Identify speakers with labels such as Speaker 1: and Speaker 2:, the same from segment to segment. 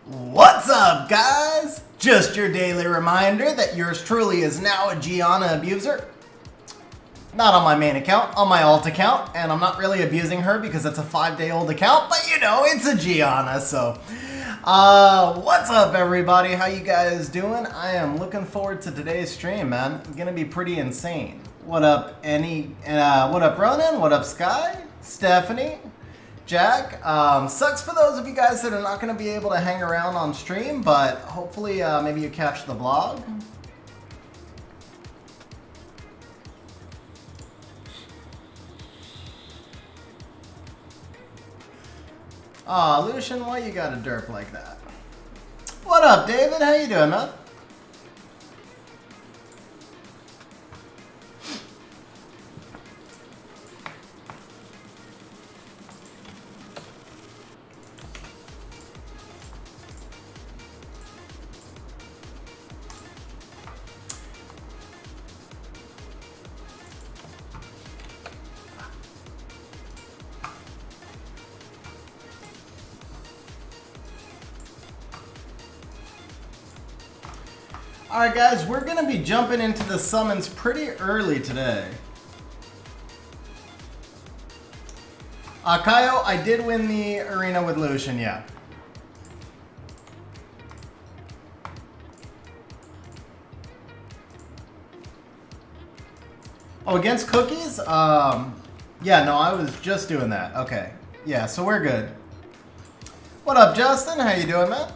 Speaker 1: What's up, guys? Just your daily reminder that yours truly is now a Gianna abuser. Not on my main account, on my alt account, and I'm not really abusing her because it's a 5-day-old account, but you know, it's a Gianna, so. What's up, everybody? How you guys doing? I am looking forward to today's stream, man. It's gonna be pretty insane. What up, what up, Ronan? What up, Sky? Stephanie? Jack? Sucks for those of you guys that are not going to be able to hang around on stream, but hopefully maybe you catch the vlog. Aw, Lucian, why you got a derp like that? What up, David? How you doing, man? Alright guys, we're going to be jumping into the summons pretty early today. Kaio, I did win the arena with Lucian, yeah. Oh, against Cookies? Yeah, no, I was just doing that. Okay. Yeah, so we're good. What up, Justin? How you doing, man?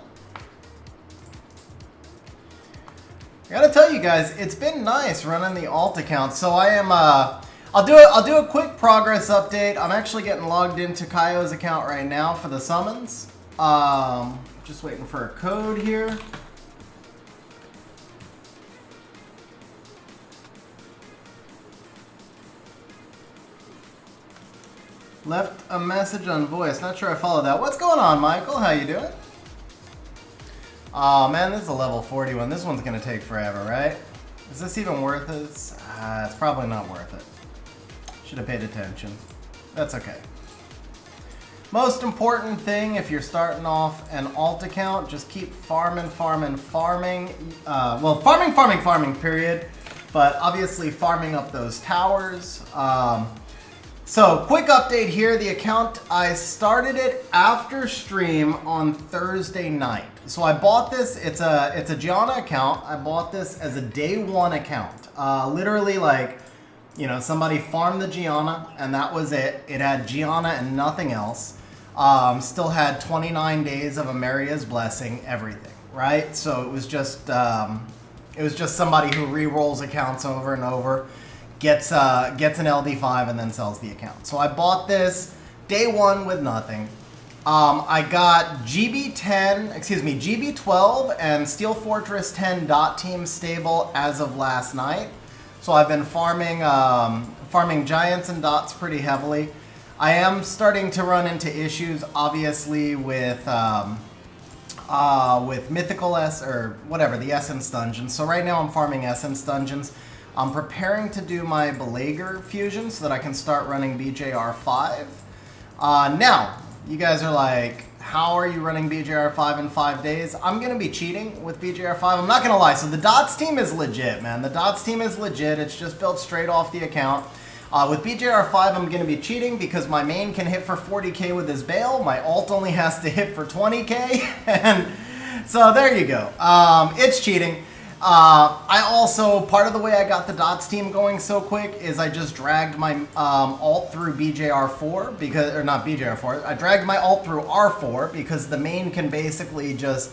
Speaker 1: I gotta tell you guys, it's been nice running the alt account. So I am, I'll do a quick progress update. I'm actually getting logged into Kaio's account right now for the summons. Just waiting for a code here. Left a message on voice. Not sure I followed that. What's going on, Michael? How you doing? Oh man, this is a level 40 one. This one's gonna take forever, right? Is this even worth it? It's probably not worth it. Should have paid attention. That's okay. Most important thing, if you're starting off an alt account, just keep farming. Well, farming, period. But obviously farming up those towers. So, quick update here. The account, I started it after stream on Thursday night. So I bought this, it's a Gianna account. I bought this as a day one account. Literally like, you know, somebody farmed the Gianna and that was it. It had Gianna and nothing else. Still had 29 days of Amaria's Blessing, everything, right? So it was just somebody who re-rolls accounts over and over. Gets an LD5 and then sells the account. So I bought this day one with nothing. I got GB12 and Steel Fortress 10 dot team stable as of last night. So I've been farming giants and dots pretty heavily. I am starting to run into issues, obviously, with Mythical S or whatever, the Essence Dungeons. So right now I'm farming Essence Dungeons. I'm preparing to do my Belager fusion so that I can start running BJR5. Now, you guys are like, how are you running BJR5 in 5 days? I'm going to be cheating with BJR5. I'm not going to lie. So the Dots team is legit, man. The Dots team is legit. It's just built straight off the account. With BJR5, I'm going to be cheating because my main can hit for 40k with his Bale. My alt only has to hit for 20k. And so there you go. It's cheating. I also, part of the way I got the Dots team going so quick is I just dragged my alt through BJR4 because, or not BJR4, I dragged my alt through R4 because the main can basically just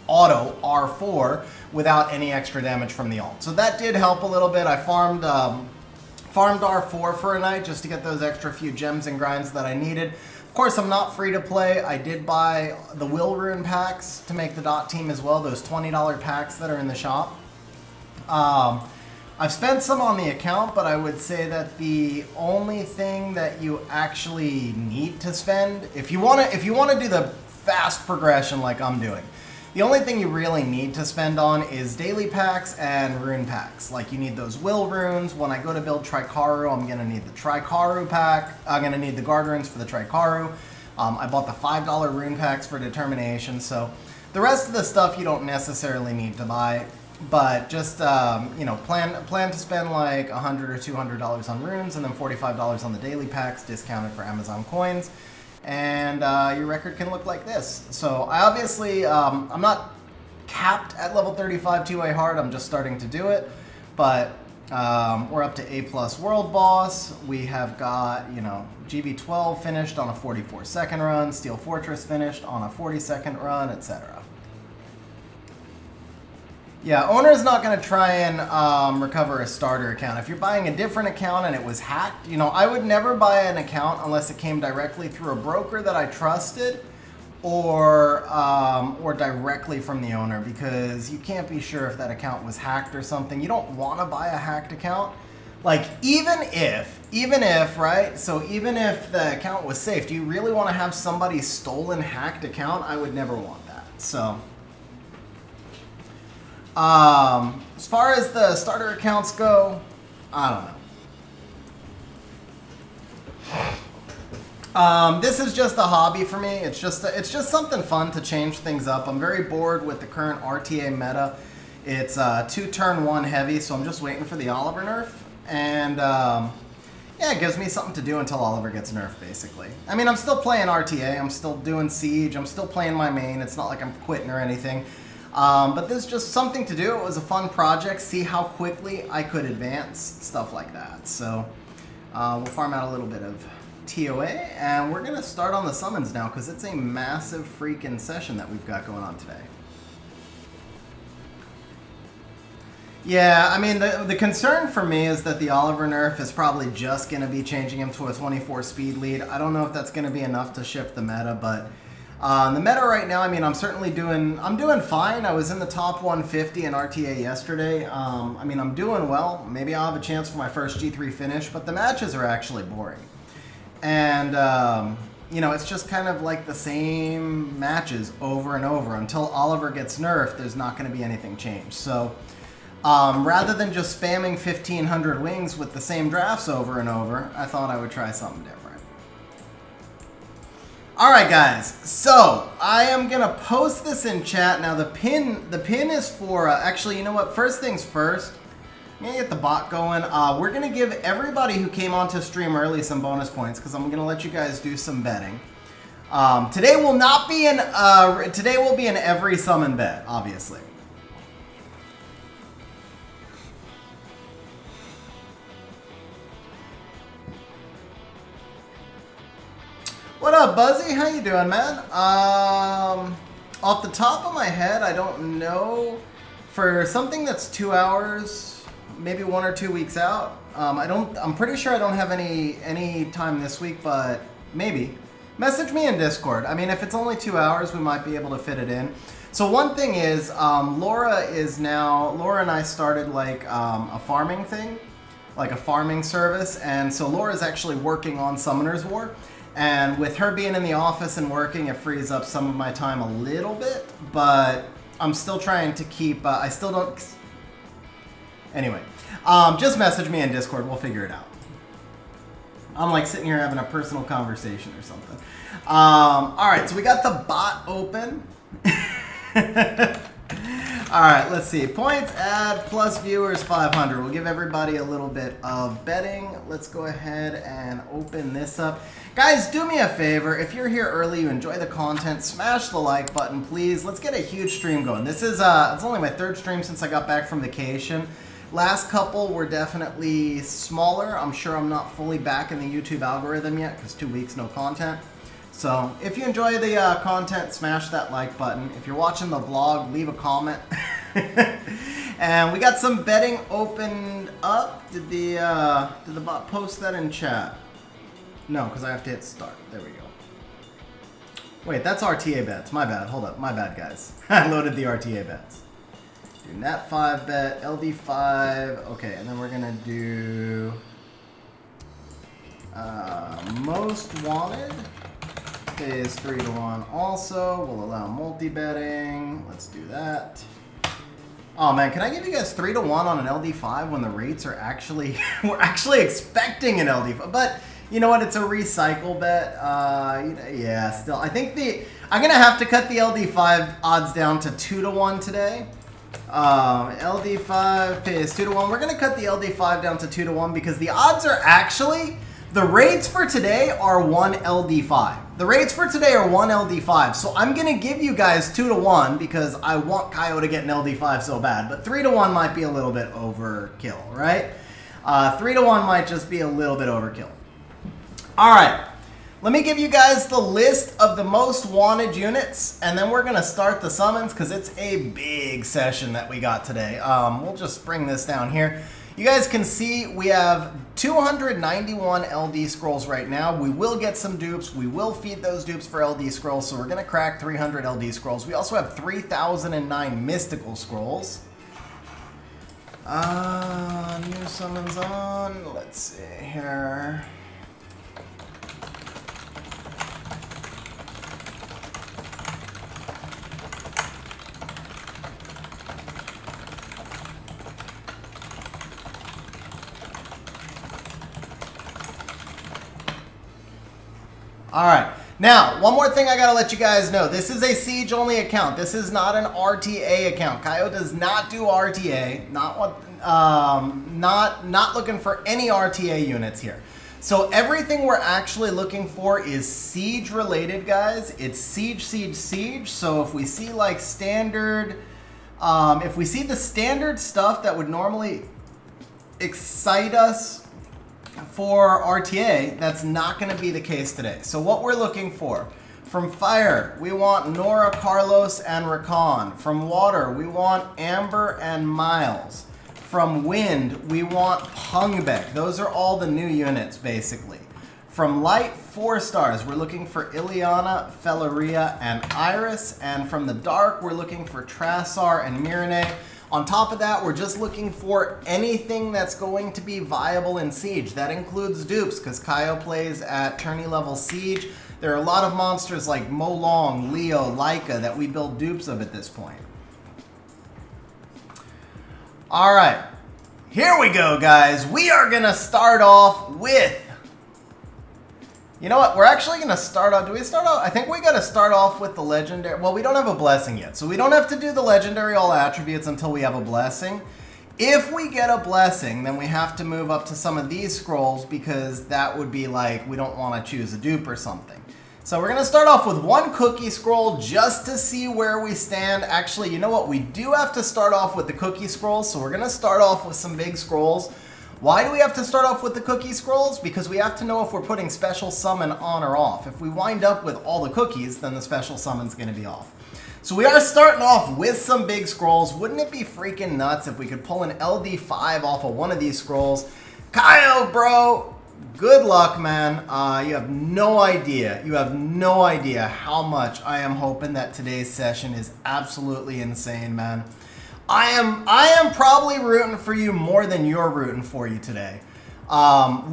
Speaker 1: auto R4 without any extra damage from the alt. So that did help a little bit. I farmed R4 for a night just to get those extra few gems and grinds that I needed. Of course, I'm not free to play. I did buy the Will Rune packs to make the Dot team as well, those $20 packs that are in the shop. I've spent some on the account, but I would say that the only thing that you actually need to spend, if you want to do the fast progression like I'm doing, The only thing you really need to spend on is daily packs and rune packs. Like, you need those will runes. When I go to build Trikaru, I'm going to need the Trikaru pack. I'm going to need the guard runes for the Trikaru. I bought the $5 rune packs for determination, so the rest of the stuff you don't necessarily need to buy, but just you know, plan to spend like $100 or $200 on runes, and then $45 on the daily packs discounted for Amazon coins, and your record can look like this. So I obviously I'm not capped at level 35 2A hard. I'm just starting to do it, but we're up to A+ world boss. We have got, you know, GB12 finished on a 44-second run, Steel Fortress finished on a 40-second run, etc. Yeah, owner's not going to try and recover a starter account. If you're buying a different account and it was hacked, you know, I would never buy an account unless it came directly through a broker that I trusted, or directly from the owner, because you can't be sure if that account was hacked or something. You don't want to buy a hacked account. Like, even if, right? So even if the account was safe, do you really want to have somebody's stolen, hacked account? I would never want that. So, as far as the starter accounts go, I don't know. This is just a hobby for me. It's just something fun to change things up. I'm very bored with the current RTA meta. It's 2-turn 1 heavy, so I'm just waiting for the Oliver nerf. And yeah, it gives me something to do until Oliver gets nerfed, basically. I mean, I'm still playing RTA. I'm still doing Siege. I'm still playing my main. It's not like I'm quitting or anything. But this is just something to do. It was a fun project. See how quickly I could advance, stuff like that. So we'll farm out a little bit of TOA, and we're going to start on the summons now, because it's a massive freaking session that we've got going on today. Yeah, I mean, the concern for me is that the Oliver nerf is probably just going to be changing him to a 24 speed lead. I don't know if that's going to be enough to shift the meta, but the meta right now, I mean, I'm doing fine. I was in the top 150 in RTA yesterday. I mean, I'm doing well. Maybe I'll have a chance for my first G3 finish, but the matches are actually boring. And, you know, it's just kind of like the same matches over and over. Until Oliver gets nerfed, there's not going to be anything changed. So, rather than just spamming 1,500 wings with the same drafts over and over, I thought I would try something different. Alright guys, so I am going to post this in chat. Now the pin is for, actually, you know what, first things first, I'm going to get the bot going. We're going to give everybody who came onto stream early some bonus points, because I'm going to let you guys do some betting. Today will not be today will be an every summon bet, obviously. What up, Buzzy? How you doing, man? Off the top of my head, I don't know. For something that's 2 hours, maybe 1 or 2 weeks out, I'm pretty sure I don't have any time this week, but maybe. Message me in Discord. I mean, if it's only 2 hours, we might be able to fit it in. So one thing is, Laura and I started like a farming thing, like a farming service, and so Laura's actually working on Summoner's War. And with her being in the office and working, it frees up some of my time a little bit, but I'm still trying to keep, I still don't, anyway, just message me in Discord, we'll figure it out. I'm like sitting here having a personal conversation or something. Alright, so we got the bot open. Alright, let's see. Points, add, plus viewers, 500. We'll give everybody a little bit of betting. Let's go ahead and open this up. Guys, do me a favor. If you're here early, you enjoy the content, smash the like button, please. Let's get a huge stream going. This is, it's only my 3rd stream since I got back from vacation. Last couple were definitely smaller. I'm sure I'm not fully back in the YouTube algorithm yet, because 2 weeks, no content. So, if you enjoy the content, smash that like button. If you're watching the vlog, leave a comment. And we got some betting opened up. Did the bot post that in chat? No, because I have to hit start. There we go. Wait, that's RTA bets. My bad. Hold up. My bad, guys. I loaded the RTA bets. Do Nat 5 bet, LD 5. Okay, and then we're going to do most wanted. Is 3-1 also. We'll allow multi-betting. Let's do that. Oh man, can I give you guys 3-1 on an LD5 when the rates are actually, we're actually expecting an LD5, but You know what? It's a recycle bet. Yeah, still. I think I'm going to have to cut the LD5 odds down to 2-1 today. LD5 pays 2-1. We're going to cut the LD5 down to 2-1 because the odds are actually, the rates for today are 1 LD5. The rates for today are 1 LD5. So I'm going to give you guys 2-1 because I want Kaio to get an LD5 so bad. But 3-1 might be a little bit overkill, right? 3-1 might just be a little bit overkill. All right. Let me give you guys the list of the most wanted units, and then we're going to start the summons because it's a big session that we got today. We'll just bring this down here. You guys can see we have 291 LD scrolls right now. We will get some dupes. We will feed those dupes for LD scrolls, so we're going to crack 300 LD scrolls. We also have 3,009 mystical scrolls. New summons on. Let's see here. All right. Now, one more thing I gotta let you guys know. This is a Siege only account. This is not an RTA account. Kaio does not do RTA. Not looking for any RTA units here. So everything we're actually looking for is Siege related, guys. It's Siege, Siege, Siege. So if we see like standard, if we see the standard stuff that would normally excite us for RTA, that's not going to be the case today. So what we're looking for, from Fire, we want Nora, Carlos, and Rakan. From Water, we want Amber and Miles. From Wind, we want Pungbek. Those are all the new units, basically. From Light, 4 stars, we're looking for Ileana, Felleria, and Iris. And from the Dark, we're looking for Trassar and Mirene. On top of that, we're just looking for anything that's going to be viable in Siege. That includes dupes, because Kaio plays at tourney level Siege. There are a lot of monsters like Molong, Leo, Laika that we build dupes of at this point. All right, here we go, guys. We are going to start off with... You know what? We're actually going to start off... Do we start off? I think we got to start off with the legendary... Well, we don't have a blessing yet, so we don't have to do the legendary all attributes until we have a blessing. If we get a blessing, then we have to move up to some of these scrolls because that would be like we don't want to choose a dupe or something. So we're going to start off with 1 cookie scroll just to see where we stand. Actually, you know what? We do have to start off with the cookie scrolls, so we're going to start off with some big scrolls. Why do we have to start off with the cookie scrolls? Because we have to know if we're putting special summon on or off. If we wind up with all the cookies, then the special summon's going to be off. So we are starting off with some big scrolls. Wouldn't it be freaking nuts if we could pull an LD5 off of one of these scrolls? Kaio, bro, good luck, man. You have no idea. You have no idea how much I am hoping that today's session is absolutely insane, man. I am probably rooting for you more than you're rooting for you today. Oh,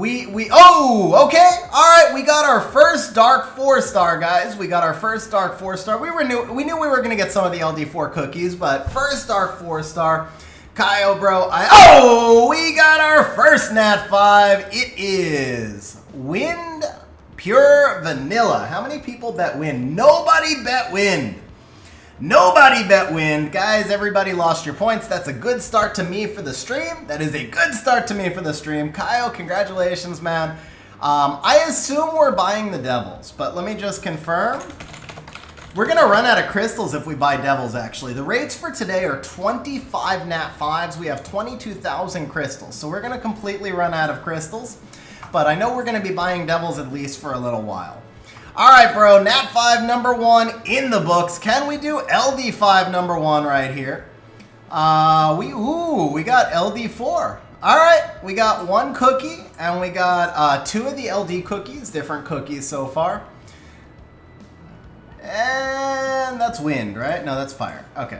Speaker 1: okay. All right, we got our first Dark 4-star, guys. We got our first Dark 4-star. We knew we were going to get some of the LD4 cookies, but first Dark 4-star. Kaio, bro. We got our first Nat 5. It is Wind Pure Vanilla. How many people bet Wind? Nobody bet Wind. Nobody bet Wind. Guys, everybody lost your points. That's a good start to me for the stream. That is a good start to me for the stream. Kaio, congratulations, man. I assume we're buying the Devils, but let me just confirm. We're going to run out of crystals if we buy Devils, actually. The rates for today are 25 Nat 5s. We have 22,000 crystals, so we're going to completely run out of crystals. But I know we're going to be buying Devils at least for a little while. All right, bro, Nat 5 number 1 in the books. Can we do LD5 number 1 right here? We got LD4. All right, we got 1 cookie, and we got 2 of the LD cookies, different cookies so far. And that's Wind, right? No, that's Fire. Okay.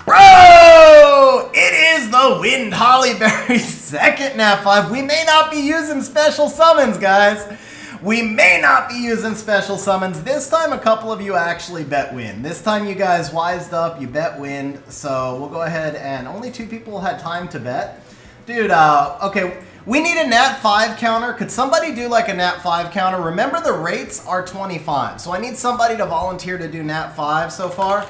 Speaker 1: Bro! It is the Wind Hollyberry's second Nat 5. We may not be using special summons, guys. We may not be using special summons. This time, a couple of you actually bet Wind. This time, you guys wised up. You bet Wind. So we'll go ahead and only 2 people had time to bet. Dude, okay. We need a nat 5 counter. Could somebody do like a nat 5 counter? Remember the rates are 25. So I need somebody to volunteer to do nat 5 so far.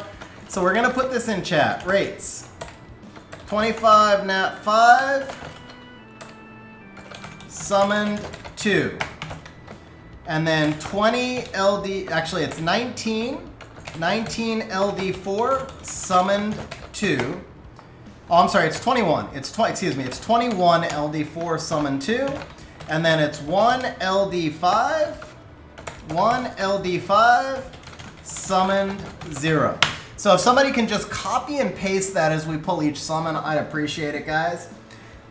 Speaker 1: So we're going to put this in chat. Rates. 25 nat 5. Summoned 2. And then 20 LD, actually it's 19 LD4 summoned 2. Oh, I'm sorry, it's 21. It's 21 LD4 summoned 2. And then it's 1 LD5 summoned 0. So if somebody can just copy and paste that as we pull each summon, I'd appreciate it, guys.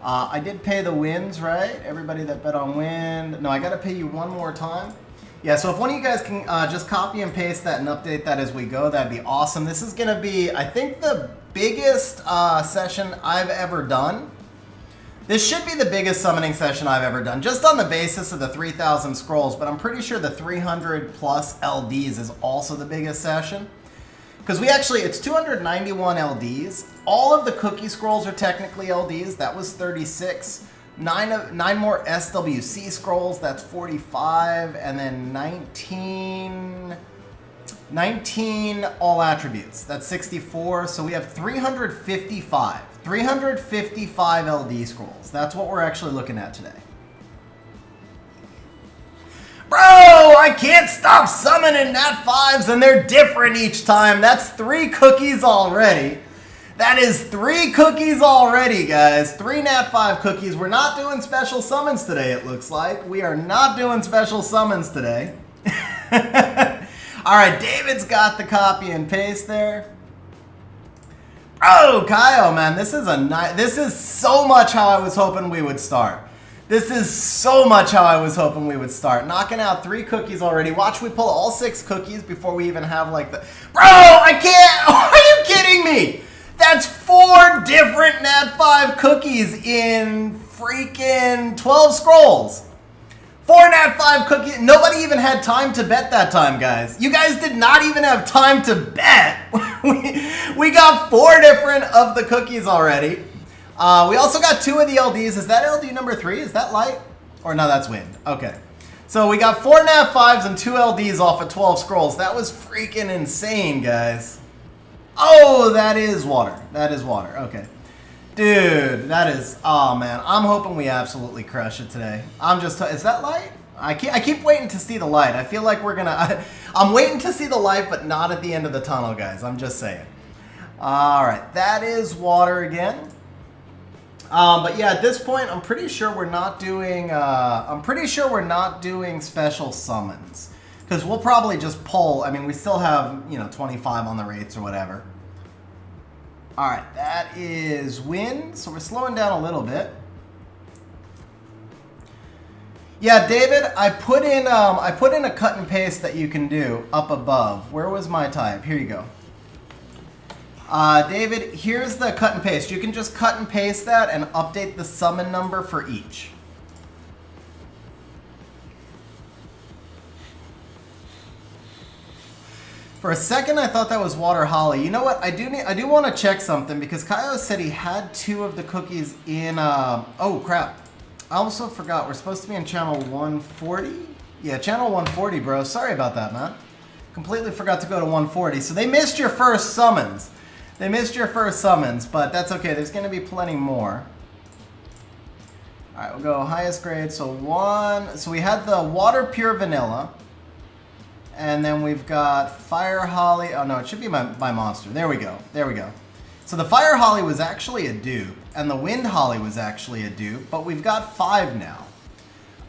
Speaker 1: I did pay the wins, right? Everybody that bet on win. No, I got to pay you one more time. Yeah, so if one of you guys can just copy and paste that and update that as we go, that'd be awesome. This is going to be, I think, the biggest session I've ever done. This should be the biggest summoning session I've ever done, just on the basis of the 3,000 scrolls, but I'm pretty sure the 300 plus LDs is also the biggest session. Because it's 291 LDs. All of the cookie scrolls are technically LDs. That was 36. Nine more SWC scrolls. That's 45. And then 19 all attributes. That's 64. So we have 355. 355 LD scrolls. That's what we're actually looking at today. Bro, I can't stop summoning nat 5s and they're different each time. That's 3 cookies already. That is 3 cookies already, guys. 3 nat 5 cookies. We're not doing special summons today, it looks like. We are not doing special summons today. All right, David's got the copy and paste there. Bro, Kyle, man, this is so much how I was hoping we would start. This is so much how I was hoping we would start. Knocking out 3 cookies already. Watch, we pull all 6 cookies before we even have like the... Bro, I can't... Are you kidding me? That's 4 different nat 5 cookies in freaking 12 scrolls. 4 nat 5 cookies. Nobody even had time to bet that time, guys. You guys did not even have time to bet. we got 4 different of the cookies already. We also got 2 of the LDs. Is that LD number 3? Is that light? Or no, that's wind. Okay. So we got 4 nat 5s and 2 LDs off of 12 scrolls. That was freaking insane, guys. Oh, that is water. That is water. Okay. Dude, that is... Oh, man. I'm hoping we absolutely crush it today. Is that light? I keep waiting to see the light. I feel like we're going to... I'm waiting to see the light, but not at the end of the tunnel, guys. I'm just saying. All right. That is water again. But yeah, at this point, I'm pretty sure we're not doing. Special summons, because we'll probably just pull. I mean, we still have 25 on the rates or whatever. All right, that is wind. So we're slowing down a little bit. Yeah, David, I put in a cut and paste that you can do up above. Where was my type? Here you go. David, here's the cut and paste. You can just cut and paste that and update the summon number for each. For a second, I thought that was Water Holly. You know what? I do want to check something because Kyle said he had 2 of the cookies in. Oh crap! I also forgot we're supposed to be in channel 140. Yeah, channel 140, bro. Sorry about that, man. Completely forgot to go to 140. So they missed your first summons. They missed your first summons, but that's okay. There's going to be plenty more. All right, we'll go highest grade. So 1. So we had the Water Pure Vanilla. And then we've got Fire Holly. Oh, no, it should be my monster. There we go. There we go. So the Fire Holly was actually a dupe, and the Wind Holly was actually a dupe, but we've got 5 now.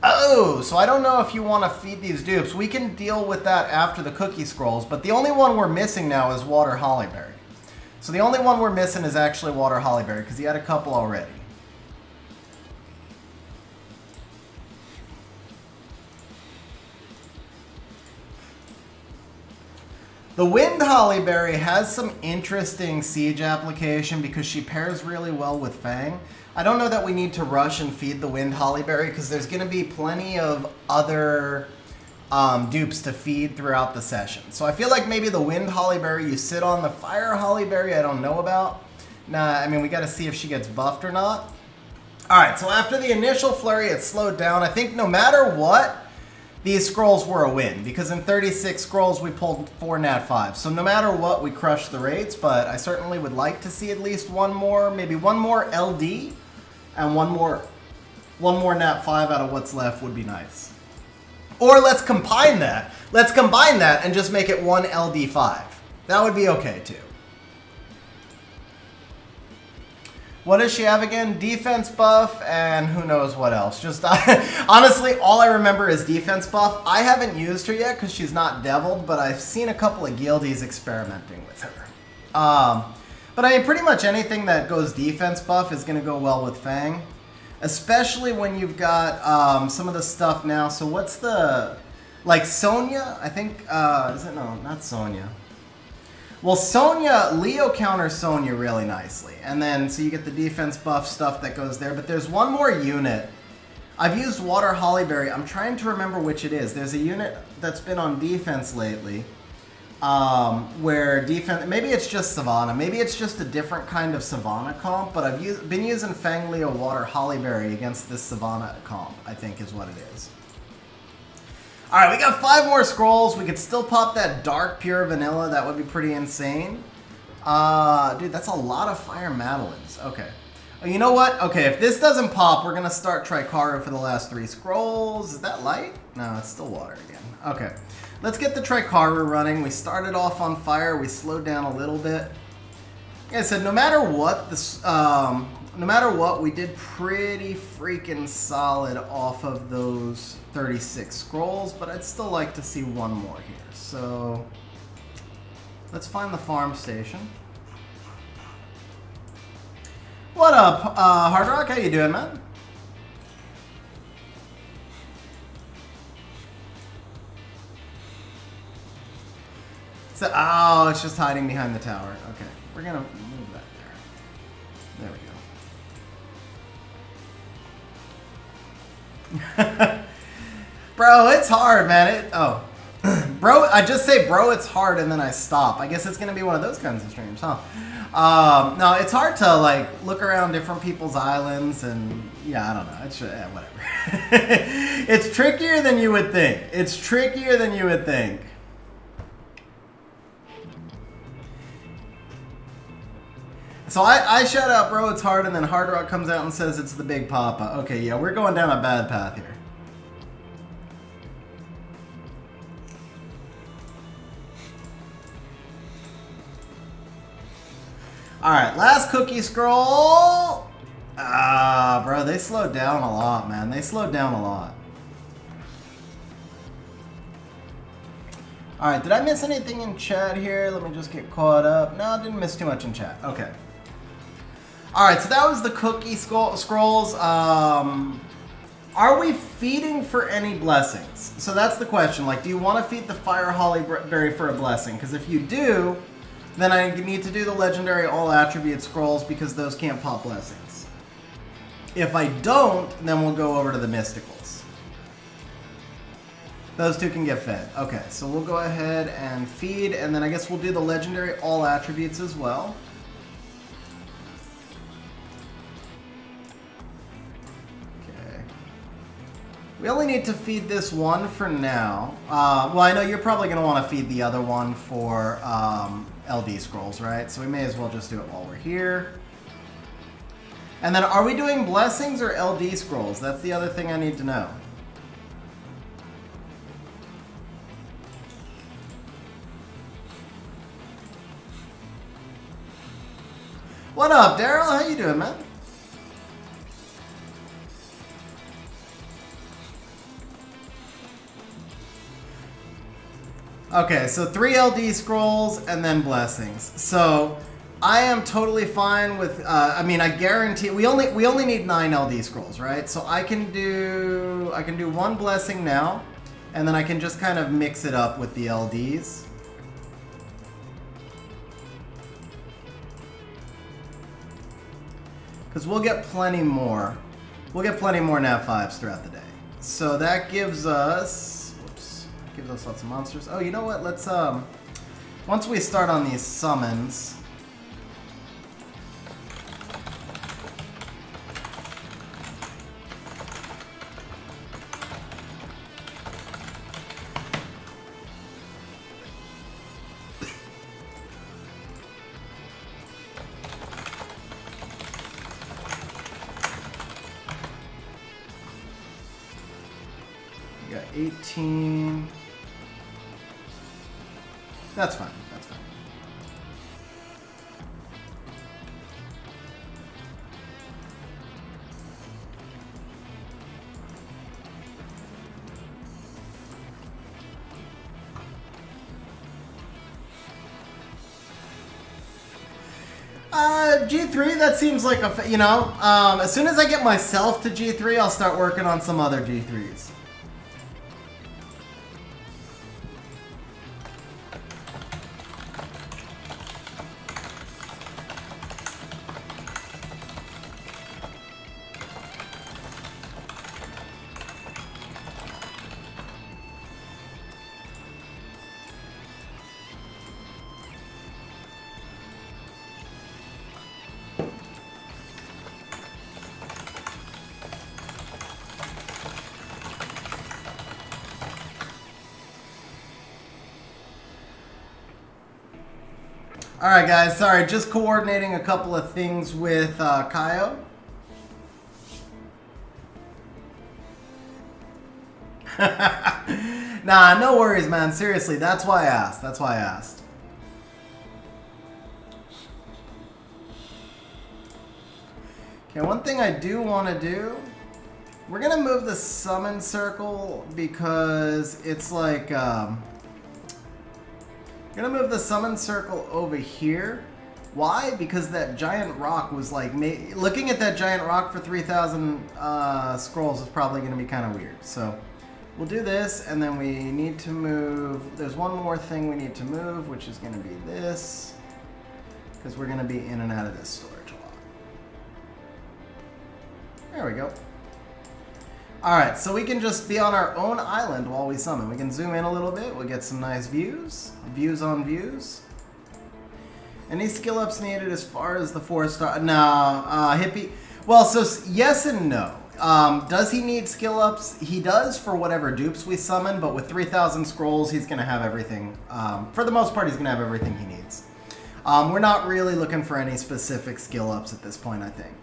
Speaker 1: Oh, so I don't know if you want to feed these dupes. We can deal with that after the cookie scrolls, but the only one we're missing now is Water Hollyberry. So the only one we're missing is actually Water Hollyberry, because he had a couple already. The Wind Hollyberry has some interesting siege application because she pairs really well with Fang. I don't know that we need to rush and feed the Wind Hollyberry because there's going to be plenty of other dupes to feed throughout the session. So I feel like maybe the Wind Hollyberry you sit on. The Fire Hollyberry I don't know about. Nah, I mean, we got to see if she gets buffed or not. Alright, so after the initial flurry, it slowed down. I think no matter what, these scrolls were a win, because in 36 scrolls, we pulled 4 Nat 5s. So no matter what, we crushed the rates, but I certainly would like to see at least one more, maybe one more LD, and one more Nat 5 out of what's left would be nice. Or let's combine that. Let's combine that and just make it one LD 5. That would be okay, too. What does she have again? Defense buff and who knows what else. Just honestly, all I remember is defense buff. I haven't used her yet because she's not deviled, but I've seen a couple of guildies experimenting with her. But I mean, pretty much anything that goes defense buff is going to go well with Fang. Especially when you've got some of the stuff now. So what's the... Like Sonya, I think... is it? No, not Sonya. Well, Sonya, Leo counters Sonya really nicely. And then, so you get the defense buff stuff that goes there. But there's one more unit. I've used Water Hollyberry. I'm trying to remember which it is. There's a unit that's been on defense lately. Where defense... Maybe it's just Savannah. Maybe it's just a different kind of Savannah comp. But I've been using Fang Leo Water Hollyberry against this Savannah comp, I think is what it is. Alright, we got 5 more scrolls. We could still pop that dark pure vanilla. That would be pretty insane. Dude, that's a lot of fire Madeleines. Okay. Oh, you know what? Okay, if this doesn't pop, we're going to start Tricaru for the last 3 scrolls. Is that light? No, it's still water again. Okay. Let's get the Tricaru running. We started off on fire. We slowed down a little bit. Like I said, no matter what, we did pretty freaking solid off of those 36 scrolls, but I'd still like to see one more here. So let's find the farm station. What up, Hard Rock? How you doing, man? So, oh, it's just hiding behind the tower. Okay, we're gonna move that there. There we go. Bro, it's hard, man. Bro, I just say, bro, it's hard, and then I stop. I guess it's going to be one of those kinds of streams, huh? No, it's hard to, like, look around different people's islands, and, yeah, I don't know. It's, whatever. It's trickier than you would think. It's trickier than you would think. So I shout out, bro, it's hard, and then Hard Rock comes out and says it's the Big Papa. Okay, yeah, we're going down a bad path here. Alright, last cookie scroll. Bro, they slowed down a lot, man. They slowed down a lot. Alright, did I miss anything in chat here? Let me just get caught up. No, I didn't miss too much in chat. Okay. Alright, so that was the cookie scrolls. Are we feeding for any blessings? So that's the question. Like, do you want to feed the Fire Hollyberry for a blessing? Because if you do, then I need to do the legendary all attribute scrolls because those can't pop blessings. If I don't, then we'll go over to the mysticals. Those two can get fed. Okay, so we'll go ahead and feed, and then I guess we'll do the legendary all attributes as well. Okay. We only need to feed this one for now. Well, I know you're probably going to want to feed the other one for LD scrolls, right? So we may as well just do it while we're here. And then are we doing blessings or LD scrolls? That's the other thing I need to know. What up, Daryl? How you doing, man? Okay, so 3 LD scrolls and then blessings. So I am totally fine with. I mean, I guarantee we only need 9 LD scrolls, right? So I can do 1 blessing now, and then I can just kind of mix it up with the LDs. Because we'll get plenty more. We'll get plenty more Nat 5s throughout the day. So that gives us. Gives us lots of monsters. Oh, you know what? Let's, once we start on these summons... got 18. That's fine. That's fine. G3, that seems like a, you know, as soon as I get myself to G3, I'll start working on some other G3s. Alright guys, sorry, just coordinating a couple of things with Kaio. Nah, no worries, man. Seriously, that's why I asked. That's why I asked. Okay, one thing I do want to do, we're going to move the summon circle because it's like... I'm gonna move the summon circle over here. Why? Because that giant rock was like... looking at that giant rock for 3,000 scrolls is probably gonna be kind of weird. So we'll do this, and then we need to move... There's one more thing we need to move, which is gonna be this. Because we're gonna be in and out of this storage a lot. There we go. Alright, so we can just be on our own island while we summon. We can zoom in a little bit. We'll get some nice views. Views on views. Any skill ups needed as far as the 4-star? No, Hippie. Well, so yes and no. Does he need skill ups? He does for whatever dupes we summon, but with 3,000 scrolls, he's going to have everything. For the most part, he's going to have everything he needs. We're not really looking for any specific skill ups at this point, I think.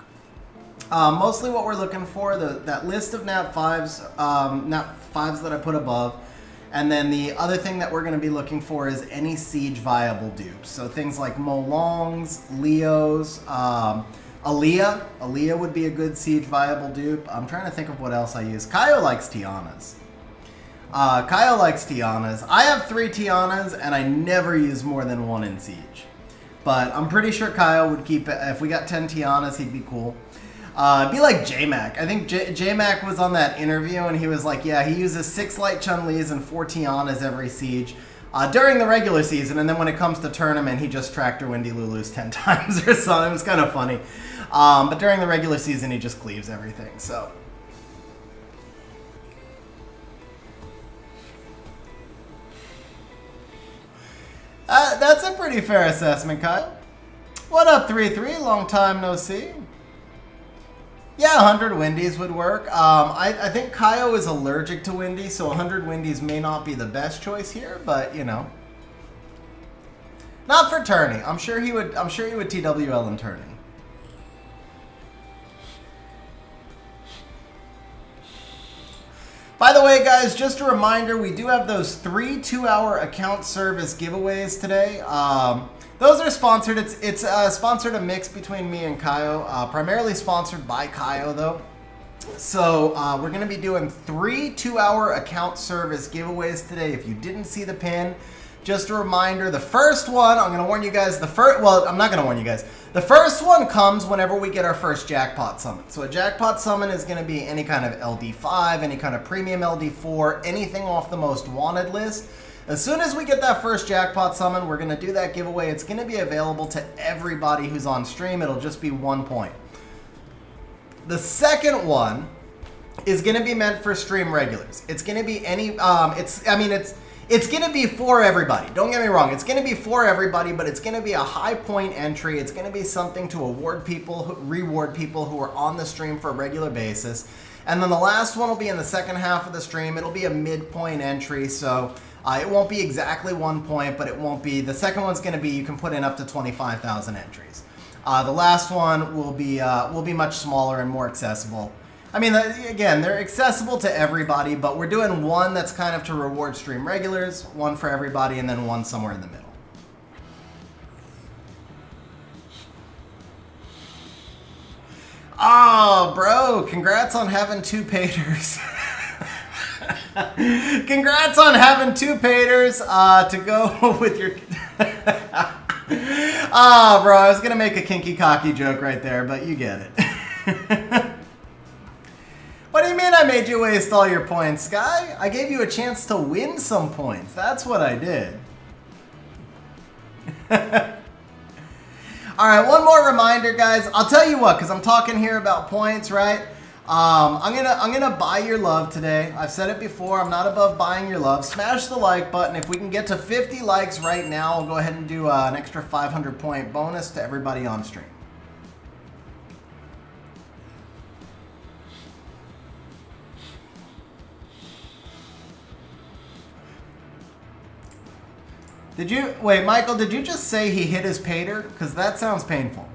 Speaker 1: Mostly what we're looking for, that list of nat 5s that I put above, and then the other thing that we're going to be looking for is any siege viable dupes. So things like Molongs, Leos, Aaliyah. Aaliyah would be a good siege viable dupe. I'm trying to think of what else I use. Kaio likes Tianas. Kaio likes Tianas. I have 3 Tianas, and I never use more than 1 in siege. But I'm pretty sure Kaio would keep it. If we got 10 Tianas, he'd be cool. It'd be like J-Mac. I think J-Mac was on that interview and he was like, yeah, he uses 6 light Chun-Li's and 4 Tianas every siege during the regular season, and then when it comes to tournament, he just Tractor Windy Lulus 10 times or something. It was kind of funny. But during the regular season, he just cleaves everything, so... that's a pretty fair assessment, Kyle. What up, 3-3? Long time no see. Yeah, 100 Windies would work. I think Kaio is allergic to Windy, so 100 Windies may not be the best choice here, but you know, not for tourney. I'm sure he would TWL in tourney. By the way, guys, just a reminder, we do have those 3 2-hour account service giveaways today. Those are sponsored. It's sponsored a mix between me and Kaio. Primarily sponsored by Kaio, though. So we're going to be doing 3 2-hour account service giveaways today. If you didn't see the pin, just a reminder. The first one, I'm going to warn you guys. Well, I'm not going to warn you guys. The first one comes whenever we get our first jackpot summon. So a jackpot summon is going to be any kind of LD5, any kind of premium LD4, anything off the most wanted list. As soon as we get that first jackpot summon, we're going to do that giveaway. It's going to be available to everybody who's on stream. It'll just be 1 point. The second one is going to be meant for stream regulars. It's going to be any, it's going to be for everybody. Don't get me wrong. It's going to be for everybody, but it's going to be a high point entry. It's going to be something to reward people who are on the stream for a regular basis. And then the last one will be in the second half of the stream. It'll be a midpoint entry, so it won't be exactly 1 point, but it won't be. The second one's going to be you can put in up to 25,000 entries. The last one will be much smaller and more accessible. I mean, again, they're accessible to everybody, but we're doing one that's kind of to reward stream regulars, one for everybody, and then one somewhere in the middle. Oh, bro, congrats on having 2 paters. Congrats on having 2 paters to go with your... Ah, bro, I was going to make a kinky cocky joke right there, but you get it. What do you mean I made you waste all your points, Sky? I gave you a chance to win some points. That's what I did. All right, one more reminder, guys. I'll tell you what, because I'm talking here about points, right? I'm gonna buy your love today. I've said it before. I'm not above buying your love. Smash the like button. If we can get to 50 likes right now, I'll go ahead and do an extra 500 point bonus to everybody on stream. Did you, wait, Michael, did you just say he hit his pater? Because that sounds painful.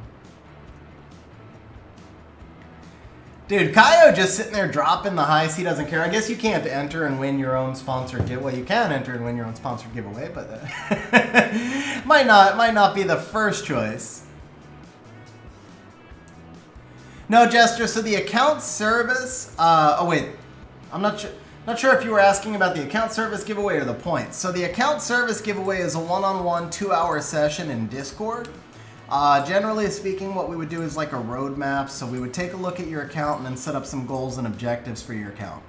Speaker 1: Dude, Kaio just sitting there dropping the heist. He doesn't care. I guess you can't enter and win your own sponsored giveaway. Well, you can enter and win your own sponsored giveaway, but might not be the first choice. No, Jester, so the account service, oh wait, I'm not sure if you were asking about the account service giveaway or the points. So the account service giveaway is a one-on-one 2-hour session in Discord. Generally speaking, what we would do is like a roadmap. So we would take a look at your account and then set up some goals and objectives for your account.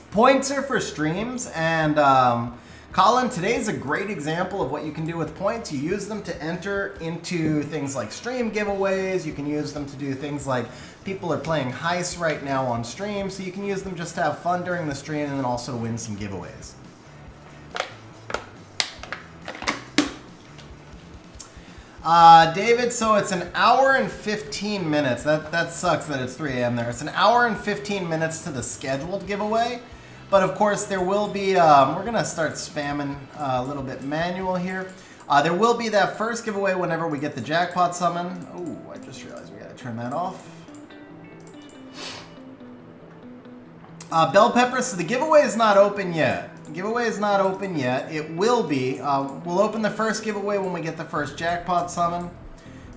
Speaker 1: Points are for streams, and Colin, today's a great example of what you can do with points. You use them to enter into things like stream giveaways. You can use them to do things like people are playing heists right now on stream, so you can use them just to have fun during the stream and then also win some giveaways. David, so it's an hour and 15 minutes. That sucks that it's 3 a.m. there. It's an hour and 15 minutes to the scheduled giveaway. But of course, there will be, we're going to start spamming a little bit manual here. There will be that first giveaway whenever we get the jackpot summon. Oh, I just realized we got to turn that off. Bell Pepper, so the giveaway is not open yet. The giveaway is not open yet. It will be. We'll open the first giveaway when we get the first jackpot summon.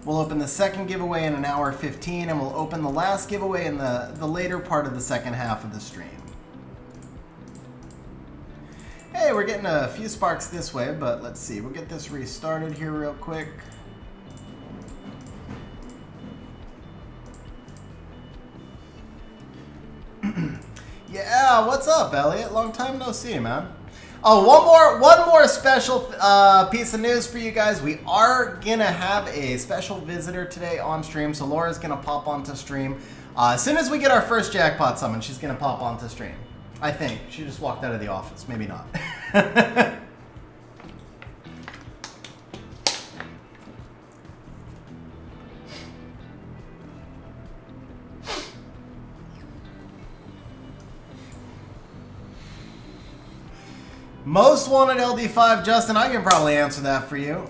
Speaker 1: We'll open the second giveaway in an hour 15, and we'll open the last giveaway in the later part of the second half of the stream. Hey, we're getting a few sparks this way, but let's see. We'll get this restarted here real quick. Yeah, what's up, Elliot? Long time no see, man. Oh, one more special piece of news for you guys. We are gonna have a special visitor today on stream, so Laura's gonna pop onto stream. As soon as we get our first jackpot summon, she's gonna pop onto stream. I think. She just walked out of the office. Maybe not. Most wanted LD5, Justin, I can probably answer that for you.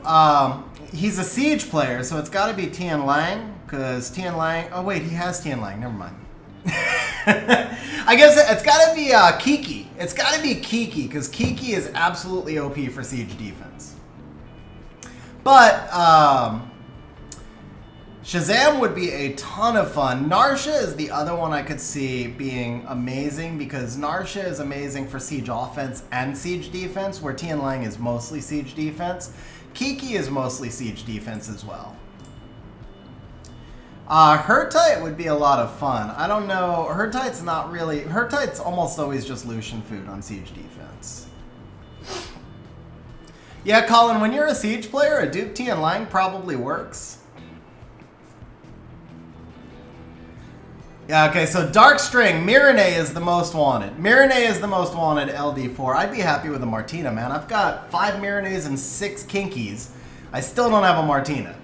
Speaker 1: He's a Siege player, so it's got to be Tian Lang, because Tian Lang... Oh, wait, he has Tian Lang. Never mind. I guess it's got to be Kiki. It's got to be Kiki, because Kiki is absolutely OP for Siege defense. But Shazam would be a ton of fun. Narsha is the other one I could see being amazing, because Narsha is amazing for Siege offense and Siege defense, where Tian Lang is mostly Siege defense. Kiki is mostly Siege defense as well. Hertite would be a lot of fun. I don't know. Hertite's not really... Hertite's almost always just Lucian food on Siege defense. Yeah, Colin, when you're a Siege player, a Duke Tian Lang probably works. Yeah, okay, so Dark String, Mirene is the most wanted. Mirene is the most wanted LD4. I'd be happy with a Martina, man. I've got 5 Mirenes and 6 Kinkies. I still don't have a Martina.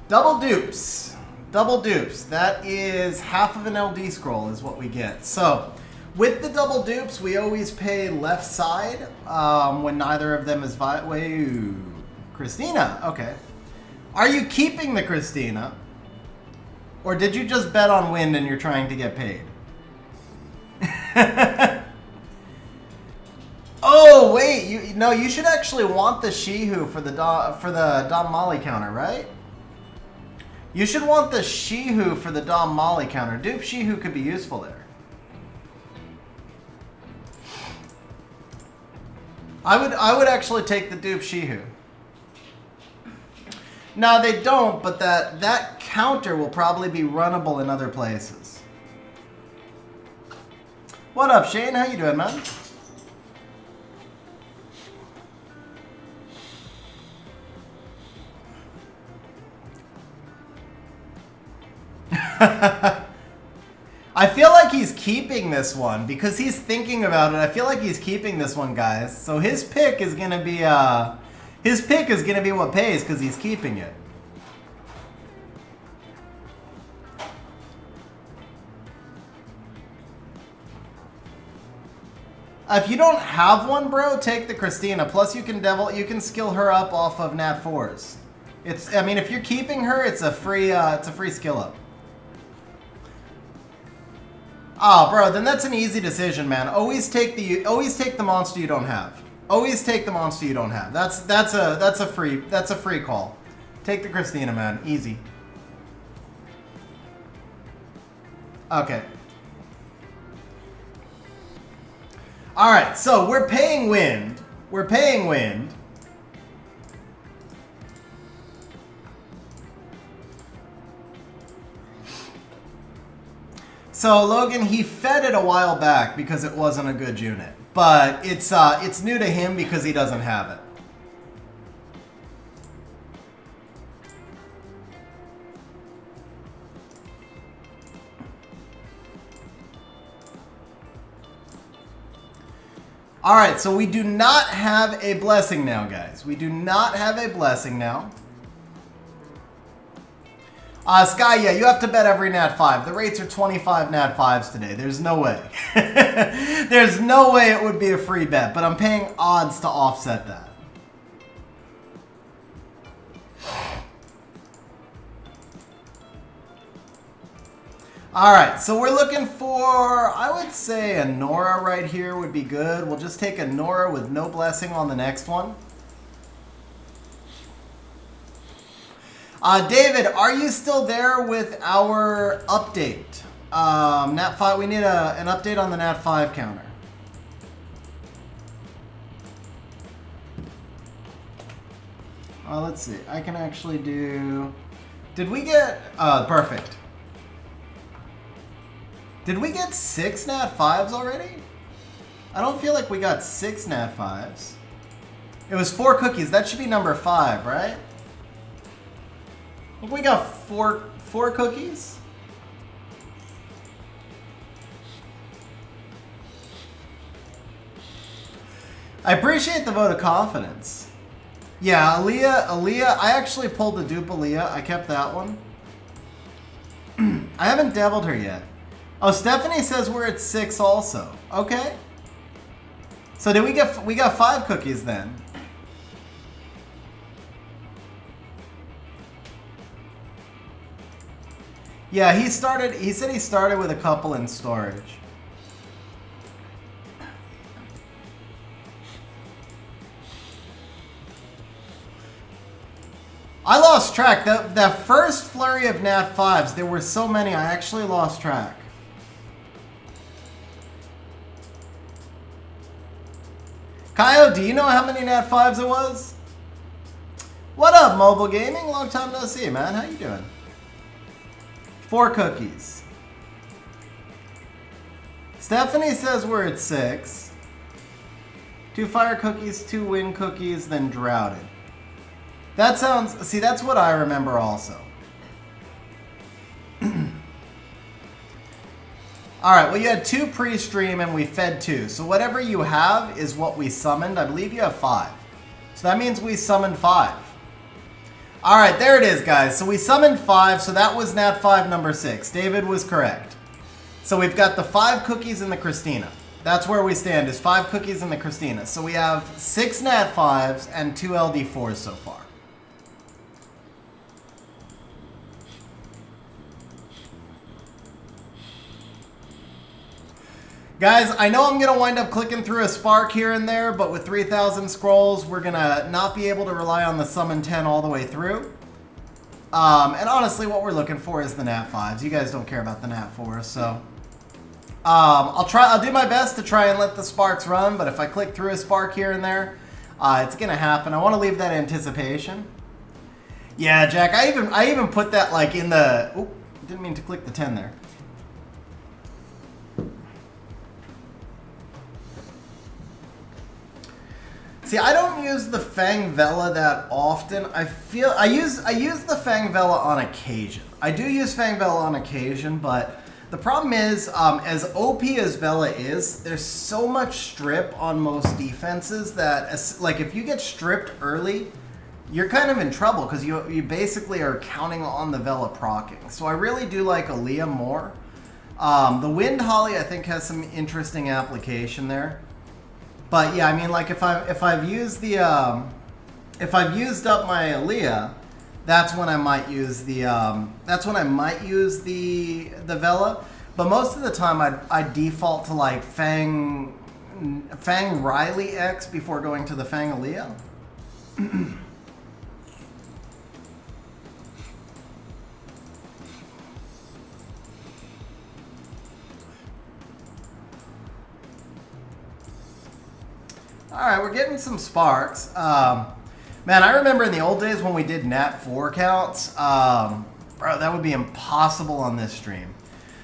Speaker 1: Double dupes. Double dupes. That is half of an LD scroll is what we get. So, With the double dupes, we always pay left side when neither of them is wait, Christina, okay. Are you keeping the Christina? Or did you just bet on wind and you're trying to get paid? Oh, wait, you should actually want the Shihu for the Dom Molly counter, right? You should want the Shihu for the Dom Molly counter. Dupe Shihu could be useful there. I would actually take the dupe Shihu. No, they don't, but that counter will probably be runnable in other places. What up, Shane? How you doing, man? I feel like he's keeping this one because he's thinking about it. I feel like he's keeping this one, guys. So his pick is gonna be what pays because he's keeping it. If you don't have one, bro, take the Christina. Plus, you can skill her up off of Nat 4s. I mean, if you're keeping her, it's a free skill up. Oh, bro, then that's an easy decision, man. Always take the monster you don't have. Always take the monster you don't have. That's a free call. Take the Christina, man. Easy. Okay. All right, so we're paying wind. We're paying wind. So Logan, he fed it a while back because it wasn't a good unit, but it's new to him because he doesn't have it. All right, so we do not have a blessing now, guys. We do not have a blessing now. Sky, yeah, you have to bet every Nat 5. The rates are 25 Nat 5s today. There's no way. There's no way it would be a free bet, but I'm paying odds to offset that. All right, so we're looking for, I would say a Nora right here would be good. We'll just take a Nora with no blessing on the next one. David, are you still there with our update? Nat 5, we need an update on the Nat 5 counter. Let's see, I can actually do, did we get, perfect. Did we get 6 Nat 5s already? I don't feel like we got 6 Nat 5s. It was 4 cookies, that should be number 5, right? I think we got four cookies. I appreciate the vote of confidence. Yeah, Aaliyah, I actually pulled the dupe Aaliyah. I kept that one. I haven't deviled her yet. Oh, Stephanie says we're at 6 also. Okay. So we got 5 cookies then. Yeah, he said he started with a couple in storage. I lost track. That first flurry of Nat 5s, there were so many, I actually lost track. Kaio, do you know how many Nat 5s it was? What up, Mobile Gaming? Long time no see, man. How you doing? 4 cookies. Stephanie says we're at 6. 2 fire cookies, 2 wind cookies, then droughted. That sounds... See, that's what I remember also. Alright, well you had 2 pre-stream and we fed 2. So whatever you have is what we summoned. I believe you have 5. So that means we summoned 5. Alright, there it is, guys. So we summoned 5, so that was Nat 5 number 6. David was correct. So we've got the 5 cookies in the Christina. That's where we stand, is 5 cookies in the Christina. So we have 6 Nat 5s and 2 LD 4s so far. Guys, I know I'm going to wind up clicking through a spark here and there, but with 3,000 scrolls, we're going to not be able to rely on the summon 10 all the way through. And honestly, what we're looking for is the Nat 5s. You guys don't care about the Nat 4s, so... I'll do my best to try and let the sparks run, but if I click through a spark here and there, it's going to happen. I want to leave that anticipation. Yeah, Jack, I even put that like in the... Oop, didn't mean to click the 10 there. See, I don't use the Fang Vela that often. I use the Fang Vela on occasion. I do use Fang Vela on occasion, but the problem is, as OP as Vela is, there's so much strip on most defenses that, like, if you get stripped early, you're kind of in trouble because you basically are counting on the Vela proccing. So I really do like Aaliyah more. The Wind Holly, I think, has some interesting application there. But yeah, I mean, like if I've used up my Aaliyah, that's when I might use the Vela. But most of the time, I default to like Fang Riley X before going to the Fang Aaliyah. Alright, we're getting some sparks. Man, I remember in the old days when we did Nat 4 counts. Bro, that would be impossible on this stream.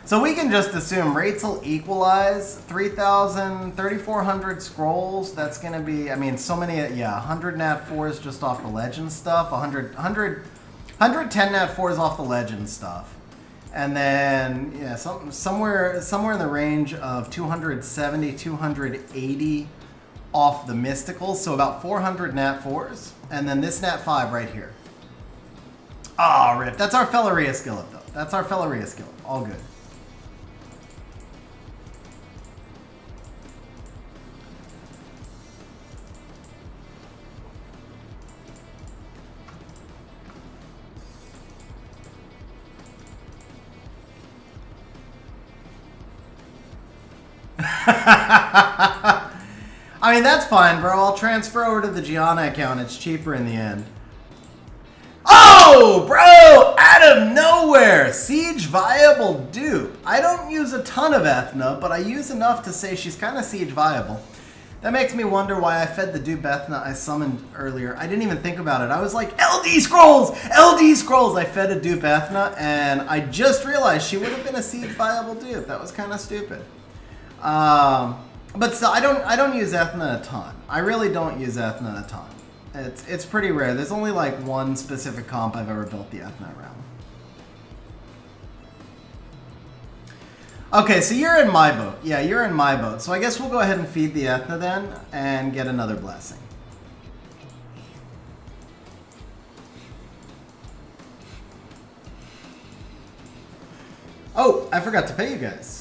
Speaker 1: So we can just assume rates will equalize. 3,000, 3,400 scrolls. That's going to be, I mean, so many, yeah, 100 Nat 4s just off the legend stuff. 110 Nat 4s off the legend stuff. And then, yeah, somewhere in the range of 270, 280 off the mysticals, so about 400 Nat 4s, and then this Nat 5 right here. Ah, rip. That's our Felleria skillet, though. That's our Felleria skillet. All good. I mean, that's fine, bro. I'll transfer over to the Gianna account. It's cheaper in the end. Oh, bro! Out of nowhere! Siege viable dupe. I don't use a ton of Ethna, but I use enough to say she's kind of siege viable. That makes me wonder why I fed the dupe Ethna I summoned earlier. I didn't even think about it. I was like, LD Scrolls! LD Scrolls! I fed a dupe Ethna, and I just realized she would have been a siege viable dupe. That was kind of stupid. But still, I don't use Ethna a ton. I really don't use Ethna a ton. It's pretty rare. There's only like one specific comp I've ever built the Ethna around. Okay, so you're in my boat. Yeah, you're in my boat. So I guess we'll go ahead and feed the Ethna then and get another blessing. Oh, I forgot to pay you guys.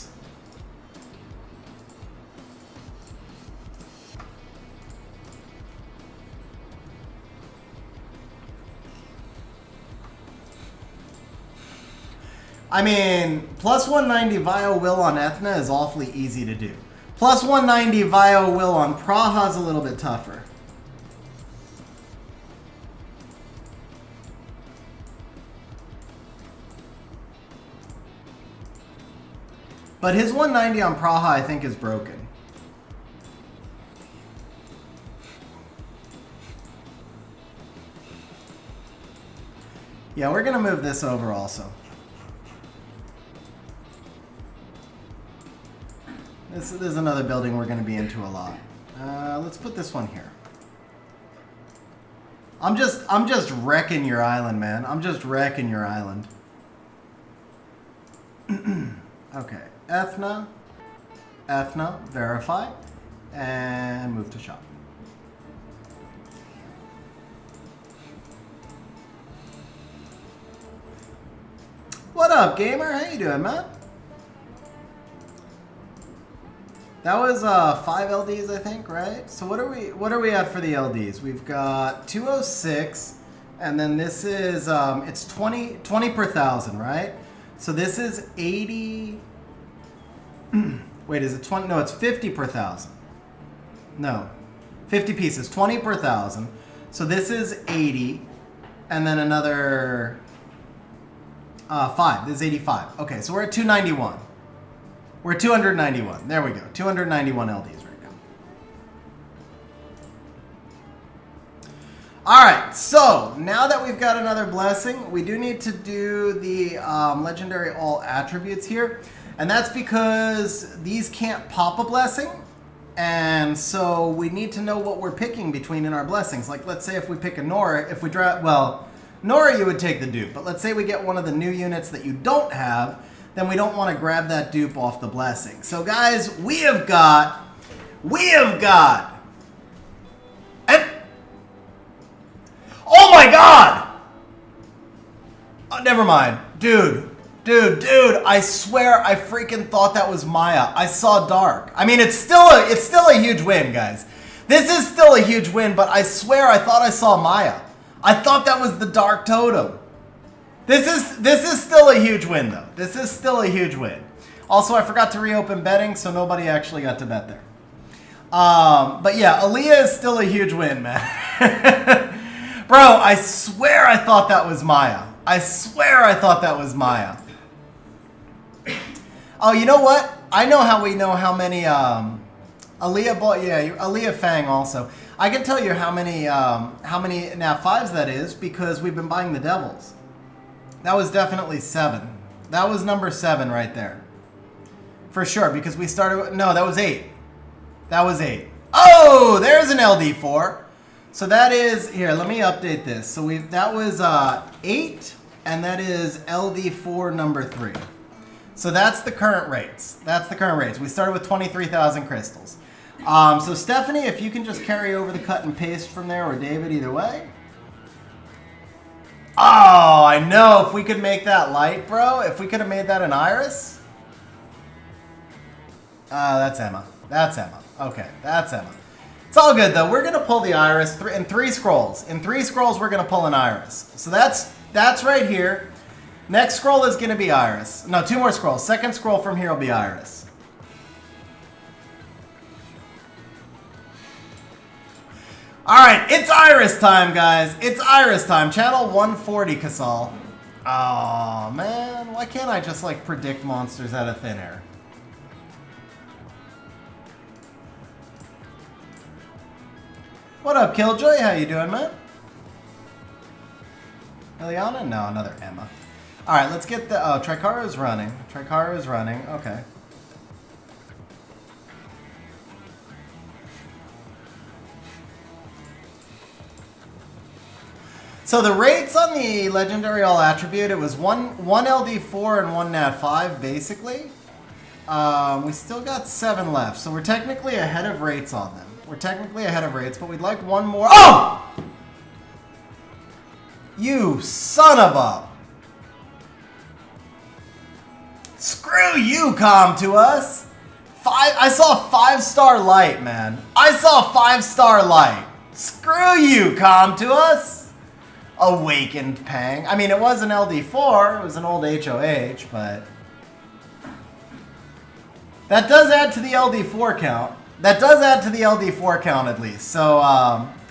Speaker 1: I mean, plus 190 Vio Will on Ethna is awfully easy to do. Plus 190 Vio Will on Praha is a little bit tougher. But his 190 on Praha, I think, is broken. Yeah, we're going to move this over also. This is another building we're going to be into a lot. Let's put this one here. I'm just wrecking your island, man. I'm just wrecking your island. Okay, Ethna, verify, and move to shop. What up, gamer? How you doing, man? That was 5 LDs, I think, right? So what are we at for the LDs? We've got 206, and then this is it's 20 per thousand, right? So this is 80. Wait, is it 20? No, it's 50 per thousand. No, 50 pieces, 20 per thousand. So this is 80, and then another 5. This is 85. Okay, so we're at 291. We're at 291. There we go. 291 LDs right now. All right, so now that we've got another blessing, we do need to do the legendary all attributes here. And that's because these can't pop a blessing. And so we need to know what we're picking between in our blessings. Like, let's say if we pick a Nora, if we draw, well, Nora, you would take the dupe. But let's say we get one of the new units that you don't have, then we don't want to grab that dupe off the blessing. So guys, we have got, and, oh my God! Oh, never mind. Dude, I swear I freaking thought that was Maya. I saw dark. I mean, it's still a huge win, guys. This is still a huge win, but I swear I thought I saw Maya. I thought that was the dark totem. This is still a huge win, though. This is still a huge win. Also, I forgot to reopen betting, so nobody actually got to bet there. But yeah, Aaliyah is still a huge win, man. Bro, I swear I thought that was Maya. I swear I thought that was Maya. Oh, you know what? I know how we know how many Aaliyah bought. Yeah, Aaliyah Fang also. I can tell you how many nat 5s that is because we've been buying the devils. That was definitely 7. That was number 7 right there. For sure, because we started... No, that was 8. That was 8. Oh, there's an LD4. So that is... Here, let me update this. So that was 8, and that is LD4 number 3. So that's the current rates. That's the current rates. We started with 23,000 crystals. So Stephanie, if you can just carry over the cut and paste from there, or David, either way. Oh, I know. If we could make that light, bro. If we could have made that an iris. That's Emma. That's Emma. Okay, that's Emma. It's all good, though. We're going to pull the iris in 3 scrolls. In 3 scrolls, we're going to pull an iris. So that's right here. Next scroll is going to be iris. No, 2 more scrolls. Second scroll from here will be iris. Alright, it's iris time, guys. It's iris time. Channel 140, Casal. Oh, man. Why can't I just, like, predict monsters out of thin air? What up, Killjoy? How you doing, man? Eliana? No, another Emma. Alright, let's get the... Oh, Tricara is running. Tricara is running. Okay. So the rates on the Legendary All Attribute, it was one LD4 and 1 Nat 5, basically. We still got 7 left, so we're technically ahead of rates on them. We're technically ahead of rates, but we'd like one more. Oh! You son of a... Screw you, Calm to us. I saw 5-star light, man. I saw 5-star light. Screw you, Calm to us. Awakened Pang. I mean, it was an LD4. It was an old HOH, but... That does add to the LD4 count. That does add to the LD4 count, at least. So,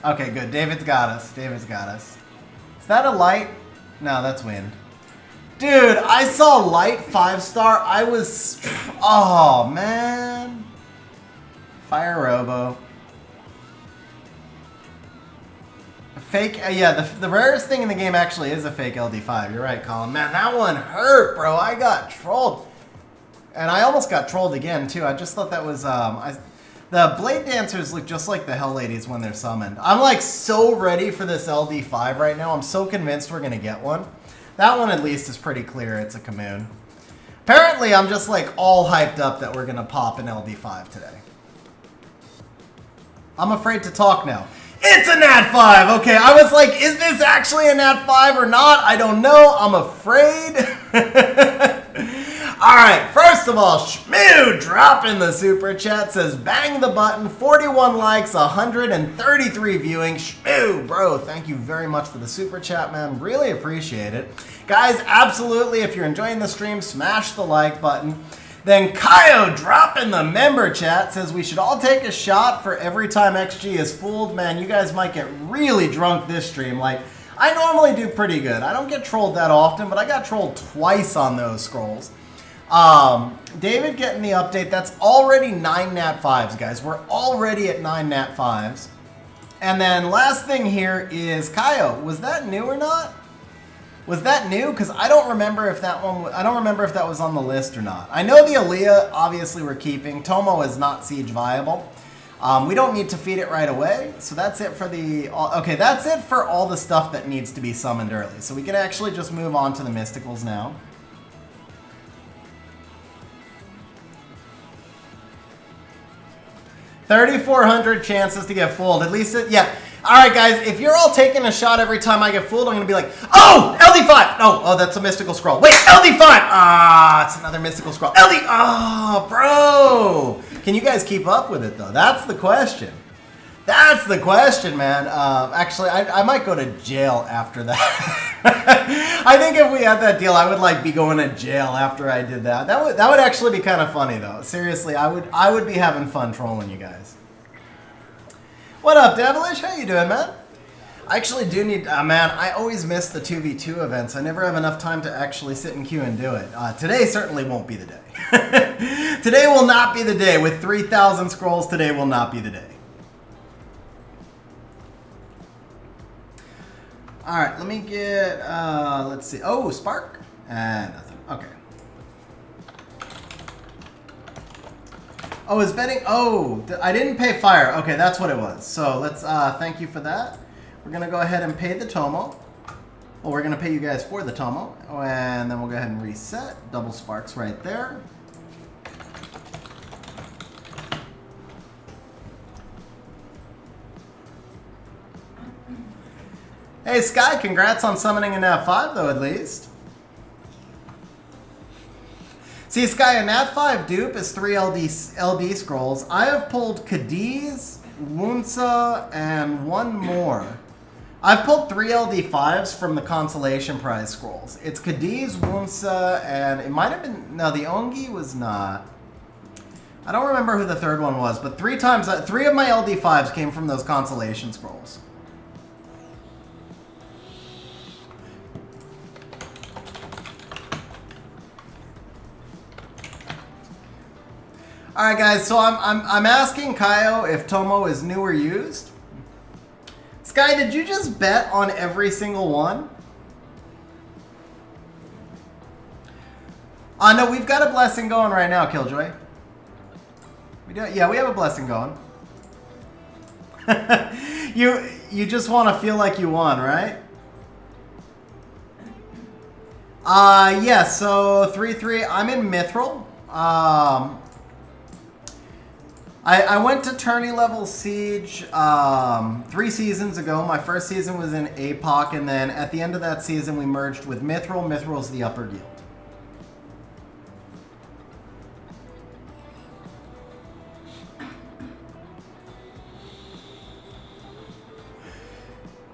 Speaker 1: okay, good. David's got us. David's got us. Is that a light? No, that's wind. Dude, I saw light 5-star. I was... Oh, man. Fire Robo. Fake... yeah, the rarest thing in the game actually is a fake LD5. You're right, Colin. Man, that one hurt, bro. I got trolled. And I almost got trolled again, too. I just thought that was... the Blade Dancers look just like the Hell Ladies when they're summoned. I'm, like, so ready for this LD5 right now. I'm so convinced we're going to get one. That one, at least, is pretty clear. It's a Commune. Apparently, I'm just, like, all hyped up that we're going to pop an LD5 today. I'm afraid to talk now. It's a Nat 5! Okay, I was like, is this actually a Nat 5 or not? I don't know. I'm afraid. All right, first of all, Shmoo dropping the super chat says, bang the button, 41 likes, 133 viewing. Shmoo, bro, thank you very much for the super chat, man. Really appreciate it. Guys, absolutely, if you're enjoying the stream, smash the like button. Then Kaio dropping the member chat says, we should all take a shot for every time XG is fooled. Man, you guys might get really drunk this stream. Like, I normally do pretty good. I don't get trolled that often, but I got trolled twice on those scrolls. David getting the update. That's already 9 nat 5s, guys. We're already at 9 nat 5s. And then last thing here is Kaio. Was that new or not? Was that new? Because I don't remember if that one. I don't remember if that was on the list or not. I know the Aaliyah obviously we're keeping. Tomo is not siege viable. We don't need to feed it right away. So that's it for the. Okay, that's it for all the stuff that needs to be summoned early. So we can actually just move on to the mysticals now. 3,400 chances to get fooled. At least, yeah. All right, guys, if you're all taking a shot every time I get fooled, I'm going to be like, oh, LD5. Oh, that's a mystical scroll. Wait, LD5. Ah, it's another mystical scroll. LD. Oh, bro. Can you guys keep up with it, though? That's the question. That's the question, man. Actually, I might go to jail after that. I think if we had that deal, I would like be going to jail after I did that. That would actually be kind of funny, though. Seriously, I would be having fun trolling you guys. What up, Devilish? How you doing, man? I actually do need... man, I always miss the 2v2 events. I never have enough time to actually sit in queue and do it. Today certainly won't be the day. Today will not be the day. With 3,000 scrolls, today will not be the day. All right, let me get... let's see. Oh, Spark? Nothing. Okay. Oh, is betting... Oh, I didn't pay fire. Okay, that's what it was. So let's... thank you for that. We're going to go ahead and pay the Tomo. Well, we're going to pay you guys for the Tomo. And then we'll go ahead and reset. Double Sparks right there. Hey, Sky, congrats on summoning an F5, though, at least. See, Sky, a Nat 5 dupe is 3 LD scrolls. I have pulled Cadiz, Wunsa, and one more. I've pulled 3 LD5s from the consolation prize scrolls. It's Cadiz, Wunsa, and it might have been... No, the Ongi was not. I don't remember who the third one was, but 3 of my LD5s came from those consolation scrolls. All right, guys. So I'm asking Kaio if Tomo is new or used. Sky, did you just bet on every single one? No, we've got a blessing going right now, Killjoy. We do. Yeah, we have a blessing going. You just want to feel like you won, right? Yeah. So 3-3. I'm in Mithril. I went to tourney level Siege 3 seasons ago. My first season was in APOC, and then at the end of that season, we merged with Mithril. Mithril's the upper guild.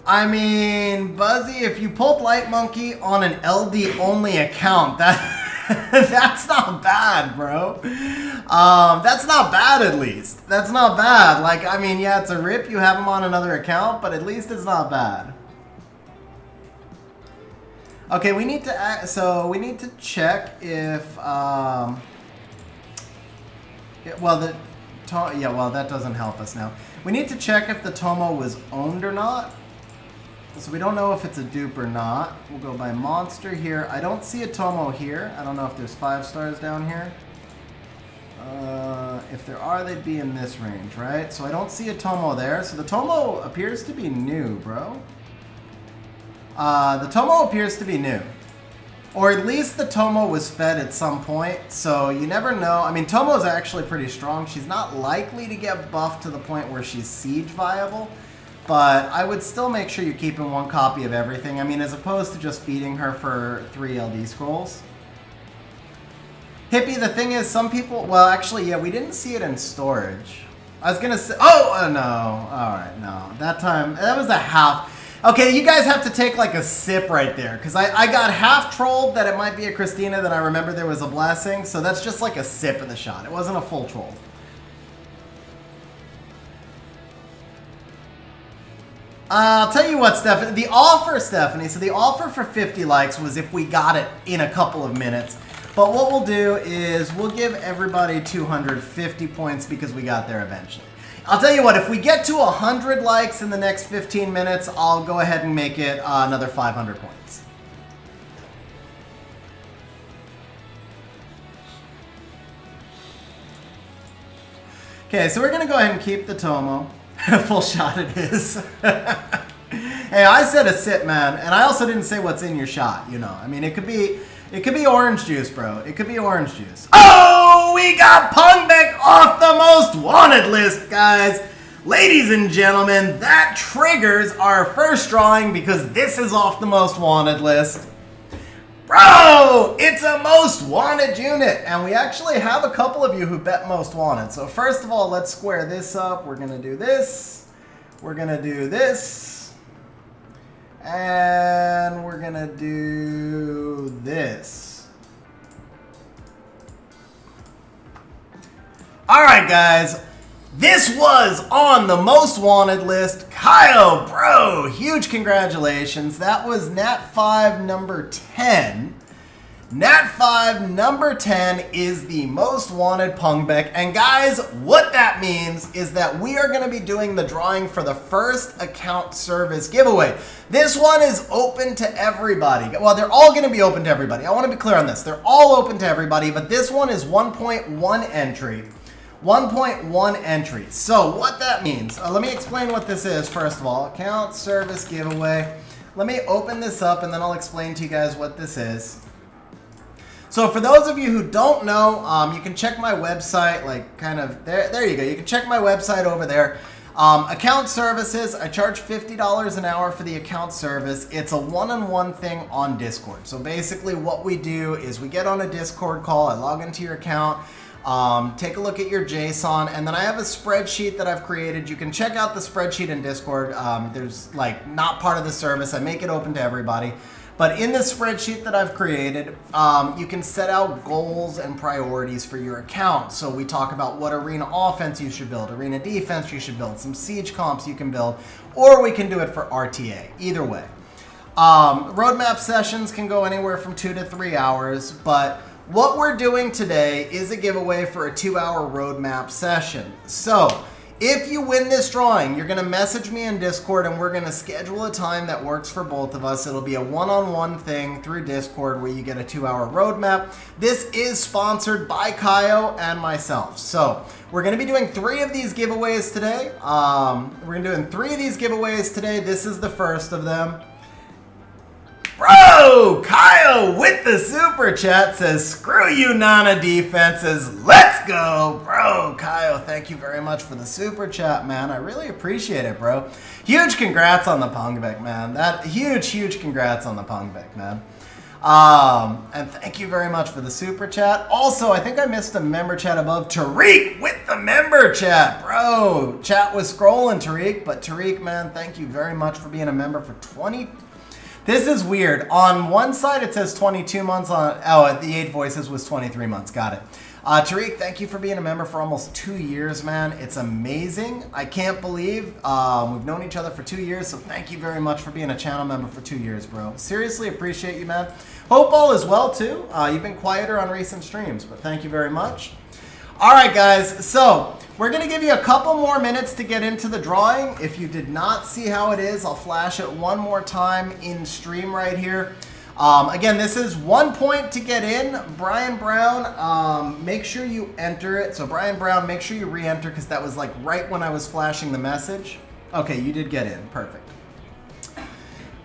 Speaker 1: I mean, Buzzy, if you pulled Light Monkey on an LD-only account, that's not bad, bro. That's not bad, at least. That's not bad. Like, I mean, yeah, it's a rip. You have him on another account, but at least it's not bad. Okay, we need to we need to check if well, that doesn't help us now. We need to check if the Tomo was owned or not. So we don't know if it's a dupe or not. We'll go by monster here. I don't see a Tomo here. I don't know if there's 5 stars down here. If there are, they'd be in this range, right? So I don't see a Tomo there. So the Tomo appears to be new, bro. The Tomo appears to be new. Or at least the Tomo was fed at some point. So you never know. I mean, Tomo's actually pretty strong. She's not likely to get buffed to the point where she's siege viable. But I would still make sure you're keeping 1 copy of everything. I mean, as opposed to just feeding her for 3 LD scrolls. Hippie, the thing is, some people, well, actually, yeah, we didn't see it in storage. I was going to say, oh, no. All right, no. That time, that was a half. Okay, you guys have to take like a sip right there, because I got half trolled that it might be a Christina, then I remember there was a blessing, so that's just like a sip of the shot. It wasn't a full troll. I'll tell you what, Stephanie, the offer, Stephanie, so the offer for 50 likes was if we got it in a couple of minutes. But what we'll do is we'll give everybody 250 points because we got there eventually. I'll tell you what, if we get to 100 likes in the next 15 minutes, I'll go ahead and make it another 500 points. Okay, so we're going to go ahead and keep the Tomo. Full shot it is. Hey, I said a sip, man, and I also didn't say what's in your shot, you know. I mean, it could be orange juice, bro. It could be orange juice. Oh, we got Pungbek off the most wanted list, guys. Ladies and gentlemen, that triggers our first drawing because this is off the most wanted list. Bro, it's a most wanted unit, and we actually have a couple of you who bet most wanted. So first of all, let's square this up. We're going to do this. We're going to do this. And we're going to do this. All right, guys. This was on the most wanted list. Kyle, bro, huge congratulations. That was Nat 5 number 10. Nat 5 number 10 is the most wanted Pungbek. And guys, what that means is that we are going to be doing the drawing for the first account service giveaway. This one is open to everybody. Well, they're all going to be open to everybody. I want to be clear on this. They're all open to everybody, but this one is 1.1 entry. 1.1 entries. So what that means, let me explain what this is first of all. Account service giveaway. Let me open this up and then I'll explain to you guys what this is. So for those of you who don't know, you can check my website, like kind of, there you go. You can check my website over there. Account services, I charge $50 an hour for the account service. It's a one-on-one thing on Discord. So basically what we do is we get on a Discord call, I log into your account, take a look at your JSON, and then I have a spreadsheet that I've created. You can check out the spreadsheet in Discord. There's like not part of the service. I make it open to everybody. But in the spreadsheet that I've created, you can set out goals and priorities for your account. So we talk about what arena offense you should build, arena defense you should build, some siege comps you can build, or we can do it for RTA, either way. Roadmap sessions can go anywhere from 2 to 3 hours, but what we're doing today is a giveaway for a 2-hour roadmap session. So if you win this drawing, you're going to message me in Discord and we're going to schedule a time that works for both of us. It'll be a one-on-one thing through Discord where you get a 2-hour roadmap. This is sponsored by Kaio and myself. So we're going to be doing 3 of these giveaways today. We're going to be doing 3 of these giveaways today. This is the first of them. Bro, Kyle with the super chat says, screw you, Nana defenses. Let's go. Bro, Kyle, thank you very much for the super chat, man. I really appreciate it, bro. Huge congrats on the Pungbek, man. That huge congrats on the Pungbek, man. And thank you very much for the super chat. Also, I think I missed a member chat above. Tariq with the member chat. Bro, chat was scrolling, Tariq. But Tariq, man, thank you very much for being a member for 20... This is weird. On one side, it says 22 months. The 8 Voices was 23 months. Got it. Tariq, thank you for being a member for almost 2 years, man. It's amazing. I can't believe we've known each other for 2 years, so thank you very much for being a channel member for 2 years, bro. Seriously appreciate you, man. Hope all is well, too. You've been quieter on recent streams, but thank you very much. All right, guys. So we're going to give you a couple more minutes to get into the drawing. If you did not see how it is, I'll flash it one more time in stream right here. Again, this is 1 point to get in. Brian Brown, make sure you enter it. So Brian Brown, make sure you re-enter because that was like right when I was flashing the message. Okay, you did get in. Perfect.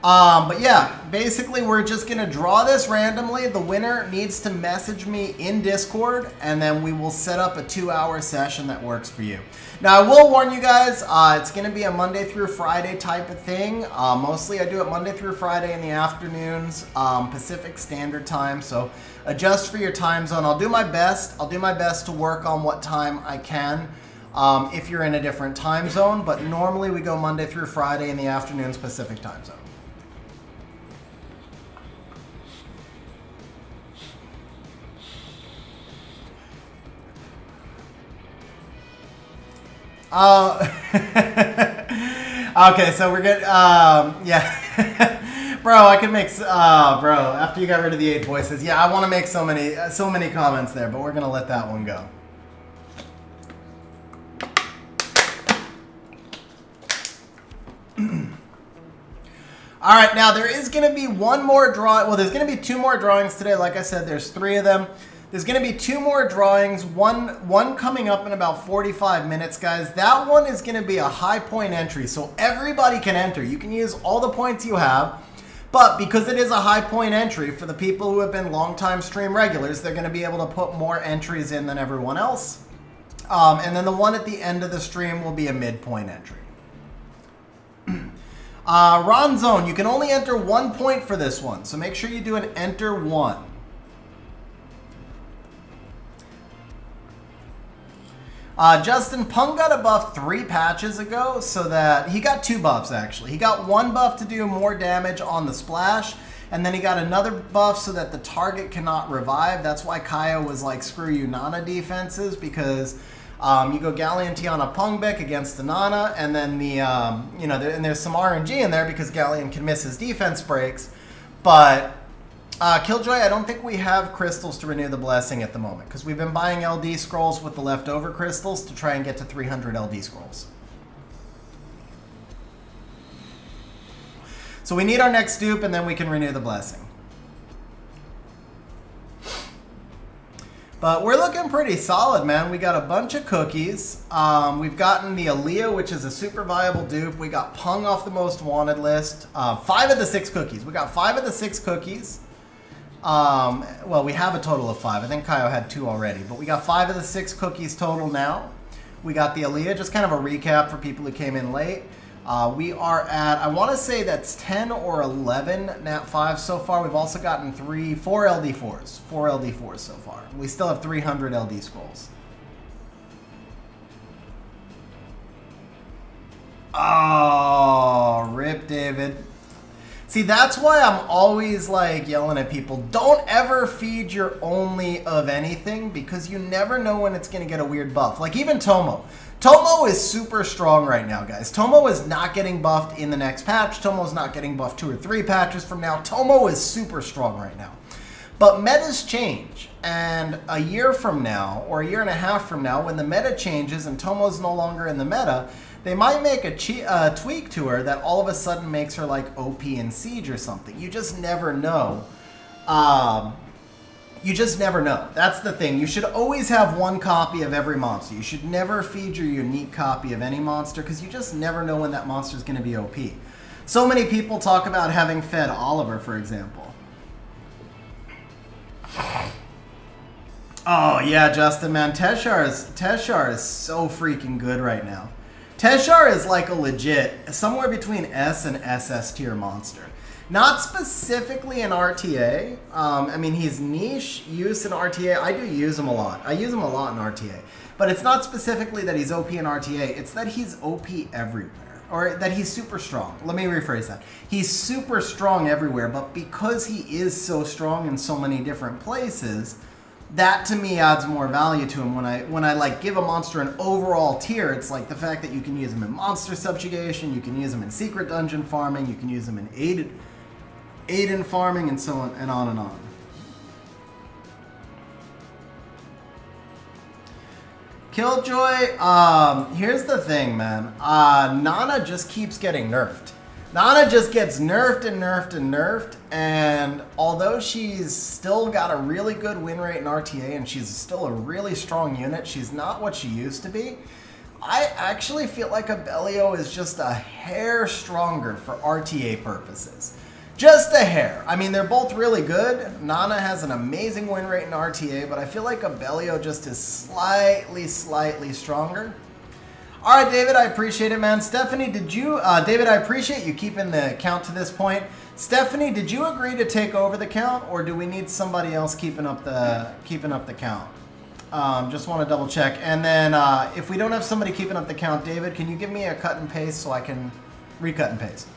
Speaker 1: But yeah, basically we're just going to draw this randomly. The winner needs to message me in Discord, and then we will set up a 2-hour session that works for you. Now, I will warn you guys, it's going to be a Monday through Friday type of thing. Mostly I do it Monday through Friday in the afternoons, Pacific Standard Time, so adjust for your time zone. I'll do my best. I'll do my best to work on what time I can if you're in a different time zone, but normally we go Monday through Friday in the afternoons, Pacific Time Zone. Okay, so we're good. Yeah. Bro, I can make, bro, after you got rid of the 8 voices, yeah, I want to make so many comments there, but we're going to let that one go. All right, now there is going to be one more drawing. Well, there's going to be 2 more drawings today. Like I said, there's 3 of them. There's going to be 2 more drawings, one coming up in about 45 minutes, guys. That one is going to be a high point entry, so everybody can enter. You can use all the points you have, but because it is a high point entry, for the people who have been longtime stream regulars, they're going to be able to put more entries in than everyone else. And then the one at the end of the stream will be a midpoint entry. Ron Zone, you can only enter 1 point for this one, so make sure you do an enter 1. Justin Pung got a buff 3 patches ago, so that he got 2 buffs actually. He got 1 buff to do more damage on the splash, and then he got another buff so that the target cannot revive. That's why Kaya was like, screw you Nana defenses, because you go Galleon Tiana Pungbek against the Nana, and then the, you know, and there's some RNG in there because Galleon can miss his defense breaks, but Killjoy, I don't think we have crystals to renew the blessing at the moment because we've been buying LD scrolls with the leftover crystals to try and get to 300 LD scrolls. So we need our next dupe and then we can renew the blessing. But we're looking pretty solid, man. We got a bunch of cookies. We've gotten the Aaliyah, which is a super viable dupe. We got Pung off the most wanted list. 5 of the 6 cookies. We got 5 of the 6 cookies. Well, we have a total of 5. I think Kaio had 2 already, but we got 5 of the 6 cookies total now. We got the Aaliyah, just kind of a recap for people who came in late. We are at, I want to say that's 10 or 11 Nat 5 so far. We've also gotten 4 LD4s. 4 LD4s so far. We still have 300 LD scrolls. Oh, rip David. See, that's why I'm always like yelling at people, don't ever feed your only of anything because you never know when it's going to get a weird buff. Like even Tomo. Tomo is super strong right now, guys. Tomo is not getting buffed in the next patch. Tomo's not getting buffed 2 or 3 patches from now. Tomo is super strong right now. But metas change, and a year from now, or a year and a half from now, when the meta changes and Tomo's no longer in the meta, they might make a tweak to her that all of a sudden makes her like OP in Siege or something. You just never know. You just never know. That's the thing. You should always have 1 copy of every monster. You should never feed your unique copy of any monster because you just never know when that monster is going to be OP. So many people talk about having fed Oliver, for example. Oh yeah, Justin, man. Teshar is so freaking good right now. Teshar is like a legit, somewhere between S and SS tier monster. Not specifically in RTA. I mean, he's niche use in RTA. I do use him a lot. I use him a lot in RTA. But it's not specifically that he's OP in RTA. It's that he's OP everywhere. Or that he's super strong. Let me rephrase that. He's super strong everywhere, but because he is so strong in so many different places, that to me adds more value to him. When I like give a monster an overall tier, it's like the fact that you can use him in monster subjugation, you can use him in secret dungeon farming, you can use him in Aiden farming, and so on and on and on. Killjoy, here's the thing, man. Nana just keeps getting nerfed. Nana just gets nerfed and nerfed and nerfed, and although she's still got a really good win rate in RTA and she's still a really strong unit, she's not what she used to be. I actually feel like Abellio is just a hair stronger for RTA purposes. Just a hair. I mean, they're both really good. Nana has an amazing win rate in RTA, but I feel like Abellio just is slightly stronger. All right, David, I appreciate it, man. Stephanie, did you... David, I appreciate you keeping the count to this point. Stephanie, did you agree to take over the count, or do we need somebody else keeping up the count? Just want to double check. And then if we don't have somebody keeping up the count, David, can you give me a cut and paste so I can recut and paste?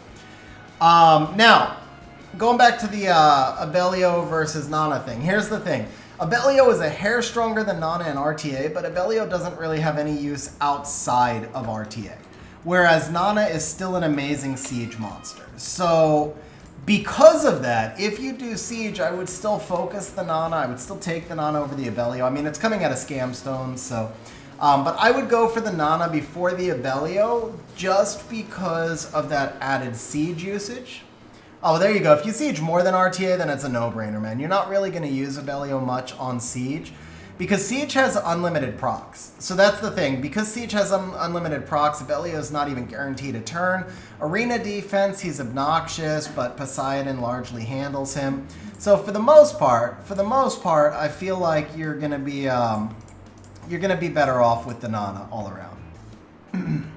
Speaker 1: Now, going back to the Abellio versus Nana thing. Here's the thing. Abellio is a hair stronger than Nana in RTA, but Abellio doesn't really have any use outside of RTA. Whereas Nana is still an amazing siege monster. So because of that, if you do siege, I would still focus the Nana. I would still take the Nana over the Abellio. I mean, it's coming out of Scam Stones, so... but I would go for the Nana before the Abellio just because of that added siege usage. Oh, there you go. If you siege more than RTA, then it's a no-brainer, man. You're not really going to use Abellio much on siege because siege has unlimited procs. So that's the thing. Because siege has unlimited procs, Abellio is not even guaranteed a turn. Arena defense, he's obnoxious, but Poseidon largely handles him. So for the most part, I feel like you're going to be better off with the Nana all around.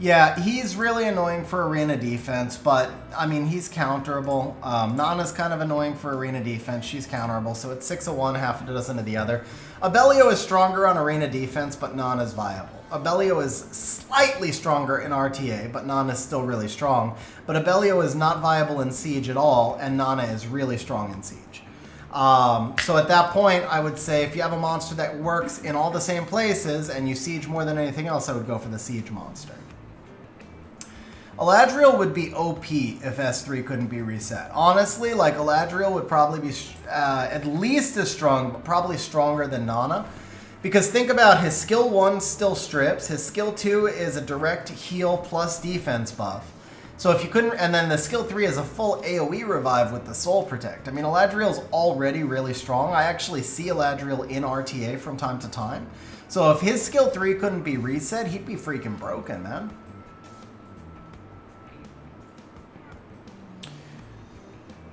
Speaker 1: Yeah, he's really annoying for arena defense, but, I mean, he's counterable. Nana's kind of annoying for arena defense. She's counterable, so it's 6 of one, half a dozen of the other. Abellio is stronger on arena defense, but Nana's viable. Abellio is slightly stronger in RTA, but Nana's still really strong. But Abellio is not viable in Siege at all, and Nana is really strong in Siege. So at that point, I would say if you have a monster that works in all the same places and you siege more than anything else, I would go for the siege monster. Eladriel would be OP if S3 couldn't be reset. Honestly, like Eladriel would probably be at least as strong, but probably stronger than Nana. Because think about his skill 1 still strips, his skill 2 is a direct heal plus defense buff. So if you couldn't, and then the skill 3 is a full AoE revive with the Soul Protect. I mean, Eladriel's already really strong. I actually see Eladriel in RTA from time to time. So if his skill 3 couldn't be reset, he'd be freaking broken, man.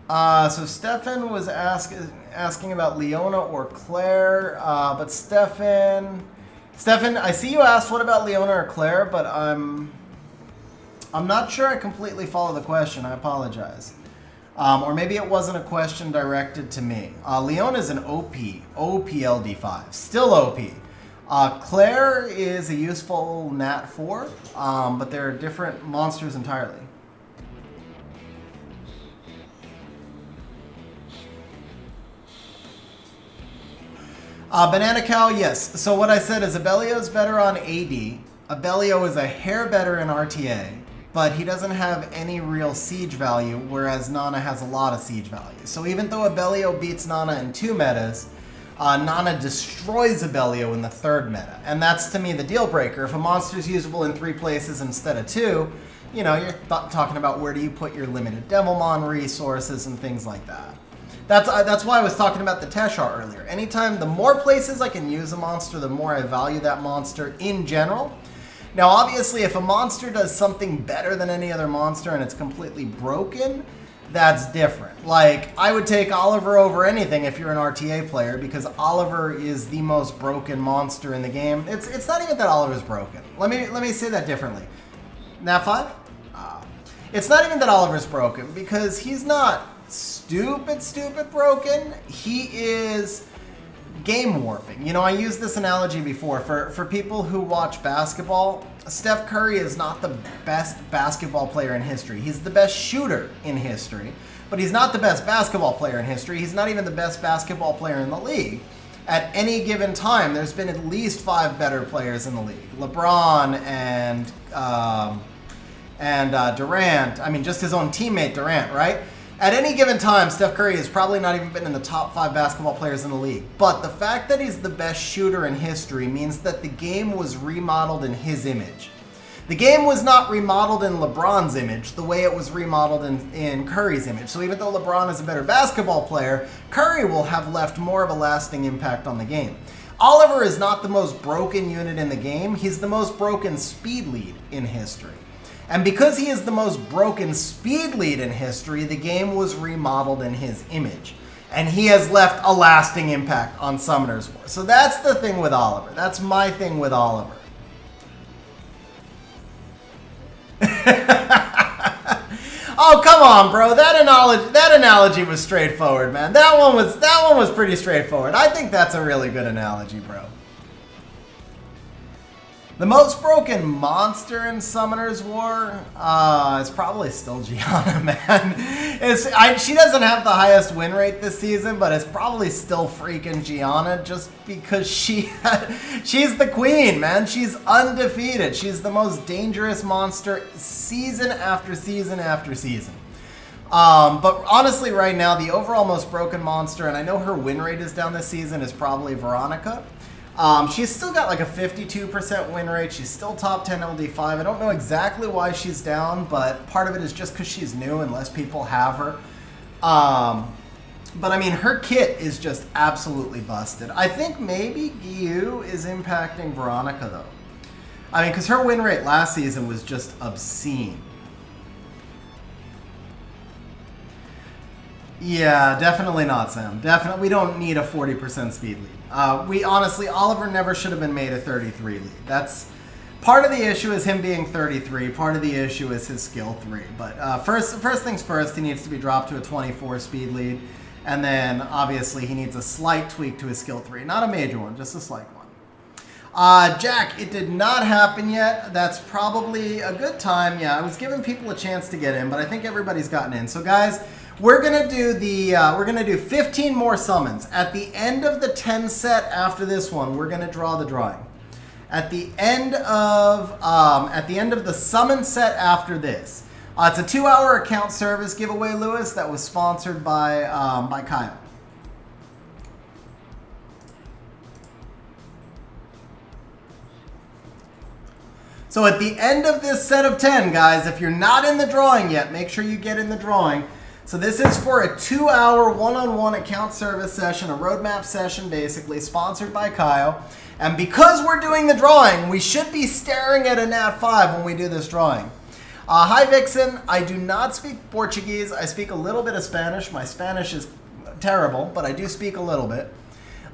Speaker 1: So Stefan was asking about Leona or Claire, but Stefan, I see you asked what about Leona or Claire, but I'm not sure I completely follow the question. I apologize. Or maybe it wasn't a question directed to me. Leona is an OP LD5, still OP. Claire is a useful Nat 4, but they're different monsters entirely. Banana Cow, yes. So what I said is Abellio's better on AD. Abellio is a hair better in RTA, but he doesn't have any real siege value, whereas Nana has a lot of siege value. So even though Abellio beats Nana in 2 metas, Nana destroys Abellio in the 3rd meta. And that's, to me, the deal breaker. If a monster's usable in 3 places instead of 2, you know, you're talking about where do you put your limited Devilmon resources and things like that. That's why I was talking about the Teshar earlier. Anytime, the more places I can use a monster, the more I value that monster in general. Now, obviously, if a monster does something better than any other monster and it's completely broken, that's different. Like, I would take Oliver over anything if you're an RTA player because Oliver is the most broken monster in the game. It's not even that Oliver's broken. Let me say that differently. Nat 5? It's not even that Oliver's broken because he's not stupid broken. He is game warping. You know, I used this analogy before. For people who watch basketball, Steph Curry is not the best basketball player in history. He's the best shooter in history, but he's not the best basketball player in history. He's not even the best basketball player in the league. At any given time, there's been at least 5 better players in the league. LeBron and Durant. I mean, just his own teammate Durant, right? At any given time, Steph Curry has probably not even been in the top 5 basketball players in the league. But the fact that he's the best shooter in history means that the game was remodeled in his image. The game was not remodeled in LeBron's image the way it was remodeled in Curry's image. So even though LeBron is a better basketball player, Curry will have left more of a lasting impact on the game. Oliver is not the most broken unit in the game. He's the most broken speed lead in history. And because he is the most broken speed lead in history, the game was remodeled in his image. And he has left a lasting impact on Summoner's War. So that's the thing with Oliver. That's my thing with Oliver. Oh, come on, bro. That analogy was straightforward, man. That one was pretty straightforward. I think that's a really good analogy, bro. The most broken monster in Summoner's War is probably still Gianna, man. She doesn't have the highest win rate this season, but it's probably still freaking Gianna just because she's the queen, man. She's undefeated. She's the most dangerous monster season after season after season. But honestly, right now, the overall most broken monster, and I know her win rate is down this season, is probably Veronica. She's still got like a 52% win rate. She's still top 10 LD5. I don't know exactly why she's down, but part of it is just because she's new and less people have her. But I mean, her kit is just absolutely busted. I think maybe Gyu is impacting Veronica though. I mean, because her win rate last season was just obscene. Yeah, definitely not, Sam. Definitely, we don't need a 40% speed lead. We honestly, Oliver never should have been made a 33 lead. That's part of the issue is him being 33. Part of the issue is his skill 3. But first things first, he needs to be dropped to a 24 speed lead, and then obviously he needs a slight tweak to his skill 3, not a major one, just a slight one. Jack, it did not happen yet. That's probably a good time. Yeah, I was giving people a chance to get in, but I think everybody's gotten in. So guys, we're gonna do 15 more summons. At the end of the 10 set after this one, we're gonna draw the drawing. At the end of the summon set after this, it's a 2-hour account service giveaway, Lewis, that was sponsored by Kyle. So at the end of this set of 10, guys, if you're not in the drawing yet, make sure you get in the drawing. So this is for a 2-hour one-on-one account service session, a roadmap session basically, sponsored by Kyle. And because we're doing the drawing, we should be staring at a Nat 5 when we do this drawing. Hi Vixen, I do not speak Portuguese. I speak a little bit of Spanish. My Spanish is terrible, but I do speak a little bit.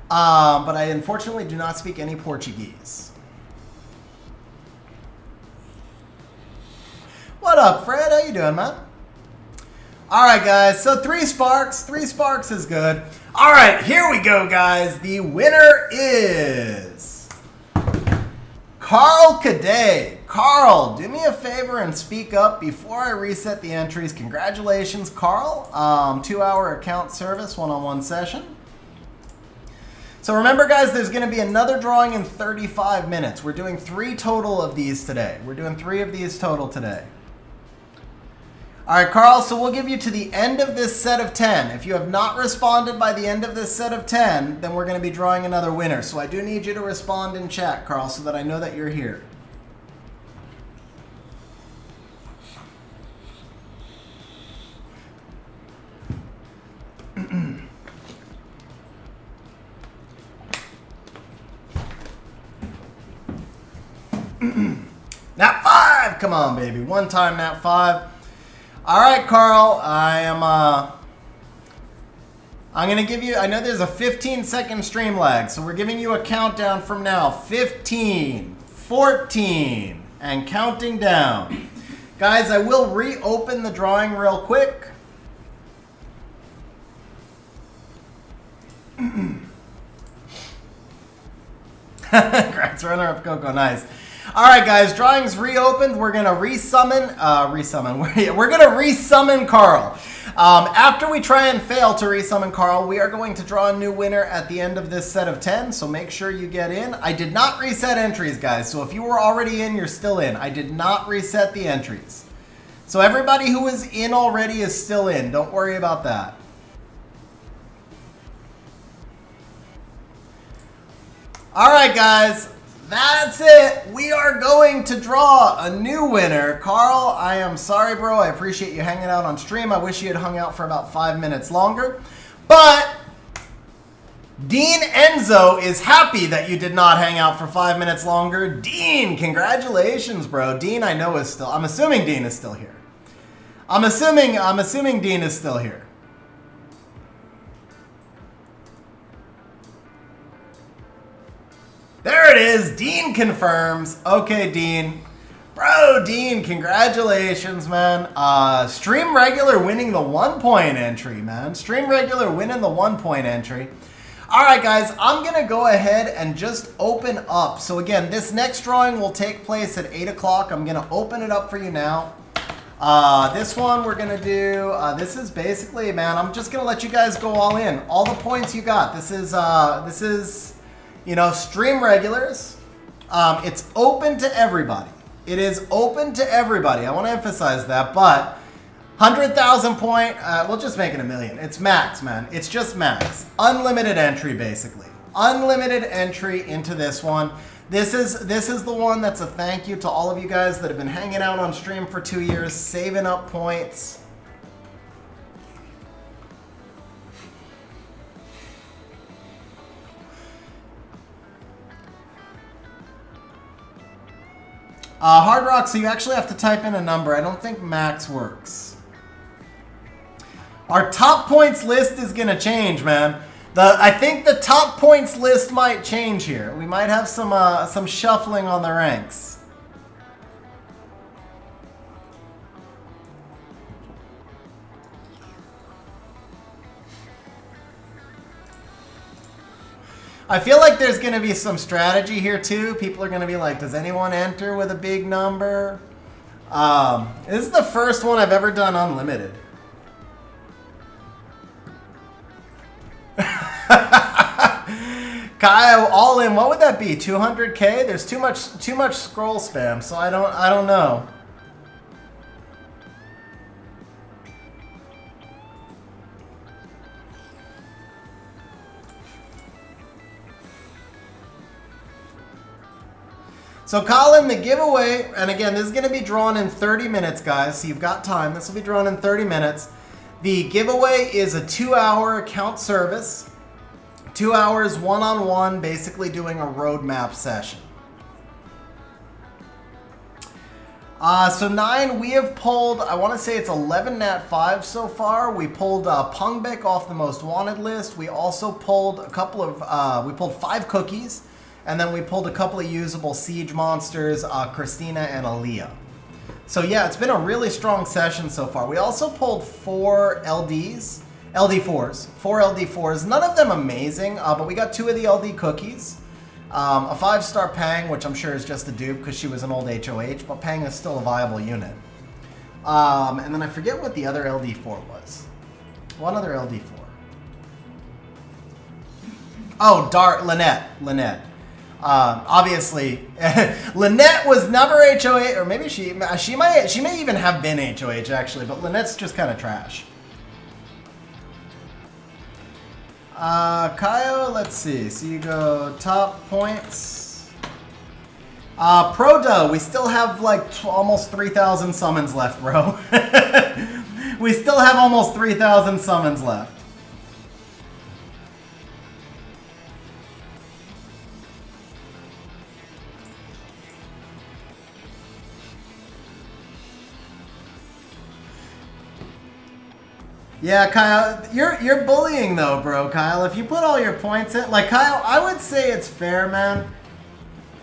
Speaker 1: But I unfortunately do not speak any Portuguese. What up, Fred? How you doing, man? All right, guys, so 3 sparks. 3 sparks is good. All right, here we go, guys. The winner is Carl Cadet. Carl, do me a favor and speak up before I reset the entries. Congratulations, Carl. 2-hour account service, one-on-one session. So remember, guys, there's going to be another drawing in 35 minutes. We're doing 3 total of these today. We're doing 3 of these total today. All right, Carl, so we'll give you to the end of this set of 10. If you have not responded by the end of this set of 10, then we're going to be drawing another winner. So I do need you to respond in chat, Carl, so that I know that you're here. Nat 5! Come on, baby. One time Nat 5. All right, Carl, I'm going to give you, I know there's a 15-second stream lag, so we're giving you a countdown from now. 15, 14, and counting down. Guys, I will reopen the drawing real quick. Congrats, runner-up Coco, nice. All right, guys, drawing's reopened. We're going to resummon Carl. After we try and fail to resummon Carl, we are going to draw a new winner at the end of this set of 10, so make sure you get in. I did not reset entries, guys, so if you were already in, you're still in. I did not reset the entries. So everybody who is in already is still in. Don't worry about that. All right, guys. That's it. We are going to draw a new winner. Carl, I am sorry, bro. I appreciate you hanging out on stream. I wish you had hung out for about 5 minutes longer. But Dean Enzo is happy that you did not hang out for 5 minutes longer. Dean, congratulations, bro. Dean, I know is still. I'm assuming Dean is still here. I'm assuming Dean is still here. There it is. Dean confirms. Okay, Dean. Bro, Dean, congratulations, man. Stream Regular winning the 1-point entry, man. Stream Regular winning the 1-point entry. All right, guys, I'm going to go ahead and just open up. So, again, this next drawing will take place at 8 o'clock. I'm going to open it up for you now. This one we're going to do, this is basically, man, I'm just going to let you guys go all in. All the points you got. This is, you know, Stream Regulars. It's open to everybody. It is open to everybody. I want to emphasize that, but 100,000 point, we'll just make it 1 million. It's max, man. It's just max. Unlimited entry, basically. Unlimited entry into this one. This is the one that's a thank you to all of you guys that have been hanging out on stream for 2 years, saving up points. Hard Rock, so you actually have to type in a number. I don't think max works. Our top points list is going to change, man. I think the top points list might change here. We might have some shuffling on the ranks. I feel like there's going to be some strategy here too. People are going to be like, does anyone enter with a big number? This is the first one I've ever done unlimited. Kyle, all in, what would that be? 200K? There's too much scroll spam, so I don't know. So Colin, the giveaway, and again, this is going to be drawn in 30 minutes, guys, so you've got time. This will be drawn in 30 minutes. The giveaway is a 2-hour account service. 2 hours one-on-one, basically doing a roadmap session. So 9, we have pulled, I want to say it's 11 Nat 5 so far. We pulled Pungbek off the most wanted list. We also pulled a couple of, we pulled 5 cookies. And then we pulled a couple of usable siege monsters, Christina and Aaliyah. So yeah, it's been a really strong session so far. We also pulled 4 LD4s, 4 LD4s. None of them amazing, but we got 2 of the LD cookies. A 5-star Pang, which I'm sure is just a dupe because she was an old HOH, but Pang is still a viable unit. And then I forget what the other LD4 was. One other LD4. Oh, Lynette. Obviously, Lynette was never HOH, or maybe she may even have been HOH actually, but Lynette's just kind of trash. Kaio, let's see. So you go top points. Prodo, we still have like almost 3,000 summons left, bro. We still have almost 3,000 summons left. Yeah, Kyle, you're bullying though, bro, Kyle. If you put all your points in, like Kyle, I would say it's fair, man.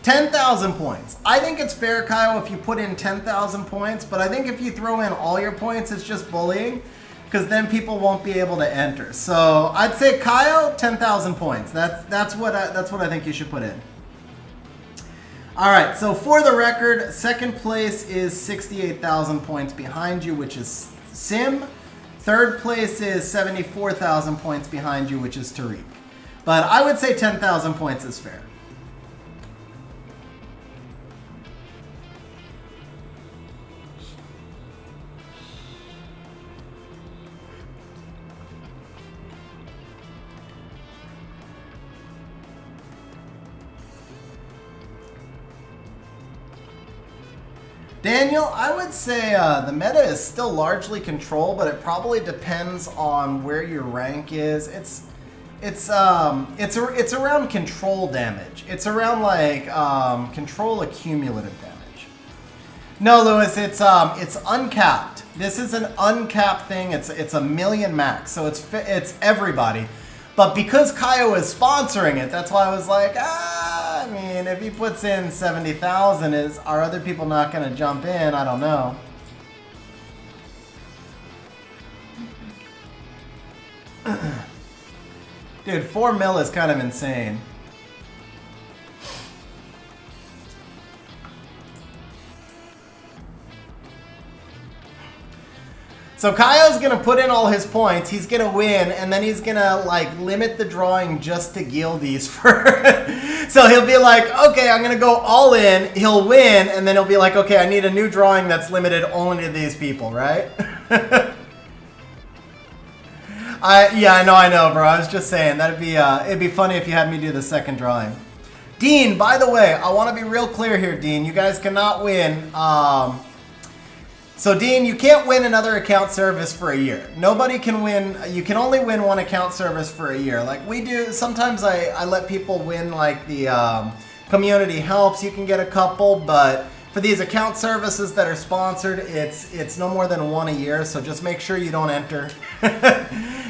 Speaker 1: 10,000 points. I think it's fair, Kyle, if you put in 10,000 points, but I think if you throw in all your points, it's just bullying, because then people won't be able to enter. So I'd say, Kyle, 10,000 points. That's what I think you should put in. All right, so for the record, second place is 68,000 points behind you, which is Sim. Third place is 74,000 points behind you, which is Tariq. But I would say 10,000 points is fair. Daniel, I would say the meta is still largely controlled, but it probably depends on where your rank is. It's around control damage. It's around like control accumulative damage. No, Lewis, it's uncapped. This is an uncapped thing. It's a million max, so it's everybody. But because Kaio is sponsoring it, that's why I was like, I mean, if he puts in 70,000, are other people not going to jump in? I don't know. Dude, 4 mil is kind of insane. So Kaio's going to put in all his points, he's going to win, and then he's going to like limit the drawing just to Guildies for... So he'll be like, okay, I'm going to go all in, he'll win, and then he'll be like, okay, I need a new drawing that's limited only to these people, right? Yeah, I know, bro. I was just saying, it'd be funny if you had me do the second drawing. Dean, by the way, I want to be real clear here, Dean. You guys cannot win... So, Dean, you can't win another account service for a year. Nobody can win. You can only win one account service for a year. Like we do. Sometimes I let people win like the community helps. You can get a couple, but for these account services that are sponsored, it's no more than one a year. So just make sure you don't enter.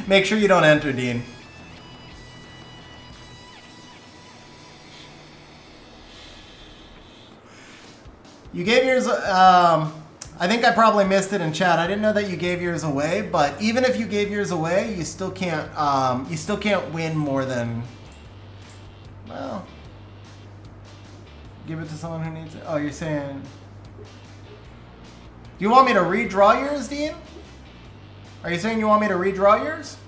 Speaker 1: Make sure you don't enter, Dean. You gave yours... I think I probably missed it in chat. I didn't know that you gave yours away, but even if you gave yours away, you still can't win more than, well, give it to someone who needs it. Oh, you're saying, do you want me to redraw yours, Dean? Are you saying you want me to redraw yours?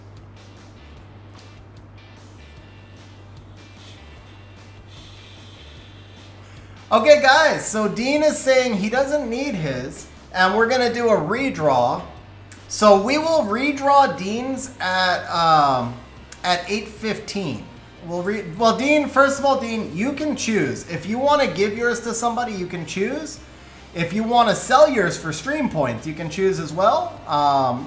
Speaker 1: Okay, guys, so Dean is saying he doesn't need his. And we're gonna do a redraw. So we will redraw Dean's at 8:15. Well, Dean, first of all, Dean, you can choose. If you want to give yours to somebody, you can choose. If you want to sell yours for stream points, you can choose as well.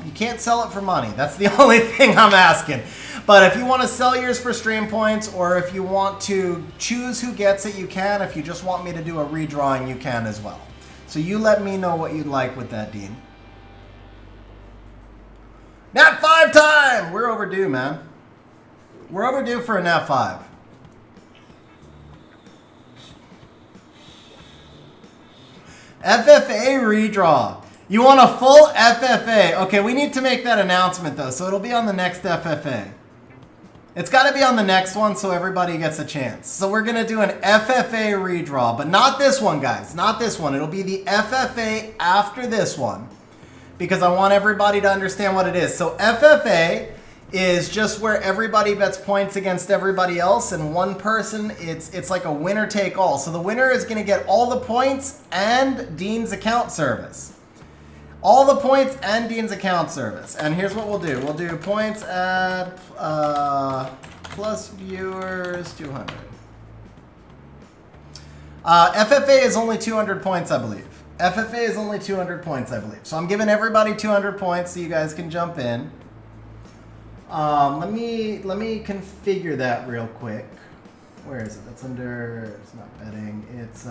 Speaker 1: You can't sell it for money. That's the only thing I'm asking. But if you want to sell yours for stream points, or if you want to choose who gets it, you can. If you just want me to do a redrawing, you can as well. So you let me know what you'd like with that, Dean. Nat 5 time! We're overdue, man. We're overdue for a Nat 5. FFA redraw. You want a full FFA. Okay, we need to make that announcement, though, so it'll be on the next FFA. It's got to be on the next one so everybody gets a chance. So we're going to do an FFA redraw, but not this one, guys. Not this one. It'll be the FFA after this one because I want everybody to understand what it is. So FFA is just where everybody bets points against everybody else, and one person, it's like a winner take all. So the winner is going to get all the points and Dean's account service. All the points and Dean's account service. And here's what we'll do. We'll do points at plus viewers 200. FFA is only 200 points, I believe. FFA is only 200 points, I believe. So I'm giving everybody 200 points so you guys can jump in. Let me configure that real quick. Where is it? That's under, it's not betting. It's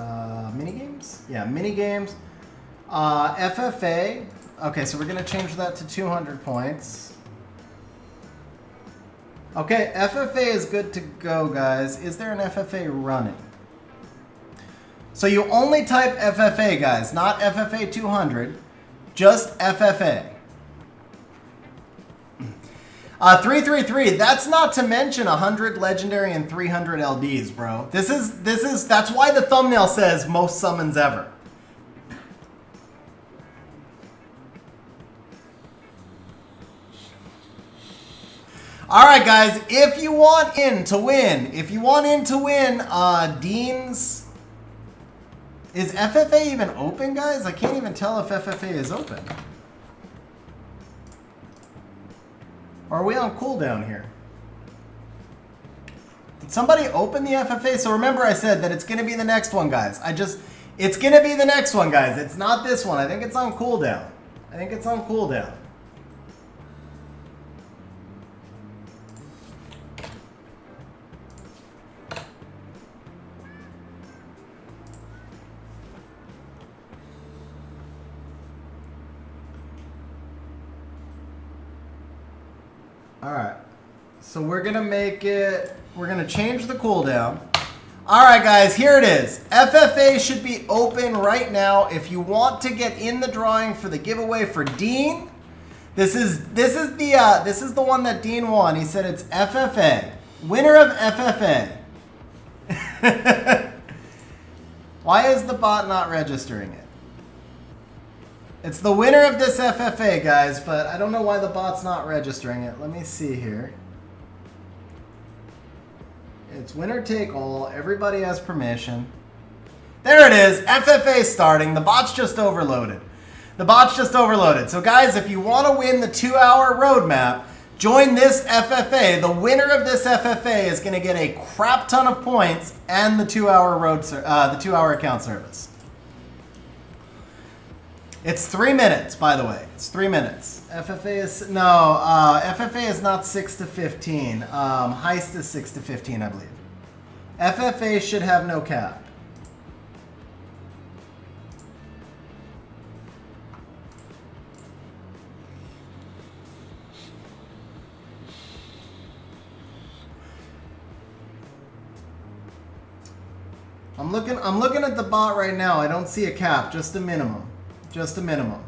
Speaker 1: mini games? Yeah, mini games. FFA. Okay, so we're going to change that to 200 points. Okay, FFA is good to go, guys. Is there an FFA running? So you only type FFA, guys, not FFA 200, just FFA. 333, that's not to mention 100 legendary and 300 LDs, bro. That's why the thumbnail says most summons ever. All right, guys, if you want in to win, Dean's... Is FFA even open, guys? I can't even tell if FFA is open. Or are we on cooldown here? Did somebody open the FFA? So remember I said that it's going to be the next one, guys. It's going to be the next one, guys. It's not this one. I think it's on cooldown. Alright. So we're going to make it... We're going to change the cooldown. Alright guys, here it is. FFA should be open right now if you want to get in the drawing for the giveaway for Dean. This is the one that Dean won. He said it's FFA. Winner of FFA. Why is the bot not registering it? It's the winner of this FFA, guys, but I don't know why the bot's not registering it. Let me see here. It's winner take all. Everybody has permission. There it is. FFA starting. The bot's just overloaded. The bot's just overloaded. So guys, if you want to win the 2-hour roadmap, join this FFA. The winner of this FFA is going to get a crap ton of points and the 2-hour account service. It's 3 minutes, by the way. It's 3 minutes. FFA is FFA is not 6 to 15. Heist is 6 to 15, I believe. FFA should have no cap. I'm looking at the bot right now. I don't see a cap, just a minimum. Just a minimum.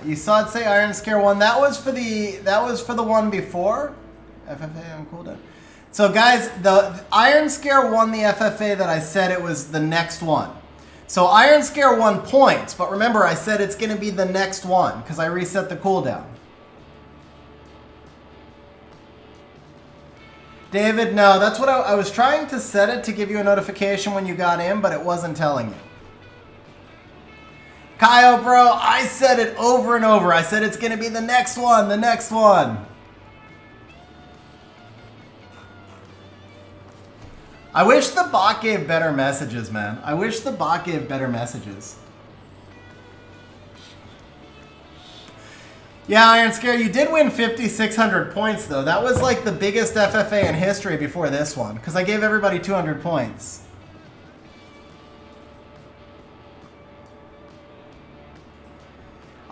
Speaker 1: You saw it say Iron Scare 1. That was for the one before. FFA on cooldown. So guys, the Iron Scare won the FFA that I said it was the next one. So Iron Scare won points, but remember I said it's going to be the next one because I reset the cooldown. David, no, that's what I was trying to set it to give you a notification when you got in, but it wasn't telling you. Kyle, bro, I said it over and over. I said it's going to be the next one, the next one. I wish the bot gave better messages, man. I wish the bot gave better messages. Yeah, Iron Scare, you did win 5,600 points, though. That was like the biggest FFA in history before this one, because I gave everybody 200 points.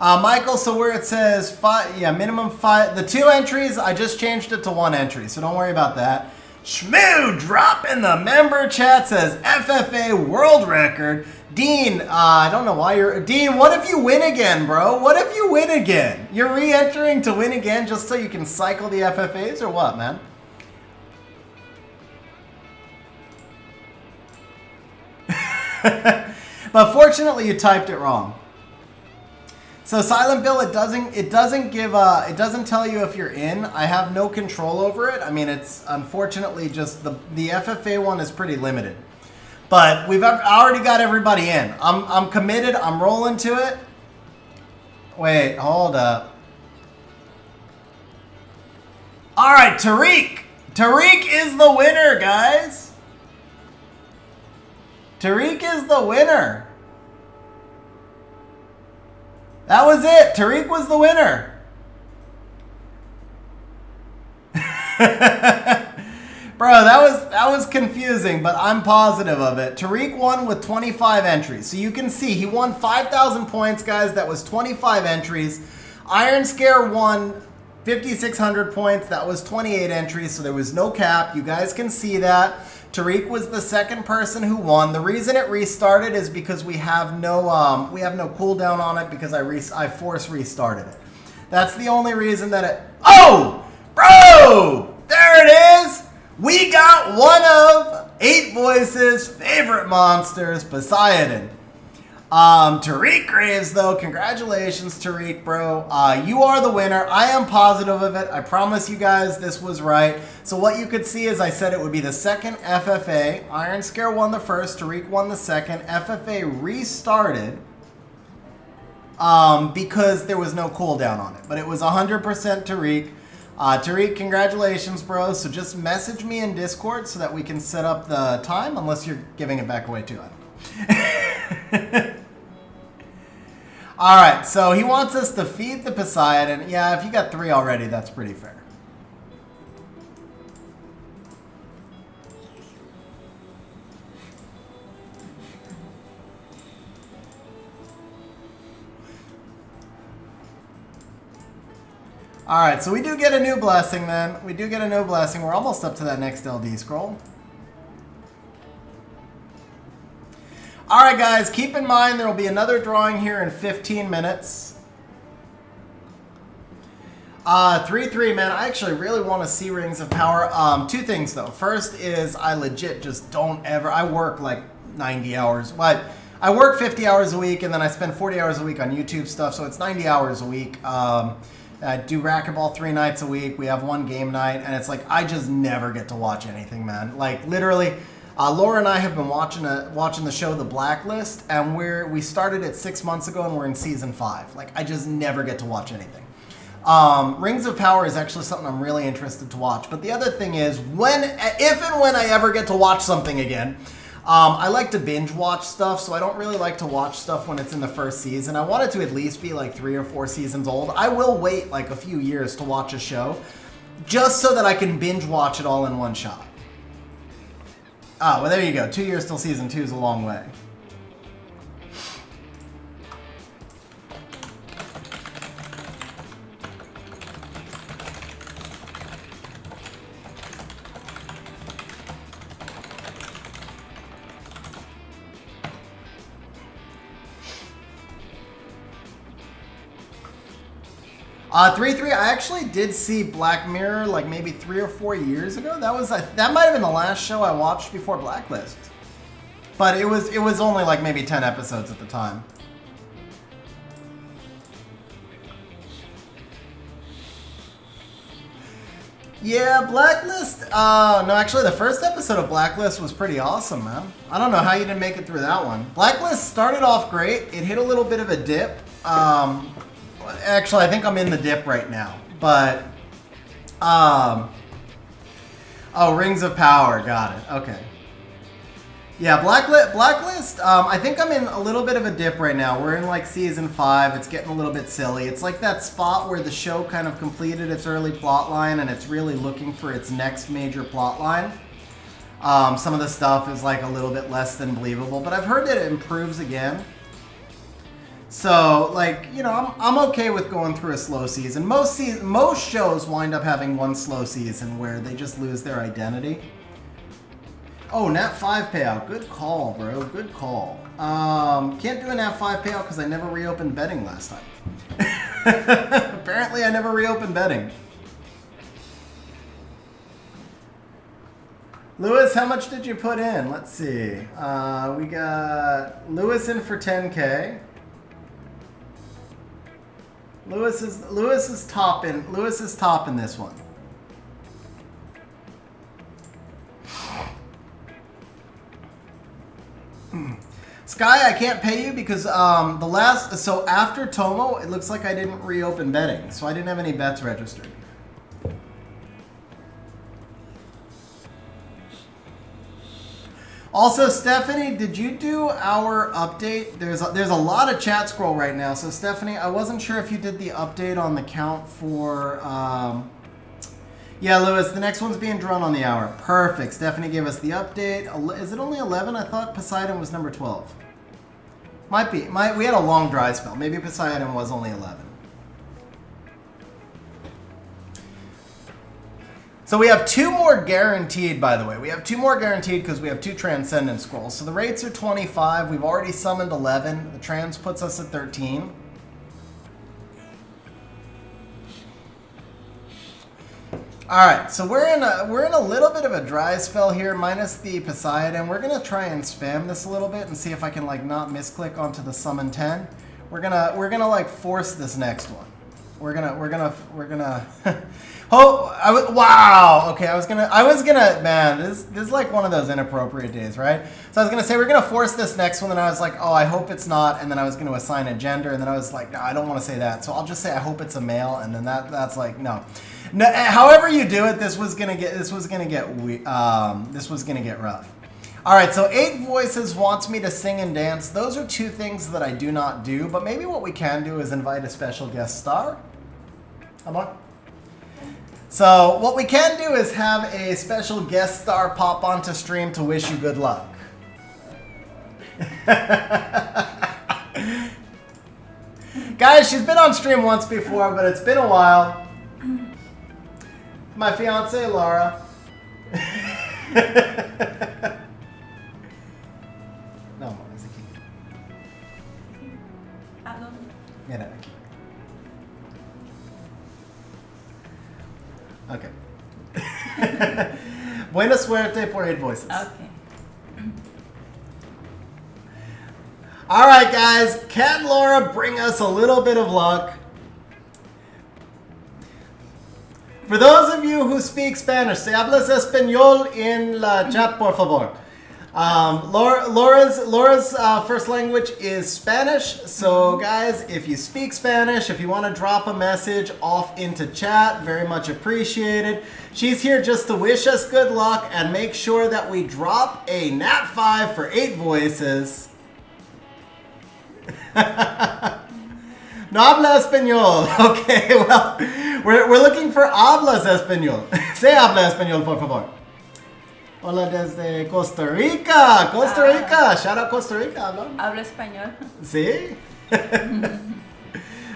Speaker 1: Michael, so where it says minimum 5, the 2 entries, I just changed it to 1 entry, so don't worry about that. Shmoo drop in the member chat says FFA world record. Dean, I don't know why you're... Dean, what if you win again, bro? What if you win again? You're re-entering to win again just so you can cycle the FFAs or what, man? But fortunately, you typed it wrong. So Silent Bill, it doesn't tell you if you're in. I have no control over it. I mean, it's unfortunately just the FFA one is pretty limited. But we've already got everybody in. I'm committed. I'm rolling to it. Wait, hold up. All right, Tariq. Tariq is the winner, guys. Tariq is the winner. That was it. Tariq was the winner. Bro, that was confusing, but I'm positive of it. Tariq won with 25 entries. So you can see he won 5,000 points, guys. That was 25 entries. Iron Scare won 5,600 points. That was 28 entries, so there was no cap. You guys can see that. Tariq was the second person who won. The reason it restarted is because we have no cooldown on it because I force restarted it. That's the only reason that it... Oh! Bro! There it is! We got one of 8 Voices' favorite monsters, Poseidon. Tariq Graves, though, congratulations, Tariq, bro. You are the winner. I am positive of it. I promise you guys this was right. So what you could see is I said it would be the second FFA. Iron Scare won the first. Tariq won the second. FFA restarted because there was no cooldown on it. But it was 100% Tariq. Tariq, congratulations, bro. So just message me in Discord so that we can set up the time, unless you're giving it back away too. I don't know. All right, so he wants us to feed the Poseidon. Yeah, if you got 3 already, that's pretty fair. All right, so we do get a new blessing then. We do get a new blessing. We're almost up to that next LD scroll. All right, guys, keep in mind there will be another drawing here in 15 minutes. 3-3, man. I actually really want to see Rings of Power. 2 things, though. First is I legit just don't ever... I work like 90 hours. But I work 50 hours a week, and then I spend 40 hours a week on YouTube stuff, so it's 90 hours a week. I do racquetball 3 nights a week. We have 1 game night, and it's like I just never get to watch anything, man. Like, literally... Laura and I have been watching the show The Blacklist, and we started it 6 months ago, and we're in season 5. Like, I just never get to watch anything. Rings of Power is actually something I'm really interested to watch. But the other thing is, if and when I ever get to watch something again, I like to binge watch stuff, so I don't really like to watch stuff when it's in the first season. I want it to at least be like 3 or 4 seasons old. I will wait like a few years to watch a show, just so that I can binge watch it all in one shot. Ah, well, there you go. 2 years till season 2 is a long way. Three. I actually did see Black Mirror like maybe 3 or 4 years ago. That might have been the last show I watched before Blacklist. But it was only like maybe 10 episodes at the time. Yeah, Blacklist. No, actually, the first episode of Blacklist was pretty awesome, man. I don't know how you didn't make it through that one. Blacklist started off great. It hit a little bit of a dip. Actually, I think I'm in the dip right now. But, oh, Rings of Power. Got it. Okay. Yeah, Blacklist, I think I'm in a little bit of a dip right now. We're in like season 5. It's getting a little bit silly. It's like that spot where the show kind of completed its early plot line and it's really looking for its next major plot line. Some of the stuff is like a little bit less than believable, but I've heard that it improves again. So, like, you know, I'm okay with going through a slow season. Most shows wind up having one slow season where they just lose their identity. Oh, Nat 5 payout. Good call, bro. Good call. Can't do a Nat 5 payout because I never reopened betting last time. Apparently, I never reopened betting. Lewis, how much did you put in? Let's see. We got Lewis in for 10K. Lewis is top in this one. Sky, I can't pay you because so after Tomo, it looks like I didn't reopen betting, so I didn't have any bets registered. Also, Stephanie, did you do our update? There's a lot of chat scroll right now, so Stephanie, I wasn't sure if you did the update on the count for. Yeah, Lewis, the next one's being drawn on the hour. Perfect. Stephanie gave us the update. Is it only 11? I thought Poseidon was number 12. Might be. We had a long dry spell. Maybe Poseidon was only 11. So we have 2 more guaranteed, by the way. We have 2 more guaranteed because we have 2 Transcendent Scrolls. So the rates are 25. We've already summoned 11. The Trans puts us at 13. All right, so we're in a little bit of a dry spell here, minus the Poseidon. We're gonna try and spam this a little bit and see if I can like not misclick onto the summon 10. We're gonna like force this next one. We're gonna. Oh, wow. Okay, I was gonna. Man, this is like one of those inappropriate days, right? So I was gonna say we're gonna force this next one, and I was like, oh, I hope it's not, and then I was gonna assign a gender, and then I was like, no, I don't want to say that, so I'll just say I hope it's a male, and then that's like no. However you do it, this was gonna get rough. All right, so 8 Voices wants me to sing and dance. Those are 2 things that I do not do, but maybe what we can do is invite a special guest star. Come on. So what we can do is have a special guest star pop onto stream to wish you good luck. Guys, she's been on stream once before, but it's been a while. My fiance, Laura. No, es aquí. Mira, aquí. Okay. Buena suerte por 8 Voices.
Speaker 2: Okay.
Speaker 1: All right, guys. Can Laura bring us a little bit of luck? For those of you who speak Spanish, se hablas español en la chat, por favor. Laura's first language is Spanish. So, guys, if you speak Spanish, if you want to drop a message off into chat, very much appreciated. She's here just to wish us good luck and make sure that we drop a Nat 5 for 8 Voices. No habla español. Okay, well, we're looking for hablas español. Se habla español, por favor. Hola desde Costa Rica. Costa Rica. Shout out Costa Rica.
Speaker 2: Hablo español.
Speaker 1: Sí.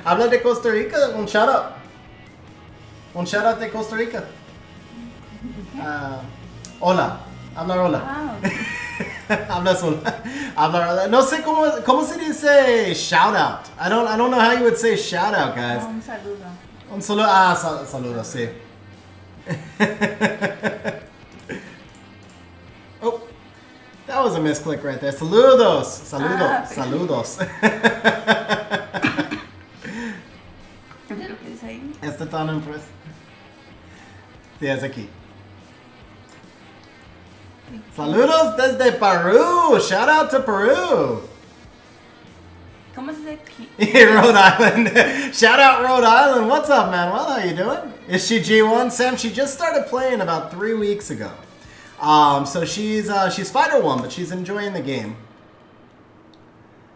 Speaker 1: Habla de Costa Rica. Un shout out. Un shout out de Costa Rica. Hola. Habla hola. Habla sola. Habla hola. No sé cómo se dice shout out. I don't know how you would say shout out, guys.
Speaker 2: Un saludo.
Speaker 1: Un saludo. Saludo, sí. Oh, that was a misclick right there. Saludos. Saludos.
Speaker 2: ¿Es lo que dice ahí?
Speaker 1: Este tono impress. Sí, es aquí. Saludos desde Peru. Shout out to Peru.
Speaker 2: ¿Cómo se dice aquí?
Speaker 1: Rhode Island. Shout out Rhode Island. What's up, Manuel? How you doing? Is she G1? Sam, she just started playing about 3 weeks ago. So she's Fighter 1, but she's enjoying the game.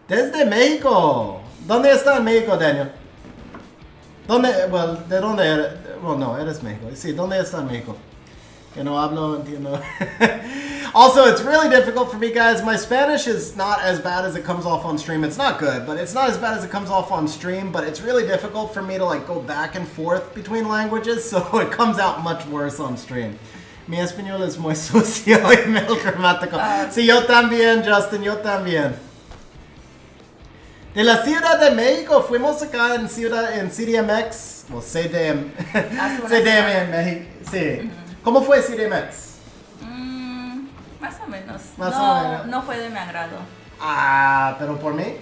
Speaker 1: Desde México. ¿Dónde está en México, Daniel? ¿Dónde? Well, ¿de dónde eres? Well, no, eres México. Sí, ¿dónde está en México? Que no hablo, entiendo. Also, it's really difficult for me, guys. My Spanish is not as bad as it comes off on stream. It's not good, but it's not as bad as it comes off on stream. But it's really difficult for me to like go back and forth between languages, so it comes out much worse on stream. Mi español es muy sucio y melodramático. Sí, yo también, Justin, yo también. De la Ciudad de México, fuimos acá en CDMX, o CDM, CDM en México, sí. ¿Cómo fue CDMX?
Speaker 2: Más o menos.
Speaker 1: Más o menos.
Speaker 2: No fue de mi agrado.
Speaker 1: Ah, pero por mí.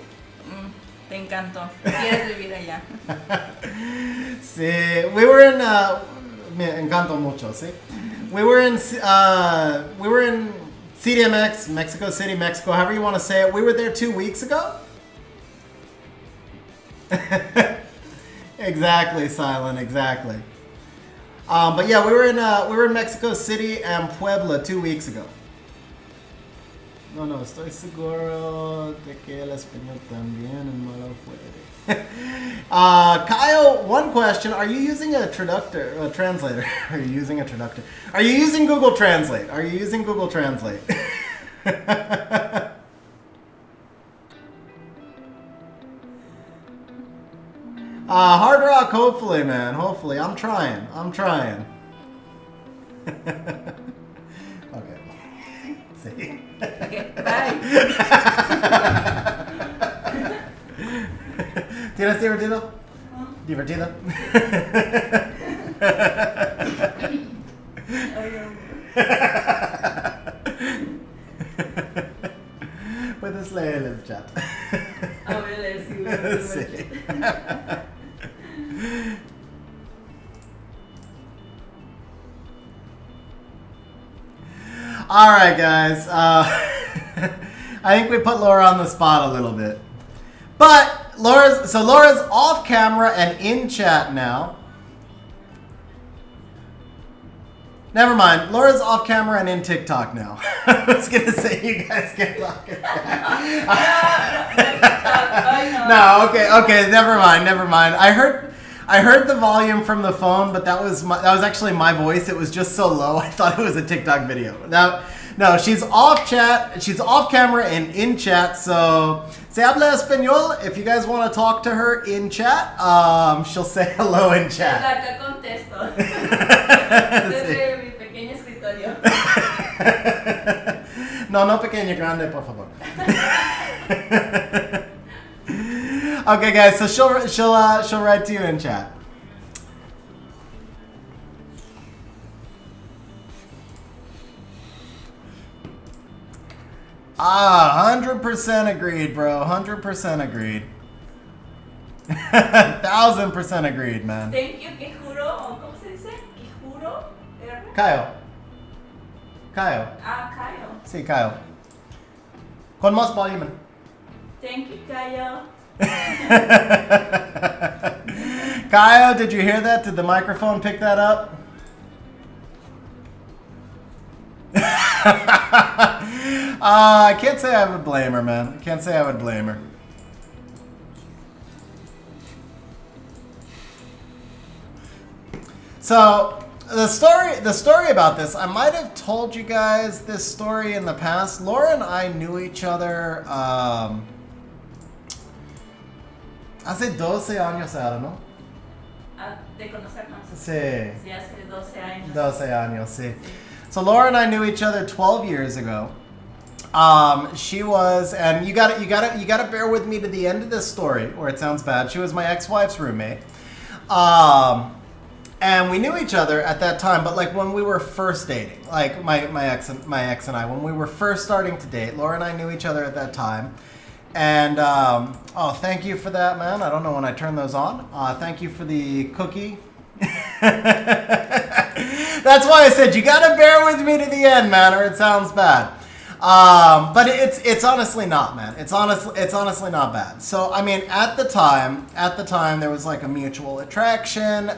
Speaker 2: Te encantó. Quieres vivir allá.
Speaker 1: Sí, we were in. Me encantó mucho, sí. We were in CDMX, Mexico City, Mexico, however you want to say it. We were there 2 weeks ago. Exactly, Silent. Exactly. But yeah, we were in Mexico City and Puebla 2 weeks ago. No, estoy seguro de que el español también en malo puede. Kyle, one question: are you using a translator? Are you using a traductor? Are you using Google Translate? Are you using Google Translate? Hard Rock, hopefully, man. Hopefully. I'm trying. Okay. See?
Speaker 2: Okay, bye.
Speaker 1: ¿Tienes divertido? ¿Divertido? Puedes leer el chat.
Speaker 2: A ver,
Speaker 1: Sí. All right, guys. I think we put Laura on the spot a little bit, but Laura's off camera and in chat now. Never mind. Laura's off camera and in TikTok now. I was gonna say you guys can talk. No, okay. Never mind. I heard the volume from the phone, but that was actually my voice. It was just so low. I thought it was a TikTok video. No, she's off chat. She's off camera and in chat. So se habla español. If you guys want to talk to her in chat, she'll say hello in chat.
Speaker 2: Acá contesto. Desde mi pequeño escritorio.
Speaker 1: No pequeño, grande, por favor. Okay, guys. So she'll write to you in chat. Ah, 100% agreed, bro. 100% agreed. 1000% agreed, man.
Speaker 2: Thank you, que juro, o ¿cómo se dice? Que juro.
Speaker 1: Kyle.
Speaker 2: Kyle.
Speaker 1: Sí, Kyle. Con más volumen.
Speaker 2: Thank you, Kyle.
Speaker 1: Kyle, did you hear that? Did the microphone pick that up? I can't say I would blame her, man. I can't say I would blame her. So the story about this, I might have told you guys this story in the past. Laura and I knew each other hace 12 años ahora, ¿no?
Speaker 2: De conocernos.
Speaker 1: Sí.
Speaker 2: Sí, hace 12 años.
Speaker 1: 12 años, sí. So Laura and I knew each other 12 years ago. She was, and you gotta bear with me to the end of this story, or it sounds bad. She was my ex-wife's roommate. And we knew each other at that time, but like when we were first dating, like my ex and I, when we were first starting to date, Laura and I knew each other at that time. And oh, thank you for that, man. I don't know when I turn those on. Thank you for the cookie. That's why I said you gotta bear with me to the end, man, or it sounds bad. But it's honestly not, man. It's honestly not bad. So I mean, at the time, there was like a mutual attraction.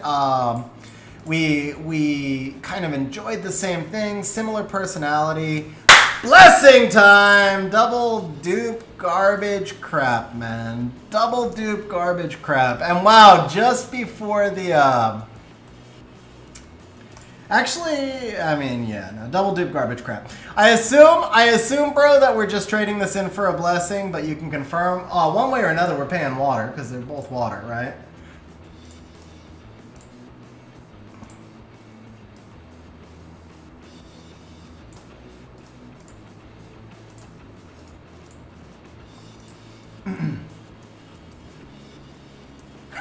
Speaker 1: We kind of enjoyed the same thing, similar personality. Blessing time! Double dupe garbage crap, man. Double dupe garbage crap. And wow, just before the actually, I mean, yeah, no, double dupe garbage crap. I assume, bro, that we're just trading this in for a blessing, but you can confirm. One way or another, we're paying water because they're both water, right?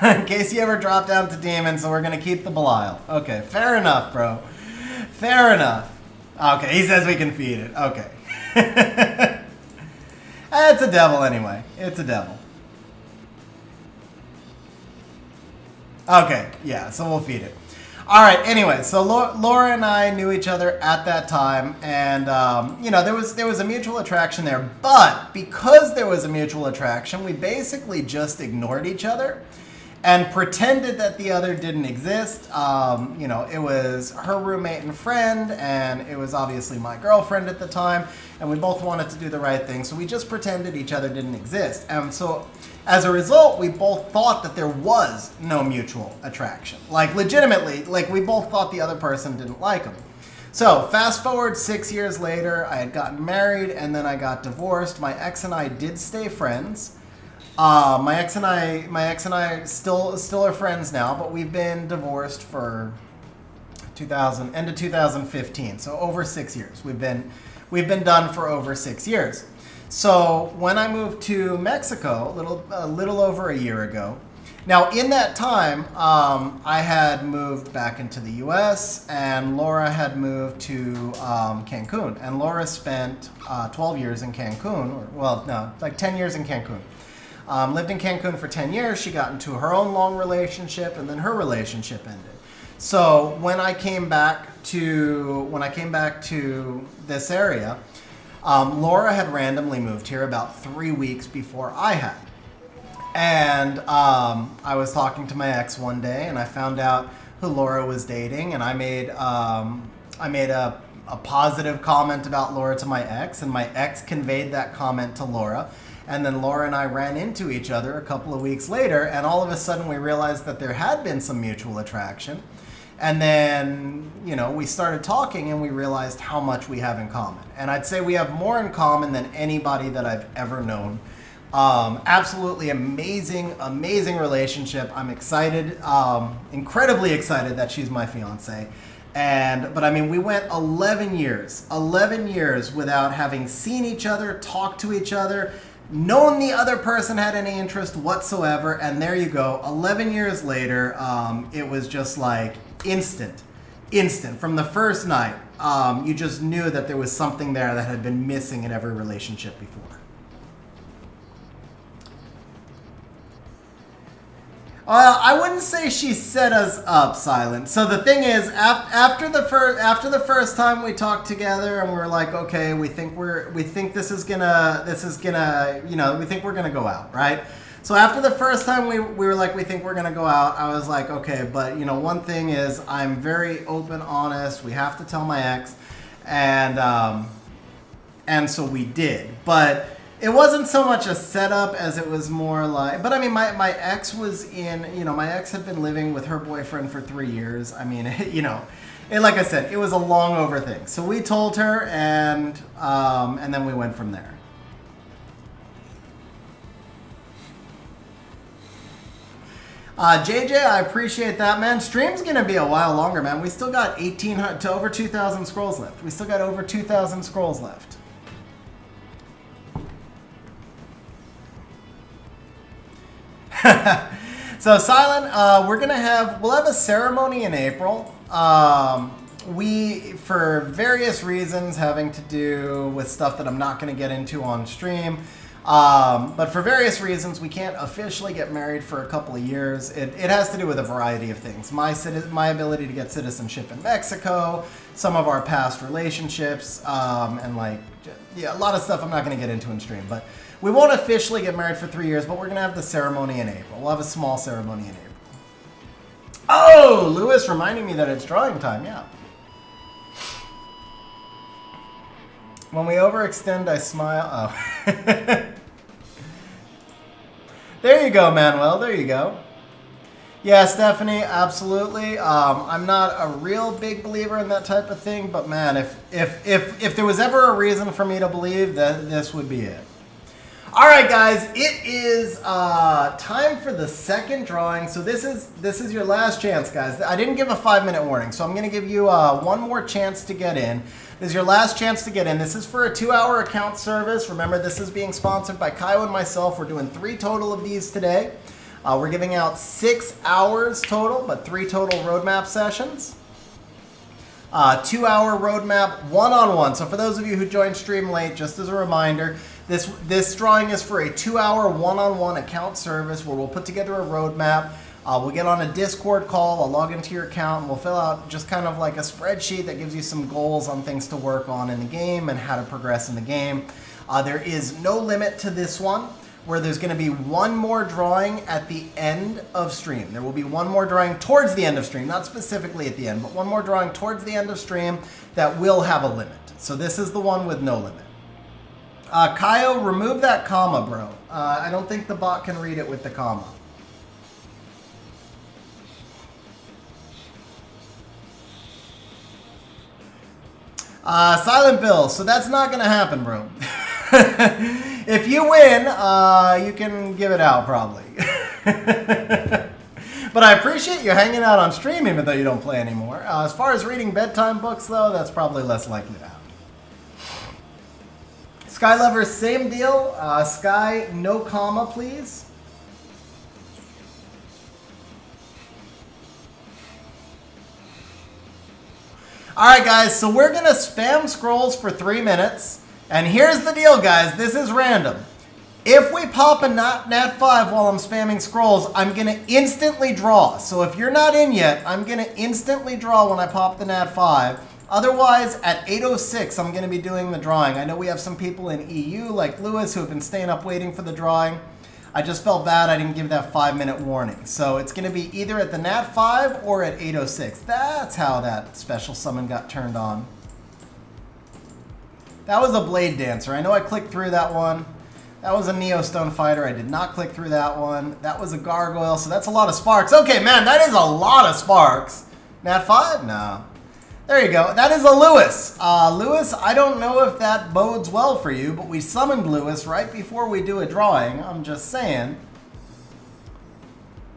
Speaker 1: In case you ever drop down to demon, so we're gonna keep the Belial. Okay, fair enough, bro. Fair enough. Okay, he says we can feed it. Okay. It's a devil anyway. It's a devil. Okay, yeah, so we'll feed it. All right, anyway, so Laura and I knew each other at that time, and you know, there was a mutual attraction there, but because there was a mutual attraction, we basically just ignored each other and pretended that the other didn't exist. You know, it was her roommate and friend, and it was obviously my girlfriend at the time, and we both wanted to do the right thing, so we just pretended each other didn't exist. And so, as a result, we both thought that there was no mutual attraction. Like, legitimately, like, we both thought the other person didn't like him. So, fast forward 6 years later, I had gotten married, and then I got divorced. My ex and I did stay friends. My ex and I still are friends now, but we've been divorced for end of 2015. So over 6 years. We've been done for over 6 years. So when I moved to Mexico a little over a year ago. Now in that time, I had moved back into the U.S. and Laura had moved to Cancun, and Laura spent 12 years in Cancun, like 10 years in Cancun. Lived in Cancun for 10 years. She got into her own long relationship, and then her relationship ended. So when I came back to this area, Laura had randomly moved here about 3 weeks before I had. And I was talking to my ex one day, and I found out who Laura was dating, and I made I made a positive comment about Laura to my ex, and my ex conveyed that comment to Laura. And then Laura and I ran into each other a couple of weeks later, and all of a sudden we realized that there had been some mutual attraction. And then, you know, we started talking and we realized how much we have in common. And I'd say we have more in common than anybody that I've ever known. Absolutely amazing, amazing relationship. I'm excited, incredibly excited that she's my fiance. But I mean, we went 11 years without having seen each other, talked to each other, known the other person had any interest whatsoever. And there you go. 11 years later, it was just like instant from the first night. You just knew that there was something there that had been missing in every relationship before. I wouldn't say she set us up, Silent. So the thing is, after the first time we talked together, and we were like, okay, we think this is gonna, you know, we think we're gonna go out, right? So after the first time we were like, we think we're gonna go out, I was like, okay, but you know, one thing is, I'm very open, honest. We have to tell my ex, and so we did, but. It wasn't so much a setup as it was more like, but I mean, my ex was my ex had been living with her boyfriend for 3 years. I mean, you know, like I said, it was a long over thing. So we told her, and then we went from there. JJ, I appreciate that, man. Stream's gonna be a while longer, man. We still got 1,800 to over 2,000 scrolls left. We still got over 2,000 scrolls left. So Silent, we'll have a ceremony in April. We, for various reasons having to do with stuff that I'm not going to get into on stream, but for various reasons, we can't officially get married for a couple of years. It has to do with a variety of things. My ability to get citizenship in Mexico, some of our past relationships, and a lot of stuff I'm not going to get into in stream, but we won't officially get married for 3 years, but we're going to have the ceremony in April. We'll have a small ceremony in April. Oh, Lewis reminding me that it's drawing time, yeah. When we overextend, I smile. Oh. There you go, Manuel. There you go. Yeah, Stephanie, absolutely. I'm not a real big believer in that type of thing, but man, if there was ever a reason for me to believe, that this would be it. All right, guys, it is time for the second drawing. So this is your last chance, guys. I didn't give a 5-minute warning, so I'm going to give you one more chance to get in. This is your last chance to get in. This is for a 2-hour account service. Remember, this is being sponsored by Kyle and myself. We're doing 3 total of these today. We're giving out 6 hours total, but 3 total roadmap sessions. 2-hour roadmap, one-on-one. So for those of you who joined stream late, just as a reminder, this drawing is for a 2-hour one-on-one account service where we'll put together a roadmap. We'll get on a Discord call, I'll log into your account, and we'll fill out just kind of like a spreadsheet that gives you some goals on things to work on in the game and how to progress in the game. There is no limit to this one, where there's going to be one more drawing at the end of stream. There will be one more drawing towards the end of stream, not specifically at the end, but one more drawing towards the end of stream that will have a limit. So this is the one with no limit. Kaio, remove that comma, bro. I don't think the bot can read it with the comma. Silent Bill, so that's not going to happen, bro. If you win, you can give it out, probably. But I appreciate you hanging out on stream, even though you don't play anymore. As far as reading bedtime books, though, that's probably less likely to happen. Sky Lovers, same deal. Sky, no comma, please. Alright, guys, so we're going to spam scrolls for 3 minutes. And here's the deal, guys. This is random. If we pop a nat 5 while I'm spamming scrolls, I'm going to instantly draw. So if you're not in yet, I'm going to instantly draw when I pop the nat 5. Otherwise, at 8:06, I'm going to be doing the drawing. I know we have some people in EU, like Lewis, who have been staying up waiting for the drawing. I just felt bad I didn't give that 5-minute warning. So it's going to be either at the Nat 5 or at 8:06. That's how that special summon got turned on. That was a Blade Dancer. I know I clicked through that one. That was a Neo Stone Fighter. I did not click through that one. That was a Gargoyle, so that's a lot of sparks. Okay, man, that is a lot of sparks. Nat 5? No. There you go. That is a Lewis. Lewis, I don't know if that bodes well for you, but we summoned Lewis right before we do a drawing. I'm just saying.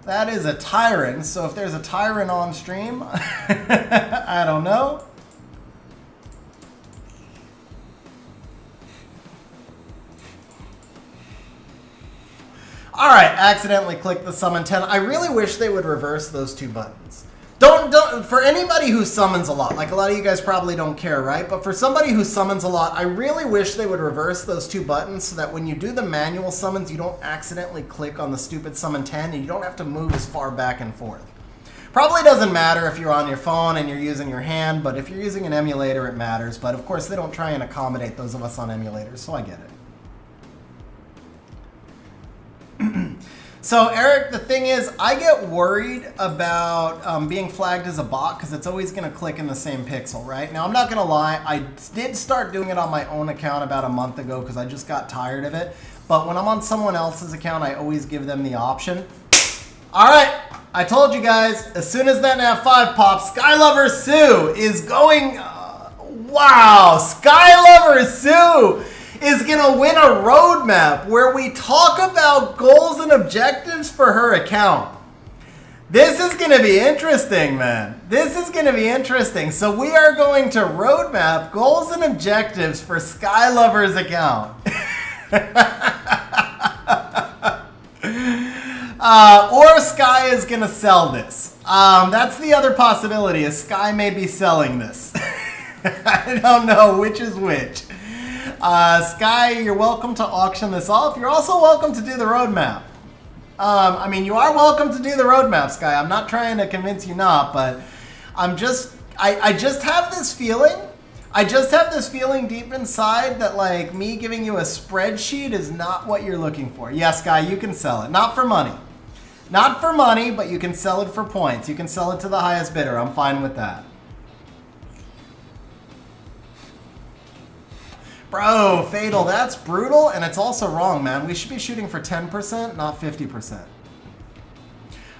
Speaker 1: That is a Tyrant, so if there's a Tyrant on stream, I don't know. All right, accidentally clicked the summon 10. I really wish they would reverse those two buttons. Don't, for anybody who summons a lot, like a lot of you guys probably don't care, right? But for somebody who summons a lot, I really wish they would reverse those two buttons so that when you do the manual summons, you don't accidentally click on the stupid summon 10 and you don't have to move as far back and forth. Probably doesn't matter if you're on your phone and you're using your hand, but if you're using an emulator, it matters. But of course, they don't try and accommodate those of us on emulators, so I get it. So, Eric, the thing is, I get worried about being flagged as a bot because it's always going to click in the same pixel, right? Now, I'm not going to lie. I did start doing it on my own account about a month ago because I just got tired of it. But when I'm on someone else's account, I always give them the option. All right, I told you guys, as soon as that Nat 5 pops, Skylover Sue is going... wow, Skylover Sue is going to win a roadmap where we talk about goals and objectives for her account. This is going to be interesting, man. This is going to be interesting. So we are going to roadmap goals and objectives for Skylover's account. Or Sky is going to sell this. That's the other possibility, is Sky may be selling this. I don't know which is which. Sky, you're welcome to auction this off. You're also welcome to do the roadmap. I mean, you are welcome to do the roadmap, Sky. I'm not trying to convince you not, but I just have this feeling. I just have this feeling deep inside that, like, me giving you a spreadsheet is not what you're looking for. Yes, Sky, you can sell it. Not for money. Not for money, but you can sell it for points. You can sell it to the highest bidder. I'm fine with that. Bro, Fatal, that's brutal, and it's also wrong, man. We should be shooting for 10%, not 50%.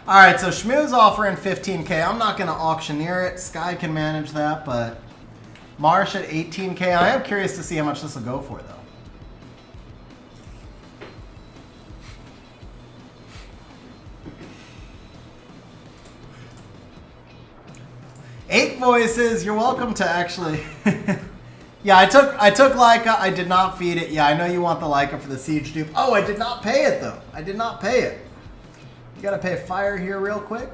Speaker 1: All right, so Shmoo's offering 15K. I'm not going to auctioneer it. Sky can manage that, but Marsh at 18K. I am curious to see how much this will go for, though. Eight Voices, you're welcome to actually... Yeah, I took Leica. I did not feed it. Yeah, I know you want the Leica for the Siege dupe. Oh, I did not pay it, though. I did not pay it. You got to pay fire here real quick.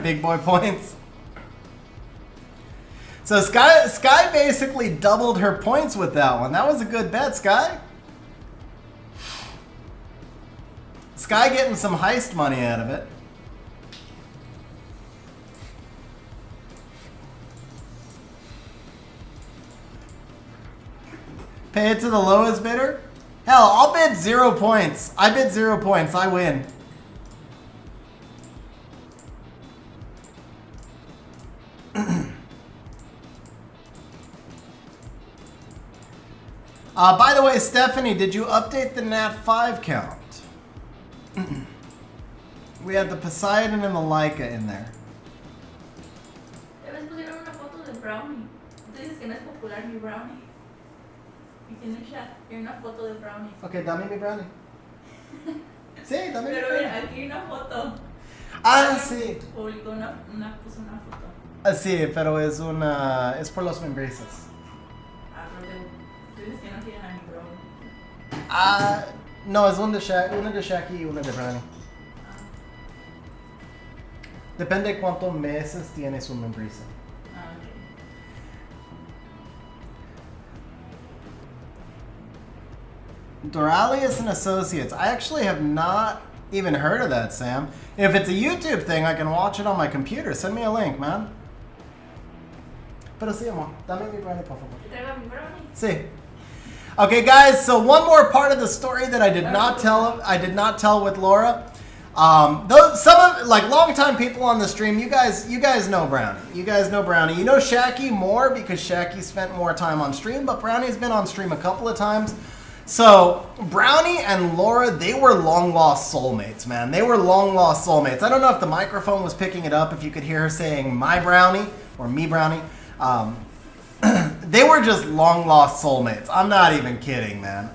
Speaker 1: Big boy points. So Sky basically doubled her points with that one. That was a good bet, Sky. Sky getting some heist money out of it. Pay it to the lowest bidder? Hell, I'll bid 0 points. I bid 0 points. I win. By the way, Stephanie, did you update the Nat 5 count? We had the Poseidon and the Leica in there.
Speaker 2: Debes pusieron una foto de Brownie. Tú dices que no es popular mi Brownie. Y tiene chat, y una foto de Brownie.
Speaker 1: Ok, dame mi Brownie. Sí, dame mi
Speaker 2: Pero
Speaker 1: Brownie.
Speaker 2: mira, aquí hay una foto.
Speaker 1: Ah, sí.
Speaker 2: Publicó puso una foto.
Speaker 1: Ah, sí, pero es una... es por los membresas.
Speaker 2: Ah, pero tú dices que no quieren a mi Brownie.
Speaker 1: Ah, no, es una de Shaki y una de Brownie. Depende de cuántos meses tiene su membresía.
Speaker 2: Ah, ok.
Speaker 1: Doralius and Associates. I actually have not even heard of that, Sam. If it's a YouTube thing, I can watch it on my computer. Send me a link, man. Pero sí, amor. Dame mi brownie, por favor.
Speaker 2: ¿Te traigo mi brownie?
Speaker 1: Sí. Okay, guys. So one more part of the story that I did not tell. I did not tell with Laura. Some of like longtime people on the stream. You guys know Brownie. You guys know Brownie. You know Shacky more because Shacky spent more time on stream, but Brownie's been on stream a couple of times. So Brownie and Laura, they were long lost soulmates, man. They were long lost soulmates. I don't know if the microphone was picking it up. If you could hear her saying "my Brownie" or "me Brownie." They were just long lost soulmates. I'm not even kidding, man.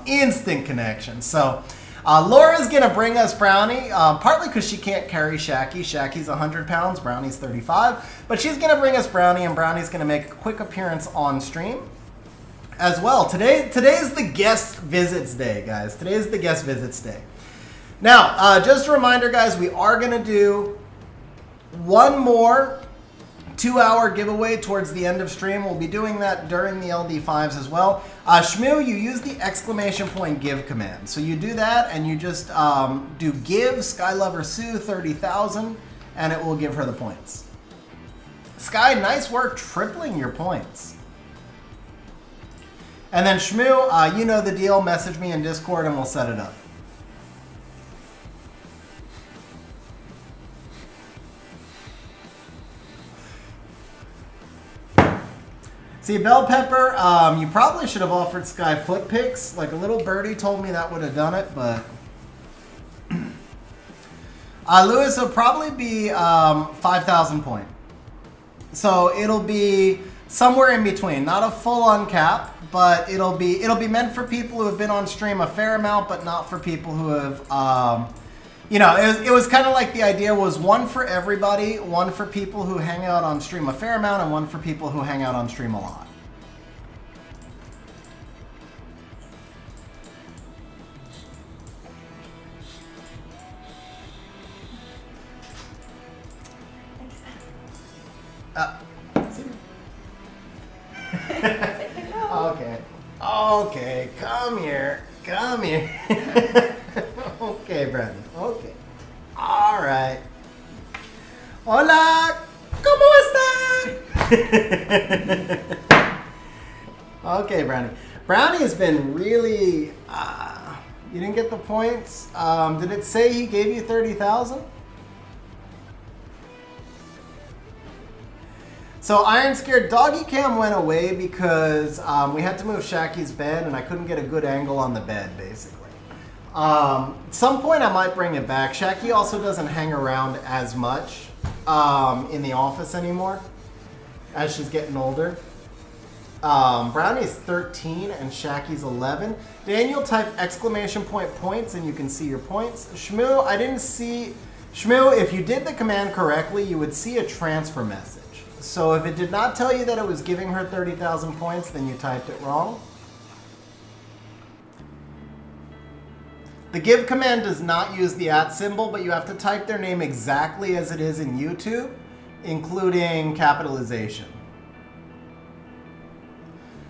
Speaker 1: Instant connection. So Laura's gonna bring us Brownie, partly because she can't carry Shacky. Shacky's 100 pounds, Brownie's 35. But she's gonna bring us Brownie, and Brownie's gonna make a quick appearance on stream as well. Today's the guest visits day, guys. Today is the guest visits day. Now, just a reminder, guys, we are gonna do one more 2-hour giveaway towards the end of stream. We'll be doing that during the LD5s as well. Shmoo, you use the exclamation point give command. So you do that and you just do give Skylover Sue 30,000 and it will give her the points. Sky, nice work tripling your points. And then Shmoo, you know the deal. Message me in Discord and we'll set it up. See, Bell Pepper, you probably should have offered Sky foot picks. Like a little birdie told me that would have done it, but... Lewis, will probably be 5,000 point. So it'll be somewhere in between. Not a full-on cap, but it'll be meant for people who have been on stream a fair amount, but not for people who have... you know, it was kind of like the idea was one for everybody, one for people who hang out on stream a fair amount, and one for people who hang out on stream a lot. Okay. Okay, come here. Come here. Okay, Brandon. Okay. All right. Hola. ¿Cómo está? Okay, Brownie. Brownie has been really... you didn't get the points. Did it say he gave you 30,000? So Iron Scared Doggy Cam went away because we had to move Shacky's bed and I couldn't get a good angle on the bed, basically. At some point I might bring it back. Shacky also doesn't hang around as much in the office anymore as she's getting older. Brownie's 13 and Shacky's 11. Daniel, type exclamation point points and you can see your points. Shmoo, I didn't see... Shmoo, if you did the command correctly, you would see a transfer message. So if it did not tell you that it was giving her 30,000 points, then you typed it wrong. The give command does not use the @ symbol, but you have to type their name exactly as it is in YouTube, including capitalization.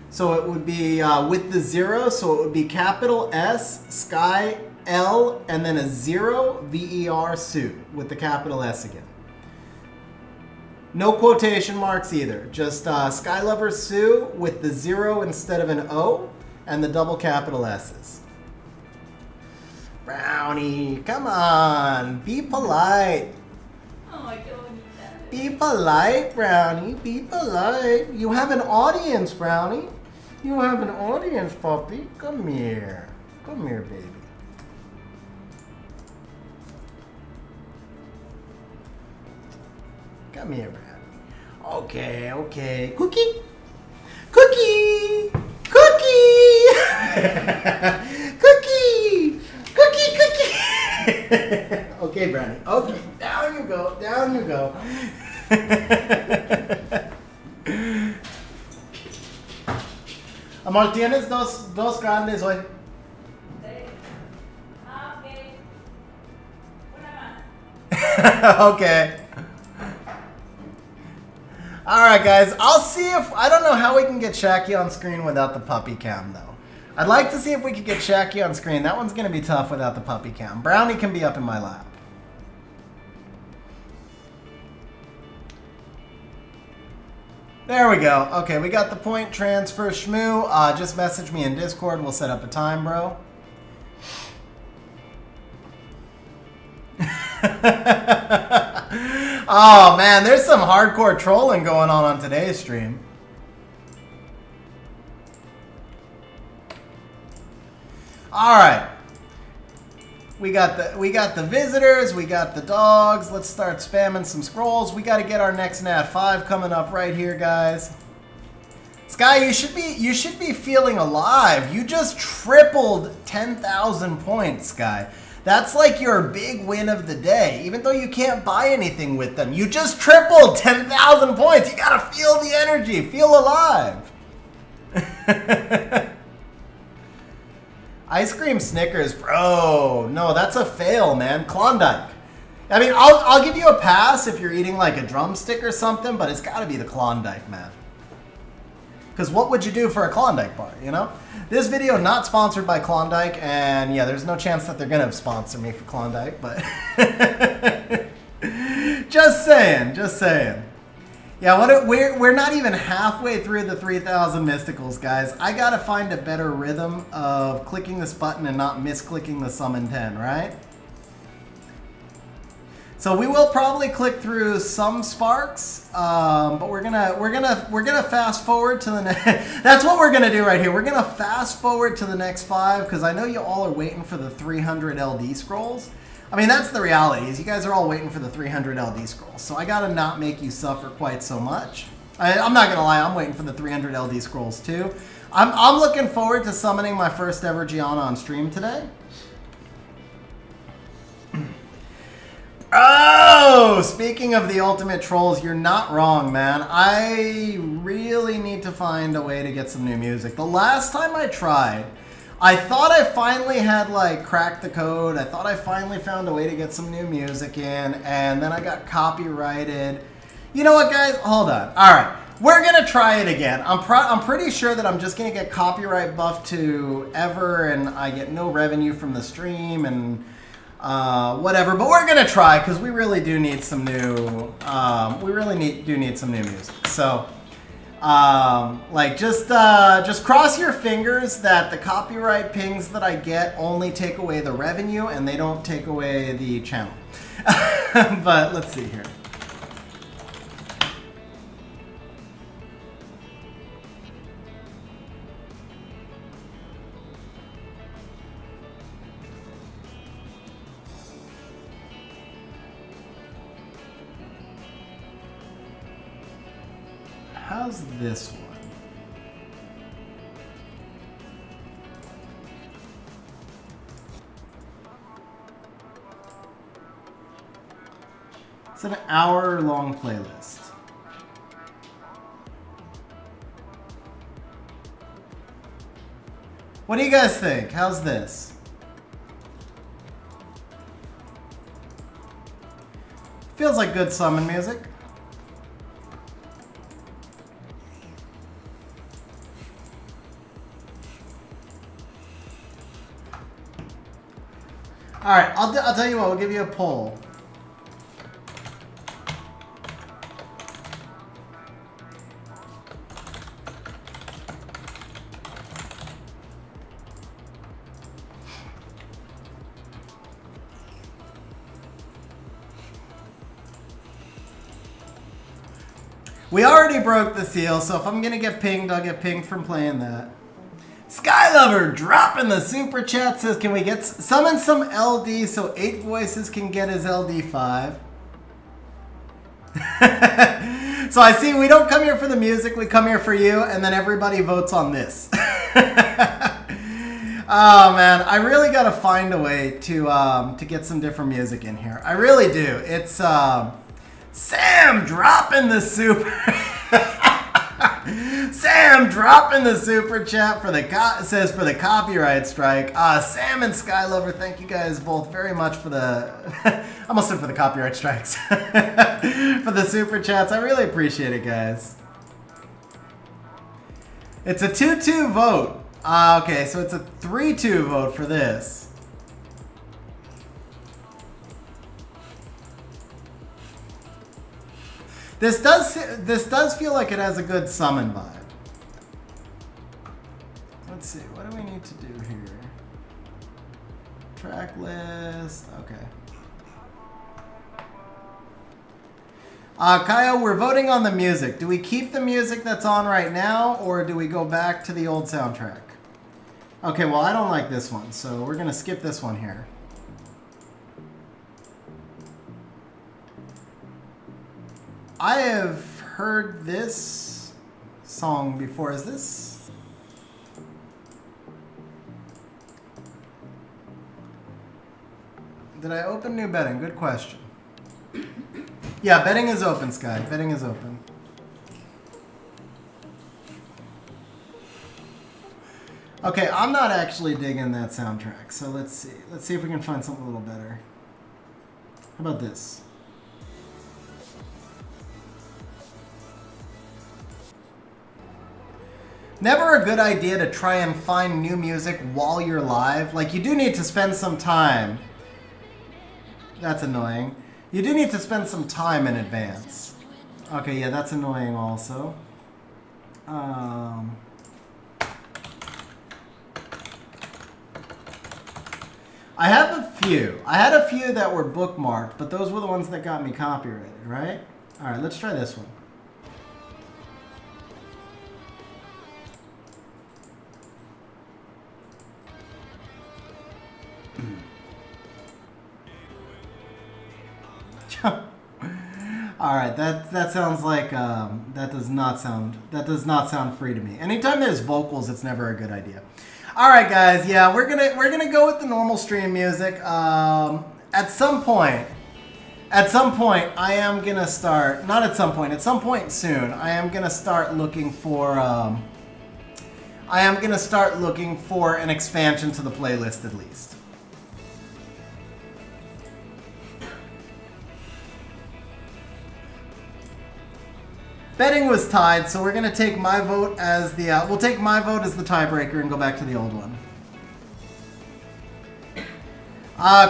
Speaker 1: So it would be with the 0, so it would be capital S, Sky, L, and then a 0, VER, Sue, with the capital S again. No quotation marks either, just Skylover Sue with the 0 instead of an O, and the double capital S's. Brownie, come on, be polite.
Speaker 2: Ay, qué bonita.
Speaker 1: Be polite, Brownie, be polite. You have an audience, Brownie. You have an audience, puppy. Come here. Come here, baby. Come here, Brownie. Okay, okay. Cookie? Cookie! Cookie! Cookie! Cookie, cookie! Okay, Brownie. Okay, down you go. Down you go. Amor, tienes dos grandes hoy.
Speaker 2: Okay. Una más.
Speaker 1: Okay. Alright, guys. I'll see if... I don't know how we can get Shacky on screen without the puppy cam, though. I'd like to see if we could get Shacky on screen. That one's going to be tough without the puppy cam. Brownie can be up in my lap. There we go. Okay, we got the point transfer. Shmoo, just message me in Discord. We'll set up a time, bro. Oh, man, there's some hardcore trolling going on today's stream. All right. We got the visitors, we got the dogs. Let's start spamming some scrolls. We got to get our next Nat 5 coming up right here, guys. Sky, you should be feeling alive. You just tripled 10,000 points, Sky. That's like your big win of the day. Even though you can't buy anything with them, you just tripled 10,000 points. You got to feel the energy, feel alive. Ice cream Snickers, bro. No, that's a fail, man. Klondike. I mean, I'll give you a pass if you're eating like a drumstick or something, but it's got to be the Klondike, man. Because what would you do for a Klondike bar, you know? This video not sponsored by Klondike, and yeah, there's no chance that they're going to sponsor me for Klondike, but just saying, just saying. Yeah, we're not even halfway through the 3,000 mysticals, guys. I gotta find a better rhythm of clicking this button and not misclicking the summon 10, right? So we will probably click through some sparks, but we're gonna fast forward to the next. That's what we're gonna do right here. We're gonna fast forward to the next 5 because I know you all are waiting for the 300 LD scrolls. I mean, that's the reality, is you guys are all waiting for the 300 LD scrolls. So I gotta not make you suffer quite so much. I'm not gonna lie, I'm waiting for the 300 LD scrolls too. I'm looking forward to summoning my first ever Gianna on stream today. Oh, speaking of the ultimate trolls, you're not wrong, man. I really need to find a way to get some new music. The last time I tried, I thought I finally had like cracked the code. I thought I finally found a way to get some new music in, and then I got copyrighted. You know what, guys? Hold on. All right, we're gonna try it again. I'm pretty sure that I'm just gonna get copyright buffed to ever, and I get no revenue from the stream and whatever. But we're gonna try because we really do need some new. Do need some new music. So. Like just cross your fingers that the copyright pings that I get only take away the revenue and they don't take away the channel. But let's see here. How's this one? It's an hour-long playlist. What do you guys think? How's this? Feels like good summon music. All right, I'll tell you what, we'll give you a poll. We already broke the seal, so if I'm gonna get pinged, I'll get pinged from playing that. Skylover dropping the super chat says, can we get summon some LD so 8 Voices can get his LD5? So I see we don't come here for the music, we come here for you, and then everybody votes on this. Oh man, I really gotta find a way to get some different music in here. I really do. It's Sam dropping the super. Sam dropping the super chat for the says for the copyright strike. Sam and Skylover, thank you guys both very much for the I almost said for the copyright strikes. For the super chats. I really appreciate it, guys. It's a 2-2 vote. Okay, so it's a 3-2 vote for this. This does feel like it has a good summon vibe. Let's see, what do we need to do here? Track list, okay. Kyle, we're voting on the music. Do we keep the music that's on right now, or do we go back to the old soundtrack? Okay, well, I don't like this one, so we're going to skip this one here. I have heard this song before. Is this? Did I open new betting? Good question. Yeah, betting is open, Sky. Betting is open. Okay, I'm not actually digging that soundtrack, so let's see. Let's see if we can find something a little better. How about this? Never a good idea to try and find new music while you're live. Like, you do need to spend some time. That's annoying. You do need to spend some time in advance. Okay, yeah, that's annoying also. I have a few. I had a few that were bookmarked, but those were the ones that got me copyrighted, right? All right, let's try this one. All right, that sounds like that does not sound free to me. Anytime there's vocals, it's never a good idea. All right, guys, yeah, we're gonna go with the normal stream music. At some point, I am gonna start. Not at some point. At some point soon, I am gonna start looking for. I am gonna start looking for an expansion to the playlist at least. Betting was tied, so we're gonna take my vote as the. We'll take my vote as the tiebreaker and go back to the old one.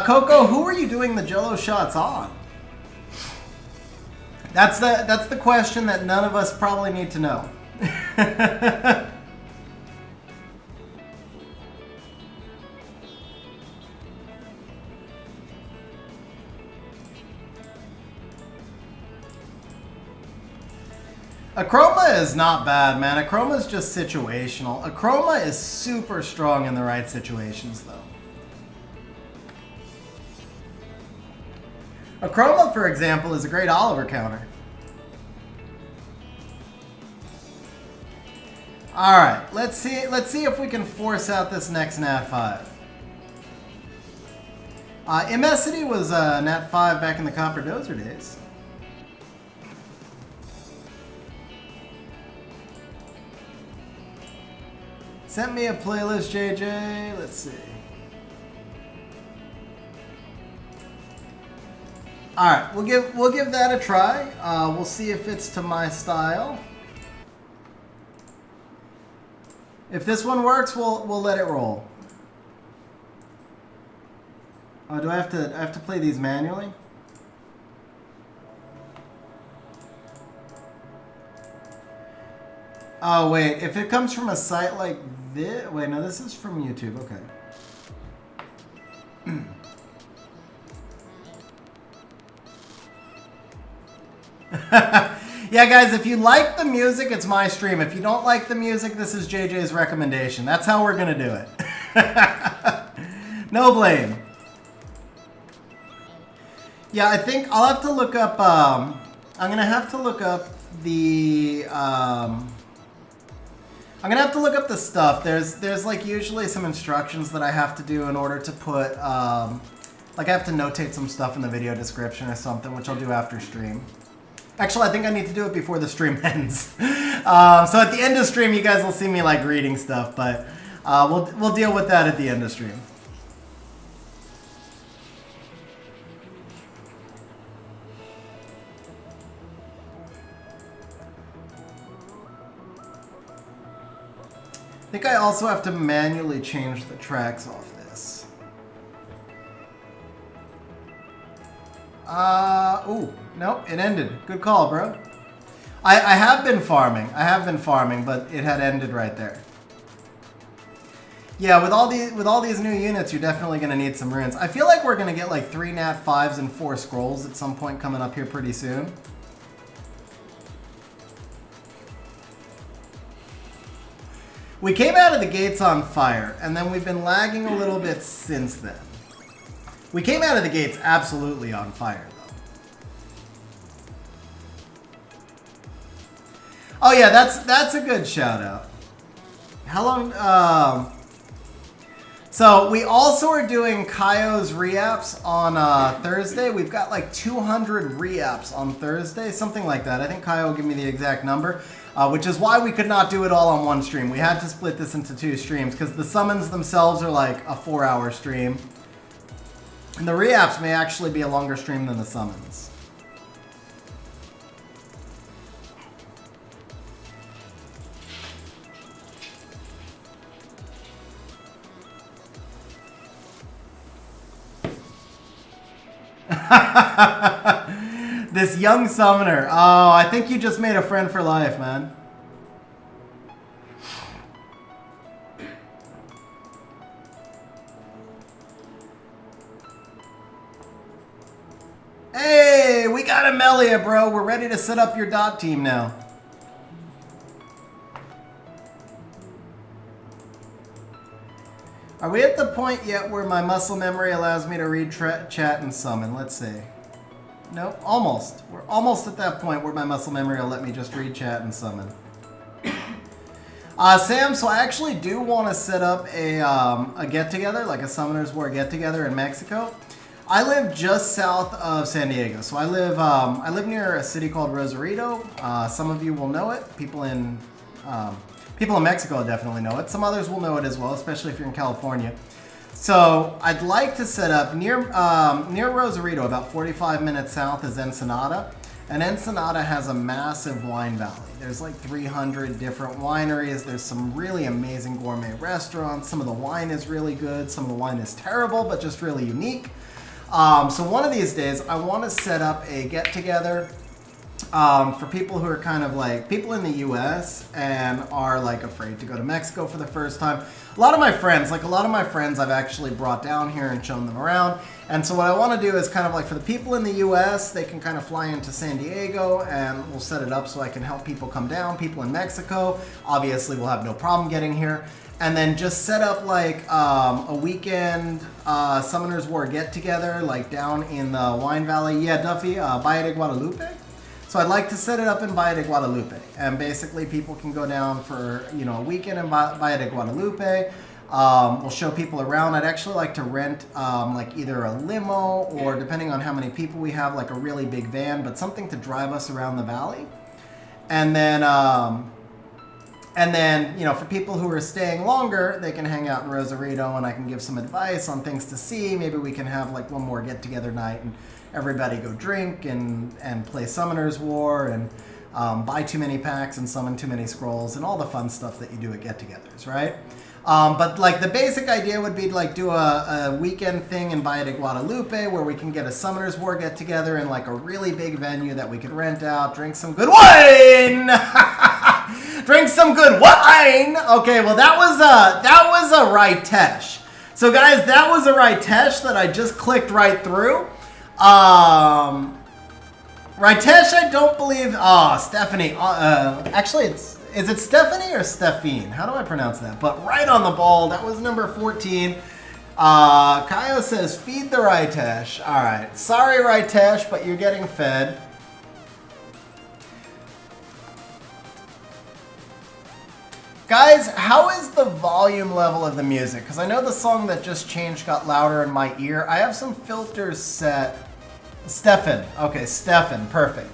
Speaker 1: Coco, who are you doing the Jello shots on? That's the question that none of us probably need to know. Acroma is not bad, man. Acroma is just situational. Acroma is super strong in the right situations, though. Acroma, for example, is a great Oliver counter. All right, let's see if we can force out this next Nat 5. Immensity was Nat 5 back in the Copper Dozer days. Sent me a playlist, JJ. Let's see. All right, we'll give that a try. We'll see if it's to my style. If this one works, we'll let it roll. Oh, do I have to play these manually? Oh wait, if it comes from a site like this, wait, no, this is from YouTube. Okay. Yeah, guys, if you like the music, it's my stream. If you don't like the music, this is JJ's recommendation. That's how we're gonna do it. No blame. Yeah, I think I'll have to look up. I'm gonna have to look up the. I'm gonna have to look up the stuff. There's like usually some instructions that I have to do in order to put. Like I have to notate some stuff in the video description or something, which I'll do after stream. Actually, I think I need to do it before the stream ends. So at the end of stream, you guys will see me like reading stuff, but we'll deal with that at the end of stream. I think I also have to manually change the tracks off this. Ooh, nope, it ended. Good call, bro. I have been farming. I have been farming, but it had ended right there. Yeah, with all these new units, you're definitely going to need some runes. I feel like we're going to get like 3 nat 5s and 4 scrolls at some point coming up here pretty soon. We came out of the gates on fire, and then we've been lagging a little bit since then. We came out of the gates absolutely on fire, though. Oh yeah, that's a good shout out. How long? So we also are doing Kaio's reapps on Thursday. We've got like 200 reapps on Thursday, something like that. I think Kaio will give me the exact number, which is why we could not do it all on one stream. We had to split this into 2 streams because the summons themselves are like a 4-hour stream. And the reapps may actually be a longer stream than the summons. This young summoner. Oh, I think you just made a friend for life, man. Hey, we got Amelia, bro. We're ready to set up your dot team now. Are we at the point yet where my muscle memory allows me to read chat and summon? Let's see. Nope, almost. We're almost at that point where my muscle memory will let me just read chat and summon. Sam, so I actually do want to set up a get-together, like a Summoners War get-together in Mexico. I live just south of San Diego, so I live near a city called Rosarito. Some of you will know it. People in Mexico definitely know it. Some others will know it as well, especially if you're in California. So I'd like to set up near Rosarito, about 45 minutes south, is Ensenada. And Ensenada has a massive wine valley. There's like 300 different wineries. There's some really amazing gourmet restaurants. Some of the wine is really good. Some of the wine is terrible, but just really unique. So one of these days, I want to set up a get-together for people who are kind of like people in the US and are like afraid to go to Mexico for the first time. A lot of my friends I've actually brought down here and shown them around. And so what I want to do is kind of like for the people in the US, they can kind of fly into San Diego and we'll set it up so I can help people come down. People in Mexico obviously will have no problem getting here. And then just set up like a weekend Summoners War get-together like down in the Wine Valley. Yeah, Duffy, Valle de Guadalupe. So I'd like to set it up in Valle de Guadalupe, and basically people can go down for a weekend in Valle de Guadalupe. We'll show people around. I'd actually like to rent like either a limo or, depending on how many people we have, like a really big van, but something to drive us around the valley. And then for people who are staying longer, they can hang out in Rosarito, and I can give some advice on things to see. Maybe we can have like one more get-together night and everybody go drink and play Summoners War and buy too many packs and summon too many scrolls and all the fun stuff that you do at get-togethers, right? But like the basic idea would be to like do a weekend thing in Valle de Guadalupe where we can get a Summoners War get-together in like a really big venue that we could rent out, drink some good wine! Drink some good wine! Okay, well that was a Ritesh. So guys, that was a Ritesh that I just clicked right through. Ritesh, I don't believe. Oh, Stephanie. Actually, is it Stephanie or Stephine? How do I pronounce that? But right on the ball. That was number 14. Kaio says, feed the Ritesh. All right. Sorry, Ritesh, but you're getting fed. Guys, how is the volume level of the music? Because I know the song that just changed got louder in my ear. I have some filters set. Stefan. Okay, Stefan. Perfect.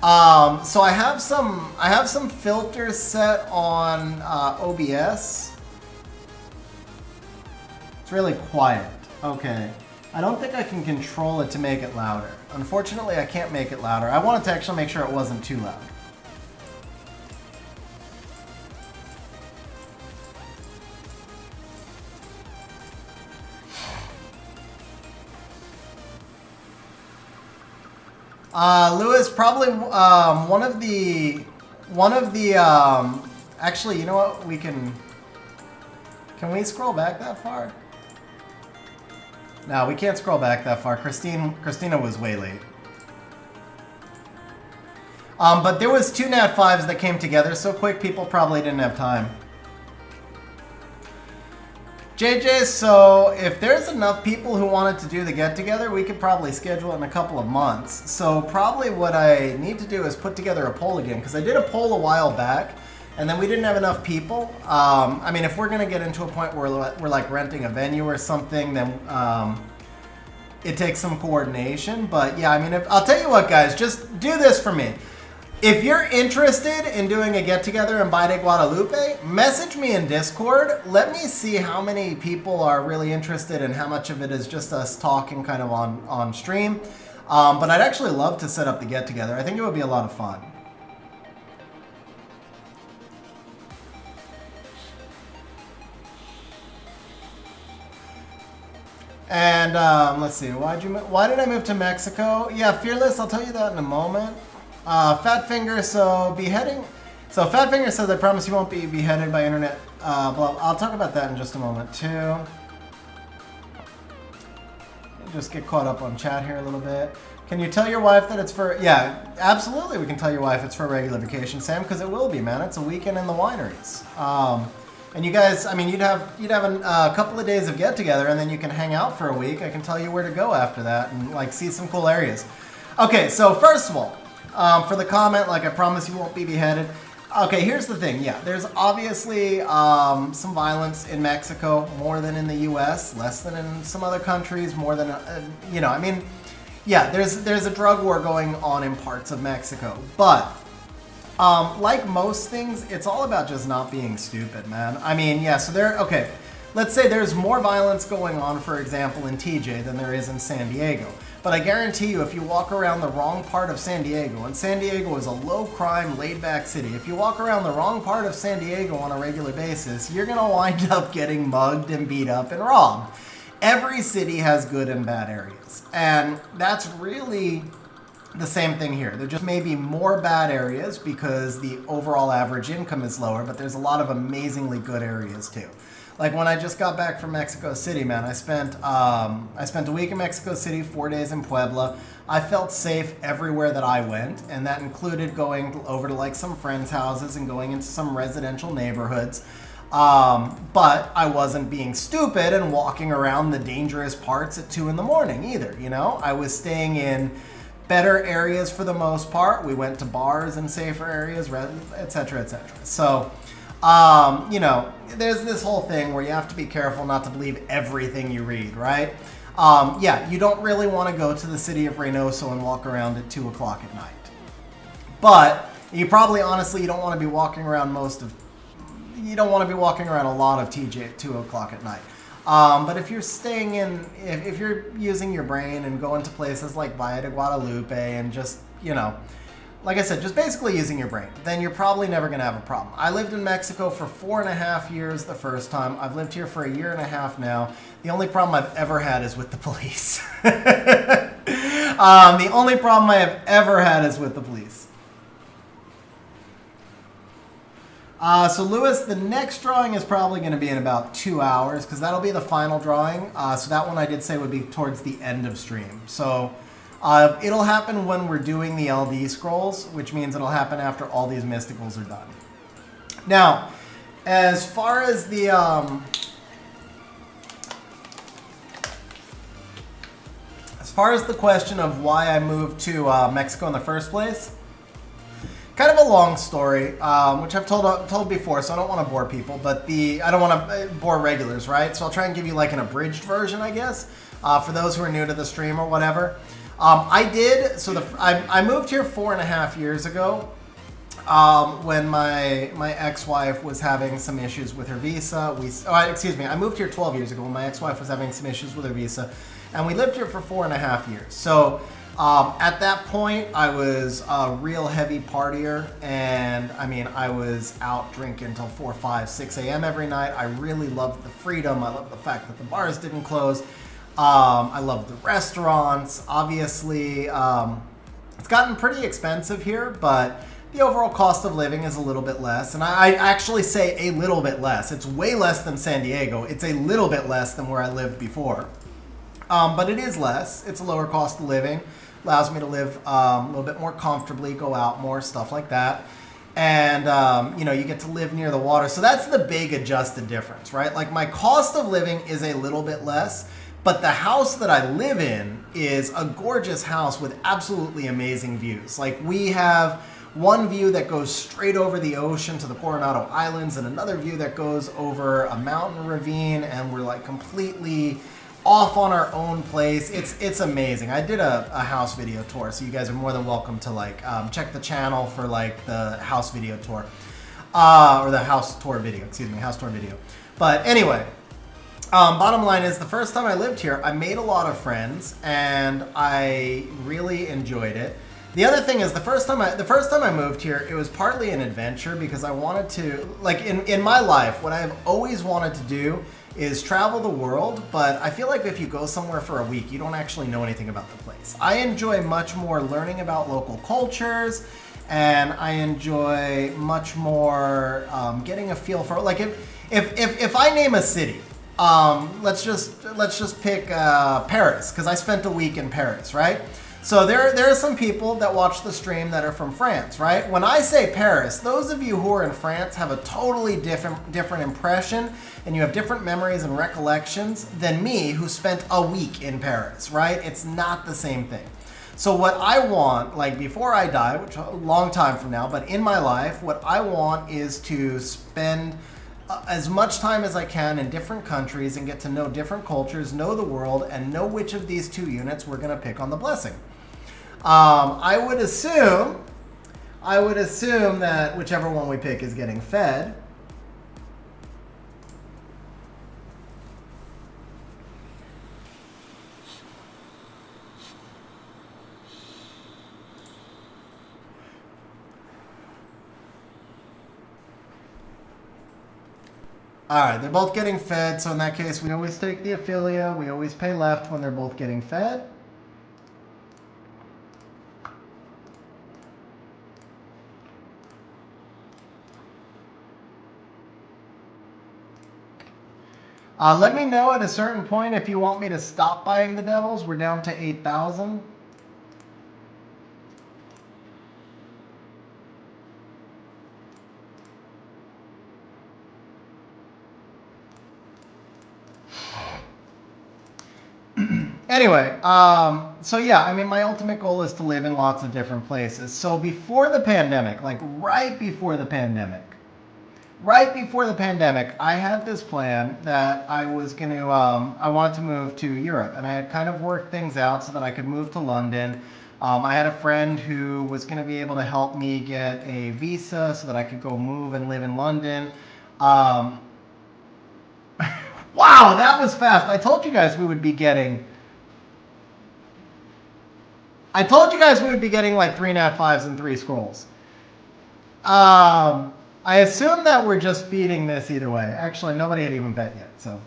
Speaker 1: So I have some filters set on OBS. It's really quiet. Okay. I don't think I can control it to make it louder. Unfortunately, I can't make it louder. I wanted to actually make sure it wasn't too loud. Lewis, probably one of the actually, you know what? Can we scroll back that far? No, we can't scroll back that far. Christina was way late. But there was 2 Nat 5s that came together so quick people probably didn't have time. JJ, so if there's enough people who wanted to do the get-together, we could probably schedule it in a couple of months. So probably what I need to do is put together a poll again, because I did a poll a while back, and then we didn't have enough people. I mean, if we're going to get into a point where we're like renting a venue or something, then it takes some coordination. But yeah, I mean, I'll tell you what, guys, just do this for me. If you're interested in doing a get-together in Valle de Guadalupe, message me in Discord. Let me see how many people are really interested and how much of it is just us talking kind of on stream. But I'd actually love to set up the get-together. I think it would be a lot of fun. And let's see, why did I move to Mexico? Yeah, Fearless, I'll tell you that in a moment. Fatfinger, so beheading. So Fatfinger says, I promise you won't be beheaded by internet. Blah. I'll talk about that in just a moment too. Just get caught up on chat here a little bit. Can you tell your wife that it's for? Yeah, absolutely. We can tell your wife it's for a regular vacation, Sam, because it will be, man. It's a weekend in the wineries. And you guys, I mean, you'd have a couple of days of get together, and then you can hang out for a week. I can tell you where to go after that and like see some cool areas. Okay, so first of all. For the comment, like, I promise you won't be beheaded. Okay, here's the thing. Yeah, there's obviously some violence in Mexico, more than in the U.S., less than in some other countries, more than, you know, I mean, yeah, there's a drug war going on in parts of Mexico. But, like most things, it's all about just not being stupid, man. I mean, yeah, so okay, let's say there's more violence going on, for example, in TJ than there is in San Diego. But I guarantee you, if you walk around the wrong part of San Diego, and San Diego is a low-crime, laid-back city, if you walk around the wrong part of San Diego on a regular basis, you're going to wind up getting mugged and beat up and robbed. Every city has good and bad areas. And that's really the same thing here. There just may be more bad areas because the overall average income is lower, but there's a lot of amazingly good areas too. Like when I just got back from Mexico City, man, I spent a week in Mexico City, 4 days in Puebla. I felt safe everywhere that I went, and that included going over to like some friends' houses and going into some residential neighborhoods. But I wasn't being stupid and walking around the dangerous parts at 2 in the morning either, you know? I was staying in better areas for the most part. We went to bars in safer areas, et cetera, et cetera. So, you know, there's this whole thing where you have to be careful not to believe everything you read, right? Yeah, you don't really want to go to the city of Reynoso and walk around at 2 o'clock at night. But you probably, honestly, you don't want to be walking around you don't want to be walking around a lot of TJ at 2 o'clock at night. But if you're staying if you're using your brain and going to places like Valle de Guadalupe and just, you know, like I said, just basically using your brain, then you're probably never going to have a problem. I lived in Mexico for 4.5 years the first time. I've lived here for 1.5 years now. The only problem I've ever had is with the police. The only problem I have ever had is with the police. So Lewis, the next drawing is probably going to be in about 2 hours because that'll be the final drawing. So that one I did say would be towards the end of stream. So it'll happen when we're doing the LD scrolls, which means it'll happen after all these mysticals are done. Now, as far as the question of why I moved to Mexico in the first place, kind of a long story, which I've told before, so I don't want to bore people, but I don't want to bore regulars, right? So I'll try and give you like an abridged version, I guess, for those who are new to the stream or whatever. I moved here 4.5 years ago when my ex-wife was having some issues with her visa. I moved here 12 years ago when my ex-wife was having some issues with her visa, and we lived here for 4.5 years. So at that point, I was a real heavy partier, and I mean, I was out drinking till 4, 5, 6 a.m. every night. I really loved the freedom. I loved the fact that the bars didn't close. I loved the restaurants. Obviously, It's gotten pretty expensive here, but the overall cost of living is a little bit less. And I actually say a little bit less. It's way less than San Diego. It's a little bit less than where I lived before. But it is less. It's a lower cost of living. Allows me to live a little bit more comfortably, go out more, stuff like that. And, you get to live near the water. So that's the big adjusted difference, right? Like my cost of living is a little bit less, but the house that I live in is a gorgeous house with absolutely amazing views. Like we have one view that goes straight over the ocean to the Coronado Islands and another view that goes over a mountain ravine, and we're like completely off on our own place. It's amazing. I did a house video tour, so you guys are more than welcome to check the channel for the house video tour, or the house tour video. House tour video. But anyway, bottom line is the first time I lived here, I made a lot of friends and I really enjoyed it. The other thing is the first time I moved here, it was partly an adventure because I wanted to, in my life, what I've always wanted to do is travel the world, but I feel like if you go somewhere for a week, you don't actually know anything about the place. I enjoy much more learning about local cultures, and I enjoy much more getting a feel for, if I name a city, let's just pick Paris, because I spent a week in Paris, right? So there are some people that watch the stream that are from France, right? When I say Paris, those of you who are in France have a totally different impression, and you have different memories and recollections than me, who spent a week in Paris, right? It's not the same thing. So what I want, before I die, which a long time from now, but in my life, what I want is to spend as much time as I can in different countries and get to know different cultures, know the world, and know which of these two units we're going to pick on the blessing. I would assume that whichever one we pick is getting fed. All right, they're both getting fed, so in that case, we always take the affiliate. We always pay left when they're both getting fed. Let me know at a certain point if you want me to stop buying the devils. We're down to 8,000. Anyway, so yeah, I mean, my ultimate goal is to live in lots of different places. So before the pandemic, right before the pandemic, I had this plan that I was going to, I wanted to move to Europe, and I had kind of worked things out so that I could move to London. I had a friend who was going to be able to help me get a visa so that I could go move and live in London. Wow, that was fast. I told you guys we would be getting like 3 nat 5s and 3 scrolls. I assume that we're just feeding this either way. Actually, nobody had even bet yet, so.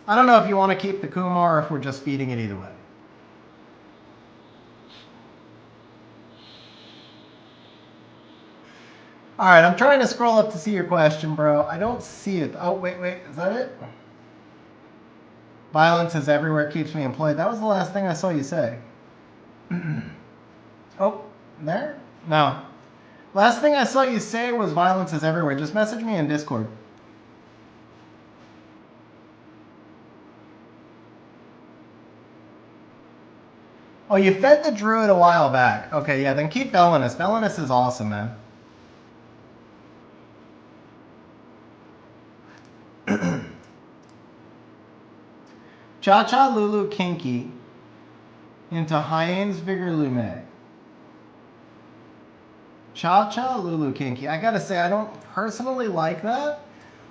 Speaker 1: I don't know if you want to keep the Kumar or if we're just feeding it either way. All right, I'm trying to scroll up to see your question, bro. I don't see it. Oh, wait, is that it? Violence is everywhere, keeps me employed. That was the last thing I saw you say. Oh, there? No. Last thing I saw you say was violence is everywhere. Just message me in Discord. Oh, you fed the druid a while back. Okay, yeah, then keep Belinus. Belinus is awesome, man. Cha-Cha Lulu Kinky into Hyenes Vigor Lume. Cha-Cha Lulu Kinky. I gotta say, I don't personally like that.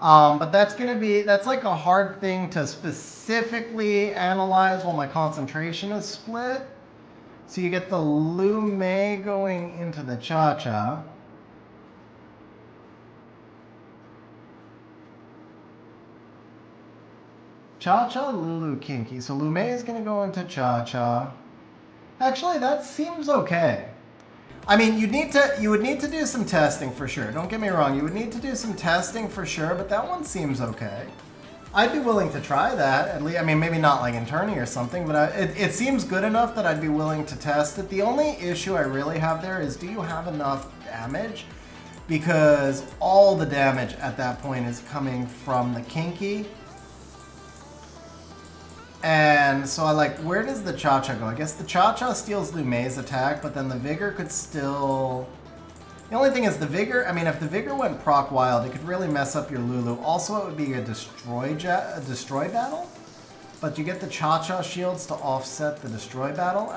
Speaker 1: But that's like a hard thing to specifically analyze while my concentration is split. So you get the Lume going into the Cha-Cha. Cha-Cha Lulu Kinky. So Lume is gonna go into Cha-Cha. Actually, that seems okay. I mean, you would need to do some testing for sure. Don't get me wrong, you would need to do some testing for sure, but that one seems okay. I'd be willing to try that. At least, I mean, maybe not like in tourney or something, but it seems good enough that I'd be willing to test it. The only issue I really have there is, do you have enough damage? Because all the damage at that point is coming from the Kinky. And so I like, where does the Cha-Cha go? I guess the Cha-Cha steals Lume's attack, but then the Vigor could still... The only thing is the Vigor, I mean, if the Vigor went proc wild, it could really mess up your Lulu. Also, it would be a destroy battle, but you get the Cha-Cha shields to offset the destroy battle.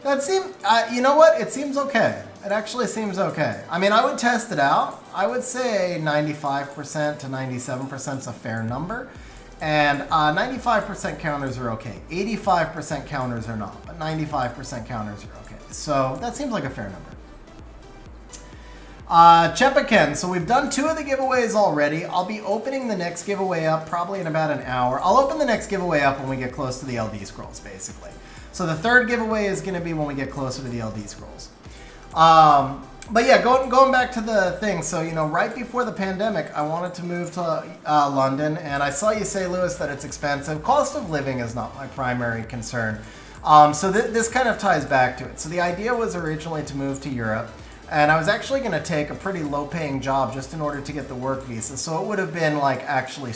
Speaker 1: That seems, you know what? It seems okay. It actually seems okay. I mean, I would test it out. I would say 95% to 97% is a fair number. And 95% counters are okay. 85% counters are not, but 95% counters are okay. So that seems like a fair number. Chepaken, so we've done 2 of the giveaways already. I'll be opening the next giveaway up probably in about an hour. I'll open the next giveaway up when we get close to the LD scrolls, basically. So the 3rd giveaway is going to be when we get closer to the LD scrolls. But yeah, going back to the thing, so, you know, right before the pandemic, I wanted to move to London, and I saw you say, Lewis, that it's expensive. Cost of living is not my primary concern. So this kind of ties back to it. So the idea was originally to move to Europe, and I was actually going to take a pretty low-paying job just in order to get the work visa. So it would have been like actually,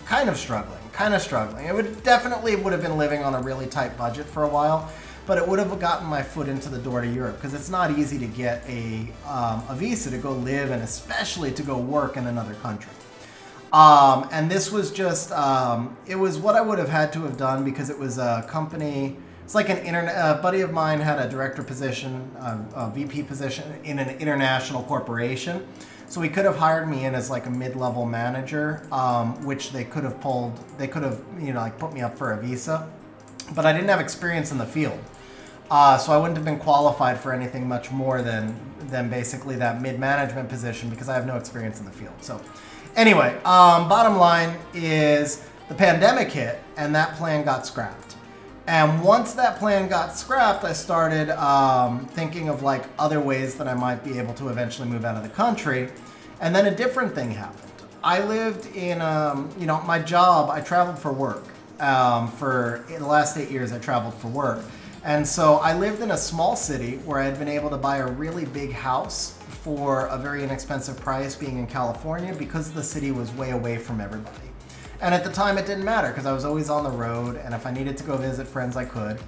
Speaker 1: kind of struggling. It would have been living on a really tight budget for a while, but it would have gotten my foot into the door to Europe, because it's not easy to get a visa to go live and especially to go work in another country. And this was just, it was what I would have had to have done, because it was a company. It's like a buddy of mine had a director position, a VP position in an international corporation. So he could have hired me in as like a mid-level manager, which they could have, you know, like put me up for a visa. But I didn't have experience in the field. So I wouldn't have been qualified for anything much more than basically that mid-management position, because I have no experience in the field. So anyway, bottom line is the pandemic hit and that plan got scrapped. And once that plan got scrapped, I started thinking of like other ways that I might be able to eventually move out of the country. And then a different thing happened. I lived in, you know, my job, I traveled for work. For the last 8 years, I traveled for work. And so I lived in a small city where I had been able to buy a really big house for a very inexpensive price, being in California, because the city was way away from everybody. And at the time it didn't matter, because I was always on the road, and if I needed to go visit friends, I could.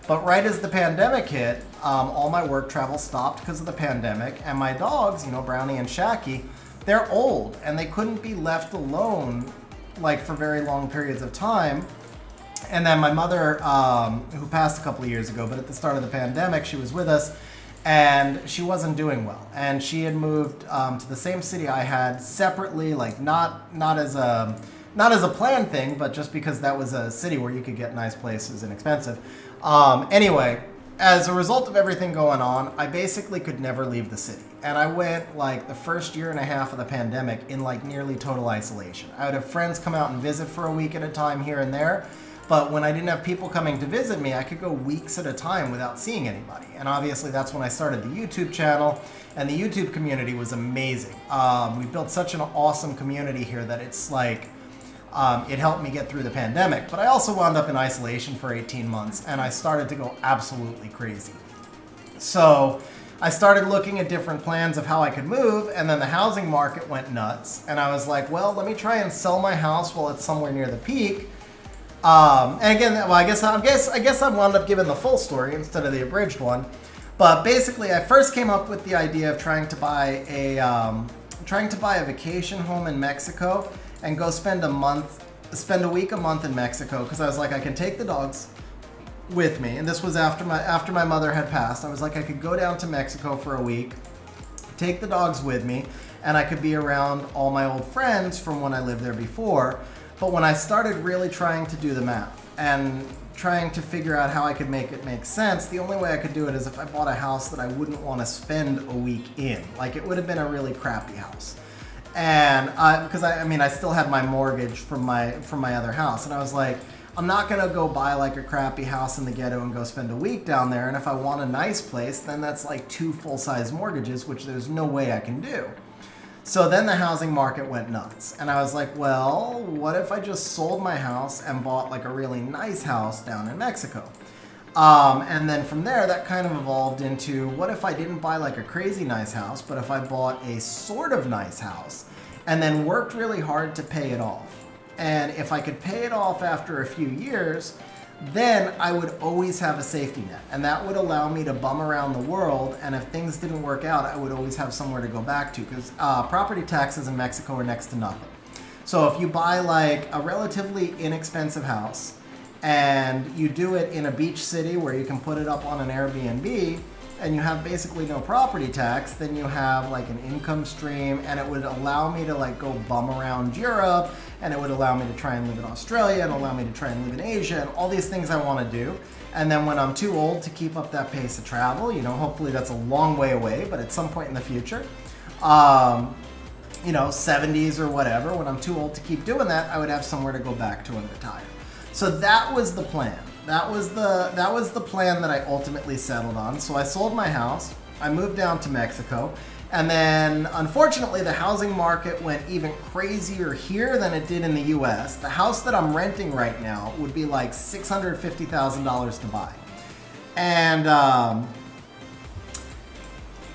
Speaker 1: But right as the pandemic hit, all my work travel stopped because of the pandemic, and my dogs, you know, Brownie and Shacky, they're old, and they couldn't be left alone like for very long periods of time. And then my mother, who passed a couple of years ago, but at the start of the pandemic, she was with us, and she wasn't doing well. And she had moved to the same city I had separately, like not as a planned thing, but just because that was a city where you could get nice places and expensive. Anyway, as a result of everything going on, I basically could never leave the city. And I went like the first year and a half of the pandemic in like nearly total isolation. I would have friends come out and visit for a week at a time here and there. But when I didn't have people coming to visit me, I could go weeks at a time without seeing anybody. And obviously that's when I started the YouTube channel, and the YouTube community was amazing. We built such an awesome community here that it's like, it helped me get through the pandemic. But I also wound up in isolation for 18 months, and I started to go absolutely crazy. So I started looking at different plans of how I could move, and then the housing market went nuts. And I was like, well, let me try and sell my house while it's somewhere near the peak. And again, well, I guess I wound up giving the full story instead of the abridged one. But basically, I first came up with the idea of trying to buy a vacation home in Mexico and go spend a week a month in Mexico, because I was like, I can take the dogs with me. And this was after my mother had passed. I was like, I could go down to Mexico for a week, take the dogs with me, and I could be around all my old friends from when I lived there before. But when I started really trying to do the math and trying to figure out how I could make it make sense, the only way I could do it is if I bought a house that I wouldn't want to spend a week in. Like, it would have been a really crappy house. And because I still had my mortgage from my other house, and I was like, I'm not going to go buy like a crappy house in the ghetto and go spend a week down there. And if I want a nice place, then that's like 2 full-size mortgages, which there's no way I can do. So then the housing market went nuts. And I was like, well, what if I just sold my house and bought like a really nice house down in Mexico? And then from there, that kind of evolved into, what if I didn't buy like a crazy nice house, but if I bought a sort of nice house and then worked really hard to pay it off? And if I could pay it off after a few years, then I would always have a safety net. And that would allow me to bum around the world. And if things didn't work out, I would always have somewhere to go back to, because property taxes in Mexico are next to nothing. So if you buy like a relatively inexpensive house and you do it in a beach city where you can put it up on an Airbnb and you have basically no property tax, then you have like an income stream, and it would allow me to like go bum around Europe, and it would allow me to try and live in Australia, and allow me to try and live in Asia, and all these things I want to do. And then when I'm too old to keep up that pace of travel, you know, hopefully that's a long way away, but at some point in the future, you know, 70s or whatever, when I'm too old to keep doing that, I would have somewhere to go back to and retire. So that was the plan. That was the plan that I ultimately settled on. So I sold my house, I moved down to Mexico, and then unfortunately the housing market went even crazier here than it did in the US. The house that I'm renting right now would be like $650,000 to buy. And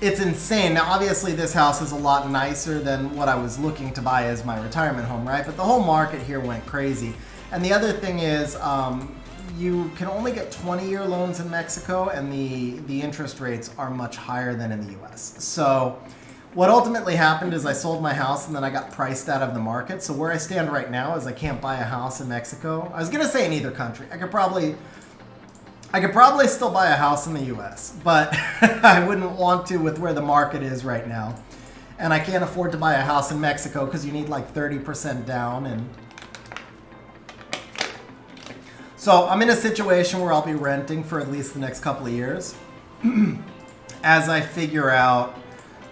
Speaker 1: it's insane. Now obviously this house is a lot nicer than what I was looking to buy as my retirement home, right? But the whole market here went crazy. And the other thing is, you can only get 20-year loans in Mexico, and the interest rates are much higher than in the US. So what ultimately happened is I sold my house and then I got priced out of the market. So where I stand right now is I can't buy a house in Mexico. I was gonna say in either country. I could probably still buy a house in the US, but I wouldn't want to with where the market is right now. And I can't afford to buy a house in Mexico because you need like 30% down. And so I'm in a situation where I'll be renting for at least the next couple of years as I figure out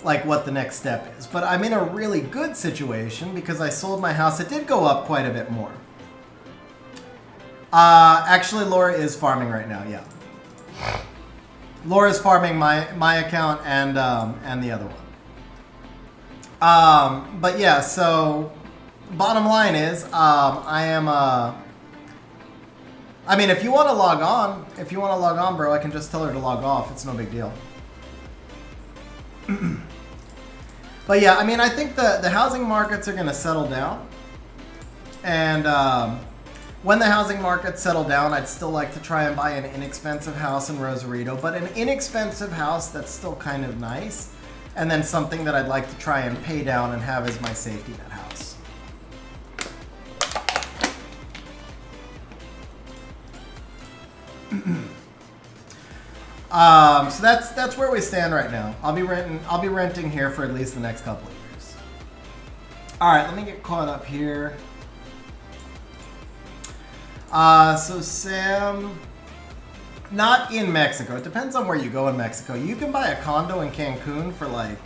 Speaker 1: like what the next step is. But I'm in a really good situation because I sold my house. It did go up quite a bit more. Actually, Laura is farming right now, yeah. Laura's farming my account and the other one. But yeah, so bottom line is I mean, if you want to log on, bro, I can just tell her to log off. It's no big deal. But yeah, I mean, I think the housing markets are going to settle down. And when the housing markets settle down, I'd still like to try and buy an inexpensive house in Rosarito, but an inexpensive house that's still kind of nice. And then something that I'd like to try and pay down and have as my safety net house. So that's where we stand right now. I'll be renting here for at least the next couple of years. All right, let me get caught up here. So Sam, not in Mexico. It depends on where you go in Mexico. You can buy a condo in Cancun for like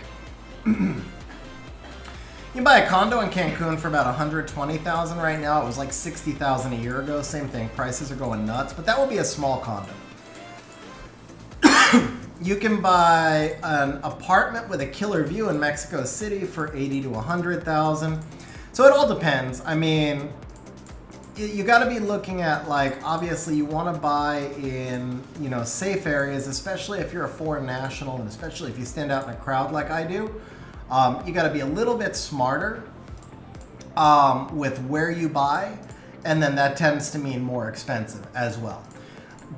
Speaker 1: you can buy a condo in Cancun for about $120,000 right now. It was like $60,000 a year ago. Same thing. Prices are going nuts, but that would be a small condo. You can buy an apartment with a killer view in Mexico City for $80,000 to $100,000. So it all depends. I mean, you got to be looking at, like, obviously you want to buy in, you know, safe areas, especially if you're a foreign national and especially if you stand out in a crowd like I do. You got to be a little bit smarter with where you buy, and then that tends to mean more expensive as well.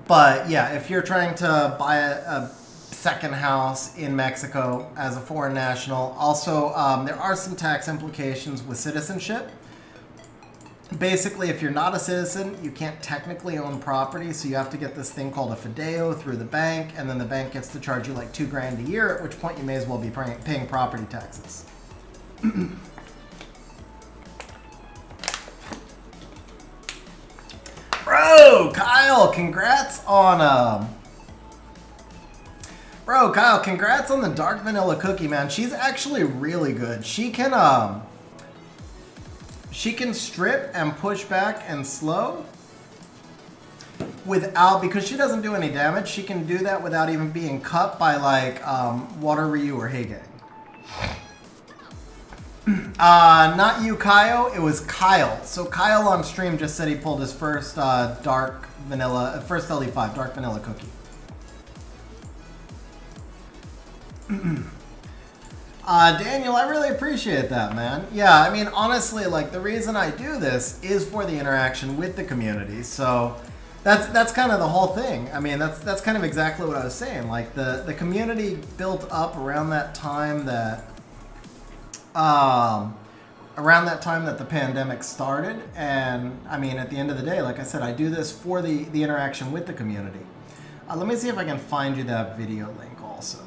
Speaker 1: But yeah, if you're trying to buy a second house in Mexico as a foreign national, also there are some tax implications with citizenship. Basically, if you're not a citizen, you can't technically own property, so you have to get this thing called a fideo through the bank, and then the bank gets to charge you like $2,000 a year, at which point you may as well be paying property taxes. Bro, Kyle, congrats on the dark vanilla cookie, man. She's actually really good. She can strip and push back and slow. without, because she doesn't do any damage, she can do that without even being cut by like Water Ryu or Heigang. Not you, Kyle. It was Kyle. So Kyle on stream just said he pulled his first dark vanilla, first LD5 dark vanilla cookie. Daniel, I really appreciate that, man. Yeah, I mean, honestly, like the reason I do this is for the interaction with the community. So that's kind of the whole thing. I mean, that's kind of exactly what I was saying. Like the community built up around that time that the pandemic started, and I mean, at the end of the day, like I said, I do this for the interaction with the community. Let me see if I can find you that video link also.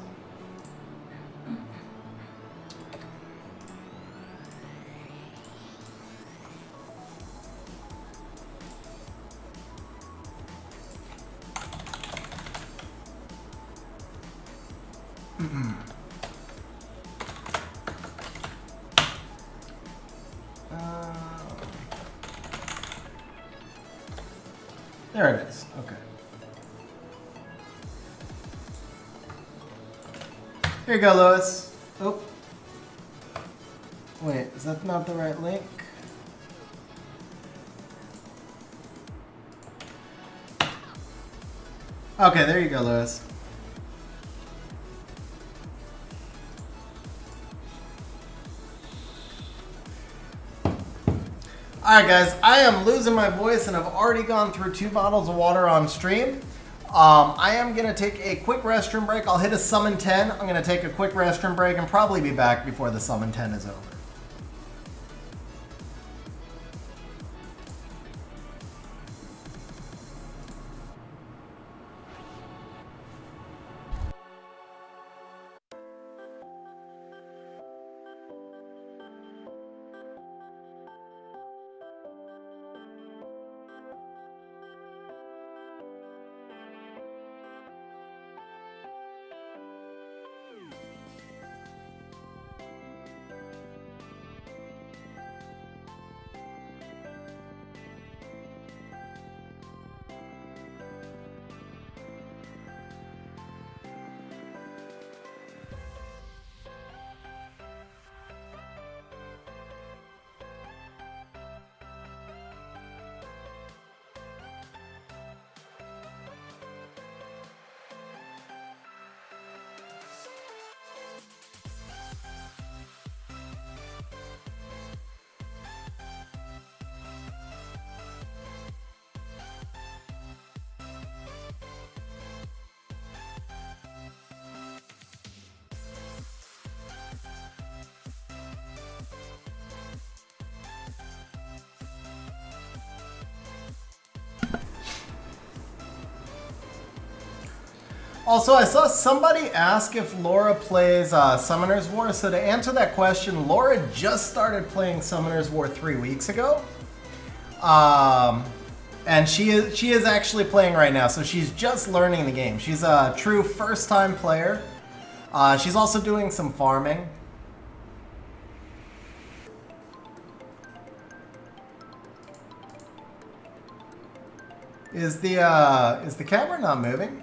Speaker 1: There it is. Okay. Here you go, Lewis. Oh. Wait, is that not the right link? Okay, there you go, Lewis. Alright guys, I am losing my voice and I've already gone through 2 bottles of water on stream. I am going to take a quick restroom break. I'll hit a summon 10. I'm going to take a quick restroom break and probably be back before the summon 10 is over. Also, I saw somebody ask if Laura plays Summoner's War. So to answer that question, Laura just started playing Summoner's War 3 weeks ago. And she is actually playing right now, so she's just learning the game. She's a true first-time player. She's also doing some farming. Is the camera not moving?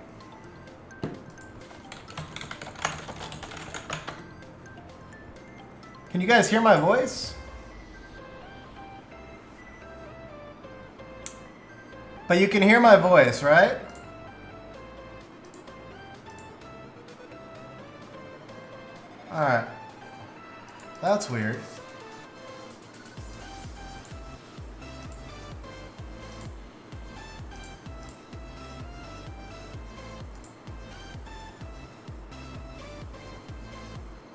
Speaker 1: Can you guys hear my voice? But you can hear my voice, right? Alright. That's weird.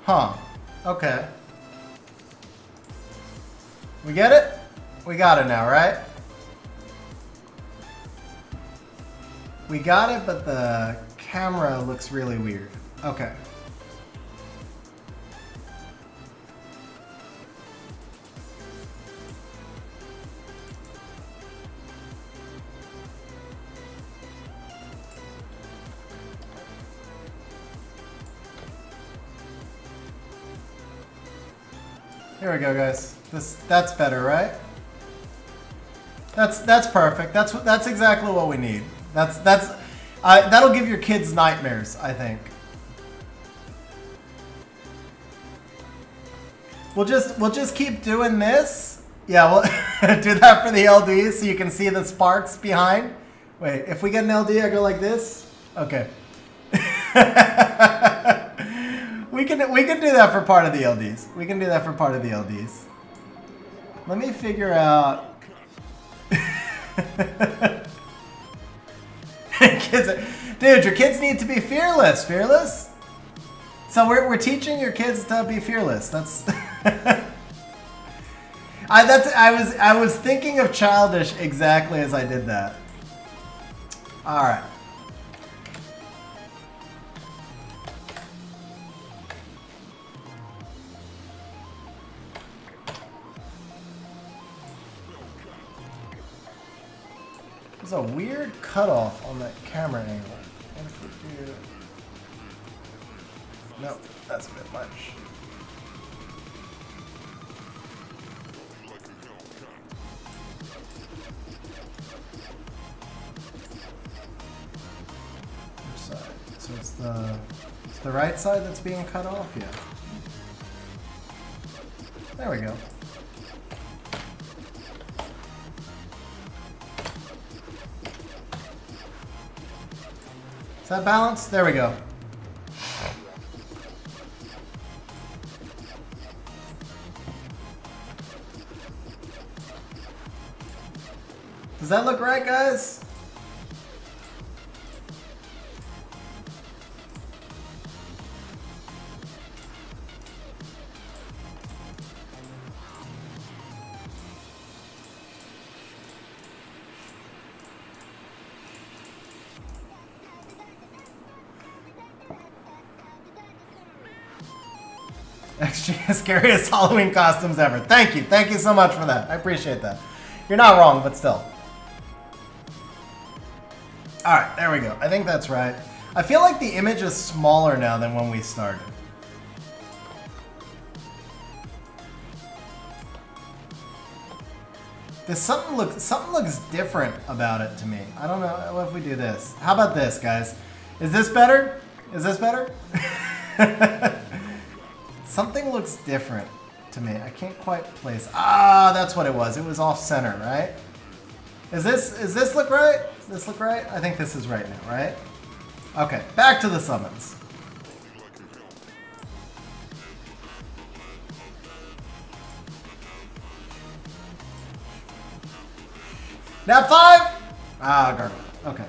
Speaker 1: Huh. Okay. We get it? We got it now, right? We got it, but the camera looks really weird. Okay. Here we go, guys. That's better, right? That's perfect. That's exactly what we need. That'll give your kids nightmares, I think. We'll just keep doing this. Yeah, we'll do that for the LD so you can see the sparks behind. Wait, if we get an LD, I go like this. Okay. we can do that for part of the LDs. We can do that for part of the LDs. Let me figure out. Kids, dude, your kids need to be fearless. Fearless. So we're teaching your kids to be fearless. That's. I was thinking of childish exactly as I did that. All right. There's a weird cutoff on that camera angle. What if we do... No, that's a bit much. Which side? So it's the right side that's being cut off? Yeah. There we go. Is that balanced? There we go. Does that look right, guys? Extra scariest Halloween costumes ever. Thank you. Thank you so much for that. I appreciate that. You're not wrong, but still. Alright, there we go. I think that's right. I feel like the image is smaller now than when we started. Something looks different about it to me. I don't know. What if we do this? How about this, guys? Is this better? Is this better? Something looks different to me. I can't quite place. Ah, that's what it was. It was off center, right? Is this look right? Does this look right? I think this is right now, right? Okay, back to the summons. Now 5? Ah, garbage. Okay.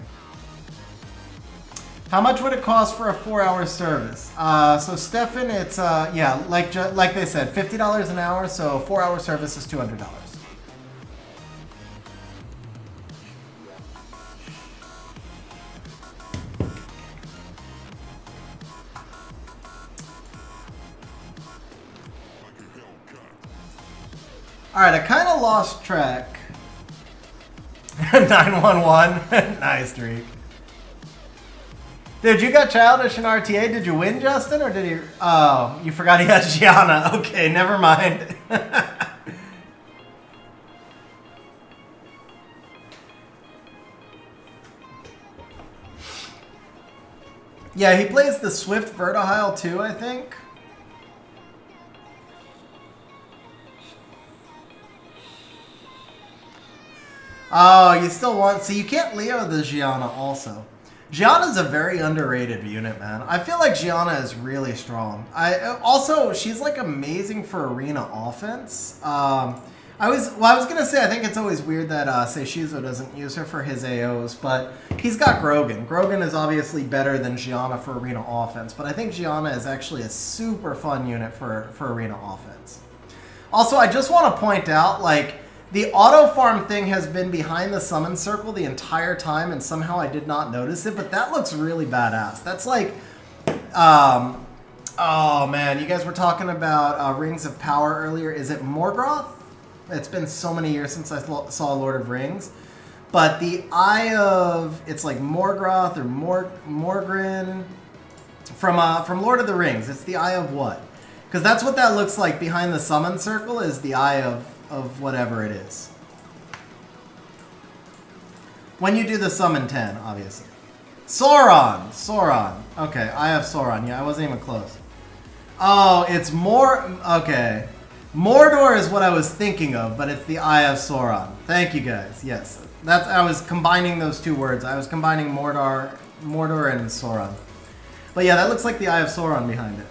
Speaker 1: How much would it cost for a 4-hour service? So Stefan, it's yeah, like they said, $50 an hour. So 4-hour service is $200. All right, I kind of lost track. 911, nice streak. Dude, you got childish in RTA. Did you win, Justin, or did he? Oh, you forgot he has Gianna. Okay, never mind. Yeah, he plays the Swift Vertihile too, I think. Oh, you still want... So you can't Leo the Gianna also. Gianna's a very underrated unit, man. I feel like Gianna is really strong. Also, she's like amazing for arena offense. I was gonna say, I think it's always weird that Seishizo doesn't use her for his AOs, but he's got Grogan. Grogan is obviously better than Gianna for arena offense, but I think Gianna is actually a super fun unit for arena offense. Also, I just want to point out, like, the auto farm thing has been behind the summon circle the entire time, and somehow I did not notice it, but that looks really badass. That's like, oh man, you guys were talking about Rings of Power earlier. Is it Morgoth? It's been so many years since I saw Lord of Rings. But the Eye of, it's like Morgoth or Morgrin from Lord of the Rings. It's the Eye of what? Because that's what that looks like behind the summon circle, is the Eye of whatever it is. When you do the summon 10, obviously. Sauron. Okay, I have Sauron. Yeah, I wasn't even close. Oh, it's more... Okay. Mordor is what I was thinking of, but it's the Eye of Sauron. Thank you, guys. Yes. I was combining those two words. I was combining Mordor and Sauron. But yeah, that looks like the Eye of Sauron behind it.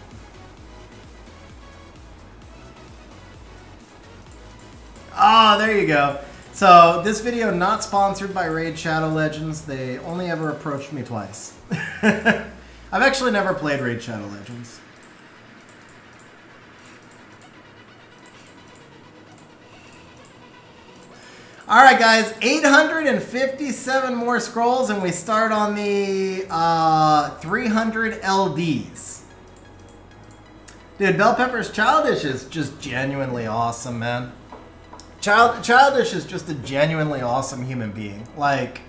Speaker 1: Oh, there you go. So, this video not sponsored by Raid Shadow Legends. They only ever approached me twice. I've actually never played Raid Shadow Legends. Alright guys, 857 more scrolls and we start on the 300 LDs. Dude, Bell Pepper's Childish is just genuinely awesome, man. Childish is just a genuinely awesome human being. Like,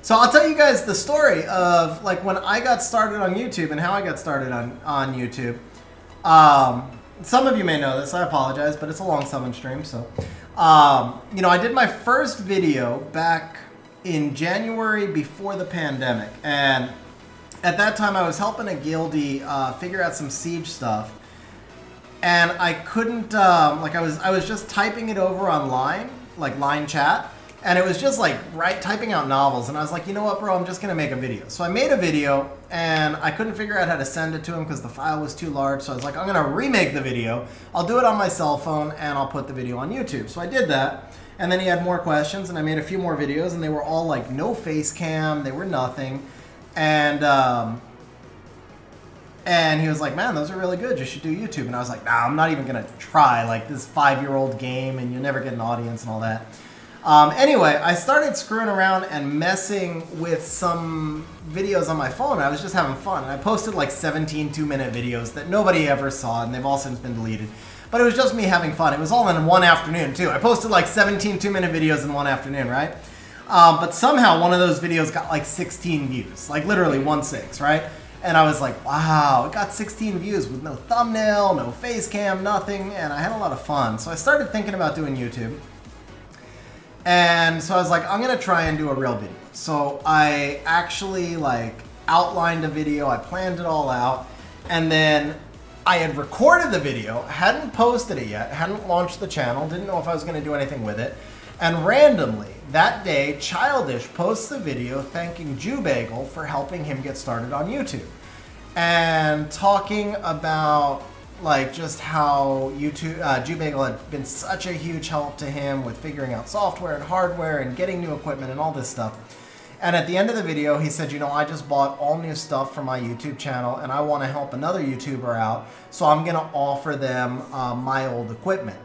Speaker 1: so I'll tell you guys the story of like when I got started on YouTube and how I got started on YouTube. Some of you may know this, I apologize, but it's a long summon stream, so. You know, I did my first video back in January before the pandemic, and at that time I was helping a guildie figure out some siege stuff, and I couldn't, like I was just typing it over online, like line chat, and it was just like typing out novels, and I was like, you know what, bro, I'm just gonna make a video. So I made a video, and I couldn't figure out how to send it to him because the file was too large, so I was like, I'm gonna remake the video, I'll do it on my cell phone, and I'll put the video on YouTube. So I did that, and then he had more questions, and I made a few more videos, and they were all like no face cam, they were nothing, and he was like, man, those are really good, you should do YouTube. And I was like, nah, I'm not even gonna try, like this 5-year-old game, and you'll never get an audience and all that. Anyway, I started screwing around and messing with some videos on my phone. I was just having fun. And I posted like 17 2-minute videos that nobody ever saw, and they've all since been deleted. But it was just me having fun. It was all in one afternoon, too. I posted like 17 2-minute videos in one afternoon, right? But somehow one of those videos got like 16 views. Like literally 1.6, right? And I was like, wow, it got 16 views with no thumbnail, no face cam, nothing. And I had a lot of fun. So I started thinking about doing YouTube. And so I was like, I'm gonna try and do a real video. So I actually like outlined a video, I planned it all out, and then I had recorded the video, hadn't posted it yet, hadn't launched the channel, didn't know if I was gonna do anything with it. And randomly, that day, Childish posts a video thanking Jubagel for helping him get started on YouTube. And talking about like just how YouTube, Jubagel had been such a huge help to him with figuring out software and hardware and getting new equipment and all this stuff. And at the end of the video, he said, you know, I just bought all new stuff for my YouTube channel and I want to help another YouTuber out, so I'm going to offer them my old equipment.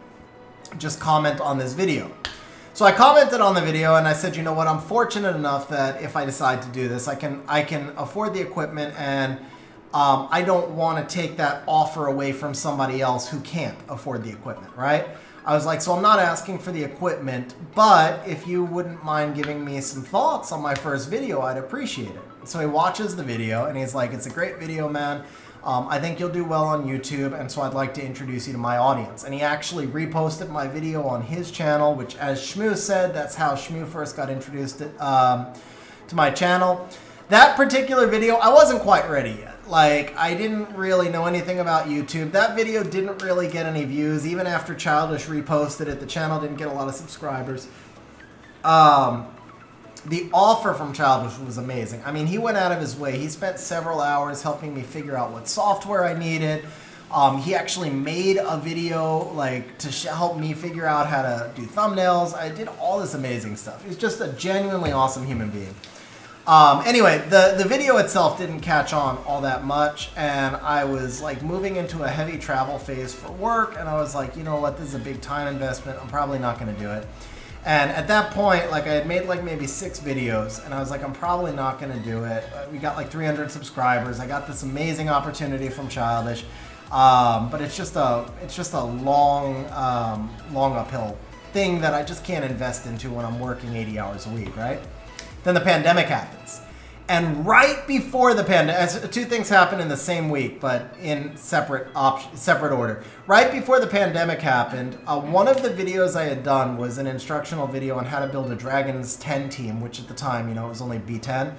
Speaker 1: Just comment on this video. So I commented on the video and I said, you know what, I'm fortunate enough that if I decide to do this, I can afford the equipment, and I don't want to take that offer away from somebody else who can't afford the equipment, right? I was like, so I'm not asking for the equipment, but if you wouldn't mind giving me some thoughts on my first video, I'd appreciate it. So he watches the video and he's like, it's a great video, man. I think you'll do well on YouTube, and so I'd like to introduce you to my audience. And he actually reposted my video on his channel, which, as Shmoo said, that's how Shmoo first got introduced to my channel. That particular video, I wasn't quite ready yet. Like, I didn't really know anything about YouTube. That video didn't really get any views. Even after Childish reposted it, the channel didn't get a lot of subscribers. The offer from Childish was amazing. I mean, he went out of his way. He spent several hours helping me figure out what software I needed. He actually made a video like to help me figure out how to do thumbnails. I did all this amazing stuff. He's just a genuinely awesome human being. Anyway, the video itself didn't catch on all that much, and I was like moving into a heavy travel phase for work, and I was like, you know what, this is a big time investment, I'm probably not going to do it. And at that point, like I had made like maybe 6 videos, and I was like, I'm probably not going to do it. We got like 300 subscribers. I got this amazing opportunity from Childish, but it's just a long uphill thing that I just can't invest into when I'm working 80 hours a week, right? Then the pandemic happens. And right before the pandemic, two things happened in the same week, but in separate order. Right before the pandemic happened, one of the videos I had done was an instructional video on how to build a Dragons 10 team, which at the time, it was only B10.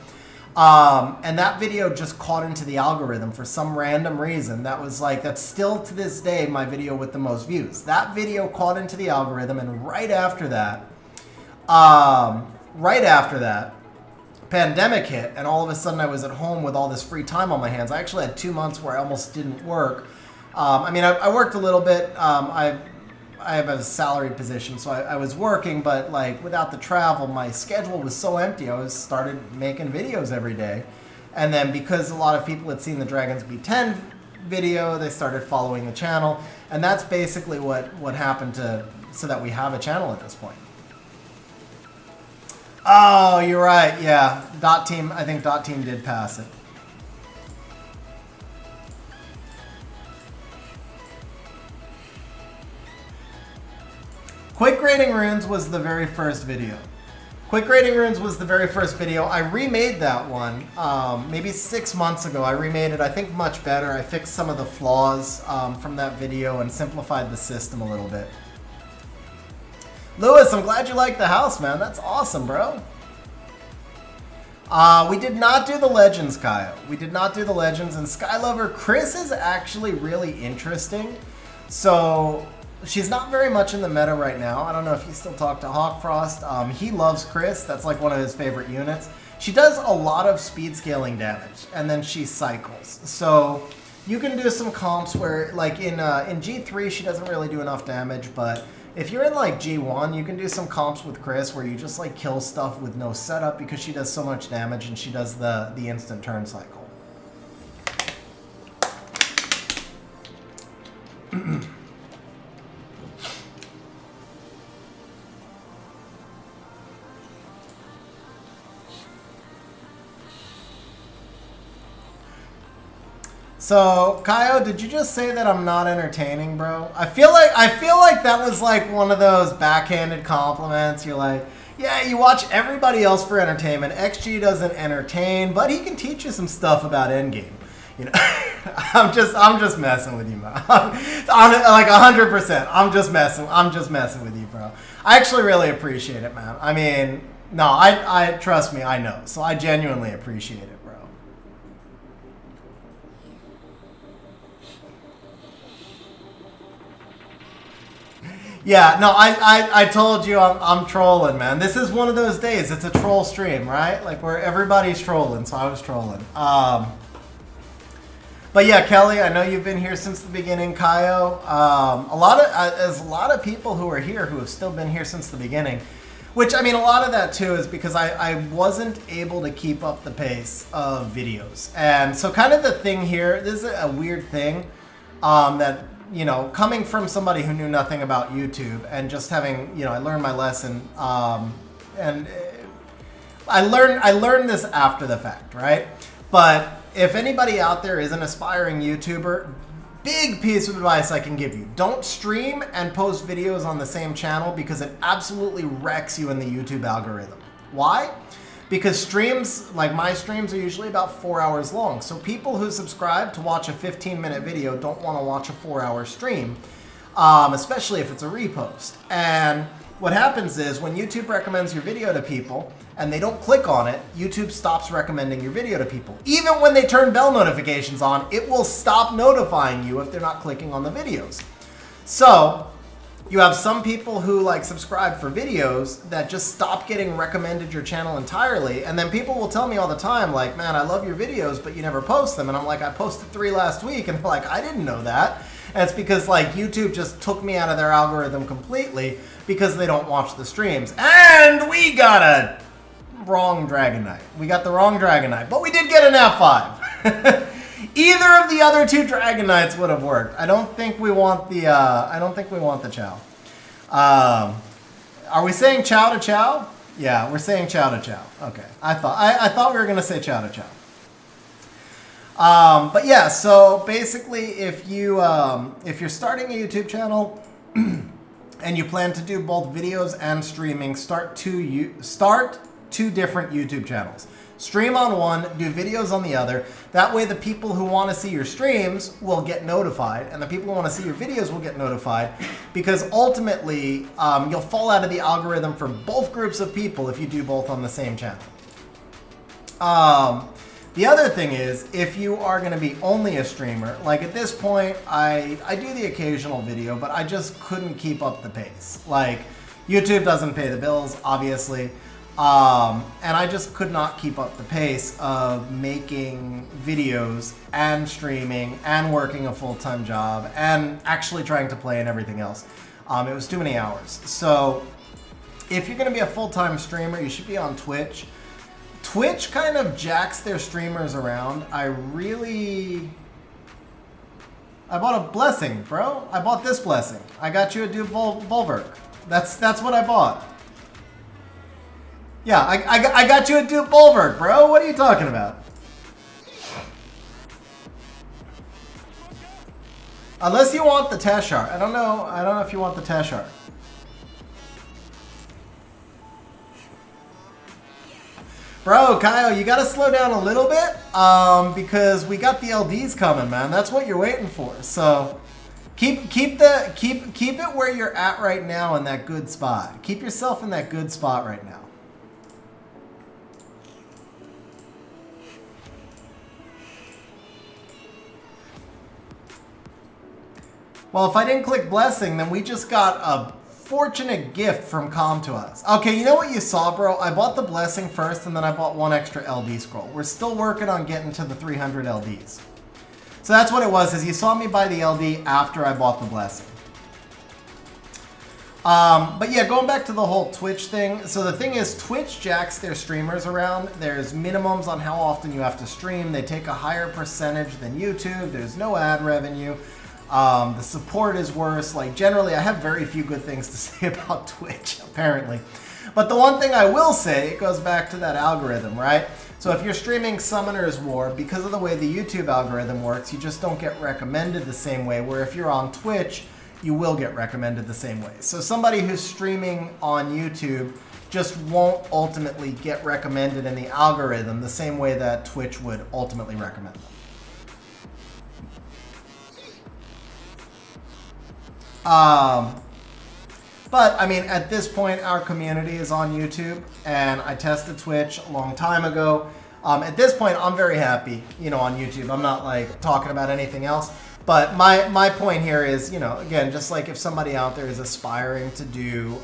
Speaker 1: And that video just caught into the algorithm for some random reason. That's still to this day my video with the most views. That video caught into the algorithm, and right after that, pandemic hit, and all of a sudden I was at home with all this free time on my hands. I actually had 2 months where I almost didn't work. I worked a little bit. I have a salaried position, so I was working, but without the travel, my schedule was so empty. I started making videos every day, and then because a lot of people had seen the Dragons B10 video, they started following the channel, and that's basically what happened so that we have a channel at this point. Oh, you're right. Yeah, Dot Team. I think Dot Team did pass it. Quick Grading Runes was the very first video. I remade that one maybe 6 months ago. I remade it, I think, much better. I fixed some of the flaws from that video and simplified the system a little bit. Lewis, I'm glad you like the house, man. That's awesome, bro. We did not do the Legends, Kyle. We did not do the Legends. And Skylover, Chris is actually really interesting. So she's not very much in the meta right now. I don't know if you still talk to Hawkfrost. He loves Chris. That's one of his favorite units. She does a lot of speed scaling damage, and then she cycles. So you can do some comps where, in G3, she doesn't really do enough damage, but if you're in G1, you can do some comps with Chris where you just kill stuff with no setup because she does so much damage and she does the instant turn cycle. So, Kaio, did you just say that I'm not entertaining, bro? I feel like that was one of those backhanded compliments. You're like, yeah, you watch everybody else for entertainment. XG doesn't entertain, but he can teach you some stuff about endgame. I'm just messing with you, man. 100%. I'm just messing with you, bro. I actually really appreciate it, man. No, I trust me, I know. So I genuinely appreciate it. Yeah, no, I told you I'm trolling, man. This is one of those days. It's a troll stream, right? Where everybody's trolling, so I was trolling. But yeah, Kelly, I know you've been here since the beginning, Kaio. There's a lot of people who are here who have still been here since the beginning. Which, a lot of that too is because I wasn't able to keep up the pace of videos. And so kind of the thing here, this is a weird thing that, coming from somebody who knew nothing about YouTube and just having, I learned my lesson, and I learned this after the fact, right? But if anybody out there is an aspiring YouTuber, big piece of advice I can give you: don't stream and post videos on the same channel because it absolutely wrecks you in the YouTube algorithm. Why? Because streams, like my streams, are usually about 4 hours long. So people who subscribe to watch a 15-minute video don't want to watch a 4-hour stream, especially if it's a repost. And what happens is when YouTube recommends your video to people and they don't click on it, YouTube stops recommending your video to people. Even when they turn bell notifications on, it will stop notifying you if they're not clicking on the videos. So you have some people who subscribe for videos that just stop getting recommended your channel entirely, and then people will tell me all the time, man, I love your videos, but you never post them. And I'm like, I posted 3 last week, and they're like, I didn't know that. And it's because YouTube just took me out of their algorithm completely because they don't watch the streams. And we got a wrong Dragon Knight. We got the wrong Dragon Knight, but we did get an F5. Either of the other 2 Dragon Knights would have worked. I don't think we want the Chow. Are we saying Chow to Chow? Yeah, we're saying Chow to Chow. Okay. I thought we were gonna say Chow to Chow. But yeah, so basically if you're starting a YouTube channel and you plan to do both videos and streaming, start two different YouTube channels. Stream on one, do videos on the other. That way the people who want to see your streams will get notified, and the people who want to see your videos will get notified, because ultimately you'll fall out of the algorithm for both groups of people if you do both on the same channel. The other thing is, if you are going to be only a streamer, like at this point, I do the occasional video, but I just couldn't keep up the pace. Like, YouTube doesn't pay the bills, obviously, and I just could not keep up the pace of making videos and streaming and working a full-time job and actually trying to play and everything else. It was too many hours. So if you're going to be a full-time streamer, you should be on Twitch. Twitch kind of jacks their streamers around. I bought a blessing, bro. I bought this blessing. I got you a dude Bulwark. That's what I bought. Yeah, I got you a dude Bulwark, bro. What are you talking about? Unless you want the Teshar. I don't know if you want the Teshar. Bro, Kyle, you gotta slow down a little bit, because we got the LDs coming, man. That's what you're waiting for. So keep it where you're at right now in that good spot. Keep yourself in that good spot right now. Well, if I didn't click blessing, then we just got a fortunate gift from Com to us. Okay, you know what you saw, bro? I bought the blessing first, and then I bought one extra LD scroll. We're still working on getting to the 300 LDs. So that's what it was, is you saw me buy the LD after I bought the blessing. But yeah, going back to the whole Twitch thing. So the thing is, Twitch jacks their streamers around. There's minimums on how often you have to stream. They take a higher percentage than YouTube. There's no ad revenue. The support is worse. Like, generally, I have very few good things to say about Twitch, apparently. But the one thing I will say, it goes back to that algorithm, right? So if you're streaming Summoner's War, because of the way the YouTube algorithm works, you just don't get recommended the same way, where if you're on Twitch, you will get recommended the same way. So somebody who's streaming on YouTube just won't ultimately get recommended in the algorithm the same way that Twitch would ultimately recommend them. But I mean, at this point, our community is on YouTube, and I tested Twitch a long time ago. At this point, I'm very happy, you know, on YouTube. I'm not like talking about anything else. But my point here is, you know, again, just like if somebody out there is aspiring to do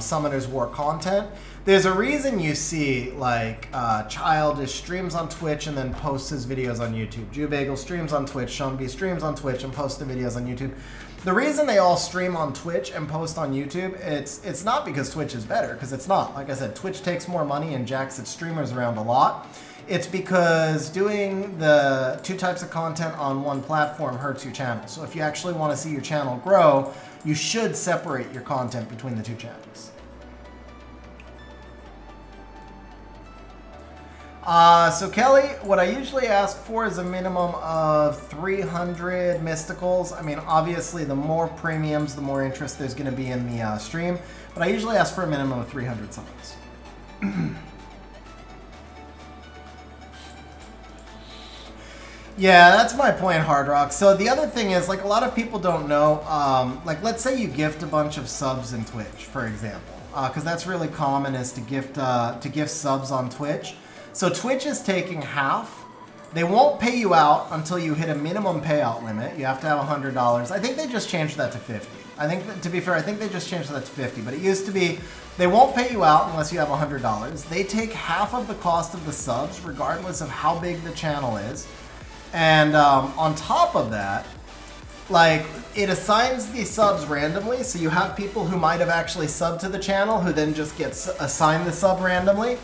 Speaker 1: Summoner's War content, there's a reason you see like Childish streams on Twitch and then posts his videos on YouTube. Jubagel streams on Twitch, Sean B streams on Twitch and posts the videos on YouTube. The reason they all stream on Twitch and post on YouTube, it's not because Twitch is better, because it's not. Like I said, Twitch takes more money and jacks its streamers around a lot. It's because doing the two types of content on one platform hurts your channel. So if you actually want to see your channel grow, you should separate your content between the two channels. So Kelly, what I usually ask for is a minimum of 300 mysticals. I mean, obviously, the more premiums, the more interest there's going to be in the stream. But I usually ask for a minimum of 300 summons. Yeah, that's my point, Hard Rock. So the other thing is, like, a lot of people don't know, like, let's say you gift a bunch of subs in Twitch, for example, because that's really common, is to gift subs on Twitch. So Twitch is taking half. They won't pay you out until you hit a minimum payout limit. You have to have $100. I think they just changed that to 50. I think, that, to be fair, I think they just changed that to 50. But it used to be they won't pay you out unless you have $100. They take half of the cost of the subs, regardless of how big the channel is. And on top of that, like, it assigns the subs randomly. So you have people who might have actually subbed to the channel who then just get assigned the sub randomly.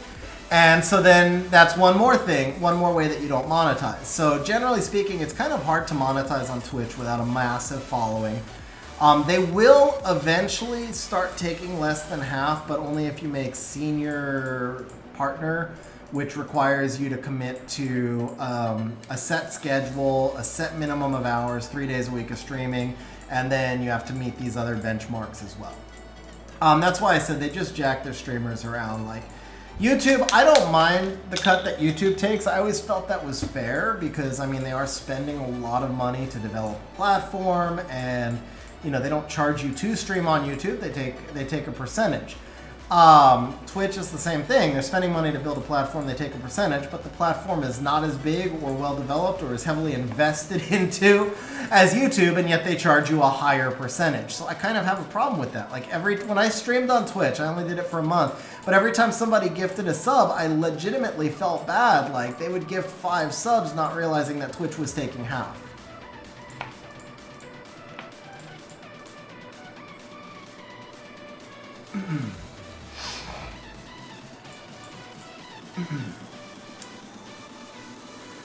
Speaker 1: And so then that's one more thing, one more way that you don't monetize. So generally speaking, it's kind of hard to monetize on Twitch without a massive following. They will eventually start taking less than half, but only if you make senior partner, which requires you to commit to a set schedule, a set minimum of hours, 3 days a week of streaming, and then you have to meet these other benchmarks as well. That's why I said they just jack their streamers around. Like, YouTube, I don't mind the cut that YouTube takes. I always felt that was fair because, I mean, they are spending a lot of money to develop a platform, and, you know, they don't charge you to stream on YouTube. They take a percentage. Twitch is the same thing. They're spending money to build a platform. They take a percentage, but the platform is not as big or well developed or as heavily invested into as YouTube, and yet they charge you a higher percentage. So I kind of have a problem with that. Like when I streamed on Twitch, I only did it for a month, but every time somebody gifted a sub, I legitimately felt bad. Like they would gift 5 subs, not realizing that Twitch was taking half.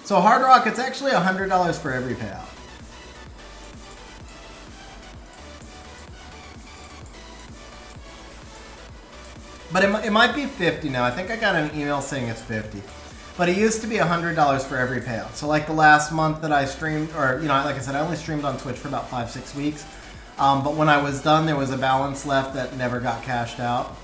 Speaker 1: So Hard Rock, it's actually $100 for every payout. But it might be 50 now. I think I got an email saying it's 50. But it used to be $100 for every payout. So like the last month that I streamed, or you know, like I said, I only streamed on Twitch for about 5-6 weeks. But when I was done, there was a balance left that never got cashed out.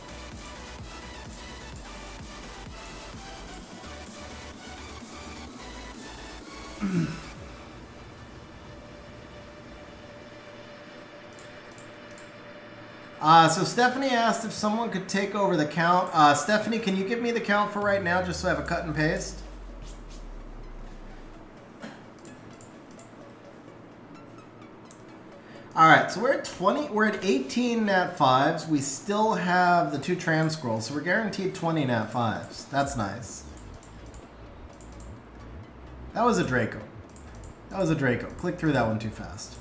Speaker 1: So Stephanie asked if someone could take over the count. Stephanie, can you give me the count for right now just so I have a cut and paste? Alright, so we're at 18 nat 5s. We still have the 2 trans scrolls, so we're guaranteed 20 nat 5s. That's nice. That was a Draco. That was a Draco. Click through that one too fast.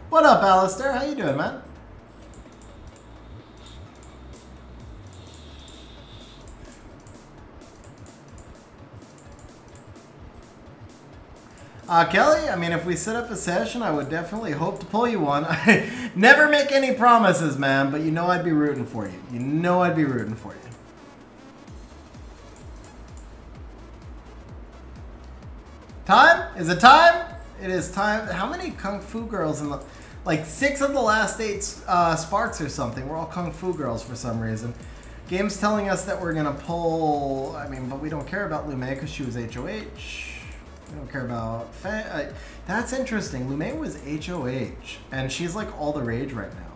Speaker 1: What up, Alistair? How you doing, man? Kelly, I mean, if we set up a session, I would definitely hope to pull you one. I never make any promises, man, but you know I'd be rooting for you. You know I'd be rooting for you. Time? Is it time? It is time. How many Kung Fu girls in the... Like 6 of the last 8 Sparks or something. We're all Kung Fu girls for some reason. Game's telling us that we're going to pull... I mean, but we don't care about Lume because she was HOH. We don't care about... That's interesting. Lume was HOH. And she's like all the rage right now.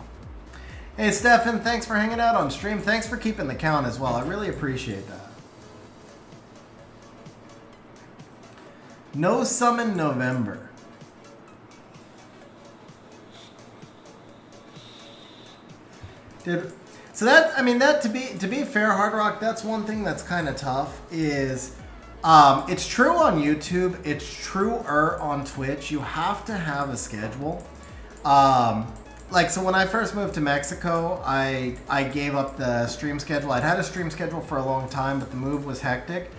Speaker 1: Hey, Stefan. Thanks for hanging out on stream. Thanks for keeping the count as well. I really appreciate that. No summon November. So that, I mean, that to be fair, Hard Rock, that's one thing that's kind of tough is it's true on YouTube, it's truer on Twitch. You have to have a schedule. Like, so when I first moved to Mexico, I gave up the stream schedule. I'd had a stream schedule for a long time, but the move was hectic.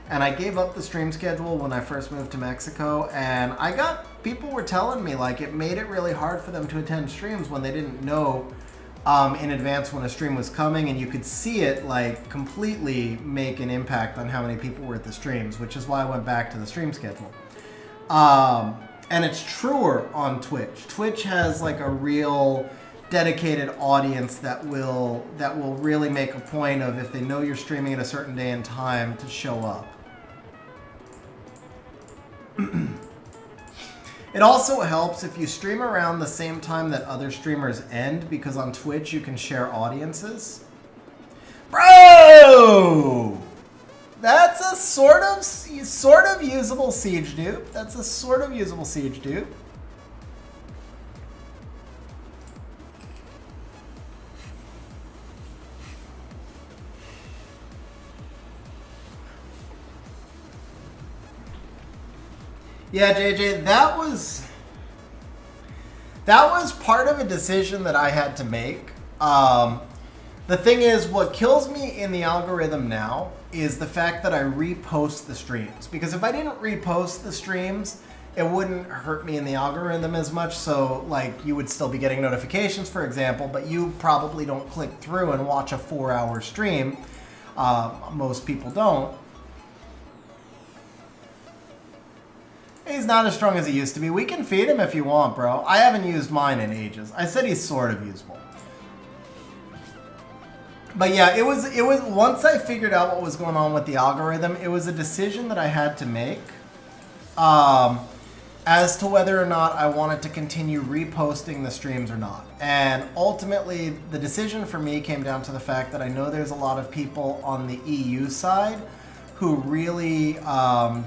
Speaker 1: And I gave up the stream schedule when I first moved to Mexico, and people were telling me, like, it made it really hard for them to attend streams when they didn't know in advance when a stream was coming, and you could see it like completely make an impact on how many people were at the streams, which is why I went back to the stream schedule. And it's truer on Twitch. Twitch has like a real dedicated audience that will really make a point of, if they know you're streaming at a certain day and time, to show up. It also helps if you stream around the same time that other streamers end, because on Twitch you can share audiences. Bro! That's a sort of usable siege dupe. That's a sort of usable siege dupe. Yeah, JJ, that was part of a decision that I had to make. The thing is, what kills me in the algorithm now is the fact that I repost the streams. Because if I didn't repost the streams, it wouldn't hurt me in the algorithm as much. So, like, you would still be getting notifications, for example, but you probably don't click through and watch a 4-hour stream. Most people don't. He's not as strong as he used to be. We can feed him if you want, bro. I haven't used mine in ages. I said he's sort of usable. But yeah, it was once I figured out what was going on with the algorithm, it was a decision that I had to make as to whether or not I wanted to continue reposting the streams or not. And ultimately, the decision for me came down to the fact that I know there's a lot of people on the EU side who really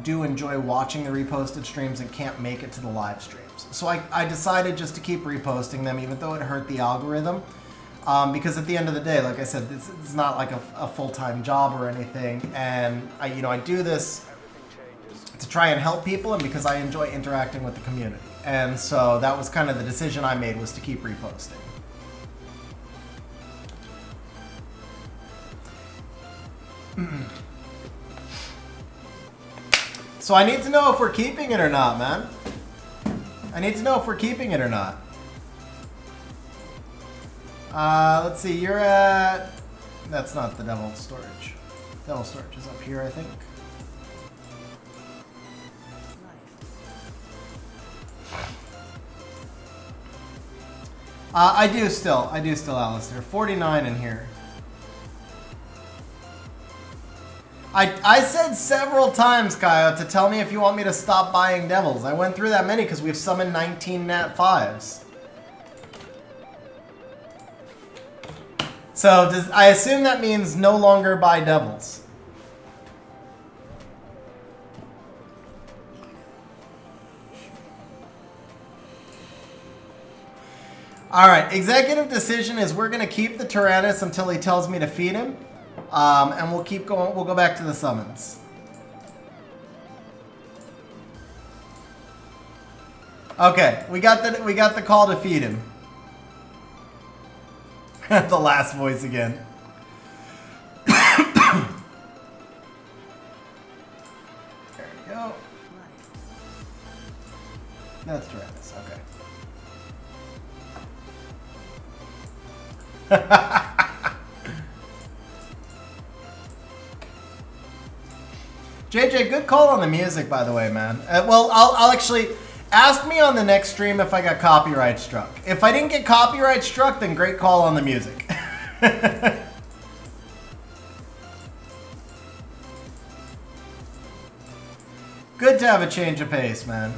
Speaker 1: do enjoy watching the reposted streams and can't make it to the live streams. So I decided just to keep reposting them, even though it hurt the algorithm. Because at the end of the day, like I said, it's not like a full-time job or anything, and I do this to try and help people, and because I enjoy interacting with the community. And so that was kind of the decision I made, was to keep reposting. So I need to know if we're keeping it or not, man. I need to know if we're keeping it or not. Let's see, you're at... That's not the Devil Storage. Devil Storage is up here, I think. I do still, Alistair. 49 in here. I said several times, Kyle, to tell me if you want me to stop buying Devils. I went through that many because we've summoned 19 Nat 5s. So I assume that means no longer buy Devils. All right, executive decision is we're going to keep the Tyrannus until he tells me to feed him, and we'll keep going. We'll go back to the summons. Okay, we got the call to feed him. The last voice again. There we go. That's Tyrannus, okay. JJ, good call on the music, by the way, man. Well, I'll actually... Ask me on the next stream if I got copyright struck. If I didn't get copyright struck, then great call on the music. Good to have a change of pace, man.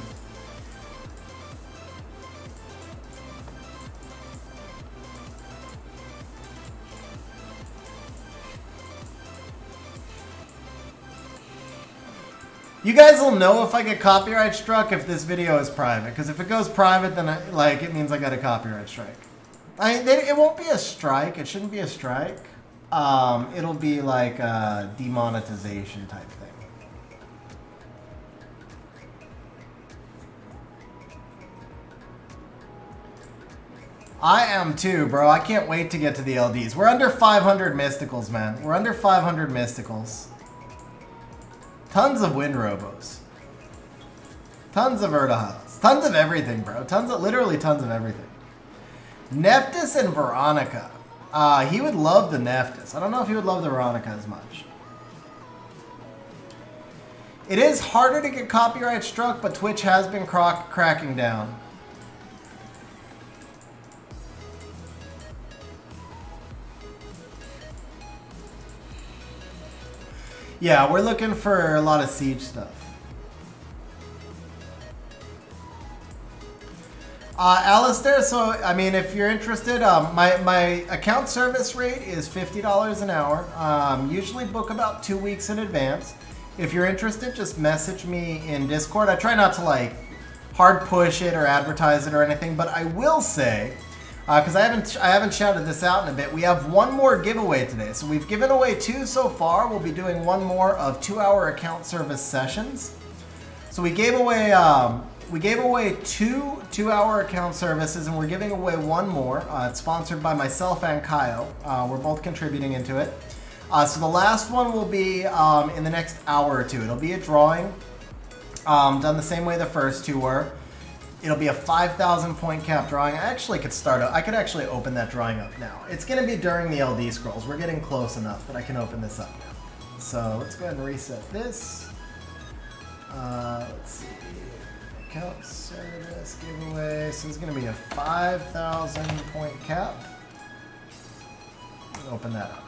Speaker 1: You guys will know if I get copyright struck if this video is private, because if it goes private, then it means I got a copyright strike. It won't be a strike. It shouldn't be a strike. It'll be like a demonetization type thing. I am too, bro. I can't wait to get to the LDs. We're under 500 mysticals, man. We're under 500 mysticals. Tons of wind robos. Tons of Urdahiles. Tons of everything, bro. Literally tons of everything. Nephthys and Veronica. He would love the Nephthys. I don't know if he would love the Veronica as much. It is harder to get copyright struck, but Twitch has been cracking down. Yeah, we're looking for a lot of siege stuff. Alistair, so, I mean, if you're interested, my account service rate is $50 an hour. Usually book about 2 weeks in advance. If you're interested, just message me in Discord. I try not to, like, hard push it or advertise it or anything, but I will say... because I haven't shouted this out in a bit. We have one more giveaway today. So we've given away 2 so far. We'll be doing one more of 2-hour account service sessions. So we gave away 2 2-hour account services, and we're giving away one more. It's sponsored by myself and Kyle. We're both contributing into it. So the last one will be in the next hour or two. It'll be a drawing, done the same way the first 2 were. It'll be a 5,000 point cap drawing. I could actually open that drawing up now. It's going to be during the LD scrolls. We're getting close enough that I can open this up now. So let's go ahead and reset this. Let's see. Account service giveaway. So it's going to be a 5,000 point cap. Open that up.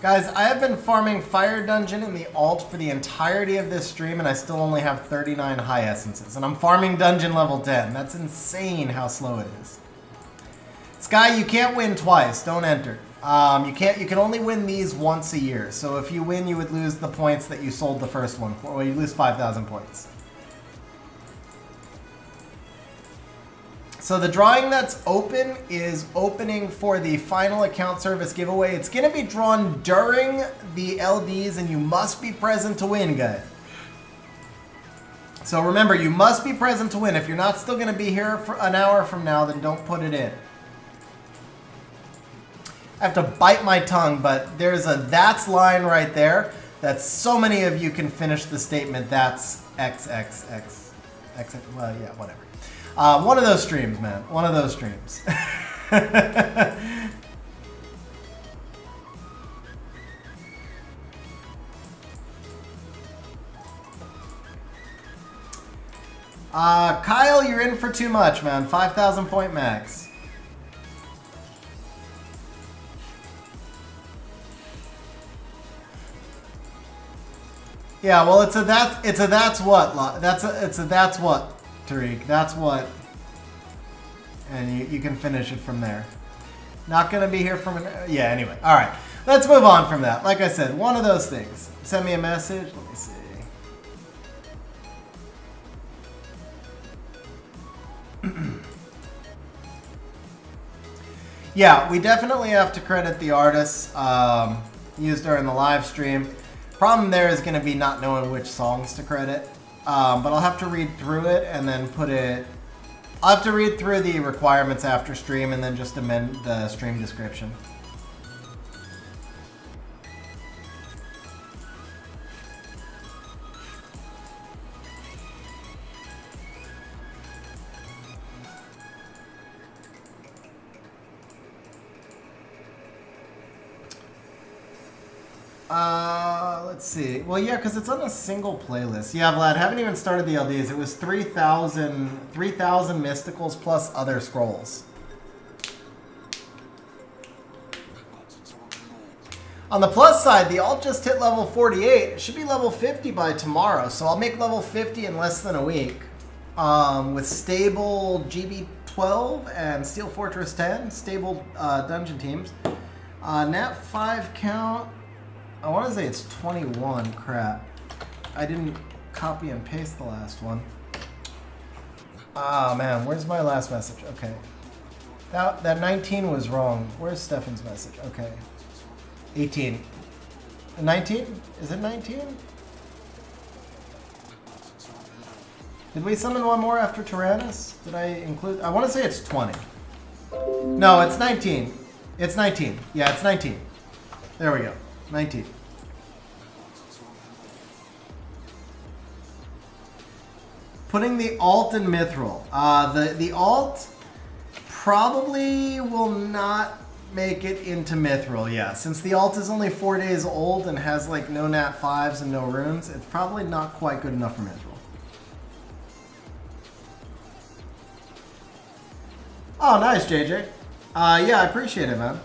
Speaker 1: Guys, I have been farming Fire Dungeon in the alt for the entirety of this stream, and I still only have 39 high essences. And I'm farming Dungeon level 10. That's insane how slow it is. Sky, you can't win twice. Don't enter. You can only win these once a year. So if you win, you would lose the points that you sold the first one for. Well, you lose 5,000 points. So the drawing that's open is opening for the final account service giveaway. It's going to be drawn during the LDs, and you must be present to win, guys. So remember, you must be present to win. If you're not still going to be here for an hour from now, then don't put it in. I have to bite my tongue, but there's a that's line right there that so many of you can finish the statement, that's XXX. Well, yeah, whatever. One of those streams, man. One of those streams. Kyle, you're in for too much, man. 5,000 point max. Yeah, well, it's a that's what, Tariq. That's what. And you can finish it from there. Not going to be here from yeah, anyway. All right. Let's move on from that. Like I said, one of those things. Send me a message. Let me see. Yeah, we definitely have to credit the artists used during the live stream. Problem there is going to be not knowing which songs to credit. But I'll have to read through it and then put it... I'll have to read through the requirements after stream and then just amend the stream description. Let's see. Well, yeah, because it's on a single playlist. Yeah, Vlad, haven't even started the LDs. It was 3,000 mysticals plus other scrolls. On the plus side, the alt just hit level 48. It should be level 50 by tomorrow, so I'll make level 50 in less than a week. With stable GB12 and Steel Fortress 10, stable dungeon teams. Nat 5 count... I want to say it's 21. Crap. I didn't copy and paste the last one. Ah, man. Where's my last message? Okay. That 19 was wrong. Where's Stefan's message? Okay. 18. 19? Is it 19? Did we summon one more after Tyrannus? Did I include... I want to say it's 20. No, it's 19. It's 19. Yeah, it's 19. There we go. 19. Putting the alt in Mithril. The alt probably will not make it into Mithril, yeah. Since the alt is only 4 days old and has like no nat 5s and no runes, it's probably not quite good enough for Mithril. Oh, nice, JJ. Yeah, I appreciate it, man.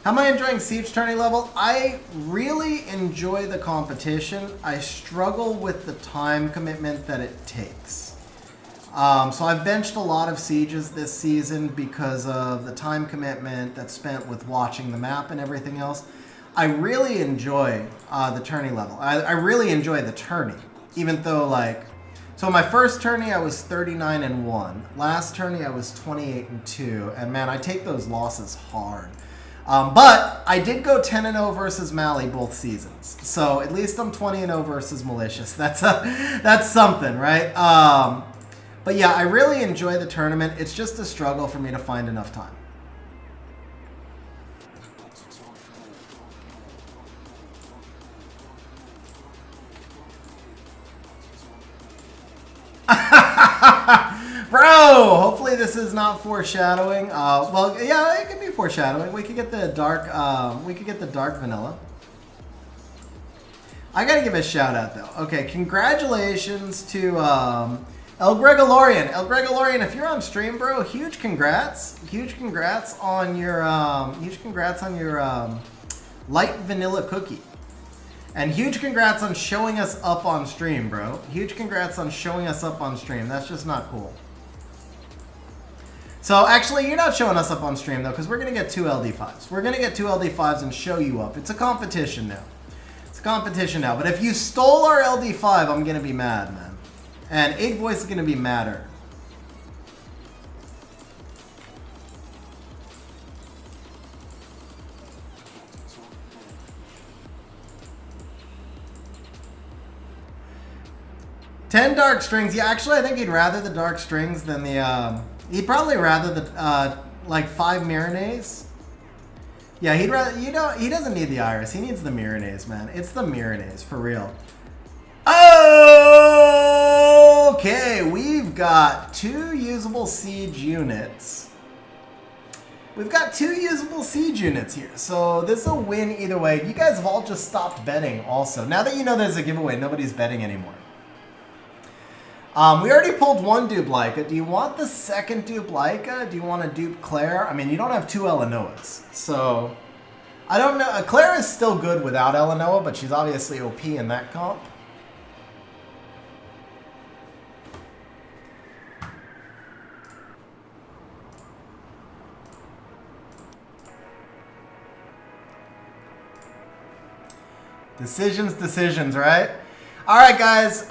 Speaker 1: How am I enjoying Siege tourney level? I really enjoy the competition. I struggle with the time commitment that it takes. So I've benched a lot of Sieges this season because of the time commitment that's spent with watching the map and everything else. I really enjoy the tourney level. I really enjoy the tourney, even though like... So my first tourney I was 39-1. Last tourney I was 28-2. And man, I take those losses hard. But I did go 10-0 versus Mally both seasons, so at least I'm 20-0 versus Malicious. That's something, right? But yeah, I really enjoy the tournament. It's just a struggle for me to find enough time. Bro, hopefully this is not foreshadowing. Well, yeah, it could be foreshadowing. We could get the dark. Vanilla. I gotta give a shout out though. Okay, congratulations to El Gregolorian, if you're on stream, bro, huge congrats on your light vanilla cookie, and huge congrats on showing us up on stream, bro. Huge congrats on showing us up on stream. That's just not cool. So actually, you're not showing us up on stream though, because we're gonna get 2 LD5s. We're gonna get 2 LD5s and show you up. It's a competition now. It's a competition now. But if you stole our LD5, I'm gonna be mad, man. And 8 Voice is going to be madder. $10 dark strings. Yeah, actually, I think he'd rather the dark strings than the... he'd probably rather the, like, 5 Mirenays. Yeah, he'd rather... You know, he doesn't need the Iris. He needs the Mirenays, man. It's the Mirenays, for real. Okay, we've got 2 usable siege units. We've got 2 usable siege units here, so this is a win either way. You guys have all just stopped betting also. Now that you know there's a giveaway, nobody's betting anymore. We already pulled 1 dupe Leica. Do you want the second dupe Leica? Do you want to dupe Claire? I mean, you don't have 2 Elenoas, so... I don't know. Claire is still good without Elenoa, but she's obviously OP in that comp. Decisions, right? All right, guys.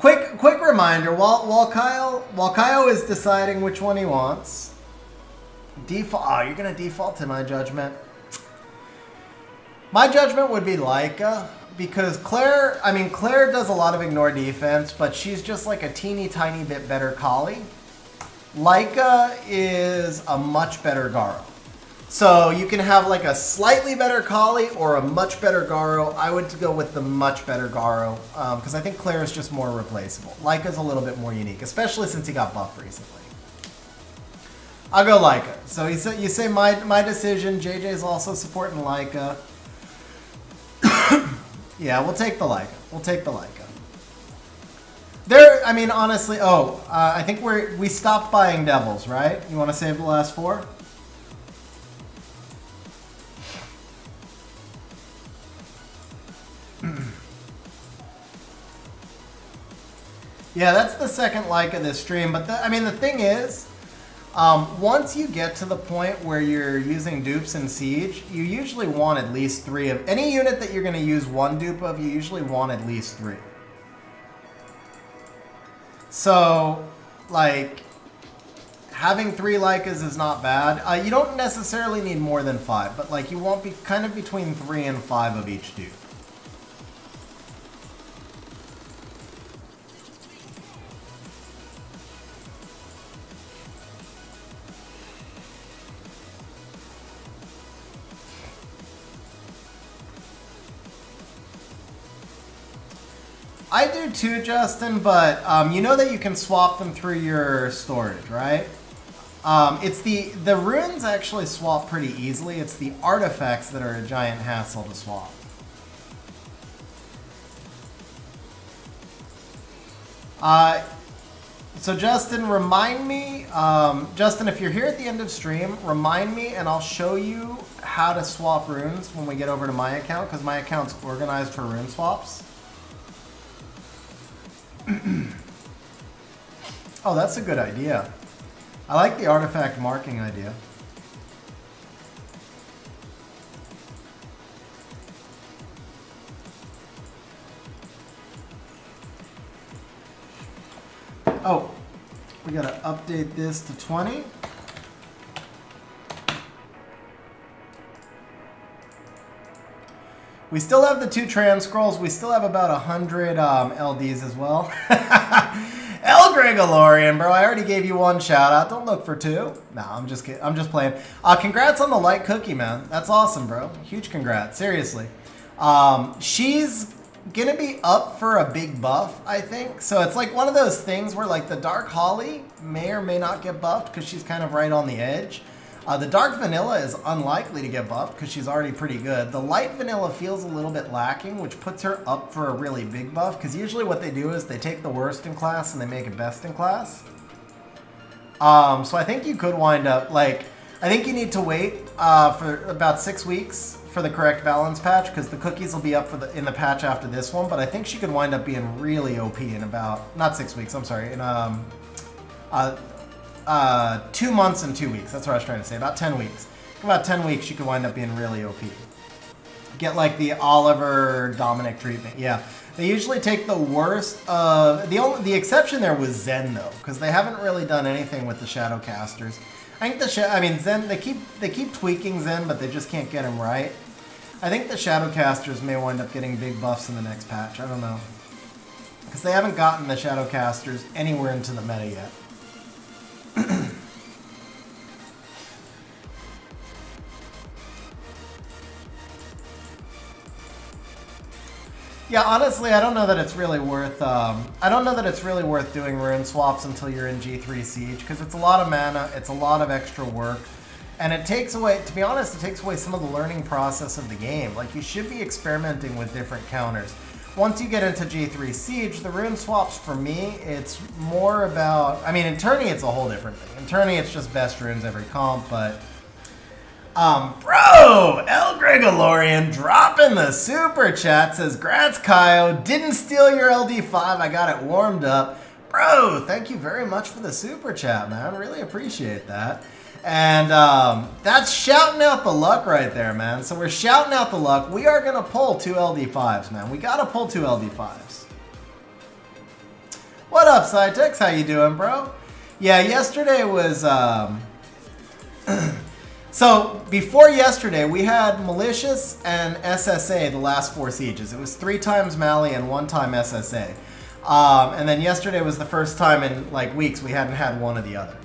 Speaker 1: Quick reminder. While Kyle is deciding which one he wants, default. Oh, you're gonna default to my judgment. My judgment would be Leica, because Claire. I mean, Claire does a lot of ignore defense, but she's just like a teeny tiny bit better Kali. Leica is a much better Garo. So you can have like a slightly better Kali or a much better Garo. I would go with the much better Garo because I think Claire is just more replaceable. Leica's a little bit more unique, especially since he got buffed recently. I'll go Leica. So you say my decision. JJ's also supporting Leica. Yeah, we'll take the Leica. We'll take the Leica. I mean, honestly, I think we stopped buying Devils, right? You want to save the last 4? Yeah, that's the second like of this stream. But I mean, the thing is, once you get to the point where you're using dupes in Siege, you usually want at least 3 of any unit that you're going to use 1 dupe of. You usually want at least 3. So, like, having 3 Leicas is not bad. You don't necessarily need more than 5, but like you want be kind of between 3 and 5 of each dupe. I do too, Justin, but you know that you can swap them through your storage, right? It's the runes actually swap pretty easily. It's the artifacts that are a giant hassle to swap. So Justin, remind me, Justin, if you're here at the end of stream, remind me and I'll show you how to swap runes when we get over to my account, because my account's organized for rune swaps. Oh, that's a good idea. I like the artifact marking idea. Oh, we gotta update this to 20. We still have the 2 trans scrolls. We still have about 100 LDs as well. El Gregolorian, bro. I already gave you 1 shout out. Don't look for 2. No, I'm just kidding. I'm just playing. Congrats on the light cookie, man. That's awesome, bro. Huge congrats. Seriously. She's gonna be up for a big buff, I think. So it's like one of those things where like the Dark Holly may or may not get buffed because she's kind of right on the edge. The dark vanilla is unlikely to get buffed because she's already pretty good. The light vanilla feels a little bit lacking, which puts her up for a really big buff, because usually what they do is they take the worst in class and they make it best in class. So I think you could wind up, like, I think you need to wait for about 6 weeks for the correct balance patch, because the cookies will be up in the patch after this one, but I think she could wind up being really OP in about, not 6 weeks, I'm sorry, in 2 months and 2 weeks. That's what I was trying to say. About 10 weeks. In about 10 weeks, you could wind up being really OP. Get like the Oliver Dominic treatment. Yeah, they usually take the worst of the exception there was Zen though, because they haven't really done anything with the Shadowcasters. I think Zen, they keep tweaking Zen, but they just can't get him right. I think the Shadowcasters may wind up getting big buffs in the next patch. I don't know, because they haven't gotten the Shadowcasters anywhere into the meta yet. Yeah, honestly, I don't know that it's really worth. I don't know that it's really worth doing rune swaps until you're in G3 Siege, because it's a lot of mana, it's a lot of extra work, and it takes away. To be honest, it takes away some of the learning process of the game. Like, you should be experimenting with different counters. Once you get into G3 Siege, the rune swaps for me, it's more about. I mean, in tourney, it's a whole different thing. In tourney, it's just best runes every comp, but. Bro, El Gregolorian dropping the super chat, says, Grats, Kaio, didn't steal your LD5, I got it warmed up. Bro, thank you very much for the super chat, man, really appreciate that. And that's shouting out the luck right there, man. So we're shouting out the luck. We are going to pull 2 LD5s, man. We got to pull 2 LD5s. What up, Cytex? How you doing, bro? Yeah, yesterday was... So, before yesterday, we had Malicious and SSA the last 4 sieges. It was 3 times Mali and 1 time SSA. And then yesterday was the first time in, like, weeks we hadn't had one or the other.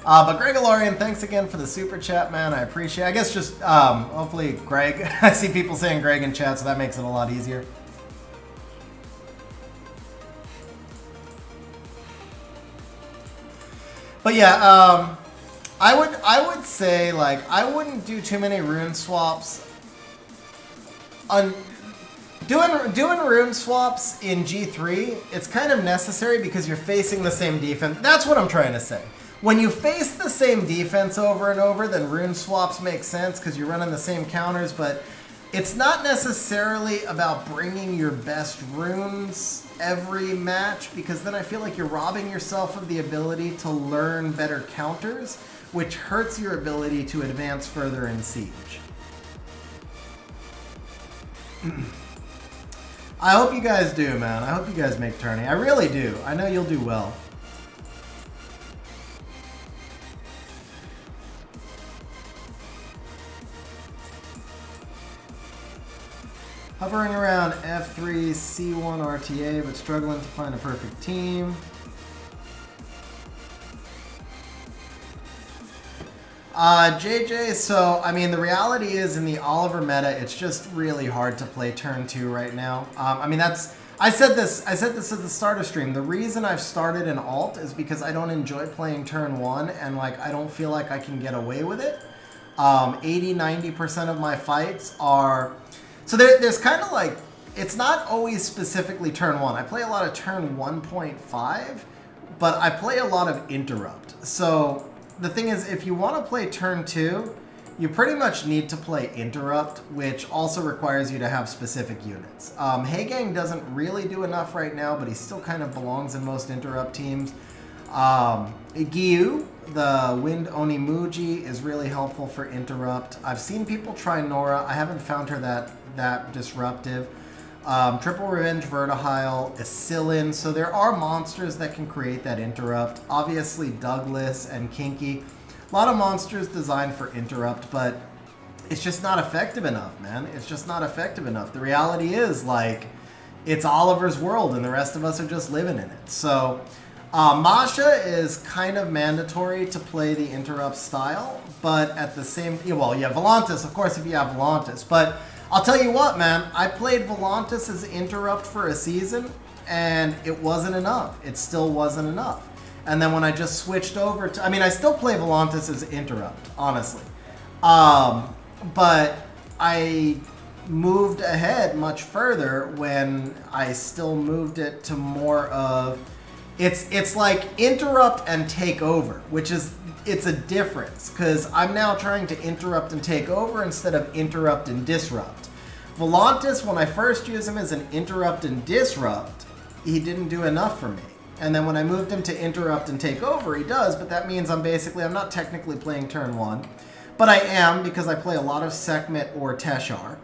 Speaker 1: But Gregolorian, thanks again for the super chat, man. I appreciate it. I guess just, hopefully, Greg. I see people saying Greg in chat, so that makes it a lot easier. But yeah, I would say, like, I wouldn't do too many rune swaps. Doing rune swaps in G3, it's kind of necessary because you're facing the same defense. That's what I'm trying to say. When you face the same defense over and over, then rune swaps make sense because you're running the same counters, but it's not necessarily about bringing your best runes every match, because then I feel like you're robbing yourself of the ability to learn better counters, which hurts your ability to advance further in Siege. I hope you guys do, man. I hope you guys make tourney. I really do. I know you'll do well. Hovering around F3, C1 RTA, but struggling to find a perfect team. JJ, so, I mean, the reality is in the Oliver meta, it's just really hard to play turn 2 right now. I mean, I said this at the start of stream. The reason I've started an alt is because I don't enjoy playing turn 1, and, like, I don't feel like I can get away with it. 80-90% of my fights are... So there's kind of like, it's not always specifically turn 1. I play a lot of turn 1.5, but I play a lot of interrupt. So the thing is, if you want to play turn 2, you pretty much need to play interrupt, which also requires you to have specific units. Heigang doesn't really do enough right now, but he still kind of belongs in most interrupt teams. Giyu, the Wind Onimuji, is really helpful for interrupt. I've seen people try Nora. I haven't found her that disruptive. Triple Revenge Vertihile, Icillin. So there are monsters that can create that interrupt. Obviously Douglas and Kinky. A lot of monsters designed for interrupt, but it's just not effective enough, man. It's just not effective enough. The reality is, like, it's Oliver's world and the rest of us are just living in it. So Masha is kind of mandatory to play the interrupt style, but at the same... Well, yeah, Volantis, of course, if you have Volantis, but... I'll tell you what, man, I played Volantis as interrupt for a season, and it wasn't enough. It still wasn't enough. And then when I just switched over to, I mean, I still play Volantis as interrupt, honestly. But I moved ahead much further when I still moved it to more of, it's like interrupt and take over, which is, it's a difference, because I'm now trying to interrupt and take over instead of interrupt and disrupt. Volantis, when I first used him as an interrupt and disrupt, he didn't do enough for me. And then when I moved him to interrupt and take over, he does, but that means I'm not technically playing turn 1. But I am, because I play a lot of Sekhmet or Teshar.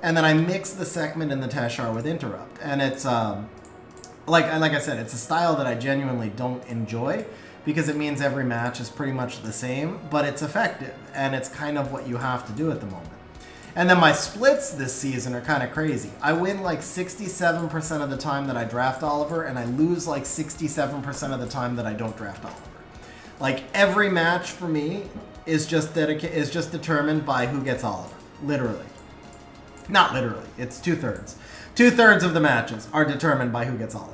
Speaker 1: And then I mix the Sekhmet and the Teshar with interrupt. And it's, like I said, it's a style that I genuinely don't enjoy, because it means every match is pretty much the same, but it's effective, and it's kind of what you have to do at the moment. And then my splits this season are kind of crazy. I win like 67% of the time that I draft Oliver, and I lose like 67% of the time that I don't draft Oliver. Like, every match for me is just determined by who gets Oliver. Literally. Not literally. It's 2/3. 2/3 of the matches are determined by who gets Oliver.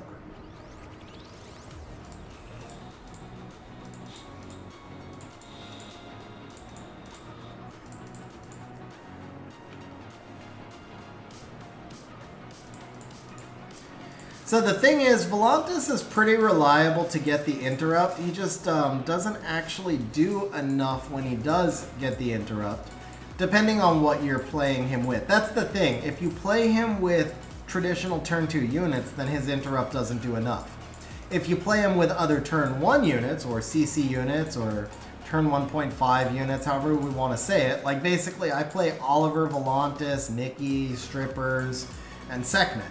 Speaker 1: So the thing is, Volantis is pretty reliable to get the interrupt. He just doesn't actually do enough when he does get the interrupt, depending on what you're playing him with. That's the thing. If you play him with traditional turn 2 units, then his interrupt doesn't do enough. If you play him with other turn 1 units, or CC units, or turn 1.5 units, however we want to say it, like basically I play Oliver, Volantis, Nikki, Strippers, and Sekhmet,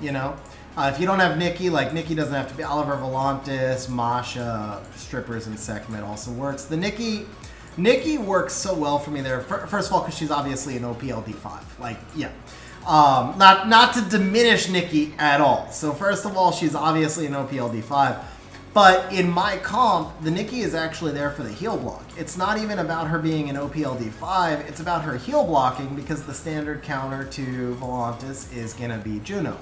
Speaker 1: you know? If you don't have Nikki, like Nikki doesn't have to be Oliver, Volantis, Masha, Strippers, and Sekhmet also works. The Nikki works so well for me there. First of all, because she's obviously an OPLD5. Like, yeah. Not to diminish Nikki at all. So first of all, she's obviously an OPLD5. But in my comp, the Nikki is actually there for the heal block. It's not even about her being an OPLD5. It's about her heal blocking, because the standard counter to Volantis is going to be Juno.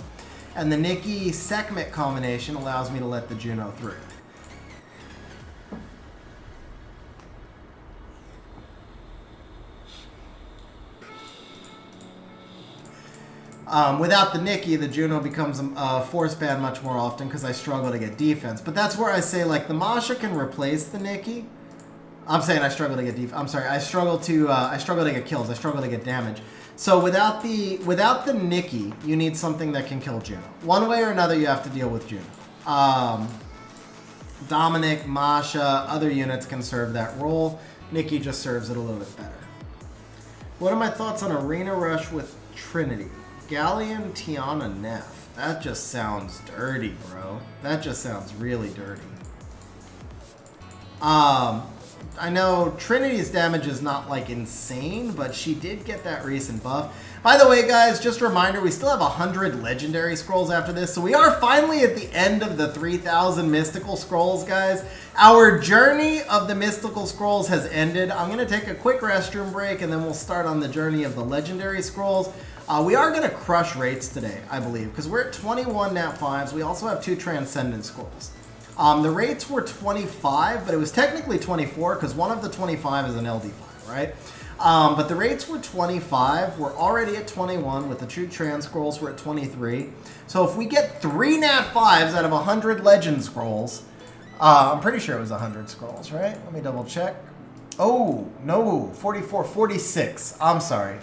Speaker 1: And the Nikki Sekhmet combination allows me to let the Juno through. Without the Nikki, the Juno becomes a force ban much more often, because I struggle to get defense. But that's where I say, like, the Masha can replace the Nikki. I'm saying I struggle to get defense. I'm sorry, I struggle to get kills. I struggle to get damage. So without the Nikki, you need something that can kill Juno. One way or another, you have to deal with Juno. Dominic, Masha, other units can serve that role. Nikki just serves it a little bit better. What are my thoughts on Arena Rush with Trinity? Galleon, Tiana, Neff. That just sounds dirty, bro. That just sounds really dirty. I know Trinity's damage is not like insane, but she did get that recent buff. By the way, guys, just a reminder, we still have 100 legendary scrolls after this, so we are finally at the end of the 3,000 mystical scrolls, guys. Our journey of the mystical scrolls has ended. I'm going to take a quick restroom break, and then we'll start on the journey of the legendary scrolls. We are going to crush rates today, I believe, because we're at 21 Nat 5s. We also have 2 Transcendent scrolls. The rates were 25, but it was technically 24 because one of the 25 is an LD5, right? But the rates were 25. We're already at 21 with the true trans scrolls. We're at 23. So if we get 3 Nat 5s out of 100 legend scrolls, I'm pretty sure it was 100 scrolls, right? Let me double check. Oh, no, 44, 46. I'm sorry.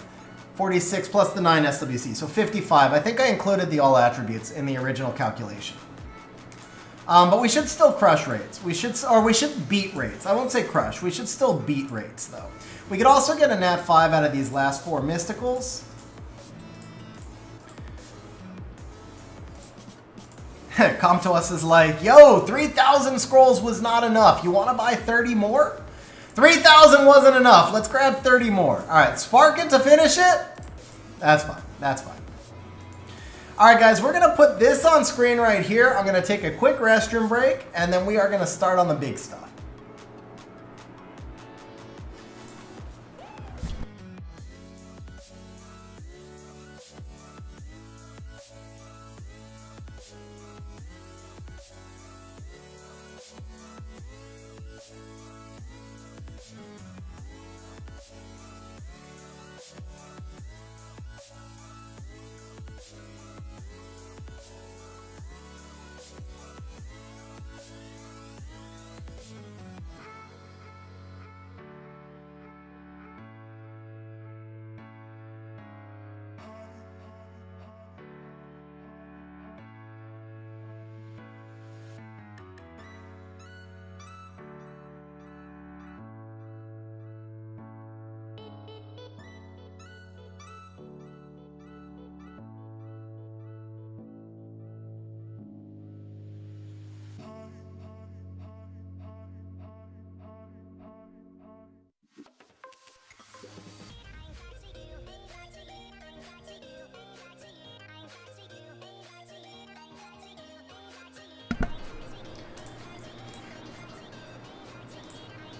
Speaker 1: 46 plus the 9 SWC, so 55. I think I included the all attributes in the original calculation. But we should still crush rates. We should beat rates. I won't say crush. We should still beat rates, though. We could also get a Nat 5 out of these last 4 Mysticals. Come to us is like, yo, 3,000 scrolls was not enough. You want to buy 30 more? 3,000 wasn't enough. Let's grab 30 more. All right, spark it to finish it? That's fine. That's fine. All right, guys, we're going to put this on screen right here. I'm going to take a quick restroom break, and then we are going to start on the big stuff.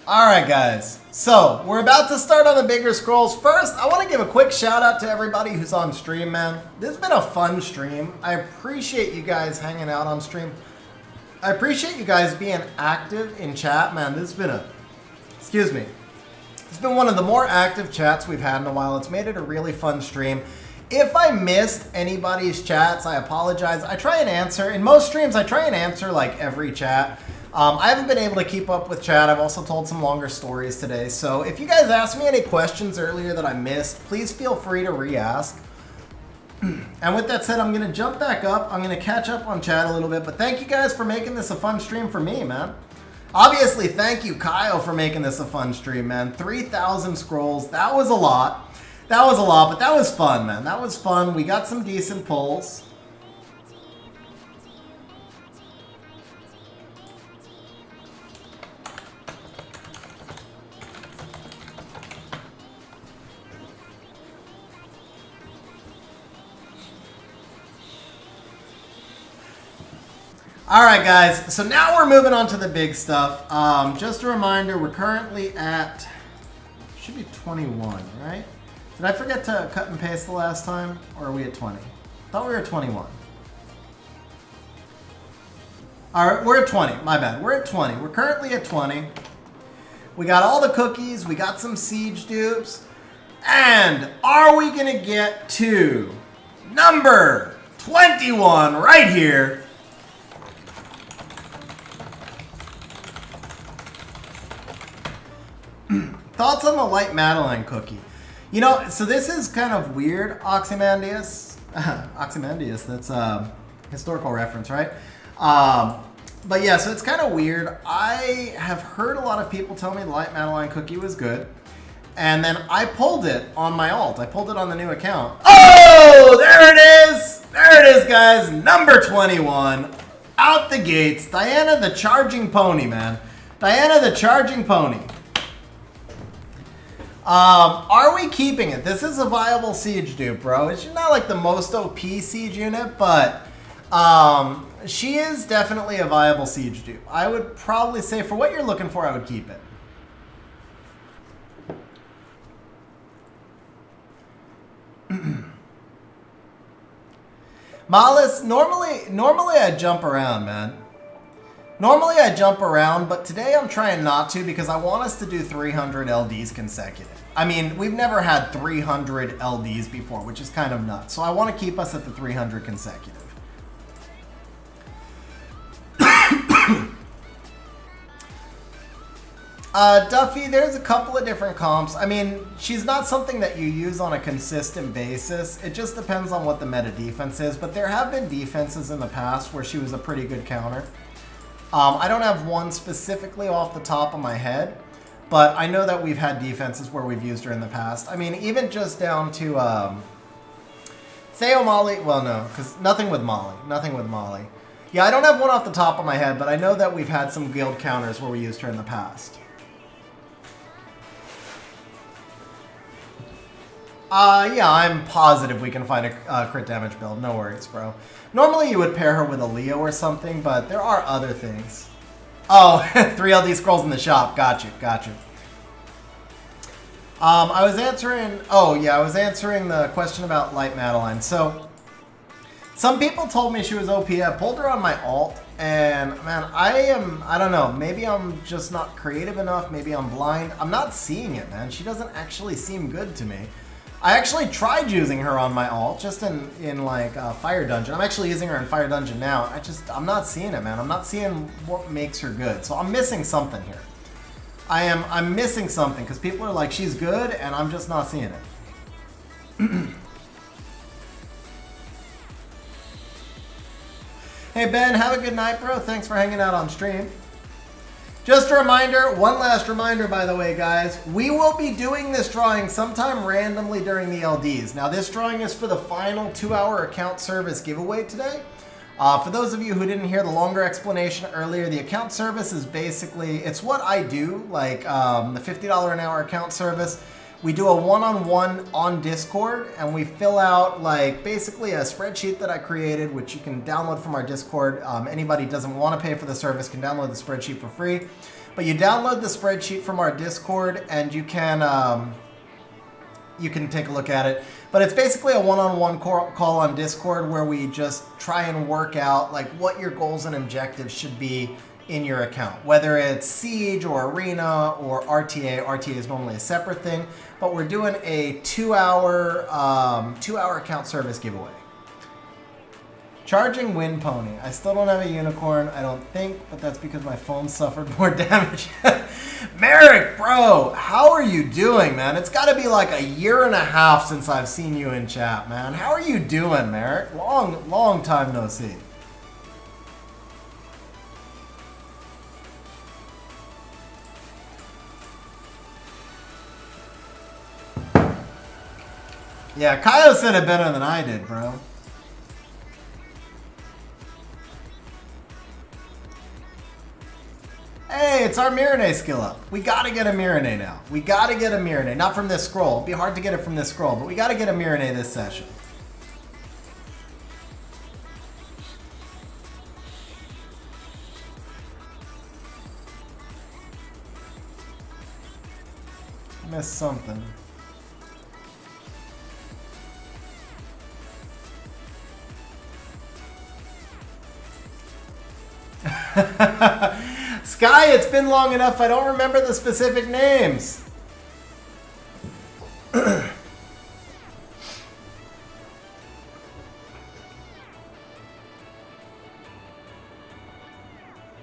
Speaker 1: Alright guys, so we're about to start on the bigger scrolls. First, I want to give a quick shout out to everybody who's on stream, man. This has been a fun stream. I appreciate you guys hanging out on stream. I appreciate you guys being active in chat, man. This has been it's been one of the more active chats we've had in a while. It's made it a really fun stream. If I missed anybody's chats, I apologize. I try and answer, in most streams, I try and answer like every chat. I haven't been able to keep up with chat. I've also told some longer stories today. So if you guys asked me any questions earlier that I missed, please feel free to re-ask. And with that said, I'm going to jump back up. I'm going to catch up on chat a little bit. But thank you guys for making this a fun stream for me, man. Obviously, thank you, Kyle, for making this a fun stream, man. 3,000 scrolls. That was a lot. That was a lot, but that was fun, man. That was fun. We got some decent pulls. All right, guys, so now we're moving on to the big stuff. Just a reminder, we're currently at, should be 21, right? Did I forget to cut and paste the last time, or are we at 20? I thought we were at 21. All right, we're at 20, my bad. We're at 20, we're currently at 20. We got all the cookies, we got some siege dupes, and are we gonna get to number 21 right here? Thoughts on the light Madeline cookie? You know, so this is kind of weird, Ozymandias. Ozymandias, that's a historical reference, right? But yeah, so it's kind of weird. I have heard a lot of people tell me the light Madeline cookie was good. And then I pulled it on my alt. I pulled it on the new account. Oh, there it is. There it is, guys. Number 21. Out the gates. Diana the Charging Pony, man. Diana the Charging Pony. Are we keeping it? This is a viable siege dupe, bro. It's not like the most OP siege unit, but she is definitely a viable siege dupe. I would probably say for what you're looking for, I would keep it. Malis, normally I jump around, man. Normally I jump around, but today I'm trying not to because I want us to do 300 LDs consecutive. I mean, we've never had 300 LDs before, which is kind of nuts. So I want to keep us at the 300 consecutive. Duffy, there's a couple of different comps. I mean, she's not something that you use on a consistent basis. It just depends on what the meta defense is, but there have been defenses in the past where she was a pretty good counter. I don't have one specifically off the top of my head, but I know that we've had defenses where we've used her in the past. I mean, even just down to Theo Molly. Well, no, because nothing with Molly. Nothing with Molly. Yeah, I don't have one off the top of my head, but I know that we've had some guild counters where we used her in the past. Yeah, I'm positive we can find a crit damage build. No worries, bro. Normally you would pair her with a Leo or something, but there are other things. Oh, 3 LD scrolls in the shop. Got you, got you. I was answering... Oh, yeah, I was answering the question about Light Madeline. So, some people told me she was OP. I pulled her on my alt, and, man, I don't know. Maybe I'm just not creative enough. Maybe I'm blind. I'm not seeing it, man. She doesn't actually seem good to me. I actually tried using her on my alt, just in like Fire Dungeon. I'm actually using her in Fire Dungeon now. I'm not seeing it, man. I'm not seeing what makes her good. So I'm missing something here. I'm missing something because people are like, she's good, and I'm just not seeing it. Hey Ben, have a good night, bro. Thanks for hanging out on stream. Just a reminder, one last reminder, by the way, guys. We will be doing this drawing sometime randomly during the LDs. Now, this drawing is for the final 2-hour account service giveaway today. For those of you who didn't hear the longer explanation earlier, the account service is basically, it's what I do, like the $50 an hour account service. We do a one-on-one on Discord, and we fill out like basically a spreadsheet that I created, which you can download from our Discord. Anybody who doesn't want to pay for the service can download the spreadsheet for free. But you download the spreadsheet from our Discord, and you can take a look at it. But it's basically a one-on-one call on Discord where we just try and work out like what your goals and objectives should be in your account. Whether it's Siege or Arena or RTA. RTA is normally a separate thing, but we're doing a 2-hour account service giveaway. Charging Wind Pony. I still don't have a unicorn, I don't think, but that's because my phone suffered more damage. Merrick, bro, how are you doing, man? It's got to be like a year and a half since I've seen you in chat, man. How are you doing, Merrick? Long time no see. Yeah, Kyle said it better than I did, bro. Hey, it's our Mirane skill up. We gotta get a Mirane now. We gotta get a Mirane. Not from this scroll. It'd be hard to get it from this scroll, but we gotta get a Mirane this session. Missed something. Sky, it's been long enough, I don't remember the specific names.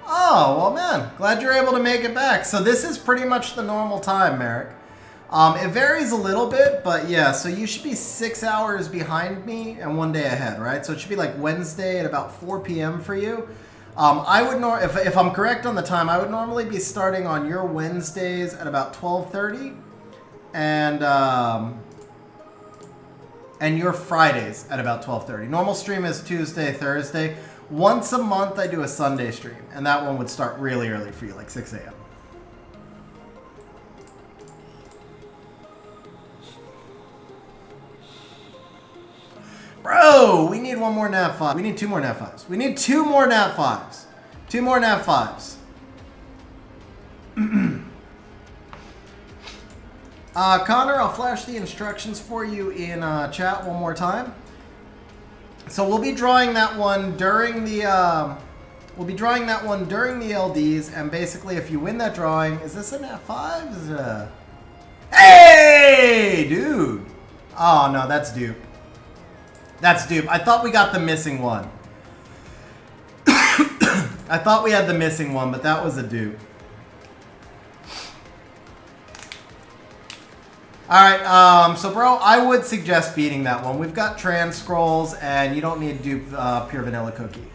Speaker 1: Oh, well, man, glad you're able to make it back. So this is pretty much the normal time, Merrick. It varies a little bit, but yeah, so you should be 6 hours behind me and 1 day ahead, right? So it should be like Wednesday at about 4 p.m. for you. I would if I'm correct on the time, I would normally be starting on your Wednesdays at about 12:30, and your Fridays at about 12:30. Normal stream is Tuesday, Thursday. Once a month, I do a Sunday stream, and that one would start really early for you, like 6 a.m. Bro, we need one more nat 5. We need 2 more nat 5s. We need 2 more nat 5s. 2 more nat 5s. Connor, I'll flash the instructions for you in chat one more time. So we'll be drawing that one during the LDs, and basically if you win that drawing, is this a nat 5? Is it a... Hey, dude. Oh no, that's dupe. That's dupe. I thought we got the missing one. I thought we had the missing one, but that was a dupe. Alright, so bro, I would suggest beating that one. We've got trans scrolls, and you don't need dupe pure vanilla cookie.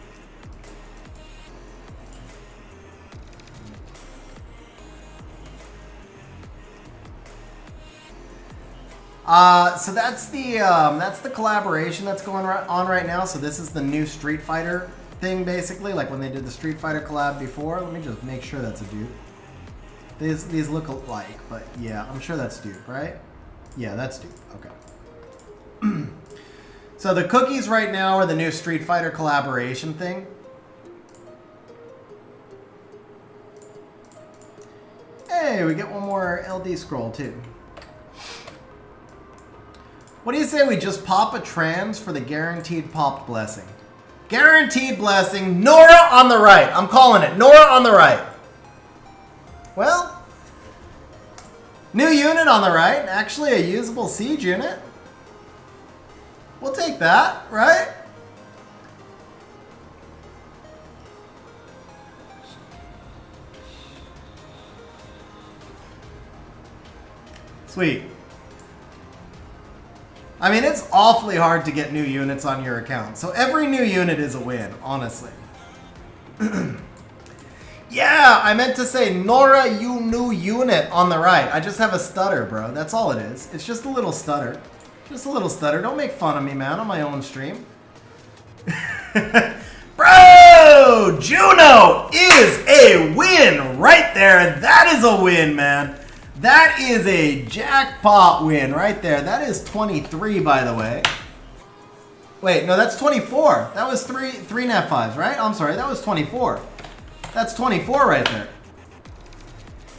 Speaker 1: So that's the collaboration that's going on right now. So this is the new Street Fighter thing, basically, like when they did the Street Fighter collab before. Let me just make sure that's a dupe. These look alike, but yeah, I'm sure that's dupe, right? Yeah, that's dupe. Okay. So the cookies right now are the new Street Fighter collaboration thing. Hey, we get one more LD scroll too. What do you say we just pop a trans for the guaranteed popped blessing? Guaranteed blessing. Nora on the right. I'm calling it. Nora on the right. Well, new unit on the right. Actually, a usable siege unit. We'll take that, right? Sweet. I mean, it's awfully hard to get new units on your account. So every new unit is a win, honestly. Yeah, I meant to say, Nora, you new unit on the right. I just have a stutter, bro. That's all it is. It's just a little stutter. Just a little stutter. Don't make fun of me, man, on my own stream. Bro! Juno is a win right there. That is a win, man. That is a jackpot win right there. That is 23, by the way. Wait, no, that's 24. That was three nat 5s, right? I'm sorry, that was 24. That's 24 right there.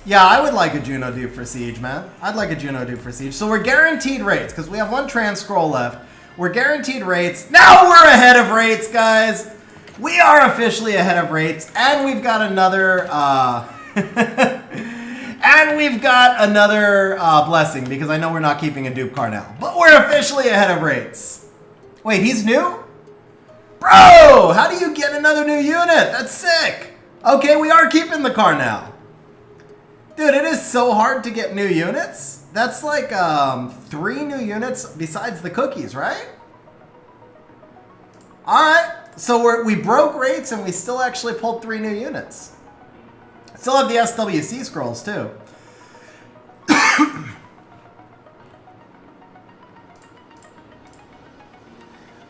Speaker 1: Yeah, I would like a Juno dupe for Siege, man. I'd like a Juno dupe for Siege. So we're guaranteed rates, because we have one trans scroll left. We're guaranteed rates. Now we're ahead of rates, guys. We are officially ahead of rates. And we've got another... and we've got another blessing, because I know we're not keeping a dupe Carnell. But we're officially ahead of rates. Wait, he's new? Bro, how do you get another new unit? That's sick. Okay, we are keeping the Carnell. Dude, it is so hard to get new units. That's like 3 new units besides the cookies, right? Alright, so we broke rates and we still actually pulled 3 new units. Still have the SWC scrolls too.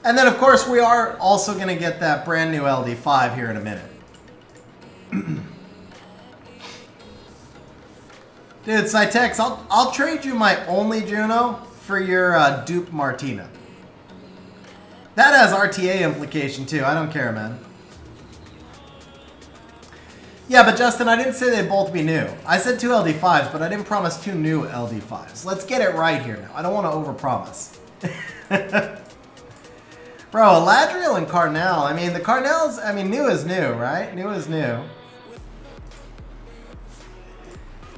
Speaker 1: And then of course we are also going to get that brand new LD5 here in a minute. Dude, Cytex, I'll trade you my only Juno for your dupe Martina. That has RTA implication too. I don't care, man. Yeah, but Justin, I didn't say they'd both be new. I said 2 LD5s, but I didn't promise 2 new LD5s. Let's get it right here now. I don't want to overpromise. Bro, Eladriel and Carnell. I mean, the Carnell's, I mean, new is new, right? New is new.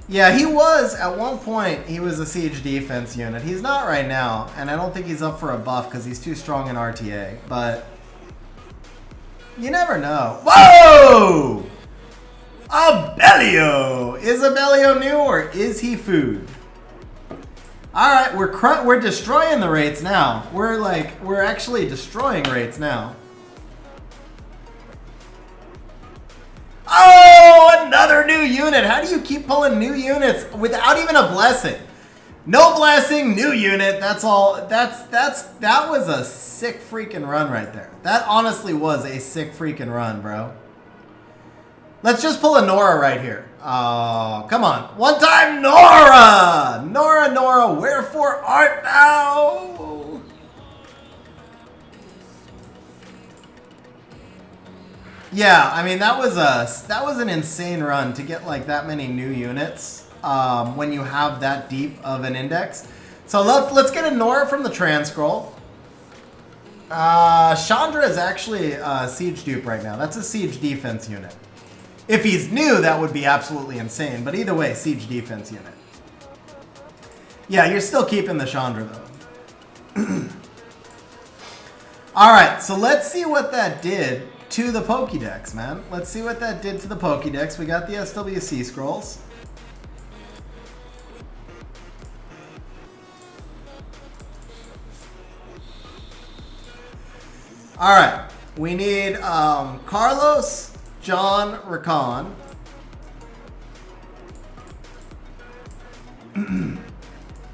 Speaker 1: Yeah, he was, at one point, he was a siege defense unit. He's not right now, and I don't think he's up for a buff because he's too strong in RTA, but you never know. Whoa! Abellio! Is Abellio new or is he food? Alright, we're destroying the rates now. We're actually destroying rates now. Oh, another new unit. How do you keep pulling new units without even a blessing? No blessing, new unit. That's all. That was a sick freaking run right there. That honestly was a sick freaking run, bro. Let's just pull a Nora right here. Oh, come on. One time Nora! Nora, wherefore art thou? Yeah, I mean that was an insane run to get like that many new units when you have that deep of an index. So let's get a Nora from the trans scroll. Chandra is actually a siege dupe right now. That's a siege defense unit. If he's new, that would be absolutely insane. But either way, siege defense unit. Yeah, you're still keeping the Chandra though. All right, so let's see what that did to the Pokédex, man. Let's see what that did to the Pokédex. We got the SWC scrolls. All right, we need Carlos, John, Rakan.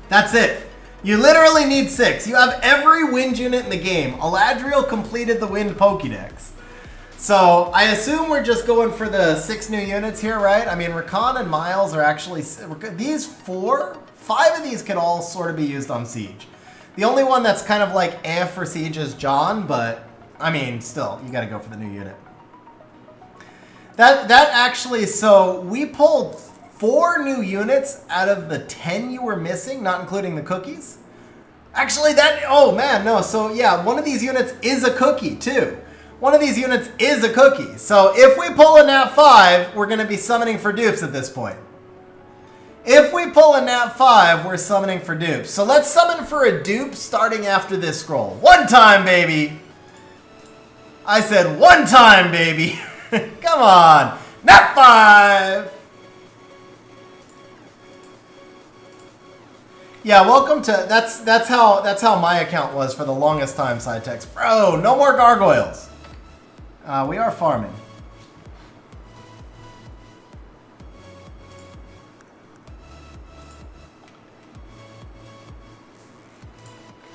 Speaker 1: That's it. You literally need 6. You have every wind unit in the game. Eladriel completed the wind Pokédex. So I assume we're just going for the 6 new units here, right? I mean, Rakan and Miles are actually... These 5 of these could all sort of be used on Siege. The only one that's kind of like for Siege is John, but I mean, still, you got to go for the new unit. That actually, so we pulled 4 new units out of the 10 you were missing, not including the cookies. Actually, oh man, no. So yeah, one of these units is a cookie too. One of these units is a cookie. So if we pull a Nat 5, we're going to be summoning for dupes at this point. If we pull a Nat 5, we're summoning for dupes. So let's summon for a dupe starting after this scroll. One time, baby. I said one time, baby. Come on. Nat 5. Yeah, welcome to... That's how my account was for the longest time, Cytex. Bro, no more gargoyles. We are farming.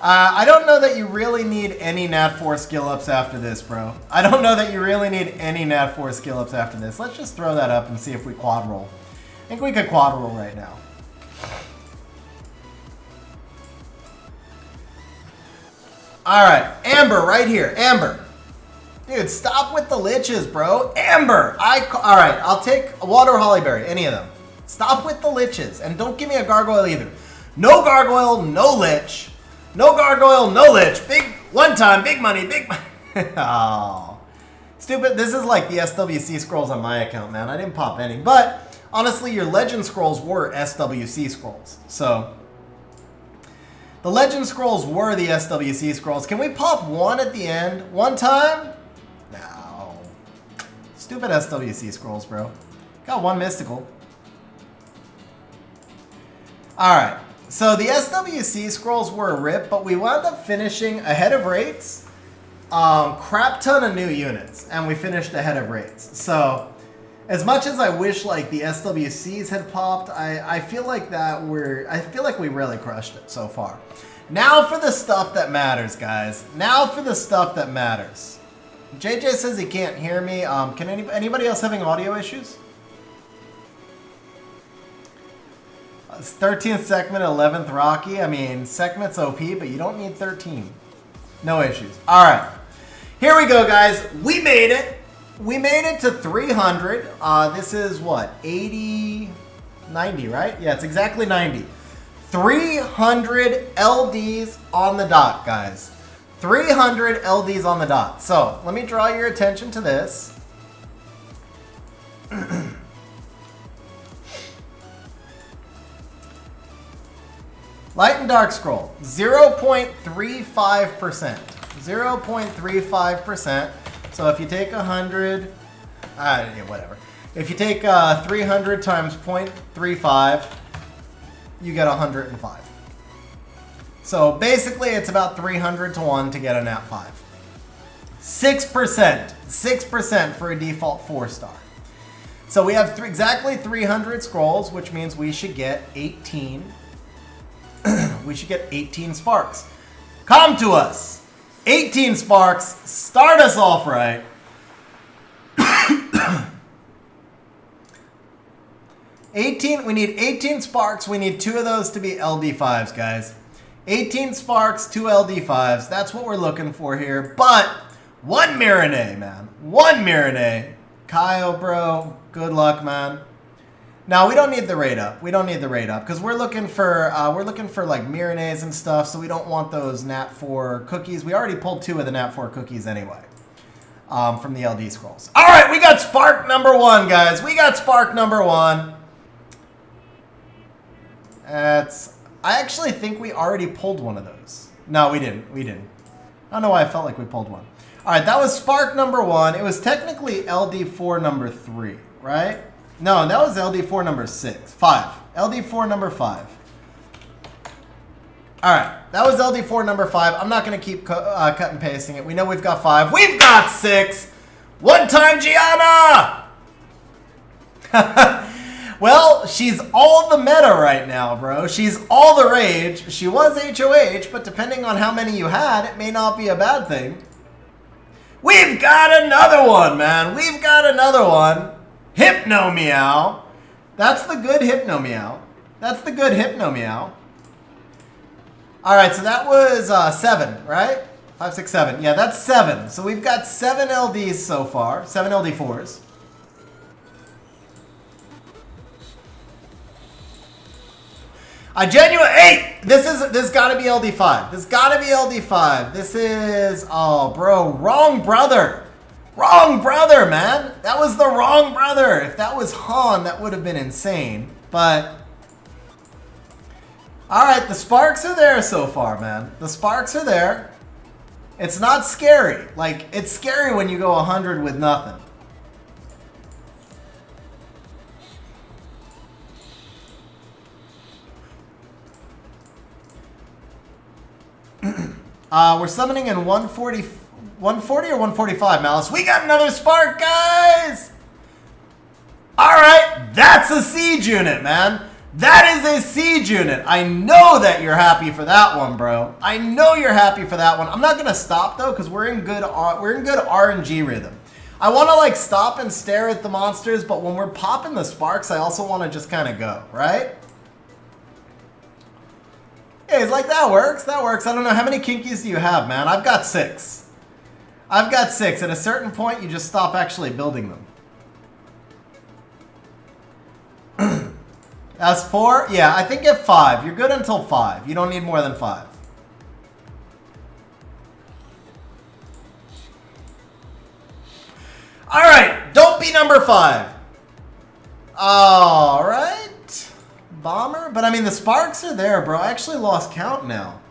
Speaker 1: I don't know that you really need any Nat 4 skill ups after this, bro. I don't know that you really need any Nat 4 skill ups after this. Let's just throw that up and see if we quad roll. I think we could quad roll right now. Alright, Amber right here. Amber. Dude, stop with the liches, bro. Amber! Alright, I'll take Water or Hollyberry. Any of them. Stop with the liches. And don't give me a gargoyle either. No gargoyle, no lich. No gargoyle, no lich. Big, one time, big money, big money. Oh. Stupid. This is like the SWC scrolls on my account, man. I didn't pop any. But, honestly, your legend scrolls were SWC scrolls. So, the legend scrolls were the SWC scrolls. Can we pop one at the end? One time? No. Stupid SWC scrolls, bro. Got one mystical. Alright. So the SWC scrolls were a rip, but we wound up finishing ahead of rates. Crap ton of new units. And we finished ahead of rates. So, as much as I wish like the SWCs had popped, I feel like we really crushed it so far. Now for the stuff that matters, guys. Now for the stuff that matters. JJ says he can't hear me. Can anybody else having audio issues? 13th segment, 11th Rocky. I mean, segment's OP, but you don't need 13. No issues. All right. Here we go, guys. We made it. We made it to 300. This is what? 80, 90, right? Yeah, it's exactly 90. 300 LDs on the dot, guys. 300 LDs on the dot. So, let me draw your attention to this. Light and Dark Scroll, 0.35%. 0.35%. So if you take 100, yeah, whatever. If you take 300 times 0.35, you get 105. So basically it's about 300 to 1 to get a nat 5. 6%. 6% for a default 4-star. So we have exactly 300 scrolls, which means we should get 18. We should get 18 sparks. Come to us. 18 sparks. Start us off right. 18. We need 18 sparks. We need 2 of those to be LD5s, guys. 18 sparks, 2 LD5s. That's what we're looking for here. But 1 Marinade, man. 1 Marinade. Kyle, bro. Good luck, man. Now we don't need the rate up. We don't need the rate up because we're looking for like Miranades and stuff. So we don't want those Nat 4 cookies. We already pulled 2 of the Nat 4 cookies anyway, from the LD scrolls. All right, we got spark number 1, guys. We got spark number 1. I actually think we already pulled one of those. No, we didn't. We didn't. I don't know why I felt like we pulled one. All right, that was spark number 1. It was technically LD4 number 3, right? No, that was LD4 number 6. 5. LD4 number 5. Alright, that was LD4 number 5. I'm not going to keep cut and pasting it. We know we've got 5. We've got 6! One time Gianna! Well, she's all the meta right now, bro. She's all the rage. She was HOH, but depending on how many you had, it may not be a bad thing. We've got another one, man. We've got another one. Hypno Meow. That's the good Hypno Meow. That's the good Hypno Meow. Alright, so that was 7, right? 5, 6, 7. Yeah, that's 7. So we've got 7 LDs so far. 7 LD4s. Hey! This gotta be LD5. This gotta be LD5. This is, oh bro, wrong brother. Wrong brother, man. That was the wrong brother. If that was Han, that would have been insane. But, alright, the sparks are there so far, man. The sparks are there. It's not scary. Like, it's scary when you go 100 with nothing. We're summoning in 140 or 145, Malice. We got another spark, guys! Alright, that's a siege unit, man. That is a siege unit. I know that you're happy for that one, bro. I know you're happy for that one. I'm not going to stop, though, because we're in good RNG rhythm. I want to, like, stop and stare at the monsters, but when we're popping the sparks, I also want to just kind of go, right? Yeah, it's like, that works. That works. I don't know. How many kinkies do you have, man? I've got 6. I've got 6. At a certain point, you just stop actually building them. That's 4? Yeah, I think at 5. You're good until 5. You don't need more than 5. Alright, don't be number 5. Alright. Bomber. But I mean, the sparks are there, bro. I actually lost count now.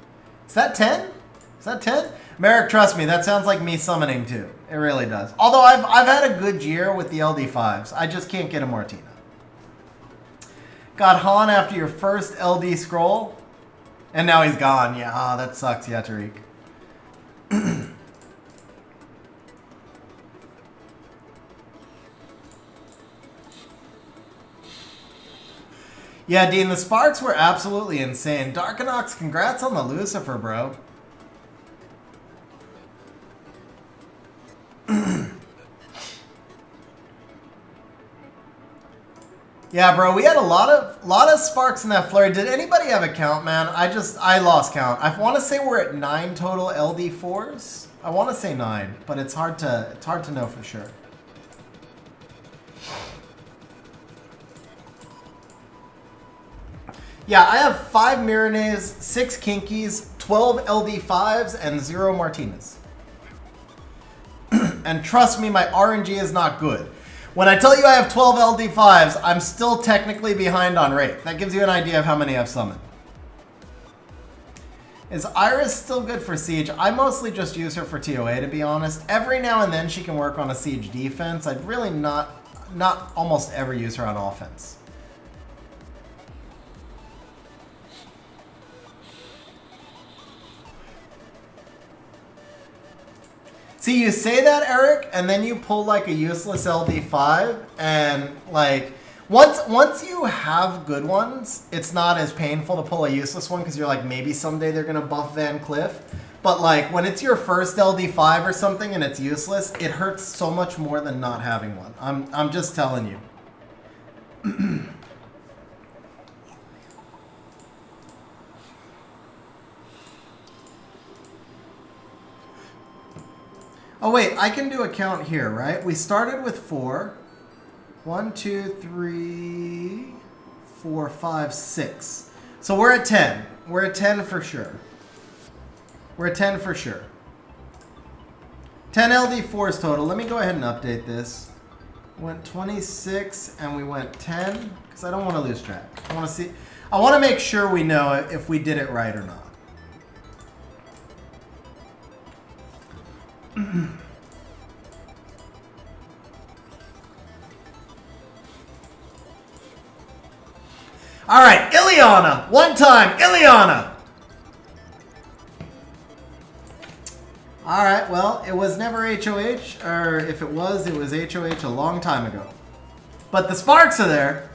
Speaker 1: Is that 10? Is that 10? Merrick, trust me, that sounds like me summoning too. It really does. Although I've had a good year with the LD5s. I just can't get a Martina. Got Han after your first LD scroll. And now he's gone. Yeah, that sucks, yeah, Tariq. Yeah, Dean, the sparks were absolutely insane. Darkanox, congrats on the Lucifer, bro. Yeah, bro, we had a lot of sparks in that flurry. Did anybody have a count, man? I lost count. I want to say we're at 9 total LD4s. I want to say 9, but it's hard to know for sure. Yeah, I have 5 Miranays, 6 Kinkies, 12 LD5s, and 0 Martinas. And trust me, my RNG is not good. When I tell you I have 12 LD5s, I'm still technically behind on Wraith. That gives you an idea of how many I've summoned. Is Iris still good for Siege? I mostly just use her for TOA, to be honest. Every now and then she can work on a Siege defense. I'd really not almost ever use her on offense. See, you say that, Eric, and then you pull like a useless LD5, and like once you have good ones, it's not as painful to pull a useless one because you're like, maybe someday they're gonna buff Van Cliff. But like when it's your first LD5 or something and it's useless, it hurts so much more than not having one. I'm just telling you. Oh wait, I can do a count here, right? We started with 4. 1, 2, 3, 4, 5, 6. So we're at 10. We're at 10 for sure. We're at 10 for sure. 10 LD4s total. Let me go ahead and update this. Went 26 and we went 10 because I don't want to lose track. I want to see. I want to make sure we know if we did it right or not. All right, Ileana. One time, Ileana. All right, well, it was never HOH, or if it was HOH a long time ago. But the sparks are there.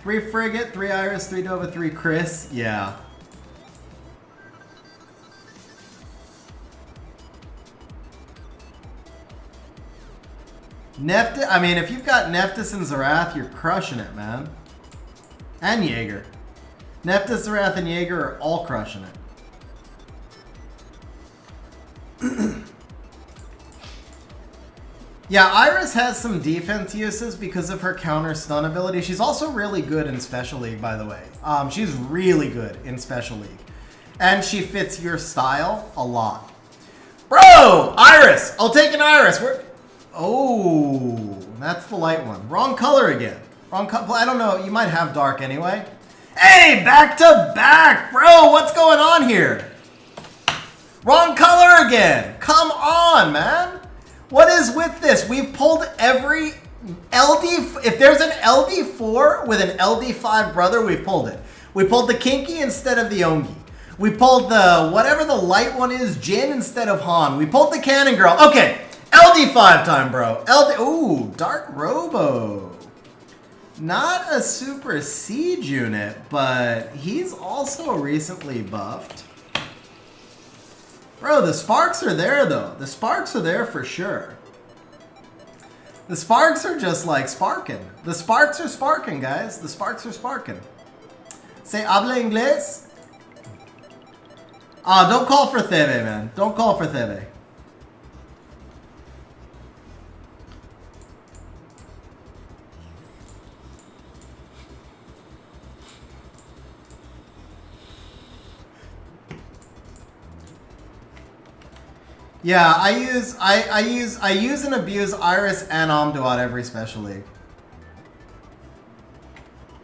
Speaker 1: 3 Frigate, 3 Iris, 3 Dova, 3 Chris. Yeah. Nephthys, I mean, if you've got Nephthys and Zarath, you're crushing it, man. And Jaeger. Nephthys, Zarath, and Jaeger are all crushing it. Yeah, Iris has some defense uses because of her counter stun ability. She's also really good in Special League, by the way. She's really good in Special League. And she fits your style a lot. Bro! Iris! I'll take an Iris. Oh, that's the light one. Wrong color again. Wrong color. I don't know. You might have dark anyway. Hey, back to back. Bro, what's going on here? Wrong color again. Come on, man. What is with this? We've pulled every LD. If there's an LD4 with an LD5 brother, we've pulled it. We pulled the Kinky instead of the Ongi. We pulled the, whatever the light one is, Jin instead of Han. We pulled the Cannon Girl. Okay. LD5 time, bro. Ooh, Dark Robo. Not a super siege unit, but he's also recently buffed. Bro, the sparks are there, though. The sparks are there for sure. The sparks are just like sparking. The sparks are sparking, guys. The sparks are sparking. Say habla inglés? Don't call for Thebe, man. Don't call for Thebe. Yeah, I use and abuse Iris and Omduat every special league.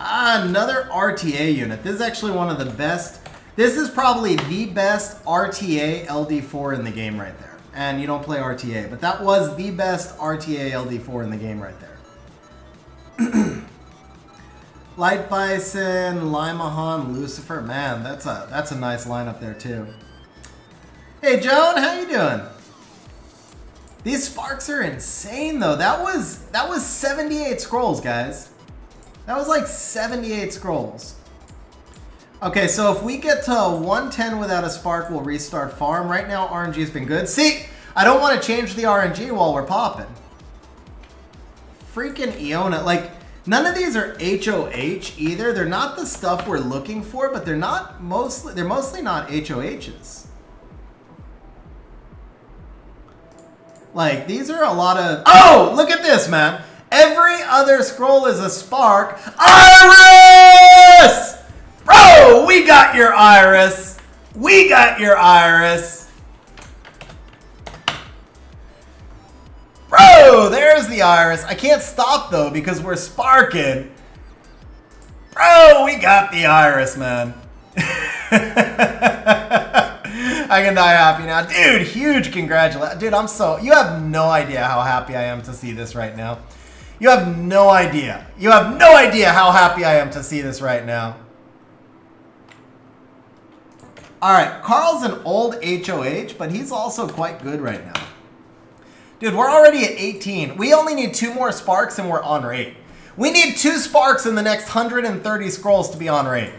Speaker 1: Another RTA unit. This is actually one of the best. This is probably the best RTA LD4 in the game right there. And you don't play RTA, but that was the best RTA LD4 in the game right there. Light Bison, Limahan, Lucifer. Man, that's a nice lineup there too. Hey Joan, how you doing? These sparks are insane though. That was 78 scrolls, guys. That was like 78 scrolls. Okay, so if we get to 110 without a spark, we'll restart farm. Right now, RNG has been good. See, I don't want to change the RNG while we're popping. Freaking Iona. Like, none of these are HOH either. They're not the stuff we're looking for, but they're mostly not HOHs. Like, these are a lot of... Oh, look at this, man. Every other scroll is a spark. Iris! Bro, we got your Iris. We got your Iris. Bro, there's the Iris. I can't stop, though, because we're sparking. Bro, we got the Iris, man. I can die happy now. Dude, huge congratulations. Dude, you have no idea how happy I am to see this right now. You have no idea. You have no idea how happy I am to see this right now. Alright, Carl's an old HOH, but he's also quite good right now. Dude, we're already at 18. We only need 2 more sparks and we're on rate. We need 2 sparks in the next 130 scrolls to be on rate.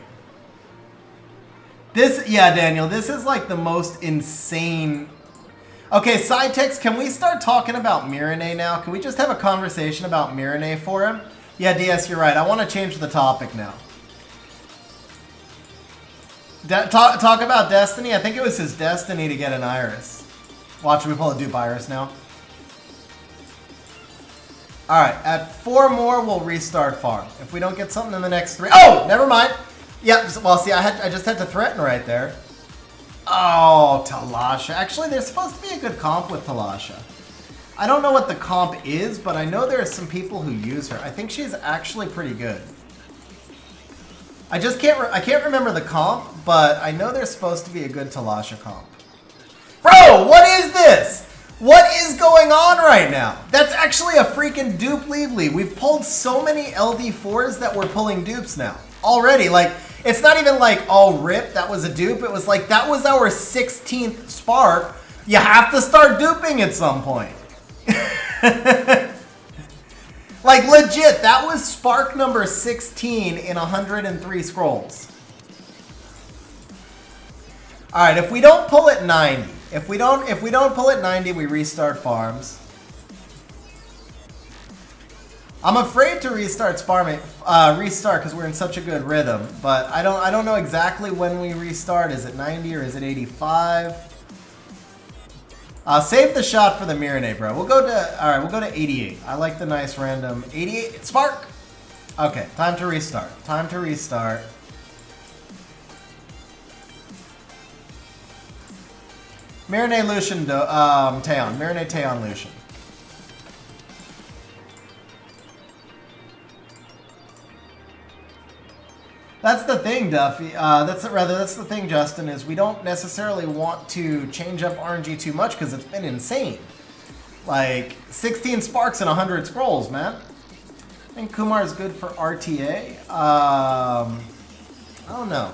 Speaker 1: Yeah, Daniel, this is like the most insane... Okay, Cytex, can we start talking about Mirane now? Can we just have a conversation about Mirane for him? Yeah, DS, you're right. I want to change the topic now. Talk about Destiny. I think it was his destiny to get an Iris. Watch, we pull a dupe Iris now. Alright, at 4 more, we'll restart farm. If we don't get something in the next 3... Oh, never mind. Yeah, well, see, I just had to threaten right there. Oh, Talasha. Actually, there's supposed to be a good comp with Talasha. I don't know what the comp is, but I know there are some people who use her. I think she's actually pretty good. I can't remember the comp, but I know there's supposed to be a good Talasha comp. Bro, what is this? What is going on right now? That's actually a freaking dupe Leavely. We've pulled so many LD4s that we're pulling dupes now. Already, like, it's not even like, oh, rip, that was a dupe. It was like, that was our 16th spark. You have to start duping at some point. Like, legit, that was spark number 16 in 103 scrolls. Alright, if we don't pull at 90, if we don't pull at 90, we restart farms. I'm afraid to restart because we're in such a good rhythm, but I don't know exactly when we restart. Is it 90 or is it 85? Save the shot for the Mirane, bro. We'll go to 88. I like the nice random 88 spark. Okay, time to restart. Time to restart. Mirane Lucian Taeon. Mirane Taeon Lucian. That's the thing, Duffy. That's the thing, Justin, is we don't necessarily want to change up RNG too much because it's been insane. Like, 16 sparks and 100 scrolls, man. I think Kumar is good for RTA. I don't know.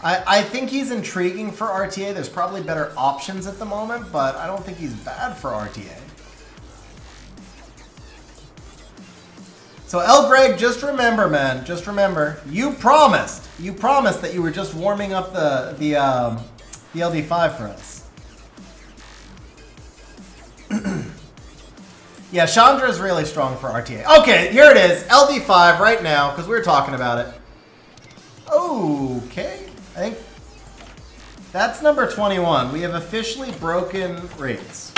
Speaker 1: I think he's intriguing for RTA. There's probably better options at the moment, but I don't think he's bad for RTA. So, El Greg, just remember, man. Just remember, you promised that you were just warming up the LD5 for us. Yeah, Chandra is really strong for RTA. Okay, here it is, LD5 right now, because we were talking about it. Okay, I think that's number 21. We have officially broken rates.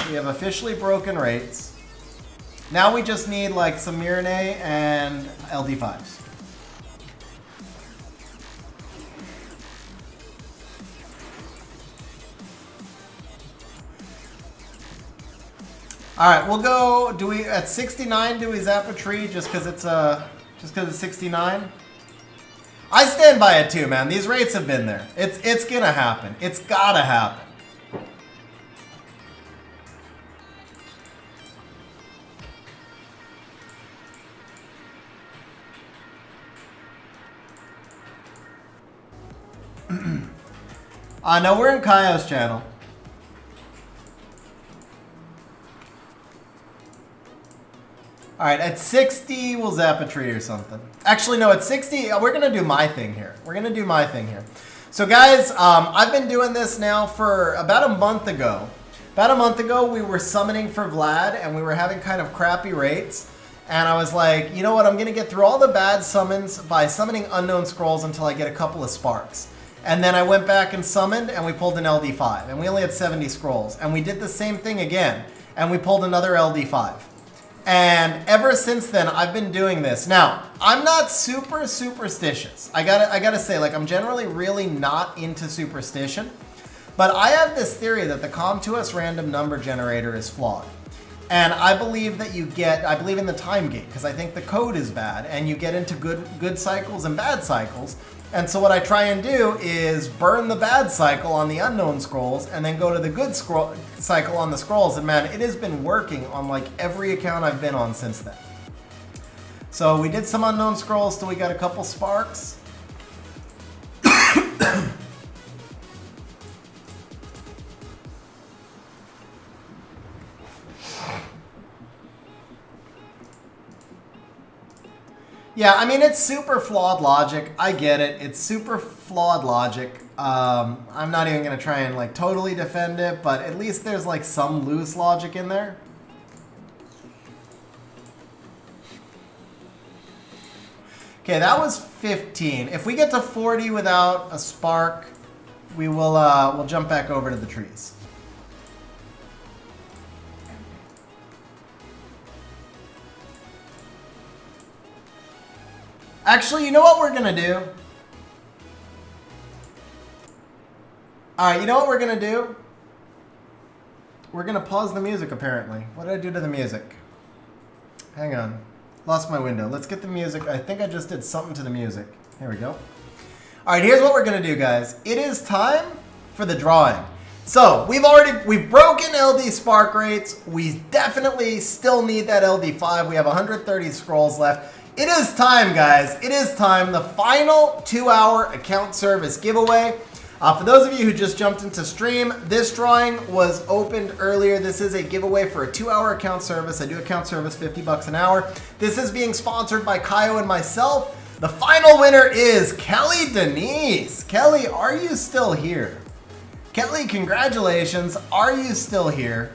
Speaker 1: Now we just need like some Mirane and LD5s. All right, we'll go. Do we at 69? Do we zap a tree just because it's 69? I stand by it too, man. These rates have been there. It's gonna happen. It's gotta happen. No, we're in Kaio's channel. All right, at 60, we'll zap a tree or something. Actually, no, at 60, we're going to do my thing here. We're going to do my thing here. So, guys, I've been doing this now for about a month ago. About a month ago, we were summoning for Vlad, and we were having kind of crappy rates. And I was like, you know what, I'm going to get through all the bad summons by summoning unknown scrolls until I get a couple of sparks. And then I went back and summoned, and we pulled an LD5. And we only had 70 scrolls. And we did the same thing again, and we pulled another LD5. And ever since then, I've been doing this. Now, I'm not super superstitious. I gotta say, like, I'm generally really not into superstition. But I have this theory that the Com2S random number generator is flawed. And I believe that I believe in the time gate, because I think the code is bad, and you get into good cycles and bad cycles. And so what I try and do is burn the bad cycle on the unknown scrolls and then go to the good cycle on the scrolls. And man, it has been working on like every account I've been on since then. So we did some unknown scrolls till we got a couple sparks. Yeah, I mean, it's super flawed logic. I get it. It's super flawed logic. I'm not even going to try and like totally defend it, but at least there's like some loose logic in there. Okay, that was 15. If we get to 40 without a spark, we will we'll jump back over to the trees. Actually, you know what we're going to do? All right, you know what we're going to do? We're going to pause the music, apparently. What did I do to the music? Hang on. Lost my window. Let's get the music. I think I just did something to the music. Here we go. All right, here's what we're going to do, guys. It is time for the drawing. So, we've broken LD spark rates. We definitely still need that LD5. We have 130 scrolls left. It is time, guys. It is time. The final 2-hour account service giveaway. For those of you who just jumped into stream, this drawing was opened earlier. This is a giveaway for a 2-hour account service. I do account service $50 an hour. This is being sponsored by Kaio and myself. The final winner is Kelly Denise. Kelly, are you still here? Kelly, congratulations. Are you still here?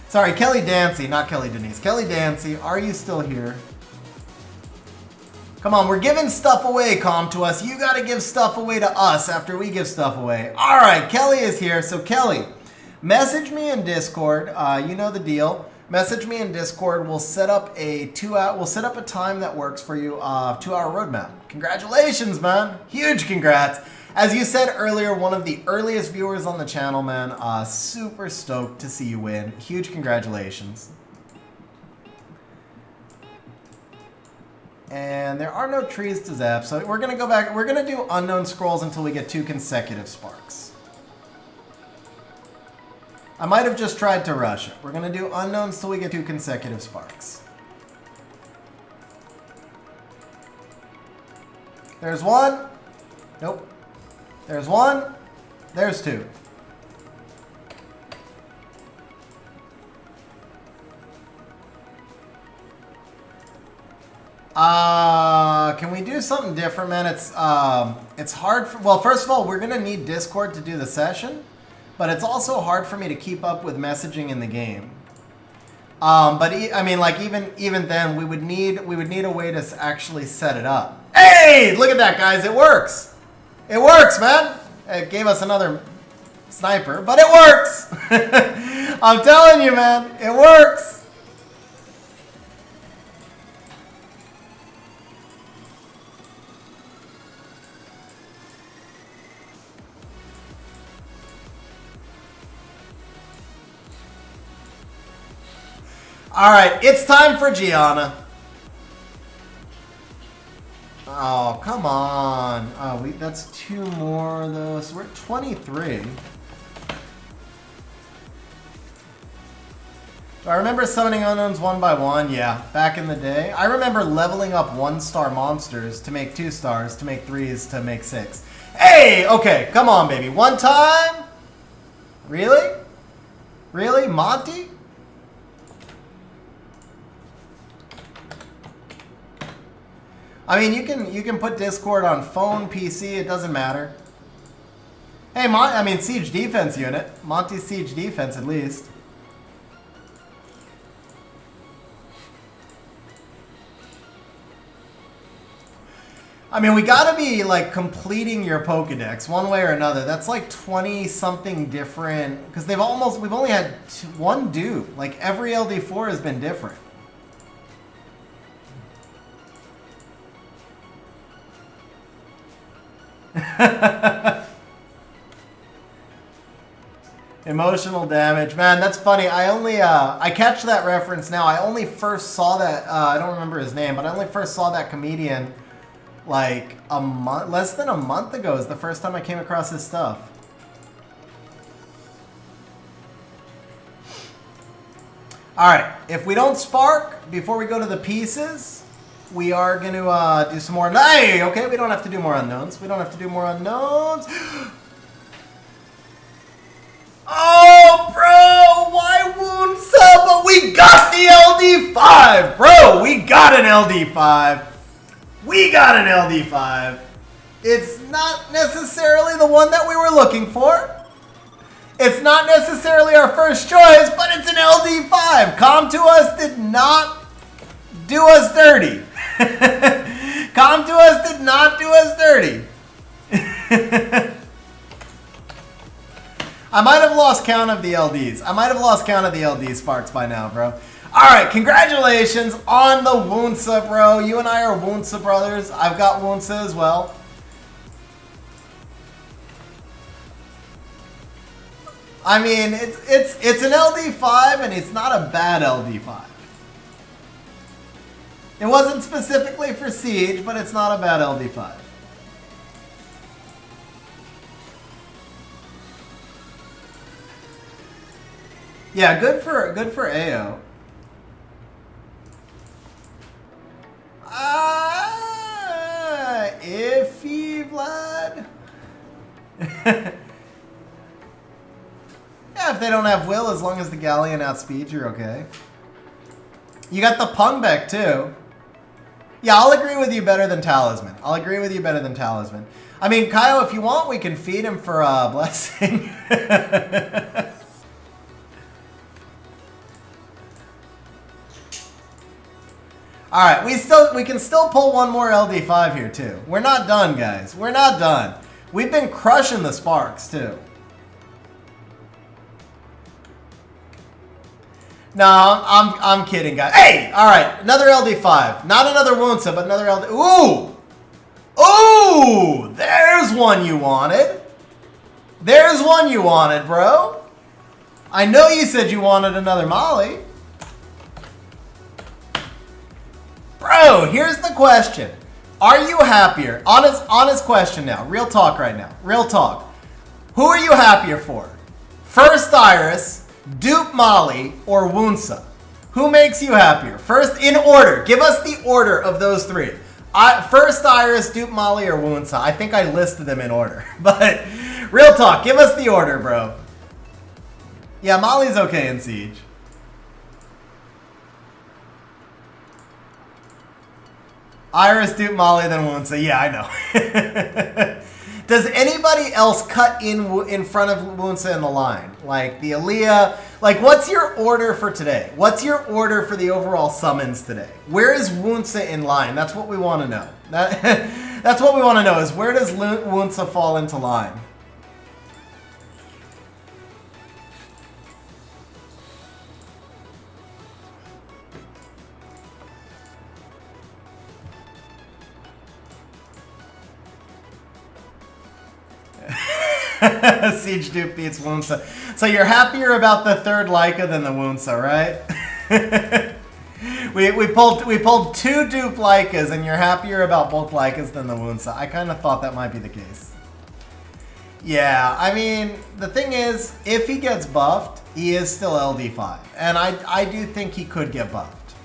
Speaker 1: Sorry, Kelly Dancy, not Kelly Denise. Kelly Dancy, are you still here? Come on, we're giving stuff away, Com2S. You got to give stuff away to us after we give stuff away. All right, Kelly is here. So Kelly, message me in Discord. You know the deal. Message me in Discord. We'll set up a time that works for you. 2-hour roadmap. Congratulations, man. Huge congrats. As you said earlier, one of the earliest viewers on the channel, man. Super stoked to see you win. Huge congratulations. And there are no trees to zap, so we're going to go back. We're going to do unknown scrolls until we get 2 consecutive sparks. I might have just tried to rush it. We're going to do unknowns till we get 2 consecutive sparks. There's 1. Nope. There's 1. There's 2. Can we do something different, man? It's hard for, well, first of all, we're gonna need Discord to do the session, but it's also hard for me to keep up with messaging in the game. But I mean, like even then, we would need a way to actually set it up. Hey, look at that, guys! It works. It works, man. It gave us another sniper, but it works. I'm telling you, man, it works. Alright, it's time for Gianna. Oh, come on. Oh, that's 2 more though. So we're at 23. Do I remember summoning unknowns 1 by 1? Yeah, back in the day. I remember leveling up 1-star monsters to make 2 stars, to make 3s, to make 6. Hey! Okay, come on, baby. 1 time? Really? Really? Monty? I mean, you can put Discord on phone, PC, it doesn't matter. Hey, Siege Defense unit. Monty's Siege Defense, at least. I mean, we gotta be, like, completing your Pokedex one way or another. That's like 20-something different, because we've only had 1 dupe. Like, every LD4 has been different. Emotional damage. Man, that's funny. I catch that reference now. I only first saw that, I don't remember his name, but I only first saw that comedian like less than a month ago is the first time I came across his stuff. Alright, if we don't spark before we go to the pieces, we are going to do some more. Hey, okay, we don't have to do more unknowns. We don't have to do more unknowns. Oh, bro, why wound sub? But we got the LD5, bro. We got an LD5. We got an LD5. It's not necessarily the one that we were looking for. It's not necessarily our first choice, but it's an LD5. Calm to Us did not do us dirty. Calm to Us did not do us dirty. I might have lost count of the LDs. I might have lost count of the LD sparks by now, bro. Alright, congratulations on the Woonsa, bro. You and I are Woonsa brothers. I've got Woonsa as well. I mean, it's an LD5 and it's not a bad LD5. It wasn't specifically for Siege, but it's not a bad LD5. Yeah, good for AO. Iffy, Vlad. Yeah, if they don't have Will, as long as the Galleon outspeeds, you're okay. You got the Pungbeck, too. Yeah, I'll agree with you better than Talisman. I'll agree with you better than Talisman. I mean, Kyle, if you want, we can feed him for Blessing. Alright, we can still pull one more LD5 here, too. We're not done, guys. We're not done. We've been crushing the sparks, too. No, I'm kidding, guys. Hey! Alright, another LD5. Not another Woonsa, but another LD... Ooh! Ooh! There's one you wanted. There's one you wanted, bro. I know you said you wanted another Molly. Bro, here's the question. Are you happier? Honest question now. Real talk right now. Real talk. Who are you happier for? First Iris, Dupe Molly, or Woonsa? Who makes you happier? First, in order. Give us the order of those 3. First Iris, Dupe Molly, or Woonsa. I think I listed them in order. But, real talk. Give us the order, bro. Yeah, Molly's okay in Siege. Iris, Dupe, Molly, then Woonsa. Yeah, I know. Does anybody else cut in front of Woonsa in the line? Like the Aaliyah? Like, what's your order for today? What's your order for the overall summons today? Where is Woonsa in line? That's what we want to know. That's what we want to know, is where does Woonsa fall into line? Siege Dupe beats Woonsa. So you're happier about the third Leica than the Woonsa, right? we pulled 2 dupe Lycas, and you're happier about both Lycas than the Wunsa. I kind of thought that might be the case. Yeah, I mean, the thing is, if he gets buffed, he is still LD5. And I do think he could get buffed.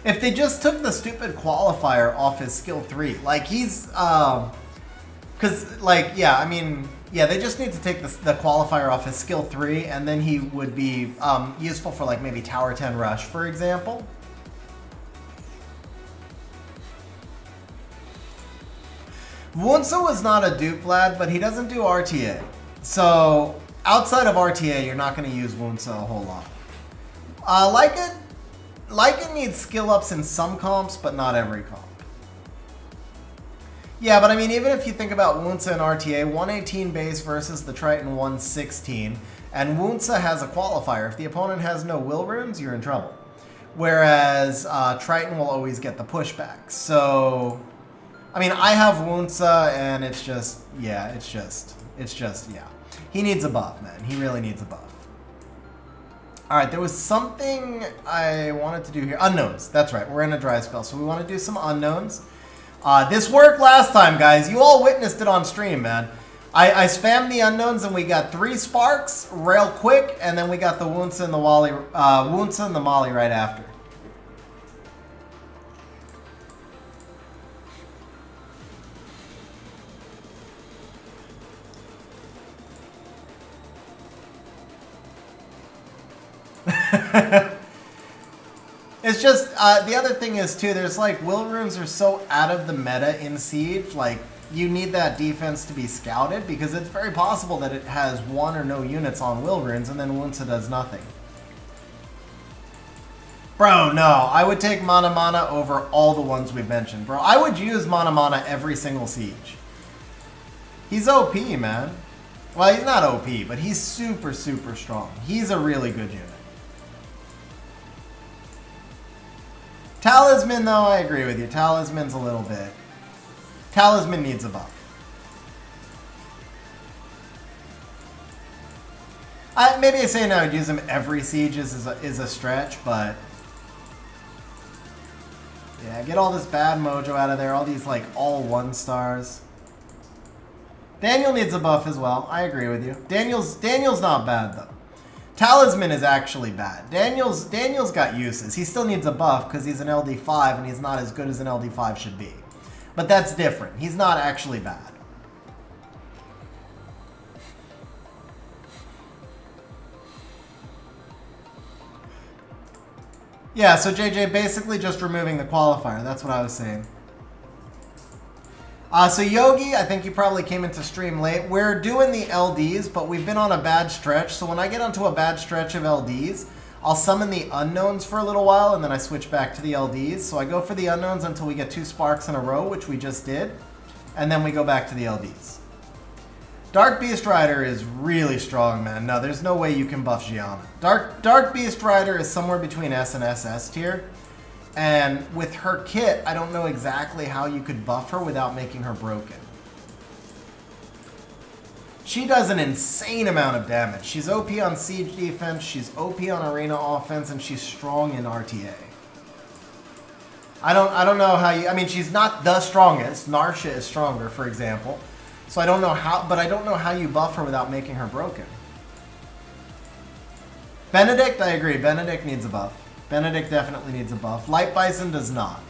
Speaker 1: If they just took the stupid qualifier off his skill 3, like he's, because, like, yeah, I mean, yeah, they just need to take the qualifier off his skill 3, and then he would be useful for, like, maybe Tower 10 Rush, for example. Wunsa was not a dupe, Vlad, but he doesn't do RTA. So, outside of RTA, you're not going to use Wunsa a whole lot. Lycan needs skill ups in some comps, but not every comp. Yeah, but I mean, even if you think about Wunsa and RTA, 118 base versus the Triton 116, and Wunsa has a qualifier. If the opponent has no will runes, you're in trouble. Whereas Triton will always get the pushback. So, I mean, I have Wunsa, and it's just, yeah. He needs a buff, man. He really needs a buff. Alright, there was something I wanted to do here. Unknowns. That's right. We're in a dry spell, so we want to do some unknowns. This worked last time, guys. You all witnessed it on stream, man. I spammed the unknowns, and we got 3 sparks real quick, and then we got the Wunsa and the Wunsa and the Molly right after. It's just, the other thing is, too, there's, like, will runes are so out of the meta in Siege, like, you need that defense to be scouted, because it's very possible that it has 1 or no units on will runes, and then Wunsa does nothing. Bro, no, I would take Mana Mana over all the ones we've mentioned, bro. I would use Mana Mana every single Siege. He's OP, man. Well, he's not OP, but he's super, super strong. He's a really good unit. Talisman, though, I agree with you. Talisman's a little bit. Talisman needs a buff. Maybe I say I would use him every Siege is a stretch, but yeah, get all this bad mojo out of there. All these, like, all 1 stars. Daniel needs a buff as well. I agree with you. Daniel's not bad, though. Talisman is actually bad. Daniel's got uses. He still needs a buff because he's an LD5 and he's not as good as an LD5 should be. But that's different. He's not actually bad. Yeah, so JJ, basically just removing the qualifier. That's what I was saying. So Yogi, I think you probably came into stream late. We're doing the LDs, but we've been on a bad stretch. So when I get onto a bad stretch of LDs, I'll summon the unknowns for a little while, and then I switch back to the LDs. So I go for the unknowns until we get 2 sparks in a row, which we just did. And then we go back to the LDs. Dark Beast Rider is really strong, man. No, there's no way you can buff Gianna. Dark Beast Rider is somewhere between S and SS tier. And with her kit, I don't know exactly how you could buff her without making her broken. She does an insane amount of damage. She's OP on Siege defense, she's OP on Arena offense, and she's strong in RTA. I don't know how you... I mean, she's not the strongest. Narsha is stronger, for example. So I don't know how... But I don't know how you buff her without making her broken. Benedict, I agree. Benedict needs a buff. Benedict definitely needs a buff. Light Bison does not.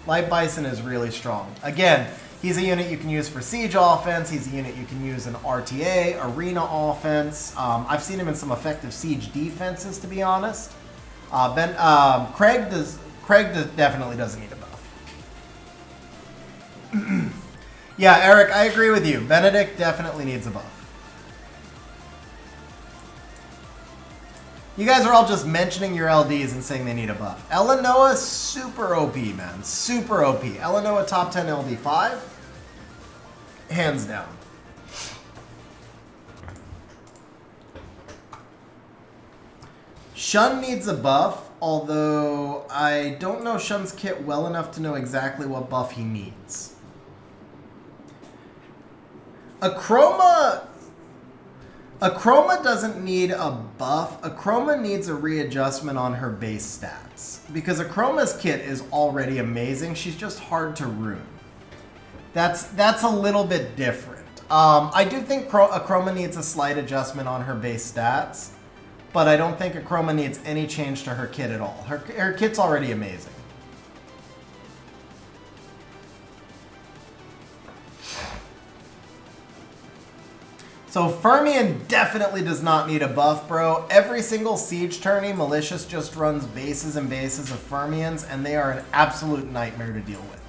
Speaker 1: Light Bison is really strong. Again, he's a unit you can use for Siege offense. He's a unit you can use in RTA, Arena offense. I've seen him in some effective Siege defenses, to be honest. Craig definitely doesn't need a buff. Yeah, Eric, I agree with you. Benedict definitely needs a buff. You guys are all just mentioning your LDs and saying they need a buff. Elenoa, super OP, man. Super OP. Elenoa top 10 LD5. Hands down. Shun needs a buff, although I don't know Shun's kit well enough to know exactly what buff he needs. Achroma doesn't need a buff. Achroma needs a readjustment on her base stats. Because Achroma's kit is already amazing. She's just hard to rune. That's a little bit different. I do think Achroma needs a slight adjustment on her base stats. But I don't think Achroma needs any change to her kit at all. Her kit's already amazing. So Fermion definitely does not need a buff, bro. Every single siege tourney, Malicious just runs bases and bases of Fermions, and they are an absolute nightmare to deal with.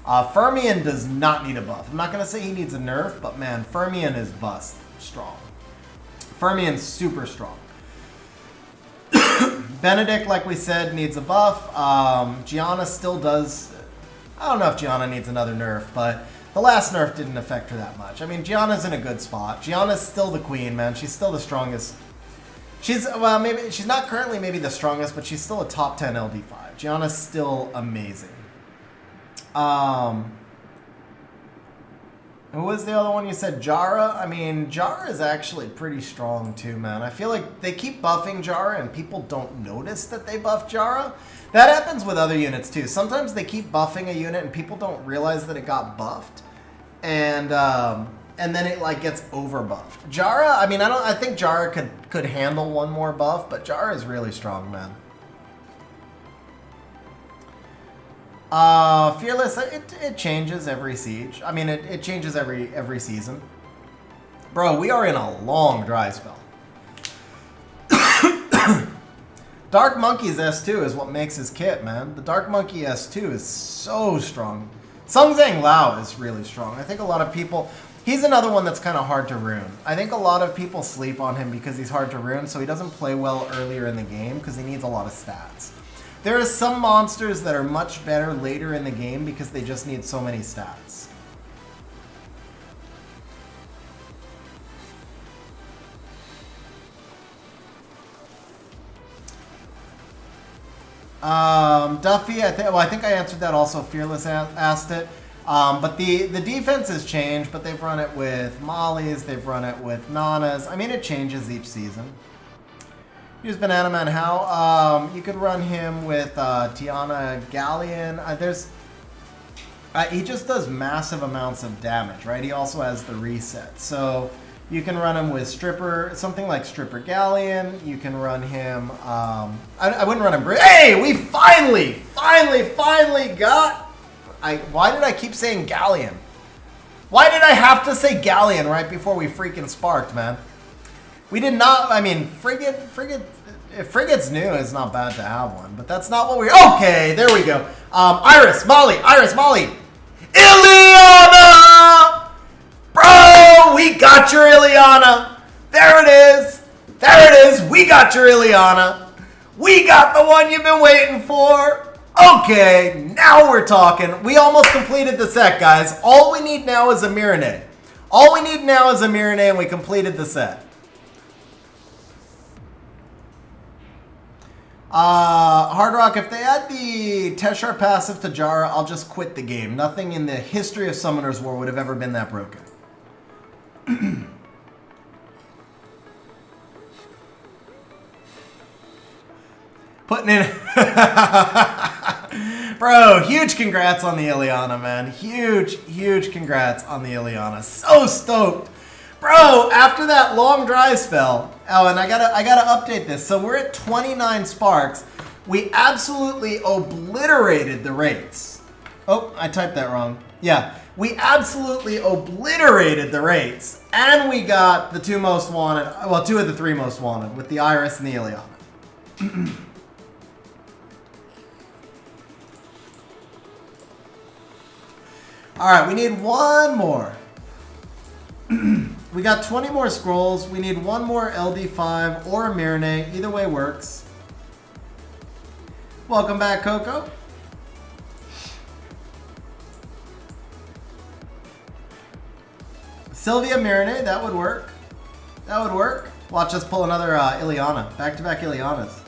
Speaker 1: Fermion does not need a buff. I'm not going to say he needs a nerf, but man, Fermion is bust strong. Fermion's super strong. Benedict, like we said, needs a buff. Gianna still does. I don't know if Gianna needs another nerf, but the last nerf didn't affect her that much. I mean, Gianna's in a good spot. Gianna's still the queen, man. She's still the strongest. Well, maybe she's not currently maybe the strongest, but she's still a top 10 LD5. Gianna's still amazing. Who was the other one you said? Jara? I mean, Jara is actually pretty strong too, man. I feel like they keep buffing Jara and people don't notice that they buff Jara. That happens with other units too. Sometimes they keep buffing a unit and people don't realize that it got buffed. And then it like gets over buffed. Jara, I mean, I think Jara could handle one more buff, but Jara is really strong, man. Fearless, it changes every siege. I mean, it changes every season. Bro, we are in a long dry spell. Dark Monkey's S2 is what makes his kit, man. The Dark Monkey S2 is so strong. Sung Zhang Lao is really strong. I think a lot of people... He's another one that's kind of hard to rune. I think a lot of people sleep on him because he's hard to rune, so he doesn't play well earlier in the game because he needs a lot of stats. There are some monsters that are much better later in the game because they just need so many stats. Duffy, I think I answered that also. Fearless asked it. But the defense has changed, but they've run it with Mollies, they've run it with Nanas. I mean, it changes each season. Use Banana Man how? You could run him with Tiana Galleon. He just does massive amounts of damage, right? He also has the reset. So you can run him with Stripper, something like Stripper Galleon. You can run him... I wouldn't run him... Hey! We finally got... Why did I keep saying Galleon? Why did I have to say Galleon right before we freaking sparked, man? We did not... I mean, if Frigate's new, it's not bad to have one. But that's not what we... Okay, there we go. Iris, Molly. Ileana! Bro, we got your Ileana. There it is. We got your Ileana. We got the one you've been waiting for. Okay, now we're talking. We almost completed the set, guys. All we need now is a Mirene. And we completed the set. Hard Rock, if they add the Teshar passive to Jara, I'll just quit the game. Nothing in the history of Summoner's War would have ever been that broken. Putting in... Bro, huge congrats on the Ileana, man. Huge congrats on the Ileana. So stoked. Bro, after that long dry spell... Oh, and I gotta update this. So we're at 29 sparks. We absolutely obliterated the rates. Oh, I typed that wrong. Yeah, we absolutely obliterated the rates. And we got the two most wanted... Well, two of the three most wanted, with the Iris and the Ileana. Alright, we need one more. We got 20 more scrolls. We need one more LD5 or a Mirene. Either way works. Welcome back, Coco. Sylvia Mirene, that would work. Watch us pull another Ileana. Back-to-back Ileanas.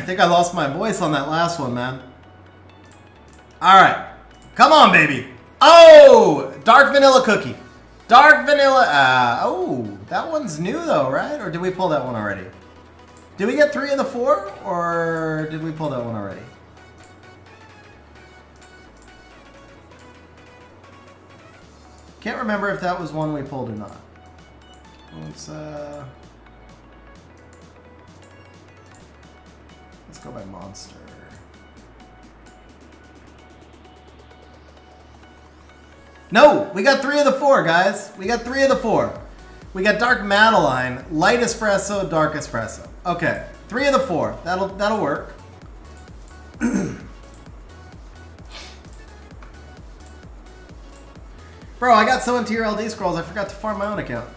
Speaker 1: think I lost my voice on that last one, man. Alright. Come on, baby. Oh! Dark vanilla cookie. Dark vanilla. Oh, that one's new though, right? Or did we pull that one already? Did we get 3 of the 4? Or did we pull that one already? Can't remember if that was one we pulled or not. Let's go by monster. No, we got 3 of the 4, guys. We got 3 of the 4. We got dark Madeline, light espresso, dark espresso. Okay, 3 of the 4. That'll work. Bro, I got so into your LD scrolls, I forgot to farm my own account.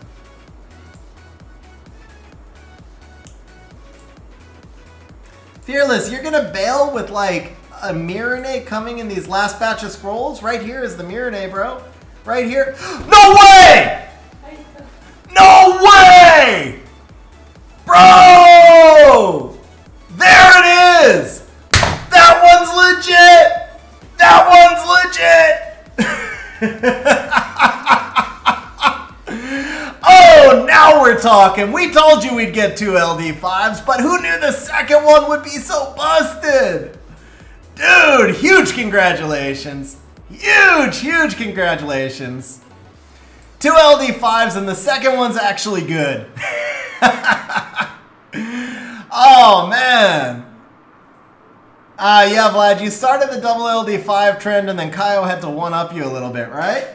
Speaker 1: Fearless, you're gonna bail with like a Mirror coming in these last batch of scrolls? Right here is the Mirror, bro. Right here. No way! No way! Bro! There it is! That one's legit! That one's legit! Oh, now we're talking. We told you we'd get 2 LD5s, but who knew the second one would be so busted? Dude, huge congratulations. Huge congratulations. 2 LD5s and the second one's actually good. Oh, man. Yeah, Vlad, you started the double LD5 trend and then Kaio had to one-up you a little bit, right?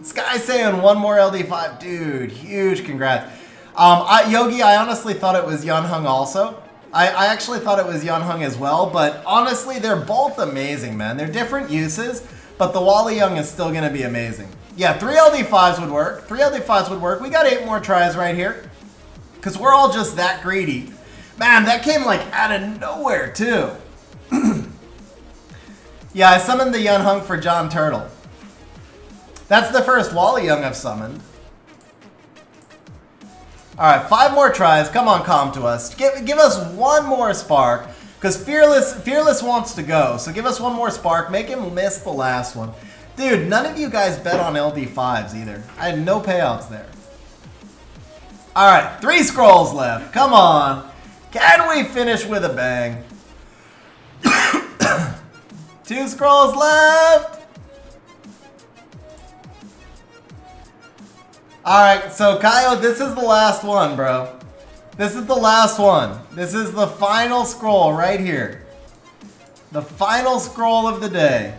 Speaker 1: Sky saying 1 more LD5. Dude, huge congrats. Yogi, I honestly thought it was Yunhung also. I actually thought it was Yunhung as well, but honestly, they're both amazing, man. They're different uses, but the Wally Young is still going to be amazing. Yeah, 3 LD5s would work. 3 LD5s would work. We got 8 more tries right here, because we're all just that greedy. Man, that came like out of nowhere, too. Yeah, I summoned the Yunhung for John Turtle. That's the first Wally Young I've summoned. Alright, 5 more tries. Come on, calm to us. Give us 1 more spark. Because Fearless wants to go. So give us 1 more spark. Make him miss the last one. Dude, none of you guys bet on LD5s either. I had no payouts there. Alright, 3 scrolls left. Come on. Can we finish with a bang? 2 scrolls left. Alright, so Kaio, this is the last one, bro. This is the last one. This is the final scroll right here. The final scroll of the day.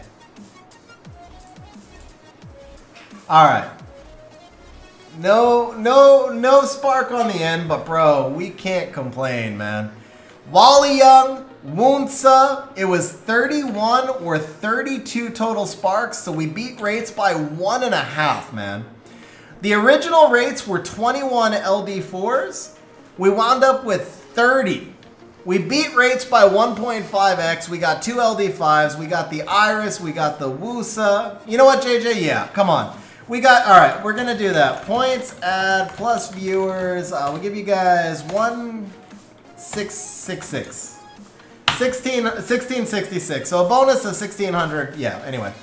Speaker 1: Alright. No spark on the end, but bro, we can't complain, man. Wally Young, Wunsa, it was 31 or 32 total sparks, so we beat rates by 1.5, man. The original rates were 21 LD4s. We wound up with 30. We beat rates by 1.5x. We got 2 LD5s. We got the Iris. We got the Wusa. You know what, JJ? Yeah, come on. We got, all right, we're going to do that. Points, add, plus viewers. We'll give you guys 1,666. 1666. So a bonus of 1,600. Yeah, anyway.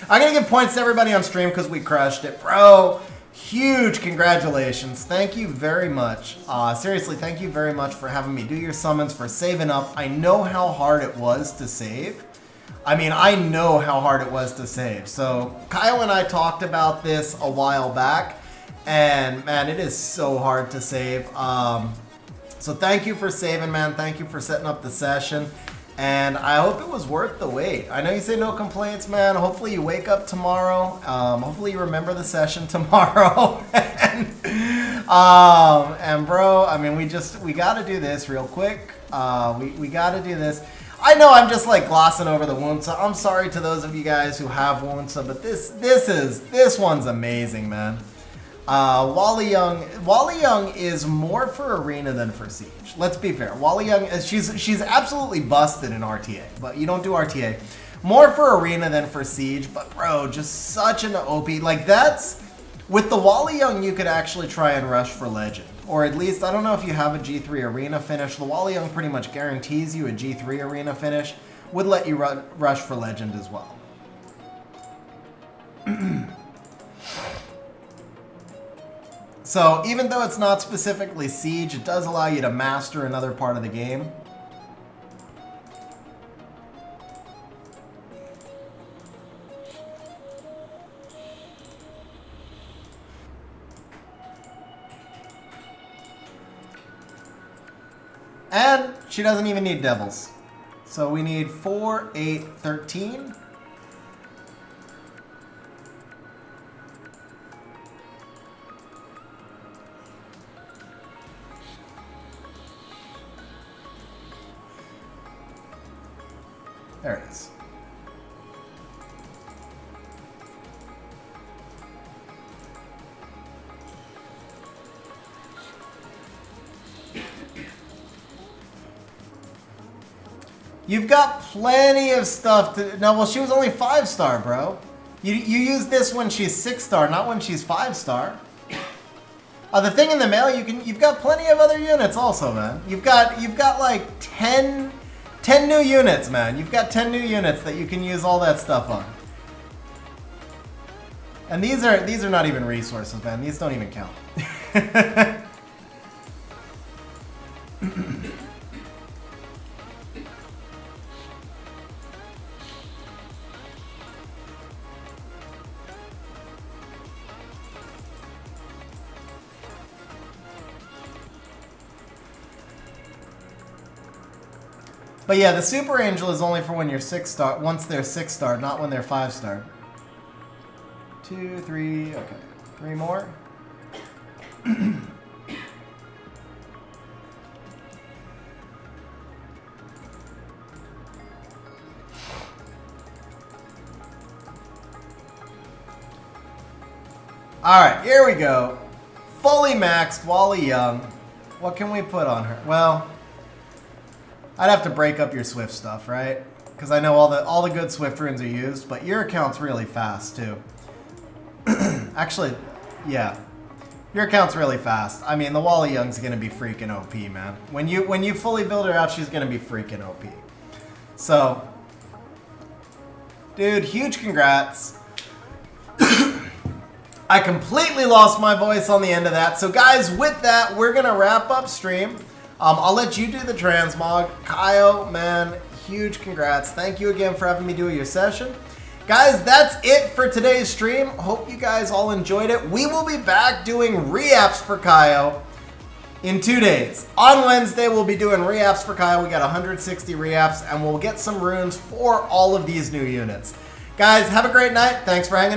Speaker 1: I'm going to give points to everybody on stream because we crushed it. Bro, huge congratulations. Thank you very much. Seriously, thank you very much for having me do your summons, for saving up. I know how hard it was to save. I mean, I know how hard it was to save. So Kyle and I talked about this a while back, and man, it is so hard to save. So thank you for saving, man. Thank you for setting up the session. And I hope it was worth the wait. I know you say no complaints, man. Hopefully you wake up tomorrow. Hopefully you remember the session tomorrow. and bro, I mean, we got to do this real quick. We got to do this. I know I'm just like glossing over the Wunsa. I'm sorry to those of you guys who have Wunsa, but this one's amazing, man. Wally Young is more for Arena than for Siege. Let's be fair. Wally Young, she's absolutely busted in RTA, but you don't do RTA. More for Arena than for Siege, but bro, just such an OP. Like that's, with the Wally Young, you could actually try and rush for Legend. or at least, I don't know if you have a G3 arena finish. The Wally Young pretty much guarantees you a G3 arena finish. Would let you rush for legend as well. So even though it's not specifically Siege, it does allow you to master another part of the game. And she doesn't even need devils. So we need 4, 8, 13. There it is. You've got plenty of stuff to... No, well, she was only 5-star, bro. You use this when she's 6-star, not when she's 5-star. The thing in the mail, you've got plenty of other units also, man. You've got like 10 new units, man. You've got 10 new units that you can use all that stuff on. And these are not even resources, man. These don't even count. But yeah, the Super Angel is only for when you're 6-star, once they're 6-star, not when they're 5-star. 2, 3, okay. 3 more. Alright, here we go. Fully maxed Wally Young. What can we put on her? Well, I'd have to break up your Swift stuff, right? Because I know all the good Swift runes are used, but your account's really fast too. Actually, yeah. Your account's really fast. I mean, the Wally Young's gonna be freaking OP, man. When you fully build her out, she's gonna be freaking OP. So, dude, huge congrats. I completely lost my voice on the end of that. So guys, with that, we're gonna wrap up stream. I'll let you do the transmog. Kaio, man, huge congrats. Thank you again for having me do your session. Guys, that's it for today's stream. Hope you guys all enjoyed it. We will be back doing re-apps for Kaio in 2 days. On Wednesday, we'll be doing re-apps for Kaio. We got 160 re-apps, and we'll get some runes for all of these new units. Guys, have a great night. Thanks for hanging out.